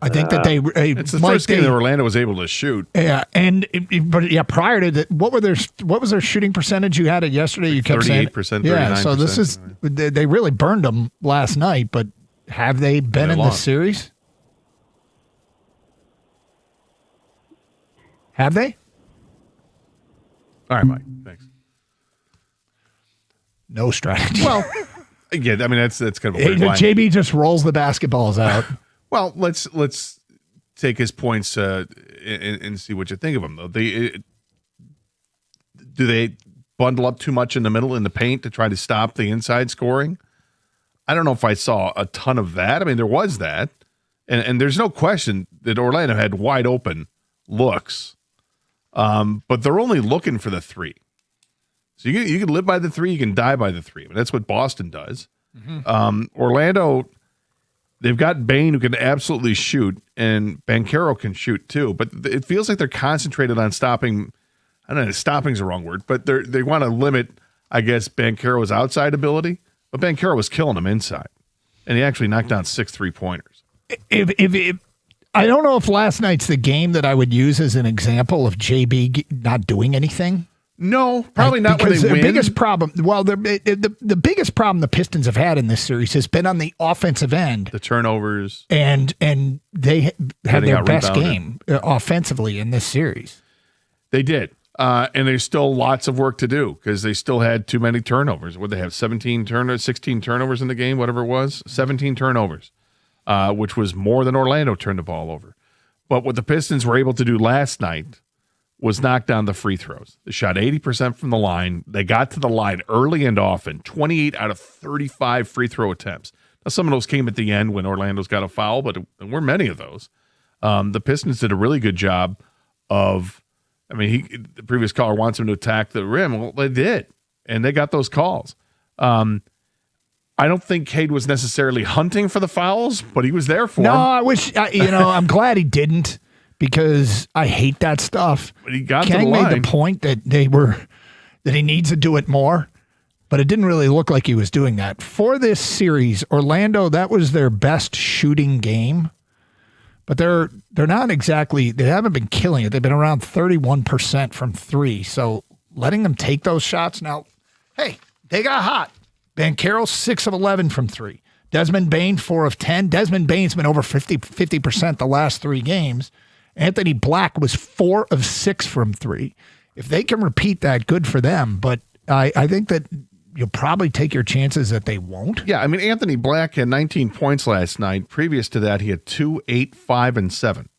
[SPEAKER 9] I think that they
[SPEAKER 7] it's the first game that Orlando was able to shoot.
[SPEAKER 9] Yeah, but prior to that, what was their shooting percentage? You had it yesterday. You kept
[SPEAKER 7] 38%,
[SPEAKER 9] saying 39%. Yeah, so this is they really burned them last night. But have they been in the series? Have they?
[SPEAKER 7] All right, Mike. Thanks.
[SPEAKER 9] No strategy.
[SPEAKER 7] Well, again, I mean that's kind of a weird line.
[SPEAKER 9] JB just rolls the basketballs out.
[SPEAKER 7] Well, let's take his points and see what you think of them, though. Do they bundle up too much in the middle in the paint to try to stop the inside scoring? I don't know if I saw a ton of that. I mean, there was that, and there's no question that Orlando had wide open looks, but they're only looking for the three. So you can live by the three, you can die by the three. I mean, that's what Boston does. Orlando, they've got Bane who can absolutely shoot, and Banchero can shoot too. But it feels like they're concentrated on stopping. I don't know, stopping's the wrong word, but they want to limit, I guess, Banchero's outside ability. But Banchero was killing him inside, and he actually knocked down 6 3-pointers.
[SPEAKER 9] If I don't know if last night's the game that I would use as an example of JB not doing anything.
[SPEAKER 7] No, probably not when they win.
[SPEAKER 9] The biggest problem, the biggest problem the Pistons have had in this series has been on the offensive end.
[SPEAKER 7] The turnovers.
[SPEAKER 9] And they had their best game offensively in this series.
[SPEAKER 7] They did. And there's still lots of work to do because they still had too many turnovers. Would they have 16 turnovers in the game, whatever it was? 17 turnovers, which was more than Orlando turned the ball over. But what the Pistons were able to do last night was knock down the free throws. They shot 80% from the line. They got to the line early and often, 28 out of 35 free throw attempts. Now, some of those came at the end when Orlando's got a foul, but there weren't many of those. The Pistons did a really good job of, I mean, the previous caller wants him to attack the rim. Well, they did, and they got those calls. I don't think Cade was necessarily hunting for the fouls, but he was there for them.
[SPEAKER 9] No, I wish, I'm glad he didn't. Because I hate that stuff.
[SPEAKER 7] But he got
[SPEAKER 9] Kang
[SPEAKER 7] to the line.
[SPEAKER 9] made the point that that he needs to do it more, but it didn't really look like he was doing that. For this series, Orlando, that was their best shooting game. But they're not exactly, they haven't been killing it. They've been around 31% from three. So letting them take those shots now, hey, they got hot. Banchero 6 of 11 from three. Desmond Bane 4 of 10. Desmond Bane's been over 50% the last 3 games. Anthony Black was 4 of 6 from three. If they can repeat that, good for them. But I think that you'll probably take your chances that they won't.
[SPEAKER 7] Yeah, I mean, Anthony Black had 19 points last night. Previous to that, he had 2, 8, 5, and 7.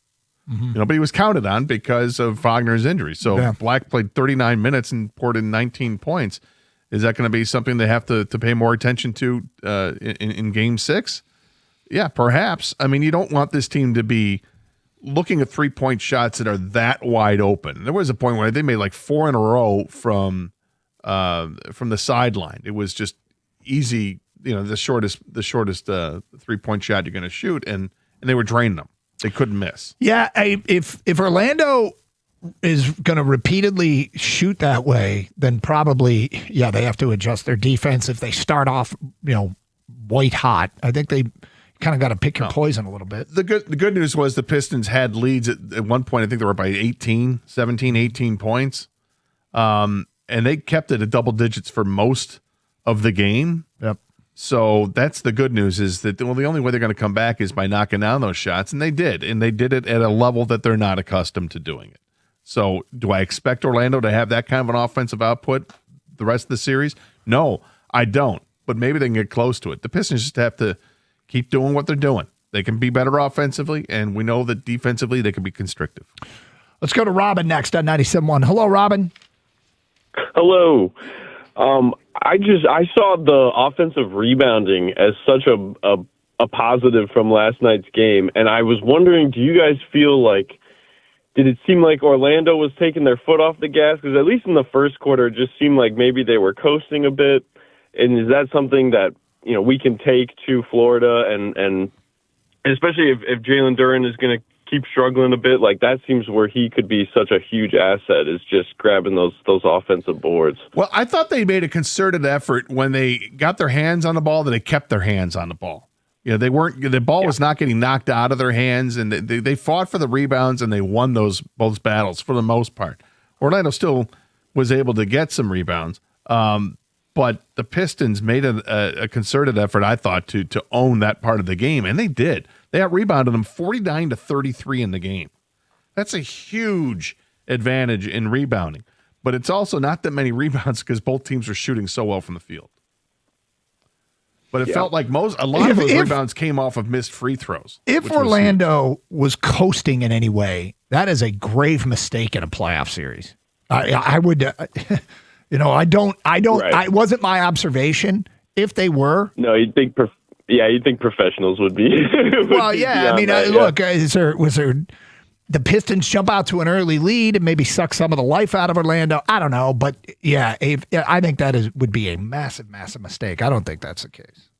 [SPEAKER 7] Mm-hmm. But he was counted on because of Vagner's injury. So Black played 39 minutes and poured in 19 points. Is that going to be something they have to pay more attention to in Game 6? Yeah, perhaps. I mean, you don't want this team to be looking at 3-point shots that are that wide open. There was a point where they made like 4 in a row from the sideline. It was just easy, the shortest 3-point shot you're going to shoot, and they were draining them. They couldn't miss.
[SPEAKER 9] Yeah, if Orlando is going to repeatedly shoot that way, then probably, they have to adjust their defense. If they start off, white hot, I think they kind of got to pick your poison a little bit.
[SPEAKER 7] The good news was the Pistons had leads at one point. I think they were by 17, 18 points. And they kept it at double digits for most of the game.
[SPEAKER 9] Yep.
[SPEAKER 7] So that's the good news is that, the only way they're going to come back is by knocking down those shots. And they did. And they did it at a level that they're not accustomed to doing it. So do I expect Orlando to have that kind of an offensive output the rest of the series? No, I don't. But maybe they can get close to it. The Pistons just have to keep doing what they're doing. They can be better offensively, and we know that defensively they can be constrictive.
[SPEAKER 9] Let's go to Robin next on 97.1. Hello, Robin.
[SPEAKER 15] Hello. I saw the offensive rebounding as such a positive from last night's game, and I was wondering, do you guys feel like, did it seem like Orlando was taking their foot off the gas? Because at least in the first quarter, it just seemed like maybe they were coasting a bit. And is that something that we can take to Florida, and especially if Jalen Duren is going to keep struggling a bit, like that seems where he could be such a huge asset, is just grabbing those offensive boards.
[SPEAKER 7] Well, I thought they made a concerted effort when they got their hands on the ball, that they kept their hands on the ball. They weren't, the ball was not getting knocked out of their hands, and they fought for the rebounds, and they won those both battles for the most part. Orlando still was able to get some rebounds. But the Pistons made a concerted effort, I thought, to own that part of the game, and they did. They out-rebounded them 49-33 in the game. That's a huge advantage in rebounding. But it's also not that many rebounds because both teams are shooting so well from the field. But it felt like a lot of those rebounds came off of missed free throws.
[SPEAKER 9] If Orlando was coasting in any way, that is a grave mistake in a playoff series. I would, I wasn't my observation. If they were,
[SPEAKER 15] no, you'd think professionals would be.
[SPEAKER 9] Well, yeah, I mean, look, was there the Pistons jump out to an early lead and maybe suck some of the life out of Orlando? I don't know, but yeah, I think that would be a massive, massive mistake. I don't think that's the case.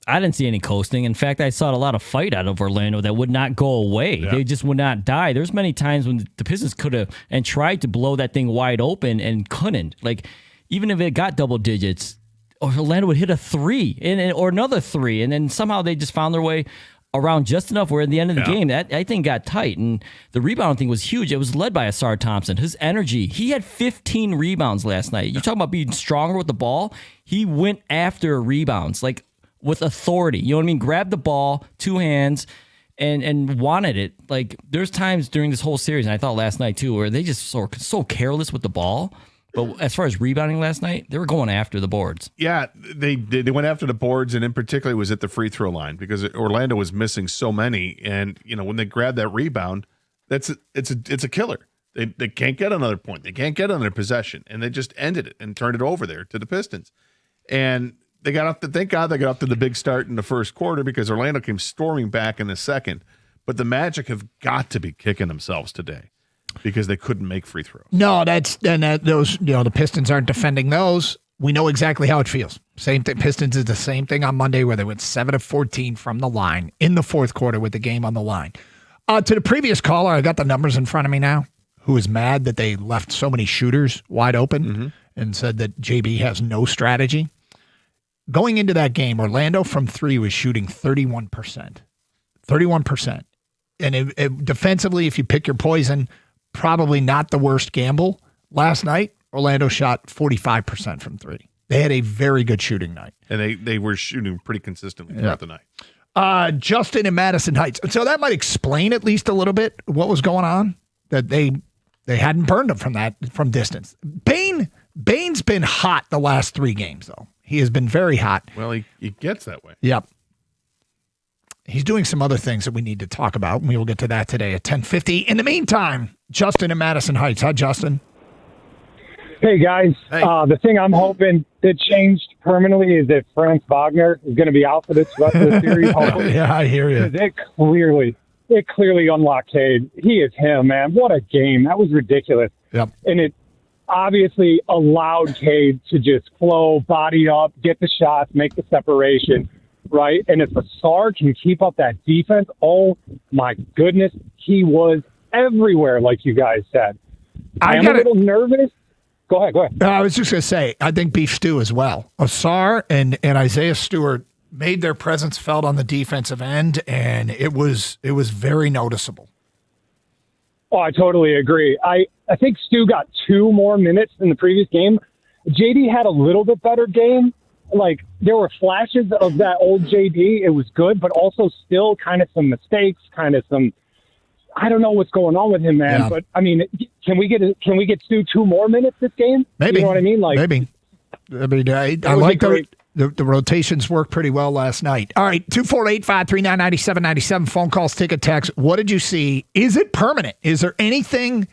[SPEAKER 13] I didn't see any coasting. In fact, I saw a lot of fight out of Orlando that would not go away. Yeah. They just would not die. There's many times when the Pistons could have and tried to blow that thing wide open and couldn't. Like, even if it got double digits, Orlando would hit a 3 or another 3, and then somehow they just found their way around just enough where at the end of the game, that thing got tight. And the rebound thing was huge. It was led by Assar Thompson. His energy, he had 15 rebounds last night. You're talking about being stronger with the ball. He went after rebounds, like with authority. You know what I mean? Grabbed the ball, 2 hands, and wanted it. Like, there's times during this whole series, and I thought last night too, where they just so careless with the ball. But as far as rebounding last night, they were going after the boards. Yeah,
[SPEAKER 7] they did. They went after the boards, and in particular, it was at the free throw line because Orlando was missing so many. And when they grabbed that rebound, it's a killer. They can't get another point. They can't get another possession, and they just ended it and turned it over there to the Pistons. And they got up. Thank God they got up to the big start in the first quarter because Orlando came storming back in the second. But the Magic have got to be kicking themselves today, because they couldn't make free throws.
[SPEAKER 9] No, those the Pistons aren't defending those. We know exactly how it feels. Same thing. Pistons did the same thing on Monday where they went 7 of 14 from the line in the fourth quarter with the game on the line. To the previous caller, I got the numbers in front of me now, who is mad that they left so many shooters wide open and said that JB has no strategy. Going into that game, Orlando from 3 was shooting 31%. 31%. And defensively, if you pick your poison, probably not the worst gamble. Last night, Orlando shot 45% from 3. They had a very good shooting night.
[SPEAKER 7] And they were shooting pretty consistently throughout the night.
[SPEAKER 9] Justin in Madison Heights. So that might explain at least a little bit what was going on, that they hadn't burned him from distance. Bane's been hot the last 3 games, though. He has been very hot.
[SPEAKER 7] Well, he gets that way.
[SPEAKER 9] Yep. He's doing some other things that we need to talk about, and we will get to that today at 10:50. In the meantime, Justin in Madison Heights. Hi, Justin.
[SPEAKER 16] Hey, guys. Hey. The thing I'm hoping that changed permanently is that Franz Vagner is going to be out for this rest of the series.
[SPEAKER 9] Yeah, I hear you.
[SPEAKER 16] It clearly unlocked Cade. He is him, man. What a game. That was ridiculous.
[SPEAKER 9] Yep.
[SPEAKER 16] And it obviously allowed Cade to just flow, body up, get the shots, make the separation. Right, and if Assar can keep up that defense, oh my goodness, he was everywhere, like you guys said. I'm a little nervous. Go ahead.
[SPEAKER 9] I was just going to say, I think beef stew as well. Assar and Isaiah Stewart made their presence felt on the defensive end, and it was very noticeable.
[SPEAKER 16] Oh, I totally agree. I think Stu got 2 more minutes than the previous game. JD had a little bit better game. Like, there were flashes of that old JD. It was good, but also still kind of some mistakes, kind of some, I don't know what's going on with him, man. Yeah. But I mean, can we get Stu 2 more minutes this game?
[SPEAKER 9] Maybe.
[SPEAKER 16] You know what I mean? Like,
[SPEAKER 9] maybe. I mean, I like the rotations worked pretty well last night. All right, 248-539-9797. Phone calls, ticket text. What did you see? Is it permanent? Is there anything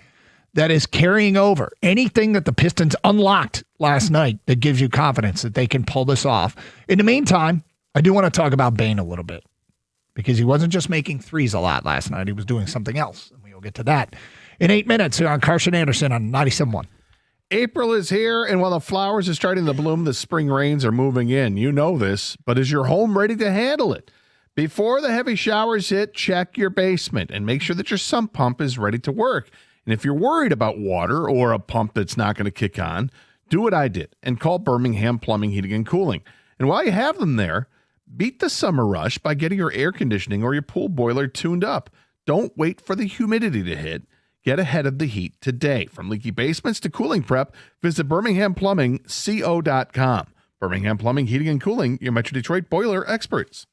[SPEAKER 9] that is carrying over? Anything that the Pistons unlocked last night that gives you confidence that they can pull this off? In the meantime, I do want to talk about Bane a little bit, because he wasn't just making threes a lot last night. He was doing something else, and we will get to that in 8 minutes here on Carson Anderson on 97.1.
[SPEAKER 7] April is here, and while the flowers are starting to bloom, the spring rains are moving in. You know this, but is your home ready to handle it? Before the heavy showers hit, check your basement and make sure that your sump pump is ready to work. And if you're worried about water or a pump that's not going to kick on, do what I did and call Birmingham Plumbing, Heating, and Cooling. And while you have them there, beat the summer rush by getting your air conditioning or your pool boiler tuned up. Don't wait for the humidity to hit. Get ahead of the heat today. From leaky basements to cooling prep, visit BirminghamPlumbingCO.com. Birmingham Plumbing, Heating, and Cooling, your Metro Detroit boiler experts.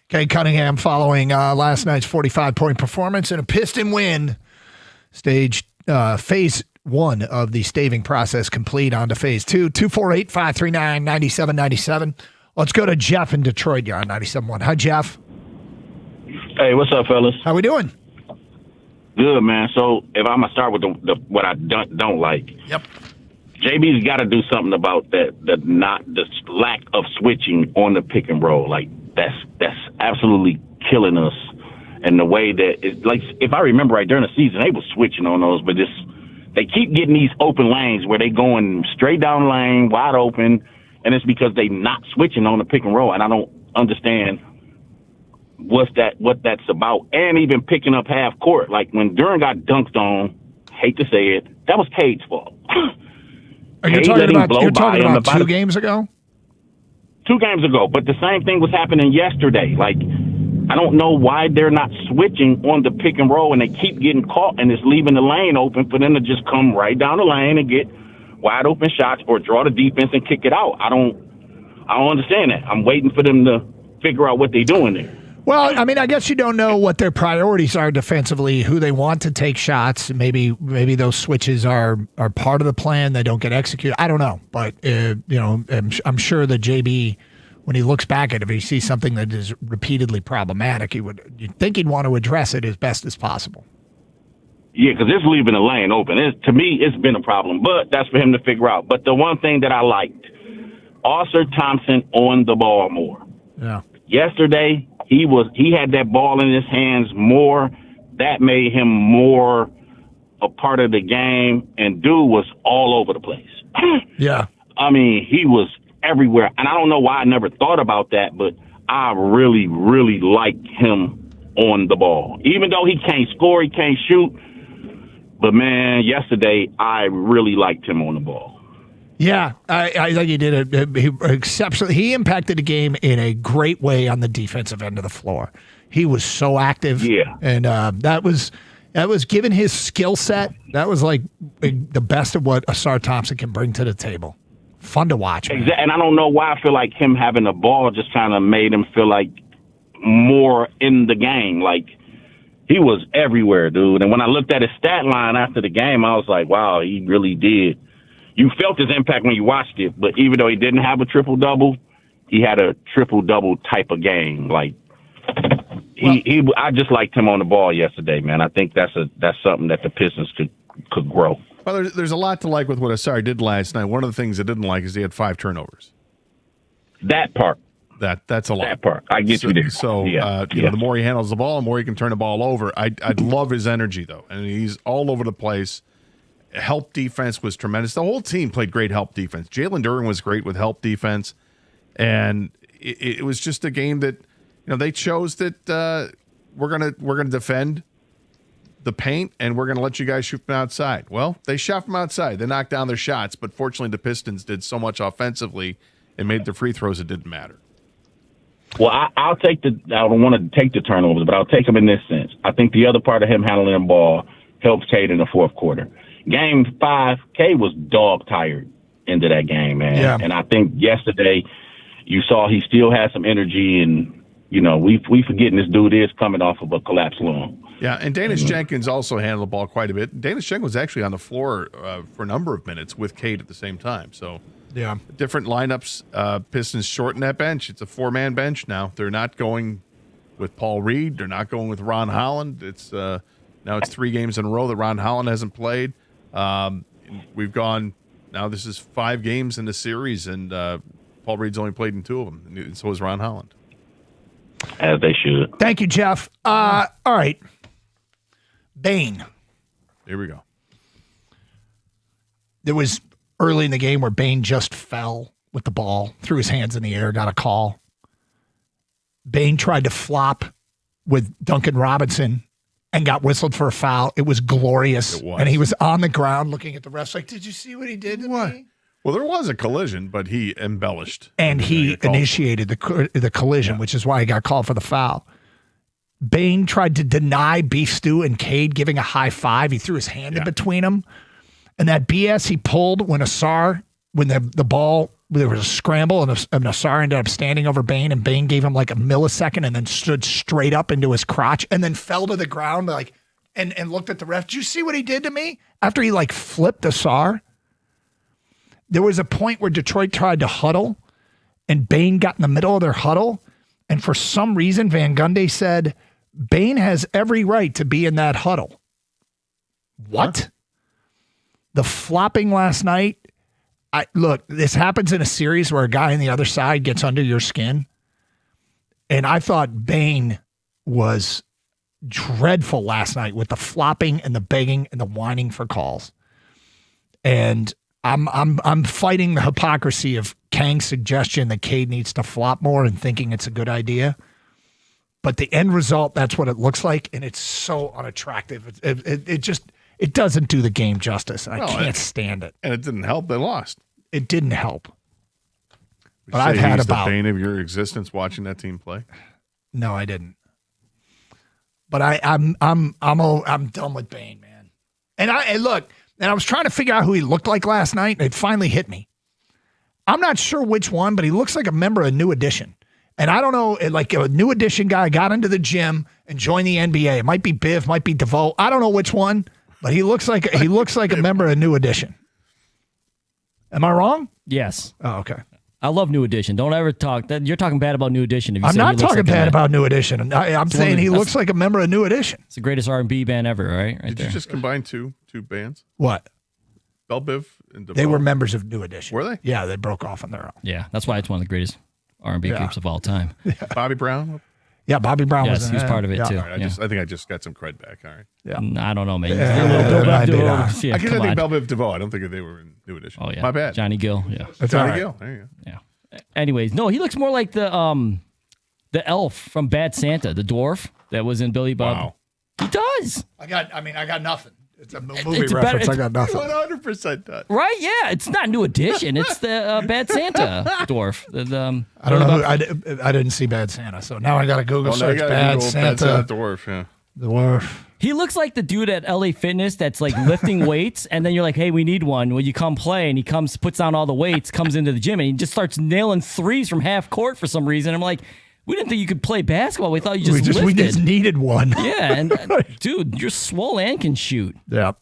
[SPEAKER 9] Cade Cunningham following last night's 45-point performance and a Piston win. Phase 1 of the staving process complete. On to phase 2. 248-539-9797. Let's go to Jeff in Detroit. You're on 97.1. Hi, Jeff.
[SPEAKER 17] Hey, what's up, fellas?
[SPEAKER 9] How we doing?
[SPEAKER 17] Good, man. So if I'm gonna start with the what I don't like.
[SPEAKER 9] Yep.
[SPEAKER 17] JB's got to do something about that. The lack of switching on the pick and roll. Like that's absolutely killing us. And the way that it, like, if I remember right, during the season they were switching on those, but they keep getting these open lanes where they going straight down the lane, wide open, and it's because they not switching on the pick and roll. And I don't understand what that's about. And even picking up half court, like when Duran got dunked on, hate to say it, that was Cade's fault.
[SPEAKER 9] Are you talking about 2 games ago?
[SPEAKER 17] 2 games ago, but the same thing was happening yesterday. Like, I don't know why they're not switching on the pick and roll, and they keep getting caught, and it's leaving the lane open for them to just come right down the lane and get wide open shots or draw the defense and kick it out. I don't understand that. I'm waiting for them to figure out what they're doing there.
[SPEAKER 9] Well, I mean, I guess you don't know what their priorities are defensively, who they want to take shots. Maybe those switches are part of the plan. They don't get executed. I don't know. But, I'm sure that JB, when he looks back at it, if he sees something that is repeatedly problematic, you'd think he'd want to address it as best as possible.
[SPEAKER 17] Yeah, because it's leaving the lane open. To me, it's been a problem, but that's for him to figure out. But the one thing that I liked, Assar Thompson on the ball more.
[SPEAKER 9] Yeah.
[SPEAKER 17] Yesterday, he had that ball in his hands more. That made him more a part of the game, and dude was all over the place.
[SPEAKER 9] Yeah.
[SPEAKER 17] I mean, he was everywhere, and I don't know why I never thought about that, but I really, really like him on the ball. Even though he can't score, he can't shoot, but, man, yesterday I really liked him on the ball.
[SPEAKER 9] Yeah, I think he did exceptionally. He impacted the game in a great way on the defensive end of the floor. He was so active.
[SPEAKER 17] Yeah.
[SPEAKER 9] And that was given his skill set, that was like the best of what Assar Thompson can bring to the table. Fun to watch, man.
[SPEAKER 17] Exactly. And I don't know why I feel like him having the ball just kind of made him feel like more in the game. Like, he was everywhere, dude. And when I looked at his stat line after the game, I was like, wow, he really did. You felt his impact when you watched it, but even though he didn't have a triple-double, he had a triple-double type of game. Like, I just liked him on the ball yesterday, man. I think that's something that the Pistons could grow.
[SPEAKER 7] Well, there's a lot to like with what Assar did last night. One of the things I didn't like is he had 5 turnovers.
[SPEAKER 17] That part.
[SPEAKER 7] That's a lot.
[SPEAKER 17] That part. I get you there.
[SPEAKER 7] So, the more he handles the ball, the more he can turn the ball over. I'd love his energy, though. And he's all over the place. Help defense was tremendous. The whole team played great help defense. Jalen Duran was great with help defense. And it was just a game that, they chose that we're gonna defend the paint and we're gonna let you guys shoot from outside. Well, they shot from outside. They knocked down their shots, but fortunately the Pistons did so much offensively and made the free throws it didn't matter.
[SPEAKER 17] Well, I don't want to take the turnovers, but I'll take them in this sense. I think the other part of him handling the ball helped Cade in the fourth quarter. Game 5, Cade was dog-tired into that game, man.
[SPEAKER 9] Yeah.
[SPEAKER 17] And I think yesterday you saw he still had some energy, and, we forgetting this dude is coming off of a collapsed lung.
[SPEAKER 7] Yeah, and Danish Jenkins also handled the ball quite a bit. Danish Jenkins was actually on the floor for a number of minutes with Cade at the same time. So,
[SPEAKER 9] yeah,
[SPEAKER 7] different lineups. Pistons shorten that bench. It's a 4-man bench now. They're not going with Paul Reed. They're not going with Ron Holland. It's now it's 3 games in a row that Ron Holland hasn't played. We've gone now. This is 5 games in the series, and Paul Reed's only played in 2 of them, and so is Ron Holland.
[SPEAKER 17] As they should.
[SPEAKER 9] Thank you, Jeff. All right, Bane.
[SPEAKER 7] Here we go.
[SPEAKER 9] There was early in the game where Bane just fell with the ball, threw his hands in the air, got a call. Bane tried to flop with Duncan Robinson and got whistled for a foul. It was glorious.
[SPEAKER 7] It was.
[SPEAKER 9] And he was on the ground looking at the refs like, did you see what he did to me?
[SPEAKER 7] Well, there was a collision, but he embellished.
[SPEAKER 9] And he initiated the collision, which is why he got called for the foul. Bane tried to deny Beef Stew and Cade giving a high five. He threw his hand in between them. And that BS he pulled when the ball there was a scramble, and Assar ended up standing over Bane, and Bane gave him like a millisecond and then stood straight up into his crotch and then fell to the ground and looked at the ref. Did you see what he did to me? After he flipped Assar, there was a point where Detroit tried to huddle, and Bane got in the middle of their huddle, and for some reason Van Gundy said, Bane has every right to be in that huddle. What? Huh? The flopping last night, look, this happens in a series where a guy on the other side gets under your skin. And I thought Bane was dreadful last night with the flopping and the begging and the whining for calls. And I'm fighting the hypocrisy of Kang's suggestion that Cade needs to flop more and thinking it's a good idea. But the end result, that's what it looks like, and it's so unattractive. It doesn't do the game justice. I can't stand it.
[SPEAKER 7] And it didn't help. They lost.
[SPEAKER 9] It didn't help.
[SPEAKER 7] But I've had about the pain of your existence watching that team play.
[SPEAKER 9] No, I didn't. But I'm done with Bane, man. And I was trying to figure out who he looked like last night, and it finally hit me. I'm not sure which one, but he looks like a member of New Edition. And I don't know, like a New Edition guy got into the gym and joined the NBA. It might be Biv, might be DeVoe. I don't know which one, but he looks like a member of New Edition. Am I wrong?
[SPEAKER 13] Yes.
[SPEAKER 9] Oh, okay.
[SPEAKER 13] I love New Edition. Don't ever talk. You're talking bad about New Edition.
[SPEAKER 9] I'm not talking bad about New Edition. I'm saying he looks like a member of New Edition.
[SPEAKER 13] It's the greatest R&B band ever, right?
[SPEAKER 7] Did you just combine two bands?
[SPEAKER 9] What?
[SPEAKER 7] Bell Biv and DeVoe?
[SPEAKER 9] They were members of New Edition.
[SPEAKER 7] Were they?
[SPEAKER 9] Yeah, they broke off on their own.
[SPEAKER 13] Yeah, that's why it's one of the greatest R&B groups of all time.
[SPEAKER 9] Yeah.
[SPEAKER 7] Bobby Brown?
[SPEAKER 9] Yeah, Bobby Brown was
[SPEAKER 13] he was part of it too.
[SPEAKER 7] All right, I think I just got some cred back. All right.
[SPEAKER 9] Yeah.
[SPEAKER 13] I don't know, man.
[SPEAKER 7] I think Bell Biv DeVoe. I don't think they were in New Edition.
[SPEAKER 13] Oh yeah,
[SPEAKER 7] my bad.
[SPEAKER 13] Johnny Gill. Yeah,
[SPEAKER 9] that's
[SPEAKER 7] Johnny Gill. There you
[SPEAKER 13] go. Yeah. Anyways, no, he looks more like the elf from Bad Santa, the dwarf that was in Billy Bob.
[SPEAKER 7] Wow.
[SPEAKER 13] He does.
[SPEAKER 9] I got nothing. It's a movie reference. I got nothing.
[SPEAKER 7] 100% done.
[SPEAKER 13] Right? Yeah. It's not New Edition. It's the Bad Santa dwarf.
[SPEAKER 9] I don't know. I didn't see Bad Santa, so now I got to Google search Bad Santa
[SPEAKER 7] dwarf. Yeah.
[SPEAKER 9] Dwarf.
[SPEAKER 13] He looks like the dude at LA Fitness that's like lifting weights, and then you're like, hey, we need one. Well, you come play, and he comes, puts down all the weights, comes into the gym, and he just starts nailing threes from half court for some reason. I'm like, we didn't think you could play basketball. We thought you just lifted.
[SPEAKER 9] We just needed one.
[SPEAKER 13] Yeah, and dude, you're swole and can shoot.
[SPEAKER 9] Yeah.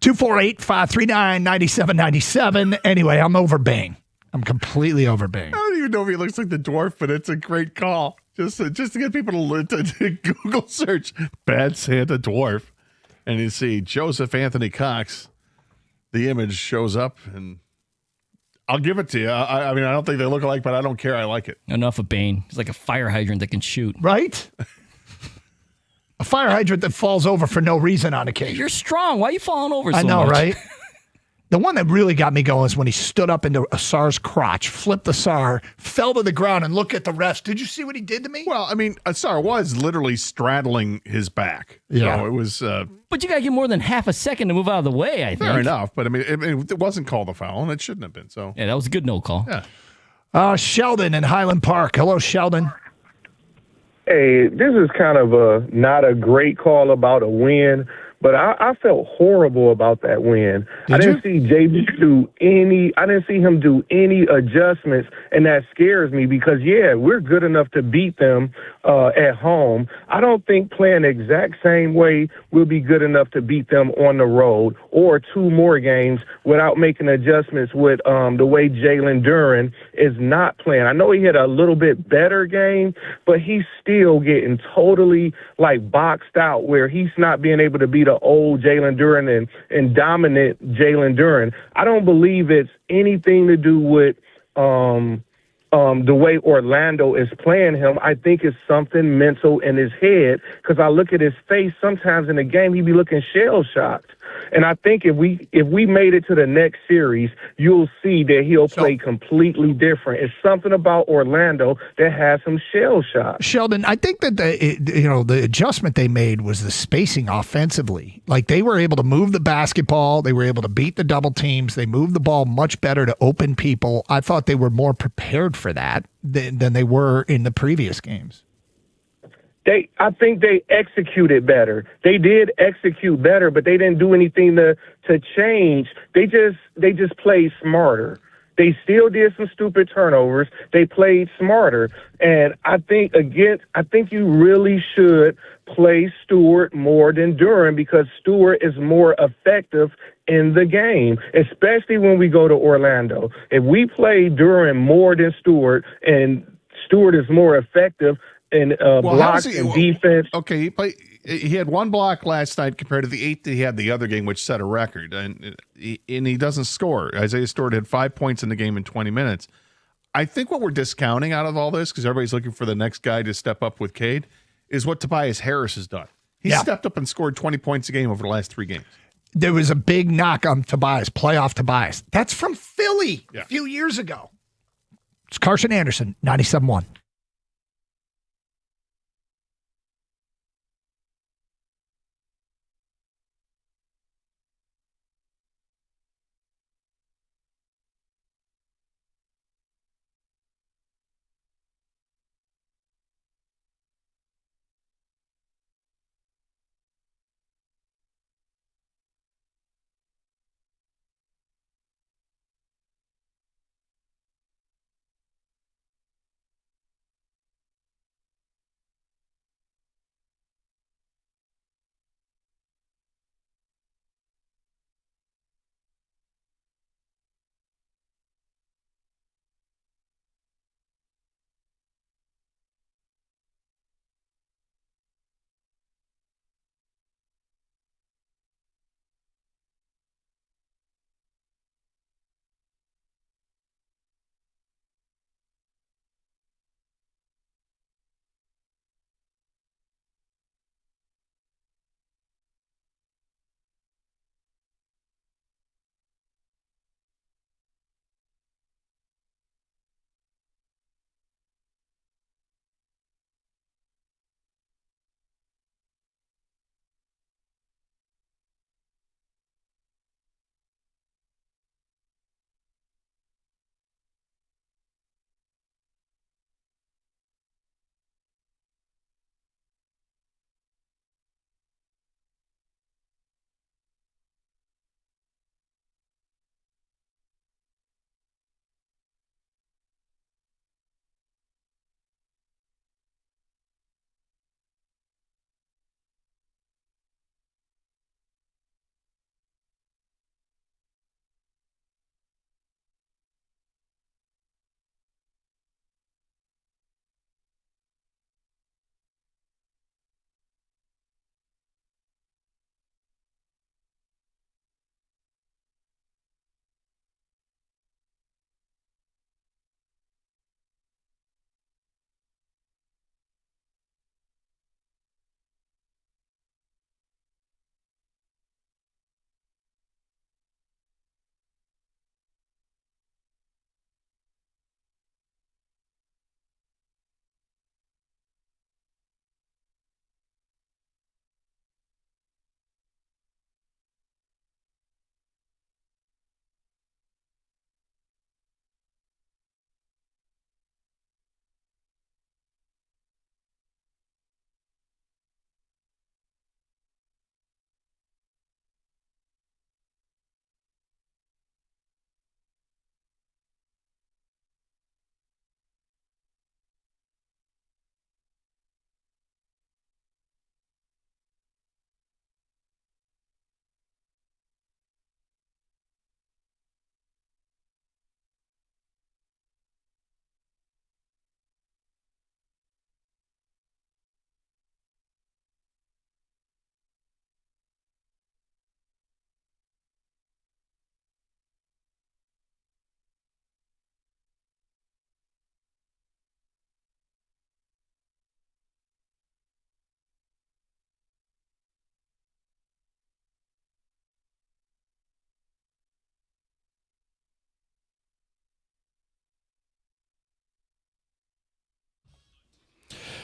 [SPEAKER 9] 248-539-9797. Anyway, I'm over Bane. I'm completely over Bane.
[SPEAKER 7] I don't even know if he looks like the dwarf, but it's a great call. Just to get people to Google search Bad Santa dwarf, and you see Joseph Anthony Cox. The image shows up, and I'll give it to you. I mean, I don't think they look alike, but I don't care. I like it.
[SPEAKER 13] Enough of Bane. He's like a fire hydrant that can shoot.
[SPEAKER 9] Right? A fire hydrant that falls over for no reason on occasion.
[SPEAKER 13] You're strong. Why are you falling over so
[SPEAKER 9] much? I know,
[SPEAKER 13] much?
[SPEAKER 9] right? The one that really got me going is when he stood up into Assar's crotch, flipped Assar, fell to the ground, and looked at the refs. Did you see what he did to me?
[SPEAKER 7] Well, I mean, Assar was literally straddling his back.
[SPEAKER 9] Yeah.
[SPEAKER 7] So it was...
[SPEAKER 13] but you got to get more than half a second to move out of the way, I think.
[SPEAKER 7] Fair enough, but I mean, it wasn't called a foul, and it shouldn't have been. So
[SPEAKER 13] yeah, that was a good no call.
[SPEAKER 7] Yeah.
[SPEAKER 9] Sheldon in Highland Park. Hello, Sheldon.
[SPEAKER 22] Hey, this is kind of not a great call about a win, but I felt horrible about that win. I didn't see JB I didn't see him do any adjustments, and that scares me because, yeah, we're good enough to beat them at home. I don't think playing the exact same way we'll be good enough to beat them on the road or two more games without making adjustments with the way Jalen Duren is not playing. I know he had a little bit better game, but he's still getting totally, boxed out where he's not being able to be the old Jalen Duren and dominant Jalen Duren. I don't believe it's anything to do with the way Orlando is playing him. I think it's something mental in his head because I look at his face sometimes in the game, he be looking shell-shocked. And I think if we made it to the next series, you'll see that he'll play completely different. It's something about Orlando that has him shell-shocked.
[SPEAKER 9] Sheldon, I think that the adjustment they made was the spacing offensively. Like they were able to move the basketball, they were able to beat the double teams, they moved the ball much better to open people. I thought they were more prepared for that than they were in the previous games.
[SPEAKER 22] I think they executed better. They did execute better, but they didn't do anything to change. They just played smarter.
[SPEAKER 20] They still did some stupid turnovers. They played smarter. And I think you really should play Stewart more than Duren because Stewart is more effective in the game, especially when we go to Orlando. If we play Duren more than Stewart and Stewart is more effective in blocks and defense.
[SPEAKER 7] Okay, he had 1 block last night compared to the 8 that he had the other game, which set a record. And he doesn't score. Isaiah Stewart had 5 points in the game in 20 minutes. I think what we're discounting out of all this, because everybody's looking for the next guy to step up with Cade, is what Tobias Harris has done. He stepped up and scored 20 points a game over the last 3 games.
[SPEAKER 9] There was a big knock on Tobias, playoff Tobias. That's from Philly a few years ago. It's Carson Anderson, 97.1.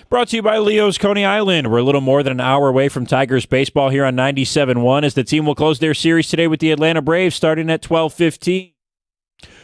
[SPEAKER 11] Brought to you by Leo's Coney Island. We're a little more than an hour away from Tigers baseball here on 97.1 as the team will close their series today with the Atlanta Braves starting at 12:15.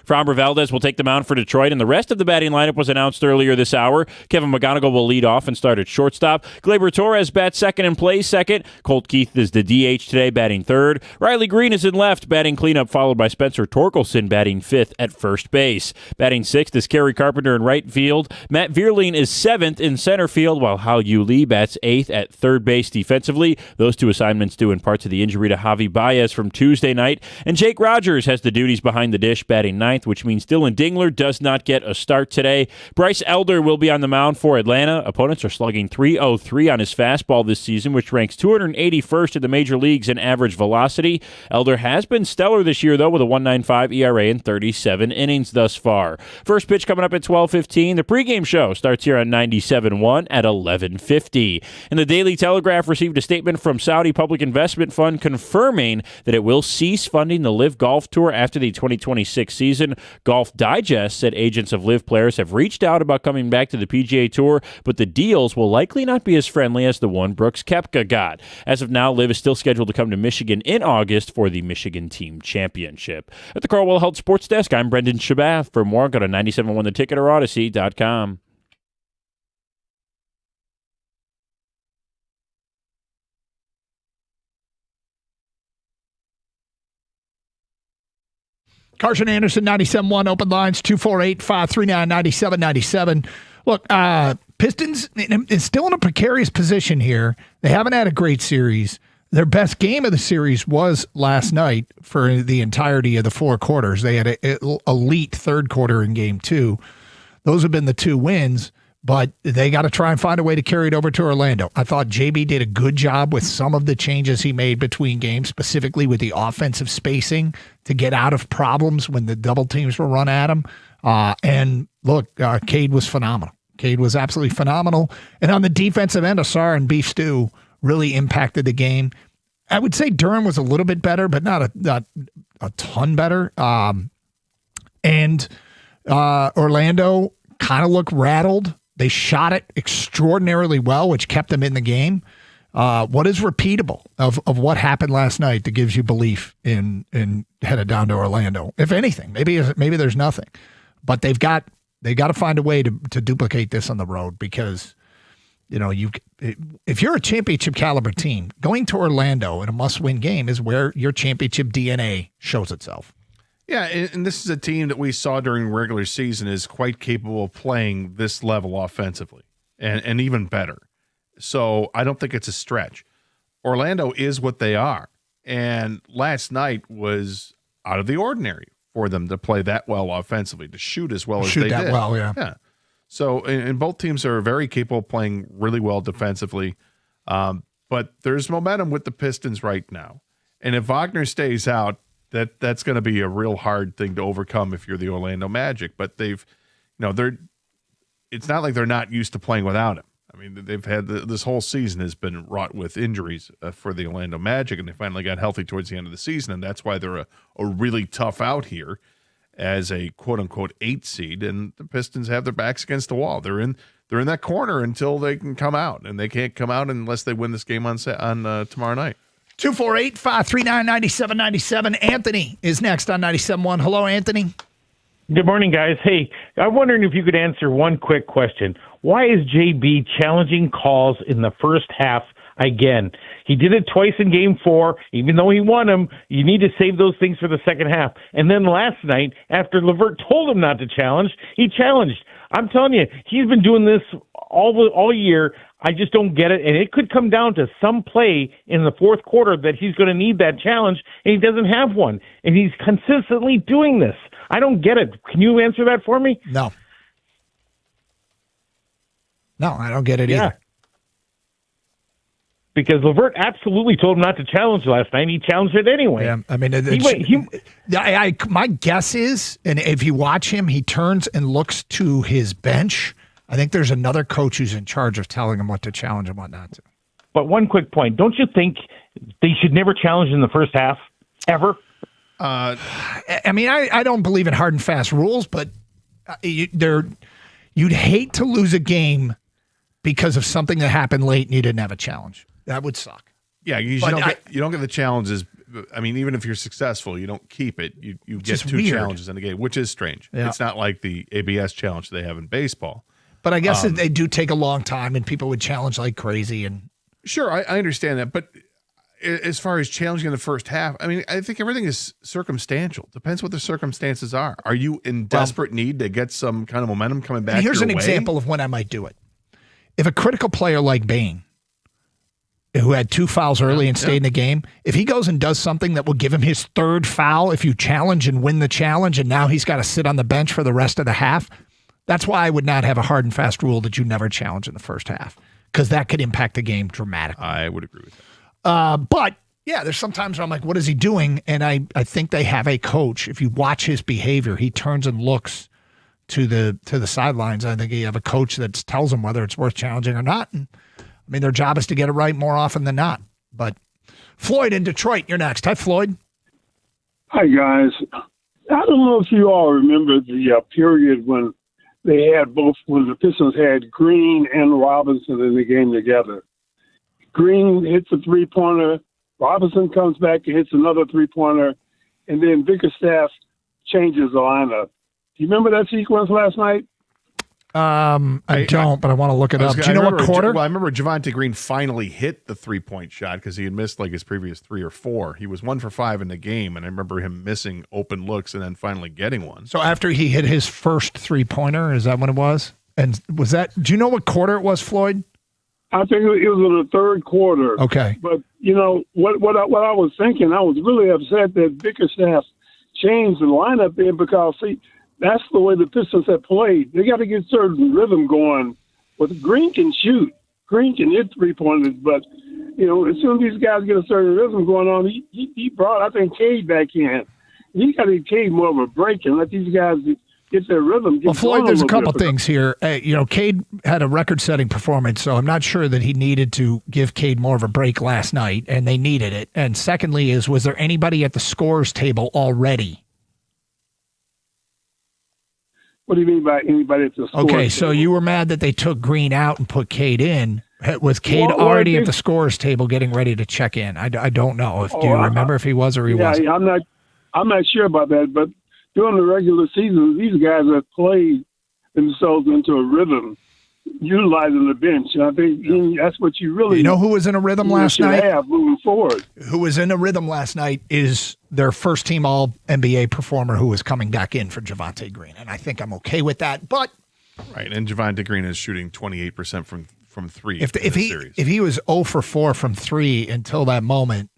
[SPEAKER 11] Framber Valdez will take the mound for Detroit, and the rest of the batting lineup was announced earlier this hour. Kevin McGonigal will lead off and start at shortstop. Gleyber Torres bats second and plays second. Colt Keith is the DH today, batting third. Riley Green is in left, batting cleanup, followed by Spencer Torkelson, batting fifth at first base. Batting sixth is Kerry Carpenter in right field. Matt Vierling is seventh in center field, while Hao Yu Lee bats eighth at third base defensively. Those two assignments due in part to the injury to Javi Baez from Tuesday night. And Jake Rogers has the duties behind the dish, batting ninth, which means Dylan Dingler does not get a start today. Bryce Elder will be on the mound for Atlanta. Opponents are slugging .303 on his fastball this season, which ranks 281st in the major leagues in average velocity. Elder has been stellar this year, though, with a 1.95 ERA in 37 innings thus far. First pitch coming up at 12:15. The pregame show starts here on 97.1 at 11:50. And the Daily Telegraph received a statement from Saudi Public Investment Fund confirming that it will cease funding the LIV Golf Tour after the 2026 season. Golf Digest said agents of LIV players have reached out about coming back to the PGA Tour, but the deals will likely not be as friendly as the one Brooks Koepka got. As of now, LIV is still scheduled to come to Michigan in August for the Michigan Team Championship. At the Carl Health Sports Desk, I'm Brendan Shabath. For more, go to 97.1theticket or Odyssey.com.
[SPEAKER 9] Carson Anderson, 97.1, open lines, 248-539-9797. Look, Pistons is still in a precarious position here. They haven't had a great series. Their best game of the series was last night for the entirety of the four quarters. They had an elite third quarter in game two. Those have been the two wins, but they got to try and find a way to carry it over to Orlando. I thought JB did a good job with some of the changes he made between games, specifically with the offensive spacing to get out of problems when the double teams were run at him. And look, Cade was phenomenal. Cade was absolutely phenomenal. And on the defensive end, Assar and Beef Stew really impacted the game. I would say Durham was a little bit better, but not a ton better. And Orlando kind of looked rattled. They shot it extraordinarily well, which kept them in the game. What is repeatable of what happened last night that gives you belief in headed down to Orlando? If anything, maybe there's nothing, but they got to find a way to duplicate this on the road because, you know, if you're a championship caliber team, going to Orlando in a must-win game is where your championship DNA shows itself.
[SPEAKER 7] Yeah, and this is a team that we saw during regular season is quite capable of playing this level offensively and even better. So I don't think it's a stretch. Orlando is what they are. And last night was out of the ordinary for them to play that well offensively, to shoot as well as they did. Shoot that well, yeah. Yeah. So, and both teams are very capable of playing really well defensively. But there's momentum with the Pistons right now. And if Vagner stays out, that's going to be a real hard thing to overcome if you're the Orlando Magic. But it's not like they're not used to playing without him. I mean, they've had this whole season has been wrought with injuries for the Orlando Magic, and they finally got healthy towards the end of the season, and that's why they're a really tough out here as a quote-unquote 8 seed, and the Pistons have their backs against the wall. They're in that corner until they can come out, and they can't come out unless they win this game on tomorrow night.
[SPEAKER 9] 248-539-9797. Anthony is next on 97.1. Hello, Anthony.
[SPEAKER 18] Good morning, guys. Hey, I'm wondering if you could answer one quick question. Why is JB challenging calls in the first half again? He did it twice in Game 4. Even though he won them, you need to save those things for the second half. And then last night, after LeVert told him not to challenge, he challenged. I'm telling you, he's been doing this all year. I just don't get it. And it could come down to some play in the fourth quarter that he's going to need that challenge, and he doesn't have one. And he's consistently doing this. I don't get it. Can you answer that for me?
[SPEAKER 9] No, I don't get it either.
[SPEAKER 18] Because LeVert absolutely told him not to challenge last night. He challenged it anyway.
[SPEAKER 9] Yeah, I mean, my guess is, and if you watch him, he turns and looks to his bench. I think there's another coach who's in charge of telling him what to challenge and what not to.
[SPEAKER 18] But one quick point. Don't you think they should never challenge in the first half, ever?
[SPEAKER 9] I mean, I don't believe in hard and fast rules, but you'd hate to lose a game because of something that happened late and you didn't have a challenge. That would suck.
[SPEAKER 7] Yeah, you don't get the challenges I mean, even if you're successful, you don't keep it. You get
[SPEAKER 9] Just
[SPEAKER 7] 2
[SPEAKER 9] weird.
[SPEAKER 7] challenges in a game, which is strange.
[SPEAKER 9] Yeah.
[SPEAKER 7] It's not like the ABS challenge they have in baseball.
[SPEAKER 9] But I guess they do take a long time, and people would challenge like crazy. And
[SPEAKER 7] sure, I understand that. But as far as challenging in the first half, I mean, I think everything is circumstantial. Depends what the circumstances are. Are you in desperate need to get some kind of momentum coming back?
[SPEAKER 9] And here's
[SPEAKER 7] your
[SPEAKER 9] an
[SPEAKER 7] way?
[SPEAKER 9] example of when I might do it. If a critical player like Bain, who had 2 fouls early and stayed in the game, if he goes and does something that will give him his 3rd foul, if you challenge and win the challenge, and now he's got to sit on the bench for the rest of the half, that's why I would not have a hard and fast rule that you never challenge in the first half, because that could impact the game dramatically.
[SPEAKER 7] I would agree with that.
[SPEAKER 9] But yeah, there's sometimes where I'm like, what is he doing? And I think they have a coach. If you watch his behavior, he turns and looks to the sidelines. I think you have a coach that tells him whether it's worth challenging or not. And I mean, their job is to get it right more often than not. But Floyd in Detroit, you're next. Hi, Floyd.
[SPEAKER 19] Hi, guys. I don't know if you all remember the period when they had when the Pistons had Green and Robinson in the game together. Green hits a 3-pointer. Robinson comes back and hits another 3-pointer. And then Bickerstaff changes the lineup. Do you remember that sequence last night?
[SPEAKER 9] I don't, but I want to look it up. Do you know what quarter?
[SPEAKER 7] Well, I remember Javonte Green finally hit the 3-point shot because he had missed like his previous 3 or 4. He was 1 for 5 in the game, and I remember him missing open looks and then finally getting one.
[SPEAKER 9] So after he hit his first 3-pointer, is that when it was? And was that? Do you know what quarter it was, Floyd?
[SPEAKER 19] I think it was in the 3rd quarter.
[SPEAKER 9] Okay.
[SPEAKER 19] But you know what I was thinking, I was really upset that Bickerstaff changed the lineup in because that's the way the Pistons have played. They got to get certain rhythm going. But Green can shoot. Green can hit 3-pointers. But, you know, as soon as these guys get a certain rhythm going on, he brought, I think, Cade back in. He got to give Cade more of a break and let these guys get their rhythm.
[SPEAKER 9] Well, Floyd, there's a couple things here. Cade had a record-setting performance, so I'm not sure that he needed to give Cade more of a break last night, and they needed it. And secondly was there anybody at the scorers table already?
[SPEAKER 19] What do you mean by anybody at the scorers table?
[SPEAKER 9] Okay, so you were mad that they took Green out and put Cade in. Was Cade already at the scorers table getting ready to check in? I don't know. Do you remember if he was or he wasn't?
[SPEAKER 19] Yeah, I'm not sure about that, but during the regular season, these guys have played themselves into a rhythm, utilizing the bench. And I think that's what you really
[SPEAKER 9] who was in a rhythm last night?
[SPEAKER 19] Have moving forward.
[SPEAKER 9] Who was in a rhythm last night is their first team All NBA performer who was coming back in for Javonte Green, and I think I'm okay with that. But
[SPEAKER 7] right, and Javonte Green is shooting 28% from 3.
[SPEAKER 9] If he was 0 for 4 from 3 until that moment.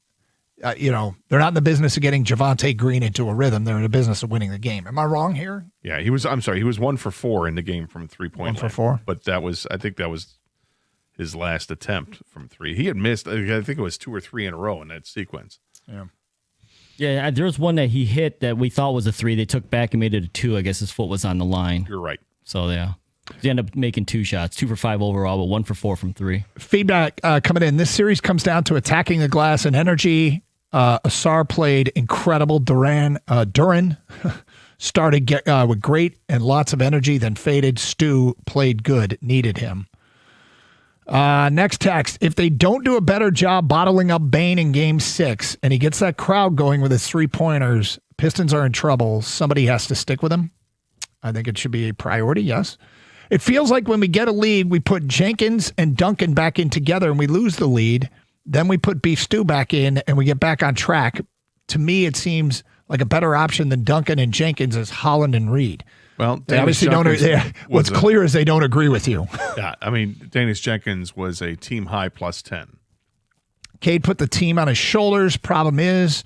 [SPEAKER 9] They're not in the business of getting Javonte Green into a rhythm. They're in the business of winning the game. Am I wrong here?
[SPEAKER 7] Yeah, he was 1 for 4 in the game from 3-point
[SPEAKER 9] 1 for 4?
[SPEAKER 7] But I think that was his last attempt from 3. He had missed, I think it was 2 or 3 in a row in that sequence.
[SPEAKER 9] Yeah.
[SPEAKER 13] Yeah, there was one that he hit that we thought was a 3. They took back and made it a 2. I guess his foot was on the line.
[SPEAKER 7] You're right.
[SPEAKER 13] So, yeah. He ended up making 2 shots, 2 for 5 overall, but 1 for 4 from 3.
[SPEAKER 9] Feedback coming in. This series comes down to attacking the glass and energy. Assar played incredible. Duran started with great and lots of energy, then faded. Stu played good, needed him. Next text. If they don't do a better job bottling up Bain in Game 6 and he gets that crowd going with his 3-pointers, Pistons are in trouble. Somebody has to stick with him. I think it should be a priority, yes. It feels like when we get a lead, we put Jenkins and Duncan back in together and we lose the lead. Then we put Beef Stew back in and we get back on track. To me, it seems like a better option than Duncan and Jenkins is Holland and Reed.
[SPEAKER 7] Well,
[SPEAKER 9] they obviously don't. What's clear is they don't agree with you.
[SPEAKER 7] Yeah, I mean, Dennis Jenkins was a team high +10.
[SPEAKER 9] Cade put the team on his shoulders. Problem is,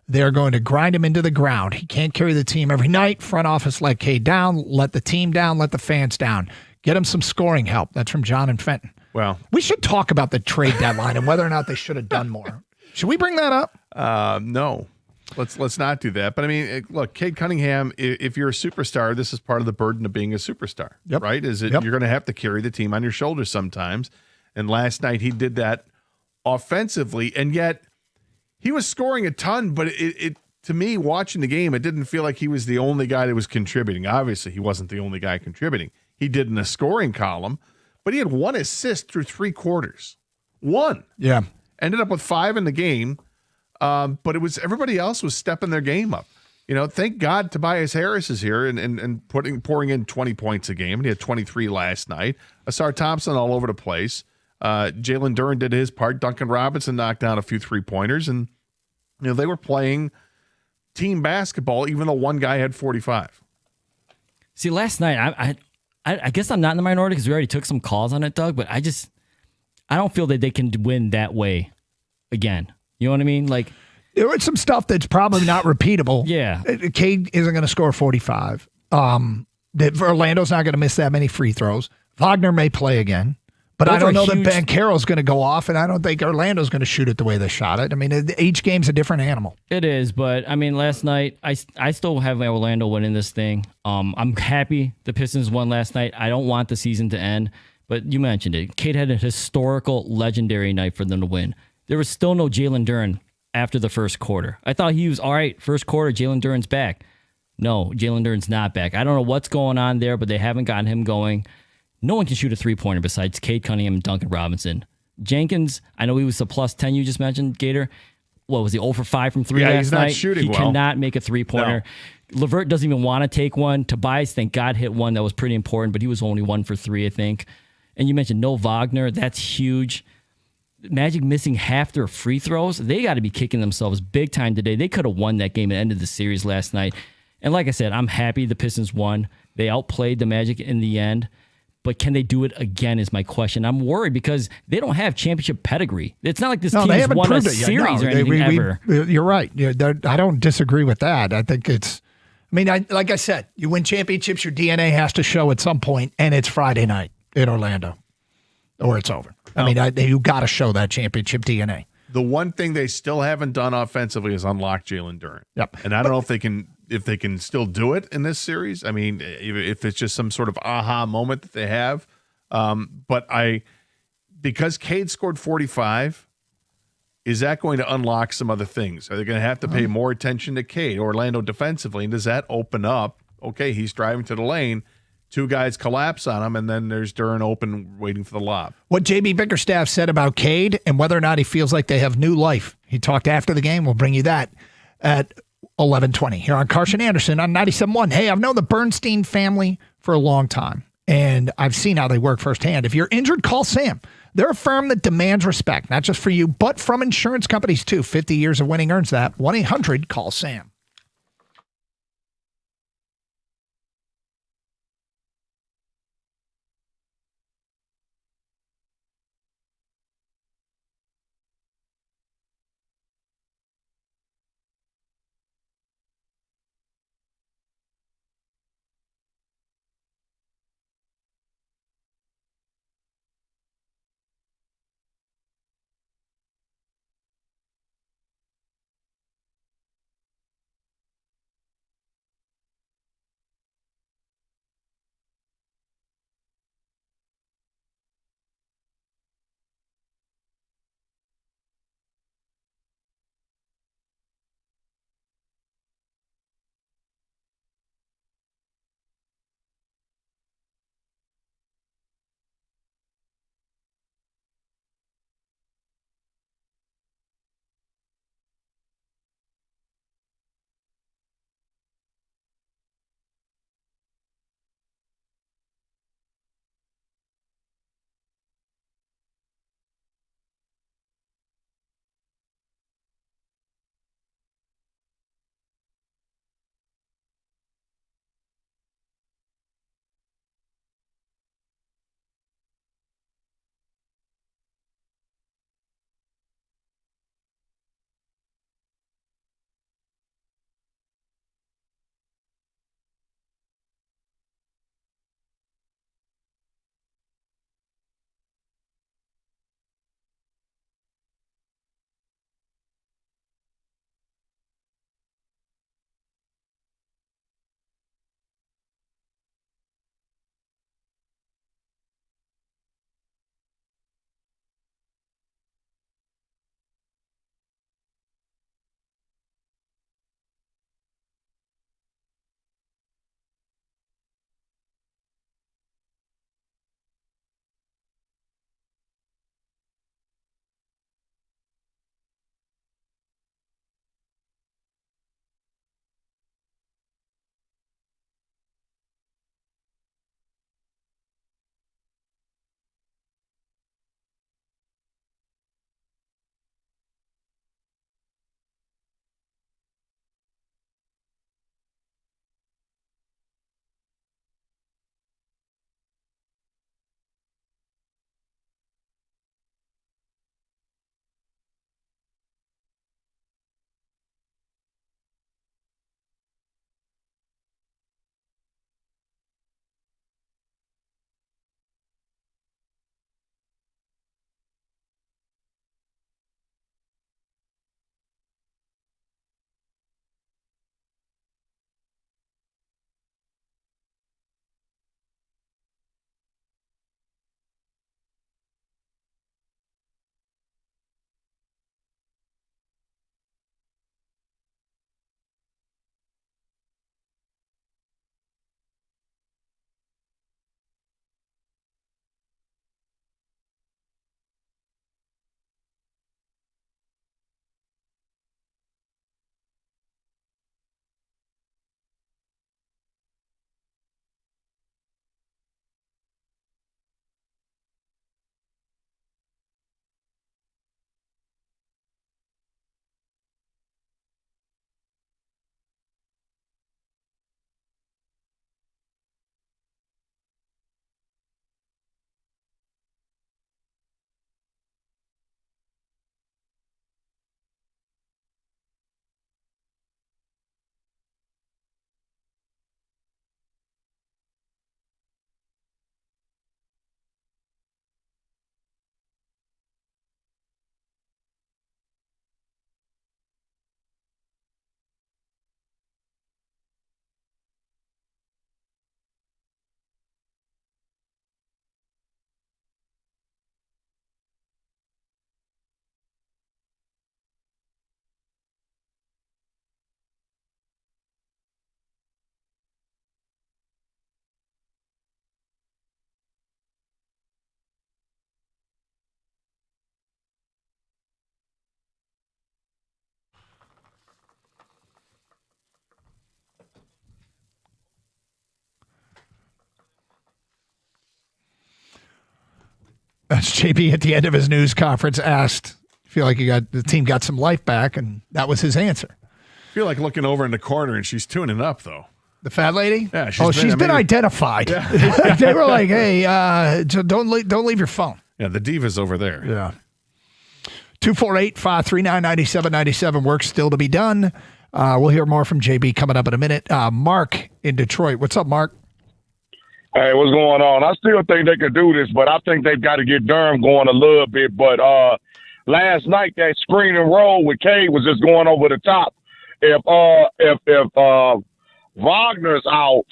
[SPEAKER 9] they're going to grind him into the ground. He can't carry the team every night. Front office let Cade down, let the team down, let the fans down. Get him some scoring help. That's from John and Fenton.
[SPEAKER 7] Well,
[SPEAKER 9] we should talk about the trade deadline and whether or not they should have done more. Should we bring that up?
[SPEAKER 7] No, let's not do that. But I mean, look, Cade Cunningham. If you're a superstar, this is part of the burden of being a superstar, right? You're going to have to carry the team on your shoulders sometimes. And last night he did that offensively, and yet he was scoring a ton. But it to me, watching the game, it didn't feel like he was the only guy that was contributing. Obviously, he wasn't the only guy contributing. He did in the scoring column. But he had 1 assist through 3 quarters. 1.
[SPEAKER 9] Yeah.
[SPEAKER 7] Ended up with 5 in the game. But it was everybody else was stepping their game up. Thank God Tobias Harris is here and pouring in 20 points a game. And he had 23 last night. Assar Thompson all over the place. Jalen Duren did his part. Duncan Robinson knocked down a few 3-pointers. And, they were playing team basketball, even though one guy had 45.
[SPEAKER 13] See, last night, I guess I'm not in the minority because we already took some calls on it, Doug, but I don't feel that they can win that way again. You know what I mean? Like,
[SPEAKER 9] there was some stuff that's probably not repeatable.
[SPEAKER 13] Yeah.
[SPEAKER 9] Cade isn't going to score 45. Orlando's not going to miss that many free throws. Vagner may play again. But I don't know that Banchero's going to go off, and I don't think Orlando's going to shoot it the way they shot it. I mean, each game's a different animal.
[SPEAKER 13] It is, but, I mean, last night, I still have Orlando winning this thing. I'm happy the Pistons won last night. I don't want the season to end, but you mentioned it. Cade had a historical, legendary night for them to win. There was still no Jalen Duren after the first quarter. I thought he was, all right, first quarter, Jalen Duren's back. No, Jalen Duren's not back. I don't know what's going on there, but they haven't gotten him going. No one can shoot a three-pointer besides Cade Cunningham and Duncan Robinson. Jenkins, I know he was a plus 10 you just mentioned, Gator. What was he, 0 for 5 from 3 last night?
[SPEAKER 7] He's not shooting well.
[SPEAKER 13] He cannot make a three-pointer. No. LeVert doesn't even want to take one. Tobias, thank God, hit one that was pretty important, but he was only 1 for 3, I think. And you mentioned no Vagner. That's huge. Magic missing half their free throws. They got to be kicking themselves big time today. They could have won that game and ended the series last night. And like I said, I'm happy the Pistons won. They outplayed the Magic in the end. But can they do it again is my question. I'm worried because they don't have championship pedigree. It's not like this team has won a series or anything ever.
[SPEAKER 9] You're right. I don't disagree with that. I think it's, like I said, you win championships, your DNA has to show at some point, and it's Friday night in Orlando, or it's over. You got to show that championship DNA.
[SPEAKER 7] The one thing they still haven't done offensively is unlock Jalen Duren.
[SPEAKER 9] Yep.
[SPEAKER 7] And I don't know if they can still do it in this series. I mean, if it's just some sort of aha moment that they have. But because Cade scored 45, is that going to unlock some other things? Are they going to have to pay more attention to Cade, Orlando defensively? And does that open up? Okay, he's driving to the lane. 2 guys collapse on him, and then there's Duren open waiting for the lob.
[SPEAKER 9] What J.B. Bickerstaff said about Cade and whether or not he feels like they have new life. He talked after the game. We'll bring you that at 11:20 here on Carson Anderson on 97.1. Hey, I've known the Bernstein family for a long time, and I've seen how they work firsthand. If you're injured, call Sam. They're a firm that demands respect, not just for you, but from insurance companies too. 50 years of winning earns that. 1-800-CALL-SAM. As JB at the end of his news conference asked, feel like the team got some life back, and that was his answer.
[SPEAKER 7] I feel like looking over in the corner, and she's tuning up, though.
[SPEAKER 9] The fat lady?
[SPEAKER 7] Yeah,
[SPEAKER 9] she's been identified. Yeah. They were like, hey, don't leave your phone.
[SPEAKER 7] Yeah, the diva's over there.
[SPEAKER 9] Yeah. 248-539-9797. Work still to be done. We'll hear more from JB coming up in a minute. Mark in Detroit. What's up, Mark?
[SPEAKER 12] Hey, what's going on? I still think they could do this, but I think they've got to get Durham going a little bit. But last night, that screen and roll with Cade was just going over the top. If Wagner's out,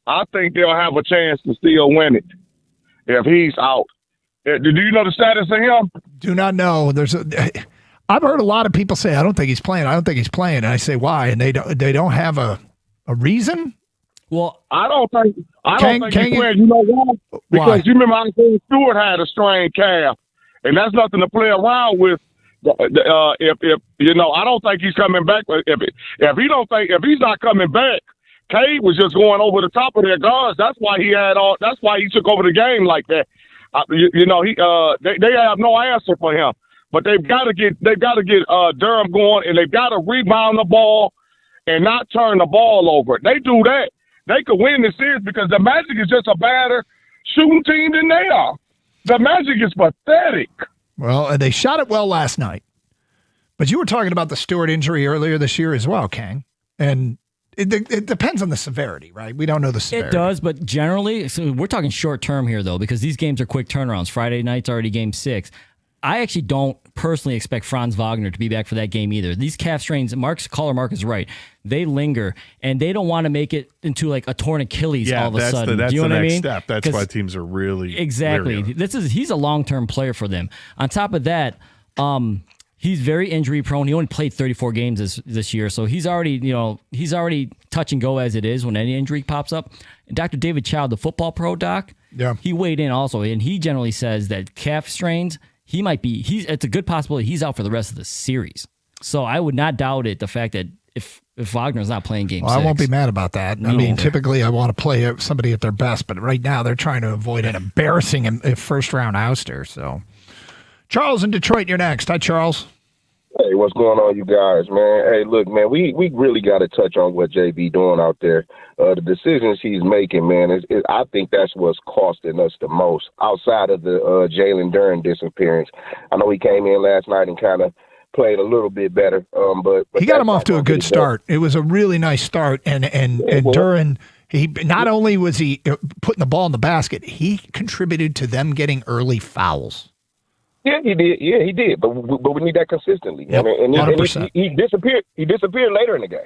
[SPEAKER 12] I think they'll have a chance to still win it if he's out. Do you know the status of him?
[SPEAKER 9] Do not know. I've heard a lot of people say, I don't think he's playing. And I say, why? And they don't have a reason?
[SPEAKER 13] Well,
[SPEAKER 12] I don't think he's playing. You know why? Because you remember Isaiah Stewart had a strained calf, and that's nothing to play around with. If you know, I don't think he's coming back. If he's not coming back, Cade was just going over the top of their guards. That's why he took over the game like that. They have no answer for him. But they've got to get Durham going, and they've got to rebound the ball and not turn the ball over. They do that, they could win this series because the Magic is just a better shooting team than they are. The Magic is pathetic.
[SPEAKER 9] Well, they shot it well last night. But you were talking about the Stewart injury earlier this year as well, Kang. And it depends on the severity, right? We don't know the severity.
[SPEAKER 13] It does, but generally, so we're talking short term here, though, because these games are quick turnarounds. Friday night's already game 6. I actually don't personally expect Franz Wagner to be back for that game either. These calf strains, Mark is right. They linger, and they don't want to make it into like a torn Achilles all of a sudden.
[SPEAKER 7] That's
[SPEAKER 13] Do you know
[SPEAKER 7] the
[SPEAKER 13] what I
[SPEAKER 7] next
[SPEAKER 13] mean?
[SPEAKER 7] step. That's why teams are really
[SPEAKER 13] exactly. He's a long-term player for them. On top of that, he's very injury prone. He only played 34 games this year, so he's already touch and go as it is when any injury pops up. And Dr. David Child, the football pro doc, he weighed in also, and he generally says that calf strains. It's a good possibility he's out for the rest of the series. So I would not doubt it, the fact that if Wagner's not playing game 6.
[SPEAKER 9] I won't be mad about that. No. I mean, typically I want to play somebody at their best, but right now they're trying to avoid an embarrassing first-round ouster. So, Charles in Detroit, you're next. Hi, Charles.
[SPEAKER 22] Hey, what's going on, you guys, man? Hey, look, man, we really got to touch on what JB doing out there. The decisions he's making, man, I think that's what's costing us the most outside of the Jalen Duren disappearance. I know he came in last night and kind of played a little bit better, but
[SPEAKER 9] he got him off to a good start. It was a really nice start, and Duren, he not only was he putting the ball in the basket, he contributed to them getting early fouls.
[SPEAKER 22] Yeah, he did. Yeah, he did. But we need that consistently.
[SPEAKER 9] Yep,
[SPEAKER 22] and he disappeared. He disappeared later in the game.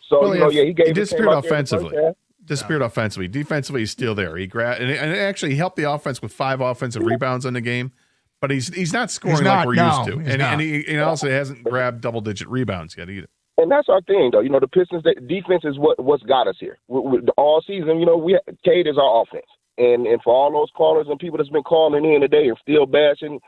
[SPEAKER 22] So he
[SPEAKER 7] disappeared offensively. Disappeared offensively. Defensively, he's still there. He grabbed and it actually helped the offense with 5 offensive rebounds in the game. But he's not scoring like we're used to, and he also hasn't grabbed double-digit rebounds yet either.
[SPEAKER 22] And that's our thing, though. You know, the Pistons' defense is what's got us here. All season, Cade is our offense. And for all those callers and people that's been calling in today and still bashing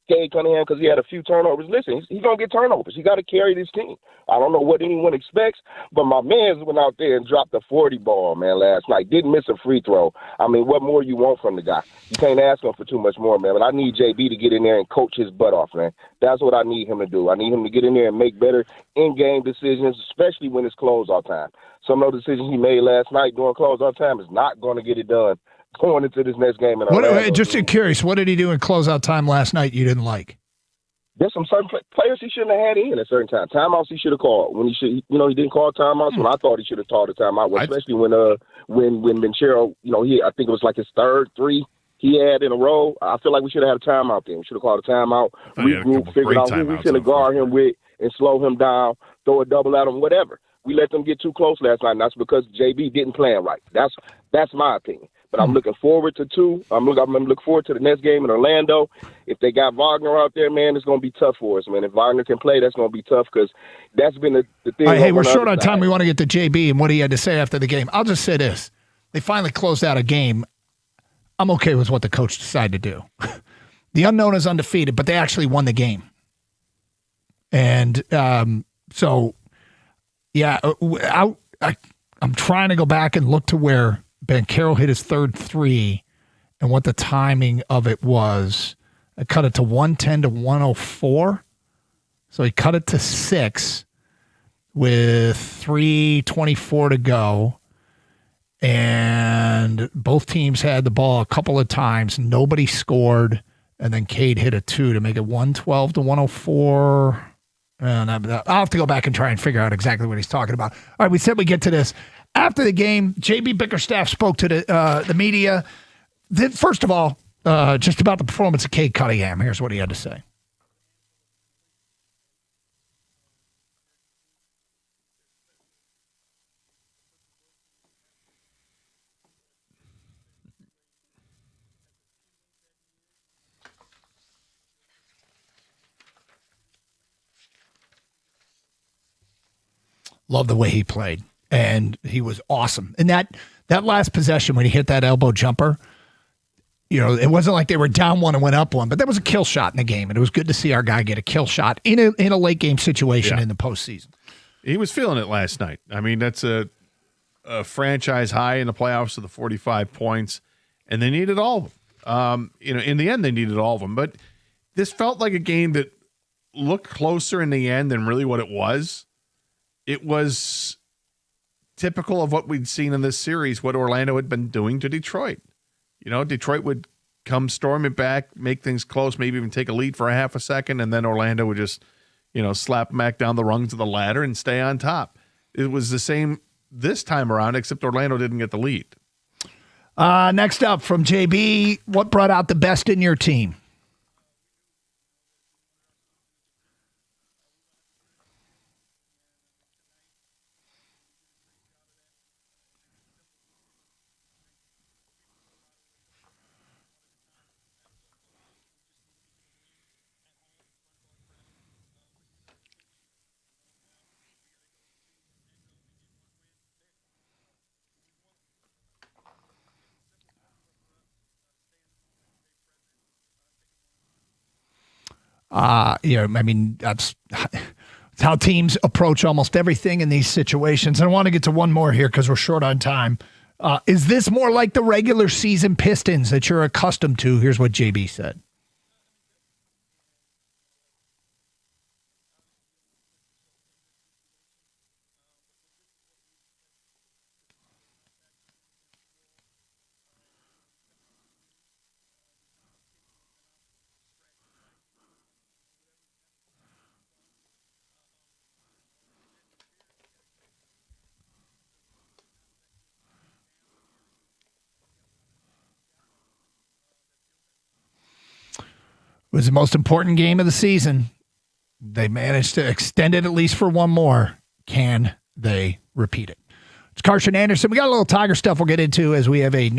[SPEAKER 22] Cade Cunningham because he had a few turnovers. Listen, he's going to get turnovers. He got to carry this team. I don't know what anyone expects, but my man went out there and dropped a 40 ball, man, last night. Didn't miss a free throw. I mean, what more you want from the guy? You can't ask him for too much more, man. But I need JB to get in there and coach his butt off, man. That's what I need him to do. I need him to get in there and make better in-game decisions, especially when it's closeout time. Some of the decisions he made last night during closeout time is not going to get it done going into this next game.
[SPEAKER 9] Just curious, what did he do in closeout time last night you didn't like?
[SPEAKER 22] There's some certain players he shouldn't have had in at certain time. Timeouts he should have called. When he didn't call timeouts when I thought he should have called a timeout, especially when Banchero, I think it was like his third 3 he had in a row. I feel like we should have had a timeout then. We should have called a timeout, regroup, figure out who we should have guard him with and slow him down, throw a double at him, whatever. We let them get too close last night, and that's because JB didn't play him right. That's my opinion. But I'm looking forward to 2. I'm looking forward to the next game in Orlando. If they got Vagner out there, man, it's going to be tough for us, man. If Vagner can play, that's going to be tough because that's been the thing.
[SPEAKER 9] All right, hey, we're short on time. We want to get to JB and what he had to say after the game. I'll just say this. They finally closed out a game. I'm okay with what the coach decided to do. The unknown is undefeated, but they actually won the game. And so, yeah, I'm trying to go back and look to where Banchero hit his third 3 and what the timing of it was. I cut it to 110 to 104. So he cut it to 6 with 3:24 to go. And both teams had the ball a couple of times. Nobody scored. And then Cade hit a 2 to make it 112 to 104. And I'll have to go back and try and figure out exactly what he's talking about. All right, we said we get to this. After the game, JB Bickerstaff spoke to the media. First of all, just about the performance of Cade Cunningham. Here's what he had to say. Love the way he played, and he was awesome. And that last possession when he hit that elbow jumper, it wasn't like they were down 1 and went up 1, but that was a kill shot in the game, and it was good to see our guy get a kill shot in a late game situation in the postseason.
[SPEAKER 7] He was feeling it last night. I mean, that's a franchise high in the playoffs of the 45 points, and they needed all of them. In the end, they needed all of them, but this felt like a game that looked closer in the end than really what it was. It was typical of what we'd seen in this series, what Orlando had been doing to Detroit. Detroit would come storming back, make things close, maybe even take a lead for a half a second, and then Orlando would just, slap them back down the rungs of the ladder and stay on top. It was the same this time around, except Orlando didn't get the lead.
[SPEAKER 9] Next up from JB, what brought out the best in your team? That's how teams approach almost everything in these situations. And I want to get to one more here because we're short on time. Is this more like the regular season Pistons that you're accustomed to? Here's what JB said. It was the most important game of the season. They managed to extend it at least for one more. Can they repeat it? It's Carson Anderson. We got a little Tiger stuff we'll get into as we have a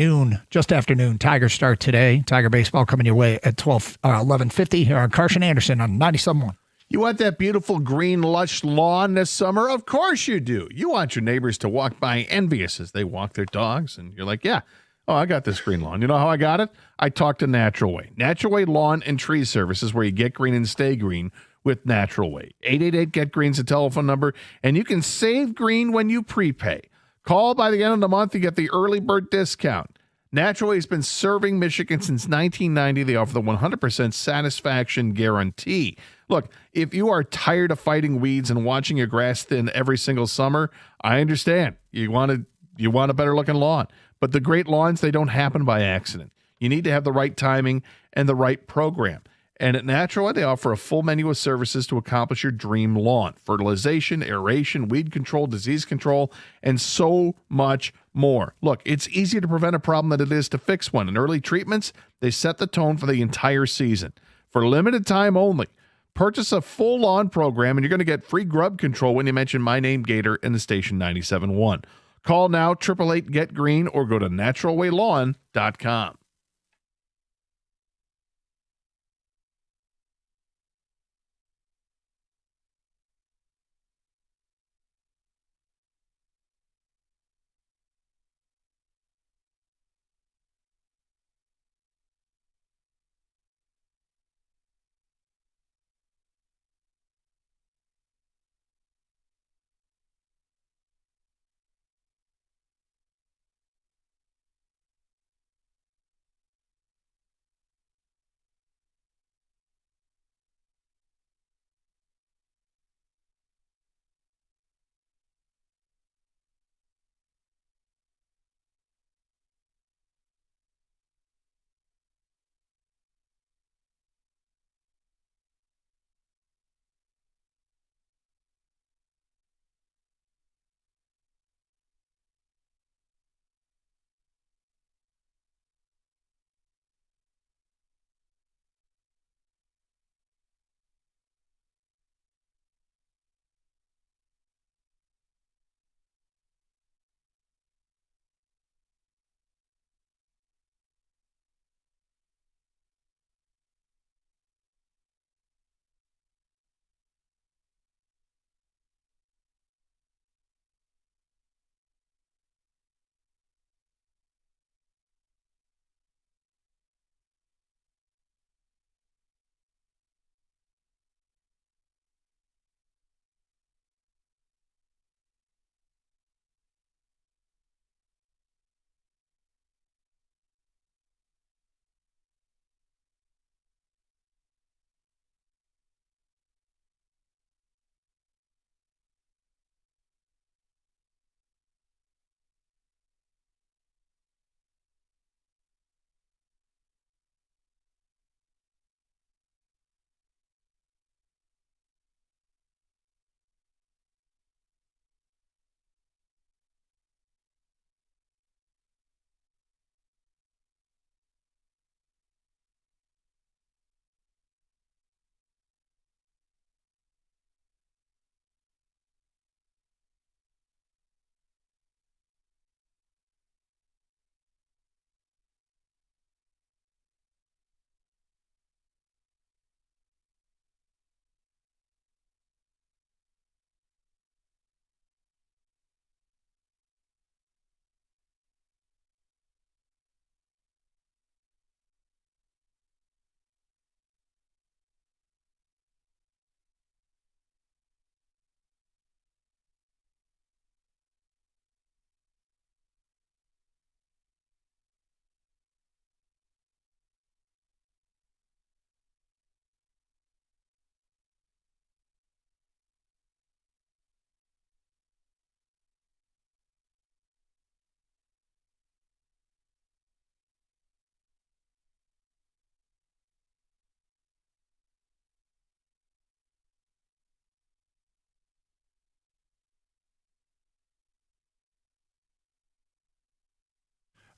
[SPEAKER 9] just afternoon Tiger start today. Tiger baseball coming your way at 11:50 here on Carson Anderson on 97.1.
[SPEAKER 7] You want that beautiful green lush lawn this summer? Of course you do. You want your neighbors to walk by envious as they walk their dogs, and you're like, yeah. Oh, I got this green lawn. You know how I got it? I talked to Natural Way. Natural Way Lawn and Tree Services, where you get green and stay green with Natural Way. 888-GET-GREEN's the telephone number, and you can save green when you prepay. Call by the end of the month, you get the early bird discount. Natural Way has been serving Michigan since 1990. They offer the 100% satisfaction guarantee. Look, if you are tired of fighting weeds and watching your grass thin every single summer, I understand. You want a better-looking lawn. But the great lawns, they don't happen by accident. You need to have the right timing and the right program. And at Natural Way, they offer a full menu of services to accomplish your dream lawn. Fertilization, aeration, weed control, disease control, and so much more. Look, it's easier to prevent a problem than it is to fix one. And early treatments, they set the tone for the entire season. For limited time only, purchase a full lawn program, and you're going to get free grub control when you mention my name, Gator, in the station 97.1. Call now, 888-GET-GREEN, or go to naturalwaylawn.com.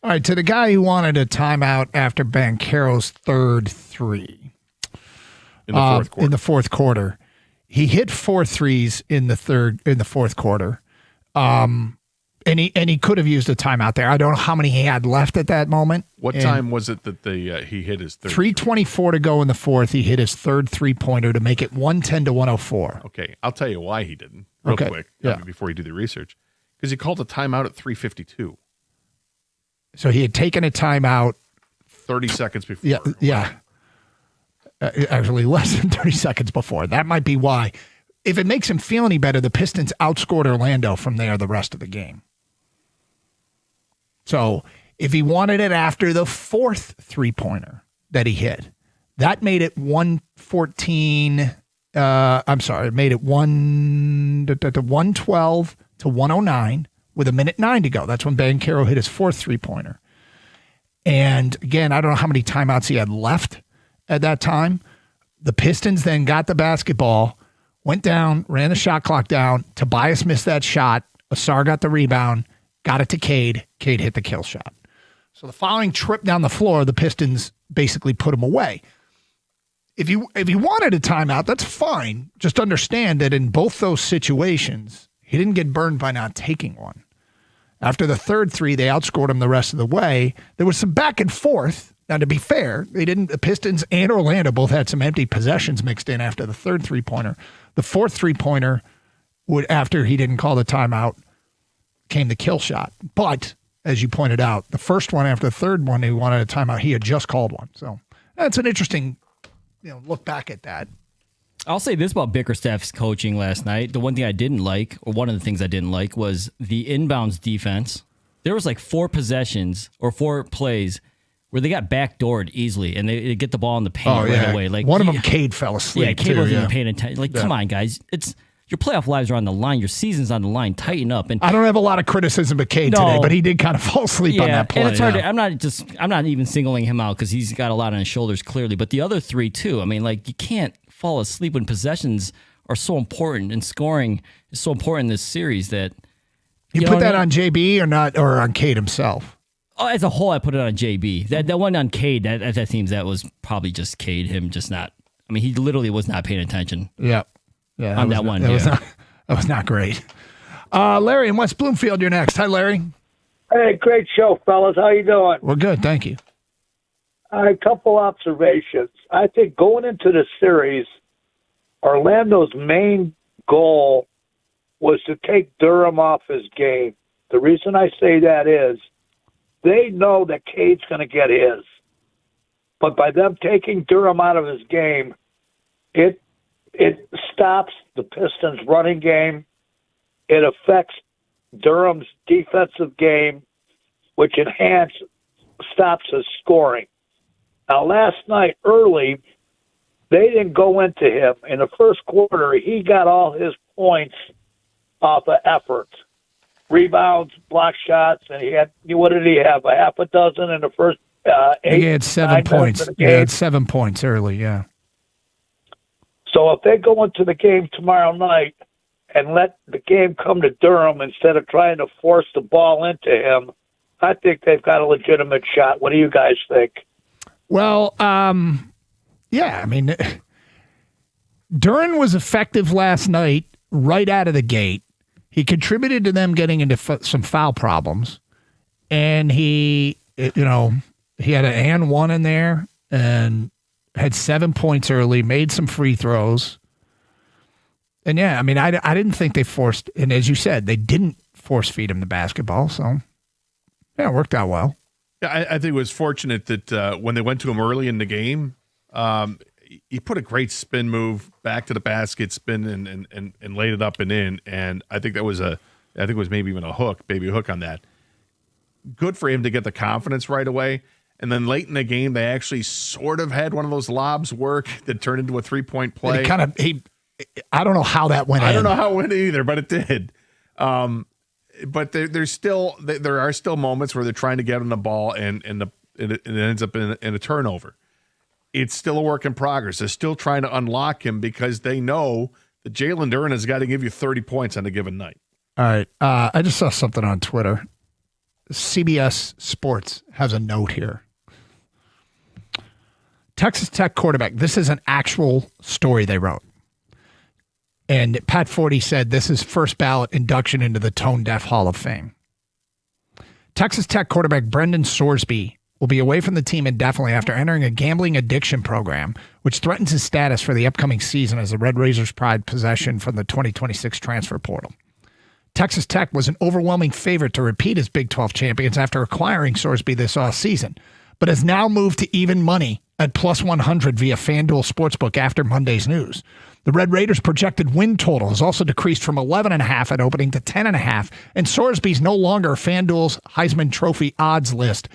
[SPEAKER 9] All right, to the guy who wanted a timeout after Banchero's third three
[SPEAKER 7] in the fourth quarter.
[SPEAKER 9] He hit 4 threes in the fourth quarter. And he could have used a timeout there. I don't know how many he had left at that moment.
[SPEAKER 7] What time was it that he hit his third?
[SPEAKER 9] 3:24 to go in the fourth. He hit his third 3-pointer to make it 110 to 104.
[SPEAKER 7] Okay, I'll tell you why he didn't real quick before you do the research. Because he called a timeout at 3:52.
[SPEAKER 9] So he had taken a timeout
[SPEAKER 7] 30 seconds before.
[SPEAKER 9] Yeah. Actually, less than 30 seconds before. That might be why. If it makes him feel any better, the Pistons outscored Orlando from there the rest of the game. So if he wanted it after the fourth 3-pointer that he hit, that made it 114. It made it 112 to 109 with 1:09 to go. That's when Banchero hit his fourth 3-pointer. And again, I don't know how many timeouts he had left at that time. The Pistons then got the basketball, went down, ran the shot clock down. Tobias missed that shot. Assar got the rebound, got it to Cade. Cade hit the kill shot. So the following trip down the floor, the Pistons basically put him away. If you wanted a timeout, that's fine. Just understand that in both those situations, he didn't get burned by not taking one. After the third 3, they outscored him the rest of the way. There was some back and forth. Now, to be fair, the Pistons and Orlando both had some empty possessions mixed in after the third 3-pointer. The fourth 3-pointer, after he didn't call the timeout, came the kill shot. But, as you pointed out, the first one after the third one, he wanted a timeout. He had just called one. So that's an interesting look back at that.
[SPEAKER 13] I'll say this about Bickerstaff's coaching last night. The one thing I didn't like, or one of the things I didn't like, was the inbounds defense. There was like 4 possessions or 4 plays where they got backdoored easily, and they get the ball in the paint right away. Like
[SPEAKER 9] one of them, Cade fell asleep.
[SPEAKER 13] Yeah, Cade wasn't even paying attention. Like, come on, guys, it's your playoff lives are on the line. Your season's on the line. Tighten up. And
[SPEAKER 9] I don't have a lot of criticism of Cade today, but he did kind of fall asleep on that play.
[SPEAKER 13] And it's hard. I'm not even singling him out because he's got a lot on his shoulders clearly. But the other 3 too. I mean, like, you can't fall asleep when possessions are so important and scoring is so important in this series that
[SPEAKER 9] you put that on JB or not, or on Cade himself.
[SPEAKER 13] Oh, as a whole, I put it on JB. That one on Cade, that seems that was probably just Cade, him just not. I mean, he literally was not paying attention.
[SPEAKER 9] Yeah,
[SPEAKER 13] on that one.
[SPEAKER 9] That was not great. Larry in West Bloomfield, you're next. Hi, Larry.
[SPEAKER 3] Hey, great show, fellas. How you doing?
[SPEAKER 9] We're good, thank you.
[SPEAKER 3] A couple observations. I think going into the series, Orlando's main goal was to take Durham off his game. The reason I say that is they know that Cade's going to get his. But by them taking Durham out of his game, it stops the Pistons' running game. It affects Durham's defensive game, which stops his scoring. Now, last night, early, they didn't go into him. In the first quarter, he got all his points off of effort. Rebounds, block shots, and what did he have? A half a dozen in the first 8?
[SPEAKER 9] He had 7 points. He had 7 points early, yeah.
[SPEAKER 3] So if they go into the game tomorrow night and let the game come to Durham instead of trying to force the ball into him, I think they've got a legitimate shot. What do you guys think?
[SPEAKER 9] Well, yeah, I mean, Duran was effective last night right out of the gate. He contributed to them getting into some foul problems, and he had an and one in there and had 7 points early, made some free throws. And yeah, I mean, I didn't think they forced, and as you said, they didn't force feed him the basketball. So yeah, it worked out well.
[SPEAKER 7] Yeah, I think it was fortunate that when they went to him early in the game, he put a great spin move back to the basket, spin and laid it up and in. And I think it was maybe even a baby hook on that. Good for him to get the confidence right away. And then late in the game, they actually sort of had one of those lobs work that turned into a 3-point play.
[SPEAKER 9] I don't know how that went.
[SPEAKER 7] I don't know how it went either, but it did. But there are still moments where they're trying to get on the ball and it ends up in a turnover. It's still a work in progress. They're still trying to unlock him because they know that Jalen Duren has got to give you 30 points on a given night.
[SPEAKER 9] All right. I just saw something on Twitter. CBS Sports has a note here. Texas Tech quarterback. This is an actual story they wrote. And Pat Forty said this is first ballot induction into the Tone Deaf Hall of Fame. Texas Tech quarterback Brendan Sorsby will be away from the team indefinitely after entering a gambling addiction program, which threatens his status for the upcoming season as the Red Razors' pride possession from the 2026 transfer portal. Texas Tech was an overwhelming favorite to repeat as Big 12 champions after acquiring Sorsby this offseason, but has now moved to even money at plus 100 via FanDuel Sportsbook after Monday's news. The Red Raiders' projected win total has also decreased from 11.5 at opening to 10.5, and Sorsby's no longer FanDuel's Heisman Trophy odds list,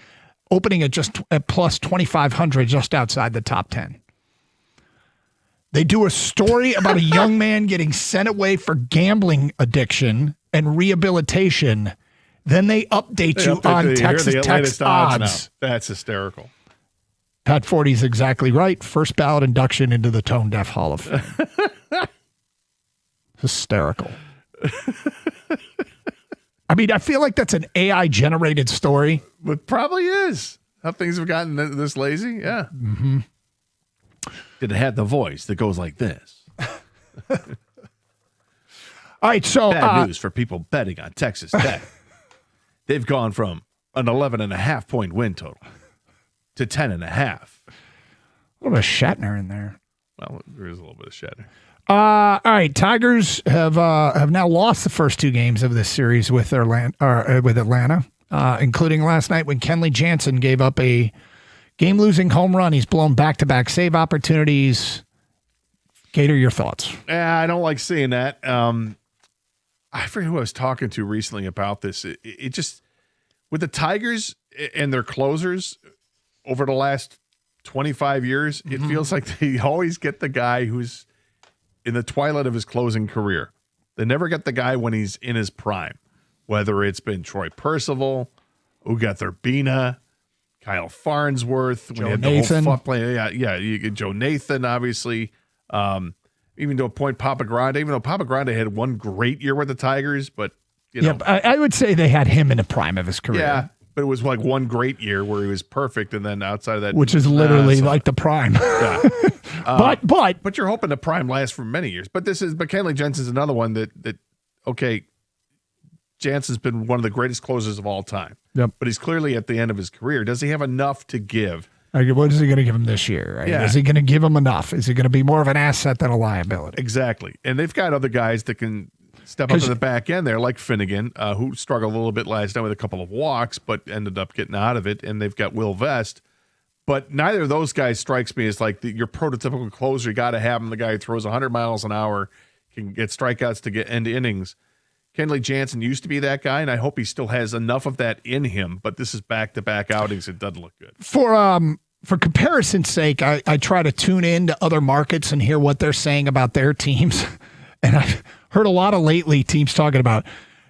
[SPEAKER 9] opening at plus 2,500, just outside the top 10. They do a story about a young man getting sent away for gambling addiction and rehabilitation. Then they update you on Texas Tech's odds.
[SPEAKER 7] That's hysterical.
[SPEAKER 9] Pat Forty's exactly right. First ballot induction into the Tone Deaf Hall of Fame. Hysterical. I mean, I feel like that's an AI-generated story.
[SPEAKER 7] It probably is. How things have gotten this lazy? Yeah.
[SPEAKER 9] Mm-hmm.
[SPEAKER 7] Did it have the voice that goes like this?
[SPEAKER 9] All right, so...
[SPEAKER 7] Bad news for people betting on Texas Tech. They've gone from an 11.5-point win total to 10.5.
[SPEAKER 9] A little bit of Shatner in there.
[SPEAKER 7] Well, there is a little bit of Shatner.
[SPEAKER 9] All right, Tigers have now lost the first two games of this series with Atlanta, including last night when Kenley Jansen gave up a game-losing home run. He's blown back-to-back save opportunities. Gator, your thoughts?
[SPEAKER 7] Yeah, I don't like seeing that. I forget who I was talking to recently about this. It just, with the Tigers and their closers over the last 25 years, it feels like they always get the guy who's in the twilight of his closing career. They never get the guy when he's in his prime, whether it's been Troy Percival, Ugat Urbina, Kyle Farnsworth,
[SPEAKER 9] Joe Nathan.
[SPEAKER 7] Joe Nathan, obviously. Even to a point, Papa Grande, even though Papa Grande had one great year with the Tigers, but,
[SPEAKER 9] I would say they had him in the prime of his career.
[SPEAKER 7] Yeah, but it was like one great year where he was perfect, and then outside of that,
[SPEAKER 9] which is literally like the prime.
[SPEAKER 7] Yeah.
[SPEAKER 9] But
[SPEAKER 7] you're hoping the prime lasts for many years. But Kenley Jensen's another one that Jansen's been one of the greatest closers of all time.
[SPEAKER 9] Yep.
[SPEAKER 7] But he's clearly at the end of his career. Does he have enough to give?
[SPEAKER 9] What is he going to give him this year? Right?
[SPEAKER 7] Yeah.
[SPEAKER 9] Is he going to give him enough? Is he going to be more of an asset than a liability?
[SPEAKER 7] Exactly. And they've got other guys that can step up to the back end there, like Finnegan, who struggled a little bit last night with a couple of walks, but ended up getting out of it. And they've got Will Vest. But neither of those guys strikes me as like your prototypical closer. You got to have him, the guy who throws 100 miles an hour, can get strikeouts to get end innings. Kenley Jansen used to be that guy, and I hope he still has enough of that in him. But this is back-to-back outings. It doesn't look good.
[SPEAKER 9] For comparison's sake, I try to tune in to other markets and hear what they're saying about their teams. And I've heard a lot of lately teams talking about,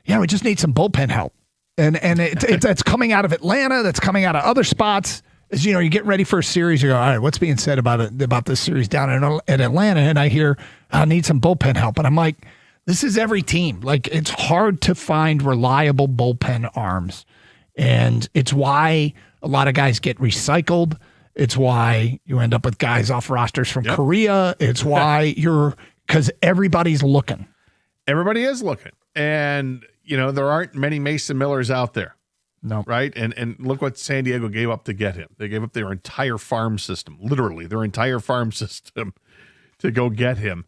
[SPEAKER 9] we just need some bullpen help. And that's coming out of Atlanta. That's coming out of other spots. As you get ready for a series, you go, all right, what's being said about this series down in Atlanta? And I hear, I need some bullpen help. And I'm like, this is every team. Like, it's hard to find reliable bullpen arms. And it's why a lot of guys get recycled. It's why you end up with guys off rosters from Korea. It's why because everybody's looking.
[SPEAKER 7] Everybody is looking. And, there aren't many Mason Millers out there.
[SPEAKER 9] No.
[SPEAKER 7] Right? And look what San Diego gave up to get him. They gave up their entire farm system, literally their entire farm system to go get him.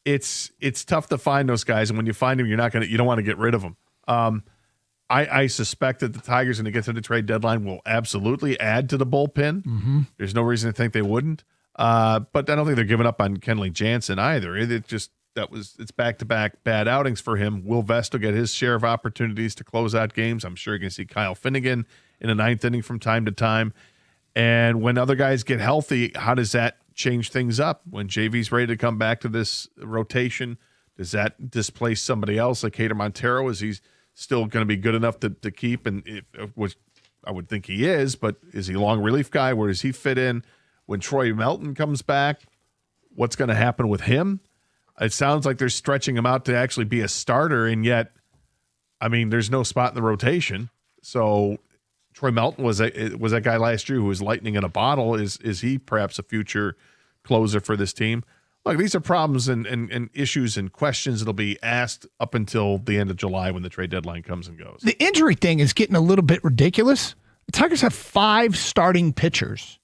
[SPEAKER 7] It's tough to find those guys. And when you find them, you don't want to get rid of them. I suspect that the Tigers, when they get to the trade deadline, will absolutely add to the bullpen.
[SPEAKER 9] Mm-hmm.
[SPEAKER 7] There's no reason to think they wouldn't. But I don't think they're giving up on Kenley Jansen either. It's back-to-back bad outings for him. Will Vest will get his share of opportunities to close out games. I'm sure you can see Kyle Finnegan in the ninth inning from time to time. And when other guys get healthy, how does that change things up? When JV's ready to come back to this rotation, does that displace somebody else like Hader Montero? Is he still going to be good enough to keep? And which I would think he is, but is he a long relief guy? Where does he fit in? When Troy Melton comes back, what's going to happen with him? It sounds like they're stretching him out to actually be a starter, and yet, there's no spot in the rotation. So Troy Melton was that guy last year who was lightning in a bottle. Is he perhaps a future closer for this team? Look, these are problems and issues and questions that'll be asked up until the end of July when the trade deadline comes and goes.
[SPEAKER 9] The injury thing is getting a little bit ridiculous. The Tigers have 5 starting pitchers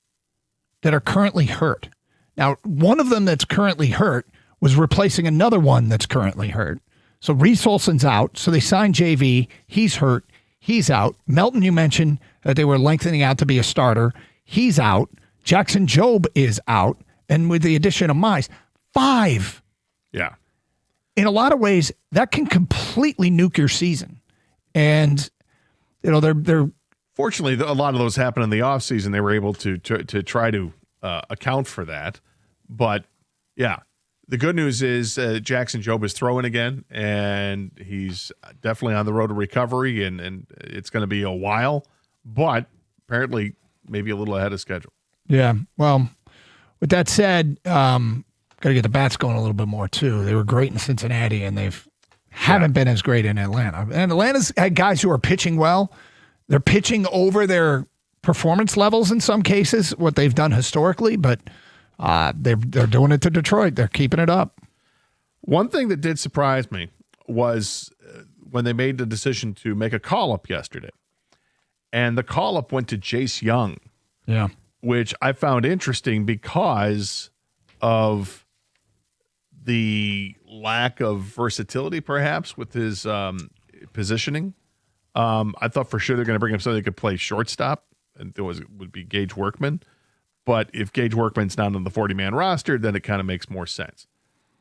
[SPEAKER 9] that are currently hurt. Now, one of them that's currently hurt was replacing another one that's currently hurt. So Reese Olson's out. So they signed JV. He's hurt. He's out. Melton, you mentioned that they were lengthening out to be a starter. He's out. Jackson Jobe is out. And with the addition of Mize, 5.
[SPEAKER 7] Yeah.
[SPEAKER 9] In a lot of ways, that can completely nuke your season. And, they're
[SPEAKER 7] fortunately, a lot of those happen in the offseason. They were able to try to account for that. But, yeah, the good news is Jackson Jobe is throwing again, and he's definitely on the road to recovery, and it's going to be a while. But apparently maybe a little ahead of schedule.
[SPEAKER 9] Yeah, well, with that said, got to get the bats going a little bit more, too. They were great in Cincinnati, and haven't been as great in Atlanta. And Atlanta's had guys who are pitching well. They're pitching over their performance levels in some cases, what they've done historically, but they're doing it to Detroit. They're keeping it up.
[SPEAKER 7] One thing that did surprise me was when they made the decision to make a call-up yesterday. And the call-up went to Jace Young.
[SPEAKER 9] Yeah.
[SPEAKER 7] Which I found interesting because of the lack of versatility, perhaps, with his positioning. I thought for sure they're going to bring him somebody that could play shortstop, and would be Gage Workman. But if Gage Workman's not on the 40-man roster, then it kind of makes more sense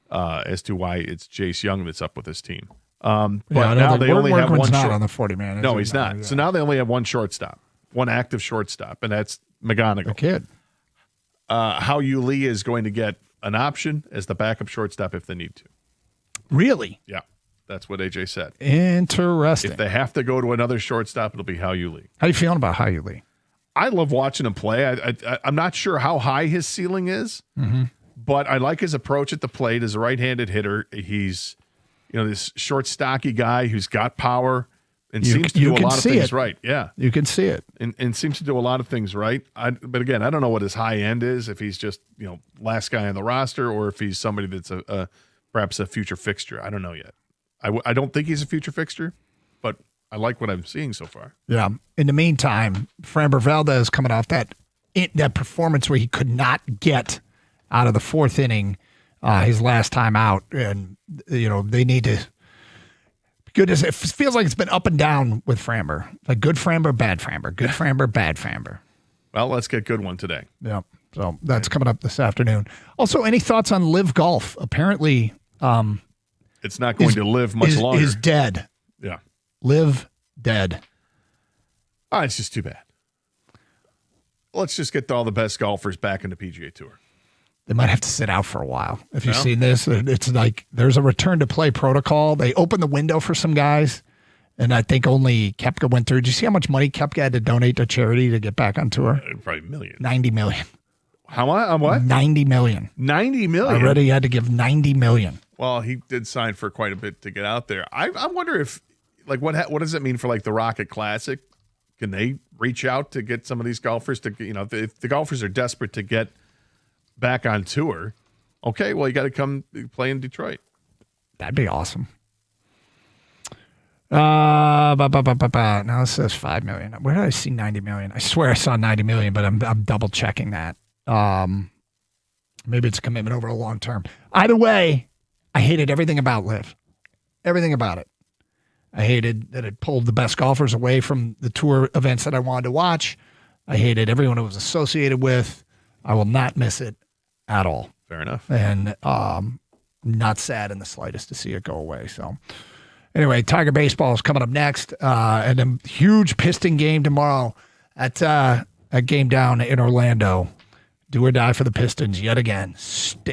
[SPEAKER 7] as to why it's Jace Young that's up with this team. But now they only have one
[SPEAKER 9] not on the 40-man.
[SPEAKER 7] No, he's not. Yeah. So now they only have one shortstop, one active shortstop, and that's McGonigal.
[SPEAKER 9] The kid.
[SPEAKER 7] How Yu Lee is going to get an option as the backup shortstop if they need to.
[SPEAKER 9] Really?
[SPEAKER 7] Yeah. That's what AJ said.
[SPEAKER 9] Interesting.
[SPEAKER 7] If they have to go to another shortstop, it'll be How Yu Lee.
[SPEAKER 9] How are you feeling about How Yu Lee?
[SPEAKER 7] I love watching him play. I'm not sure how high his ceiling is, but I like his approach at the plate as a right-handed hitter. He's, this short, stocky guy who's got power and seems to do a lot of things right. Yeah.
[SPEAKER 9] You can see it.
[SPEAKER 7] And seems to do a lot of things right. But again, I don't know what his high end is, if he's just, last guy on the roster or if he's somebody that's perhaps a future fixture. I don't know yet. I don't think he's a future fixture, but I like what I'm seeing so far.
[SPEAKER 9] Yeah. In the meantime, Framber Valdez coming off that performance where he could not get out of the 4th inning his last time out. And, they need to – goodness, it feels like it's been up and down with Framber. Like good Framber, bad Framber. Good Framber, bad Framber.
[SPEAKER 7] Well, let's get good one today.
[SPEAKER 9] Yeah. So that's coming up this afternoon. Also, any thoughts on Live Golf? Apparently
[SPEAKER 7] it's not going to live much longer.
[SPEAKER 9] Is dead.
[SPEAKER 7] Yeah.
[SPEAKER 9] Live dead.
[SPEAKER 7] Oh, it's just too bad. Let's just get all the best golfers back in the PGA Tour.
[SPEAKER 9] They might have to sit out for a while. If you've seen this, it's like there's a return to play protocol. They opened the window for some guys, and I think only Koepka went through. Did you see how much money Koepka had to donate to charity to get back on tour?
[SPEAKER 7] Probably millions.
[SPEAKER 9] $90 million.
[SPEAKER 7] How much? On what?
[SPEAKER 9] $90 million.
[SPEAKER 7] $90 million?
[SPEAKER 9] Already had to give $90 million.
[SPEAKER 7] Well, he did sign for quite a bit to get out there. I wonder if, what does it mean for the Rocket Classic? Can they reach out to get some of these golfers to, if the golfers are desperate to get back on tour, okay, well, you got to come play in Detroit.
[SPEAKER 9] That'd be awesome. Now it says $5 million. Where did I see $90 million? I swear I saw $90 million, but I'm double checking that. Maybe it's a commitment over a long term. Either way, I hated everything about Live. Everything about it. I hated that it pulled the best golfers away from the tour events that I wanted to watch. I hated everyone it was associated with. I will not miss it at all.
[SPEAKER 7] Fair enough.
[SPEAKER 9] And not sad in the slightest to see it go away. So anyway, Tiger baseball is coming up next. And a huge Piston game tomorrow at a game down in Orlando. Do or die for the Pistons yet again.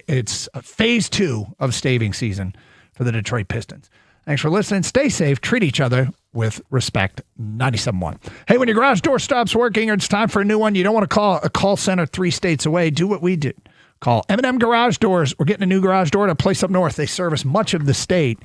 [SPEAKER 9] It's phase 2 of staving season for the Detroit Pistons. Thanks for listening. Stay safe. Treat each other with respect. 97.1. Hey, when your garage door stops working or it's time for a new one, you don't want to call a call center 3 states away. Do what we did. Call M&M Garage Doors. We're getting a new garage door at a place up north. They service much of the state.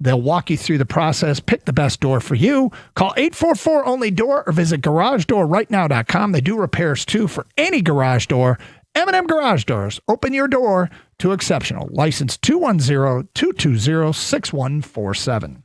[SPEAKER 9] They'll walk you through the process, pick the best door for you. Call 844-ONLY-DOOR or visit GarageDoorRightNow.com. They do repairs, too, for any garage door. M&M Garage Doors. Open your door to exceptional. License 210-220-6147.